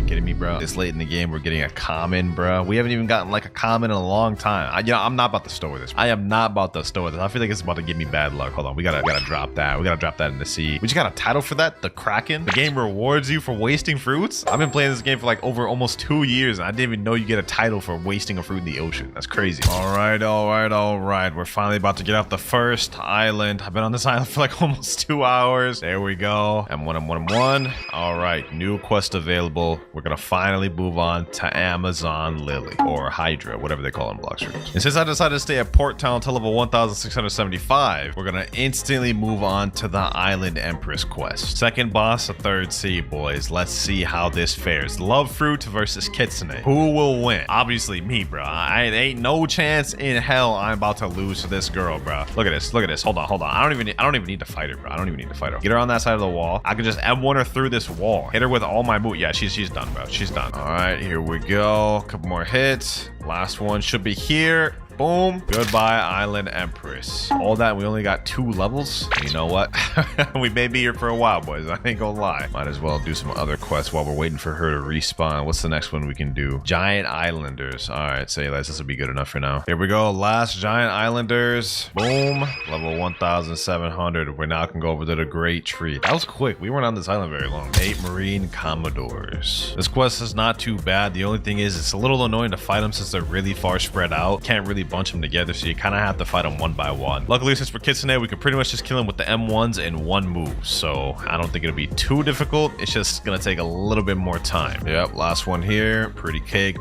kidding me, bro? This late in the game, we're getting a common, bro. We haven't even gotten like a common in a long time. I'm not about to store this. I am not about to store this. I feel like it's about to give me bad luck. Hold on, we gotta drop that. We gotta drop that in the sea. We just got a title for that, the Kraken. The game rewards you for wasting fruits. I've been playing this game for like over almost 2 years, and I didn't even know you get a title for wasting a fruit in the ocean. That's crazy. All right. We're finally about to get off the first island. I've been on this island for like almost 2 hours. There we go. M1. All right, new quest available. We're gonna finally move on to Amazon Lily, or Hydra, whatever they call it in Blox streams. And since I decided to stay at Port Town until level 1675, we're gonna instantly move on to the Island Empress quest. Second boss of 3rd Sea, boys. Let's see how this fares. Love Fruit versus Kitsune. Who will win? Obviously me, bro. I ain't no chance in hell I'm about to lose to this girl, bro. Look at this. Hold on. I don't even need to fight her, bro. I don't even need to fight her. Get her on that side of the wall. I can just M1 her through this wall. Hit her with all my moves. Yeah, she's done, bro. She's done. All right, here we go. Couple more hits. Last one should be here. Boom. Goodbye, Island Empress. All that, we only got 2 levels. You know what? We may be here for a while, boys. I ain't gonna lie. Might as well do some other quests while we're waiting for her to respawn. What's the next one we can do? Giant Islanders. All right, say less. This will be good enough for now. Here we go. Last Giant Islanders. Boom. Level 1700. We now can go over to the Great Tree. That was quick. We weren't on this island very long. 8 Marine Commodores. This quest is not too bad. The only thing is, it's a little annoying to fight them since they're really far spread out. Can't really bunch them together, so you kind of have to fight them one by one. Luckily, since we're Kitsune, we can pretty much just kill them with the M1s in one move, so I don't think it'll be too difficult. It's just gonna take a little bit more time. Yep, last one here. Pretty cake.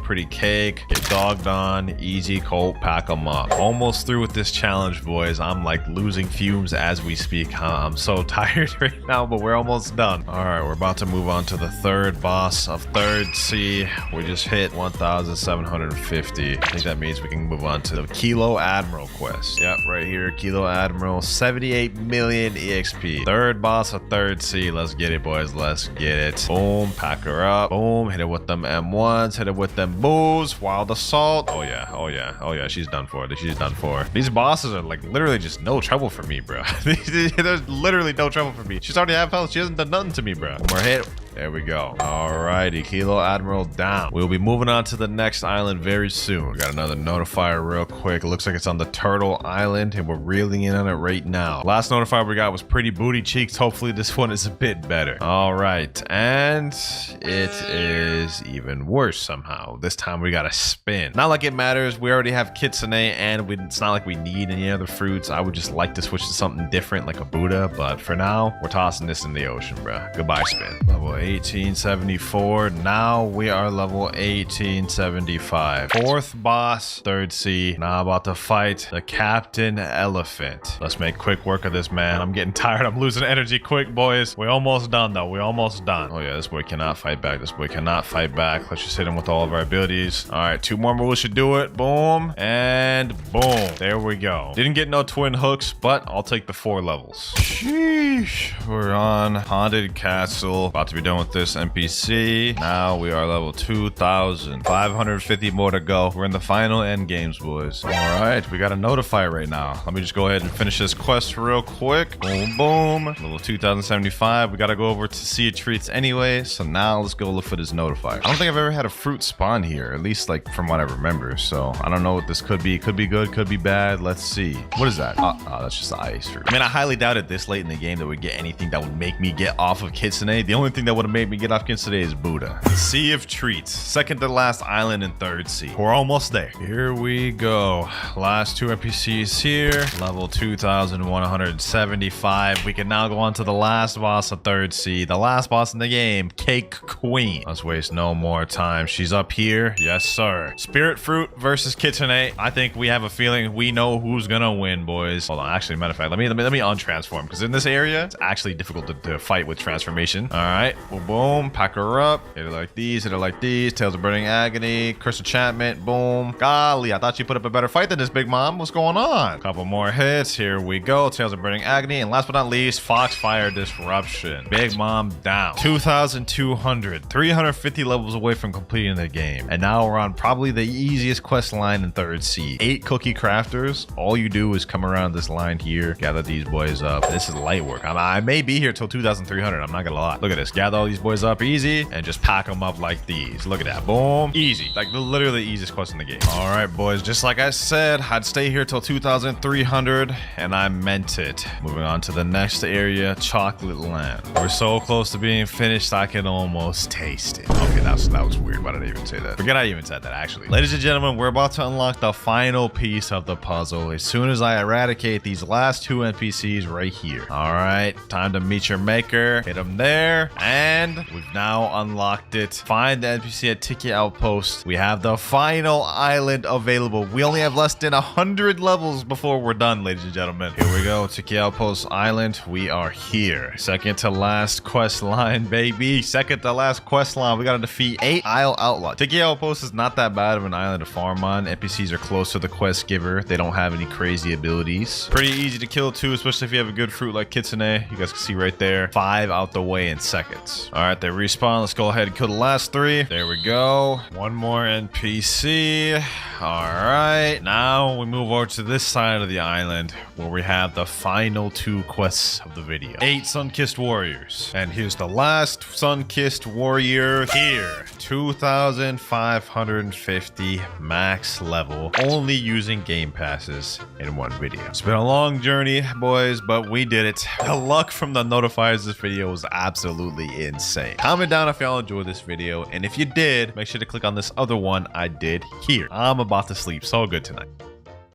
Get dogged on. Easy colt, pack them up. Almost through with this challenge, boys. I'm like losing fumes as we speak. I'm so tired right now, but we're almost done. All right, we're about to move on to the third boss of 3rd Sea. We just hit 1750. I think that means we can move on to the Kilo Admiral quest. Yep, right here, Kilo Admiral, 78 million EXP. Third boss of 3rd Sea. Let's get it, boys. Let's get it. Boom, pack her up. Boom, hit it with them M1s, hit it with them boos. Wild Assault. Oh yeah, she's done for. These bosses are like literally just no trouble for me, bro. There's literally no trouble for me. She's already half health. She hasn't done nothing to me, bro. One more hit. There we go. Alrighty, Kilo Admiral down. We'll be moving on to the next island very soon. We got another notifier real quick. It looks like it's on the Turtle Island, and we're reeling in on it right now. Last notifier we got was Pretty Booty Cheeks. Hopefully this one is a bit better. Alright, and it is even worse somehow. This time we gotta spin. Not like it matters. We already have Kitsune, and it's not like we need any other fruits. I would just like to switch to something different, like a Buddha, but for now, we're tossing this in the ocean, bro. Goodbye, spin. Level 1874. Now we are level 1875. Fourth boss, third sea. Now about to fight the Captain Elephant. Let's make quick work of this, man. I'm getting tired. I'm losing energy quick, boys. We're almost done, though. We're almost done. Oh, yeah, this boy cannot fight back. This boy cannot fight back. Let's just hit him with all of our abilities. All right, 2 more moves should do it. Boom. And boom. There we go. Didn't get no twin hooks, but I'll take the 4 levels. Sheesh. We're on Haunted Castle. About to be done with this NPC. Now we are level 2,000. 550 more to go. We're in the final end games, boys. All right, we got a notifier right now. Let me just go ahead and finish this quest real quick. Boom, boom. Level 2075. We got to go over to Sea of Treats anyway. So now let's go look for this notifier. I don't think I've ever had a fruit spawn here, at least like from what I remember. So I don't know what this could be. Could be good, could be bad. Let's see. What is that? Oh, that's just the ice fruit. I mean, I highly doubted this late in the game that we'd get anything that would make me get off of Kitsune. The only thing that would have made me get off Kitsune is Buddha. Sea of Treats. Second to last island in third sea. We're almost there. Here we go. Last 2 NPCs here. Level 2175. We can now go on to the last boss of third sea. The last boss in the game, Cake Queen. Let's waste no more time. She's up here. Yes, sir. Spirit Fruit versus Kitsune. I think we have a feeling we know who's gonna win, boys. Hold on. Actually, matter of fact, let me untransform, because in this area, it's actually difficult to fight with transformation. All right. Boom, boom. Pack her up. Hit her like these. Hit her like these. Tales of Burning Agony. Curse Enchantment. Boom. Golly, I thought you put up a better fight than this, Big Mom. What's going on? Couple more hits. Here we go. Tales of Burning Agony. And last but not least, Foxfire Disruption. Big Mom down. 2,200. 350 levels away from completing the game. And now we're on probably the easiest quest line in third sea. 8 cookie crafters. All you do is come around this line here, gather these boys up. This is light work. I may be here till 2,300. I'm not gonna lie. Look at this. Gather all these boys up easy and just pack them up like these. Look at that. Boom. Easy. Like literally the easiest quest in the game. All right, boys. Just like I said, I'd stay here till 2,300, and I meant it. Moving on to the next area, Chocolate Land. We're so close to being finished, I can almost taste it. Okay, that was weird. Why did I even say that? Forget I even said that, actually. Ladies and gentlemen, we're about to unlock the final piece of the puzzle as soon as I eradicate these last 2 NPCs right here. All right, time to meet your maker. Hit them there, and we've now unlocked it. Find the NPC at Tiki Outpost. We have the final island available. We only have less than 100 levels before we're done, ladies and gentlemen. Here we go, Tiki Outpost Island. We are here. Second to last quest line, baby. Second to last quest line. We gotta defeat 8 Isle Outlaw. Tiki Outpost is not that bad of an island to farm on. NPCs are close to the quest giver. They don't have any crazy abilities. Pretty easy to kill too, especially if you have a good fruit like Kitsune. You guys can see right there. 5 out the way in seconds. All right, they respawn. Let's go ahead and kill the last 3. There we go. 1 more NPC. All right, now we move over to this side of the island where we have the final 2 quests of the video. 8 Sun-Kissed Warriors. And here's the last Sun-Kissed Warrior here. 2,550 max level, only using game passes in 1 video. It's been a long journey, boys, but we did it. The luck from the notifiers this video was absolutely insane. Comment down if y'all enjoyed this video, and if you did, make sure to click on this other one I did here. I'm about to sleep so good tonight.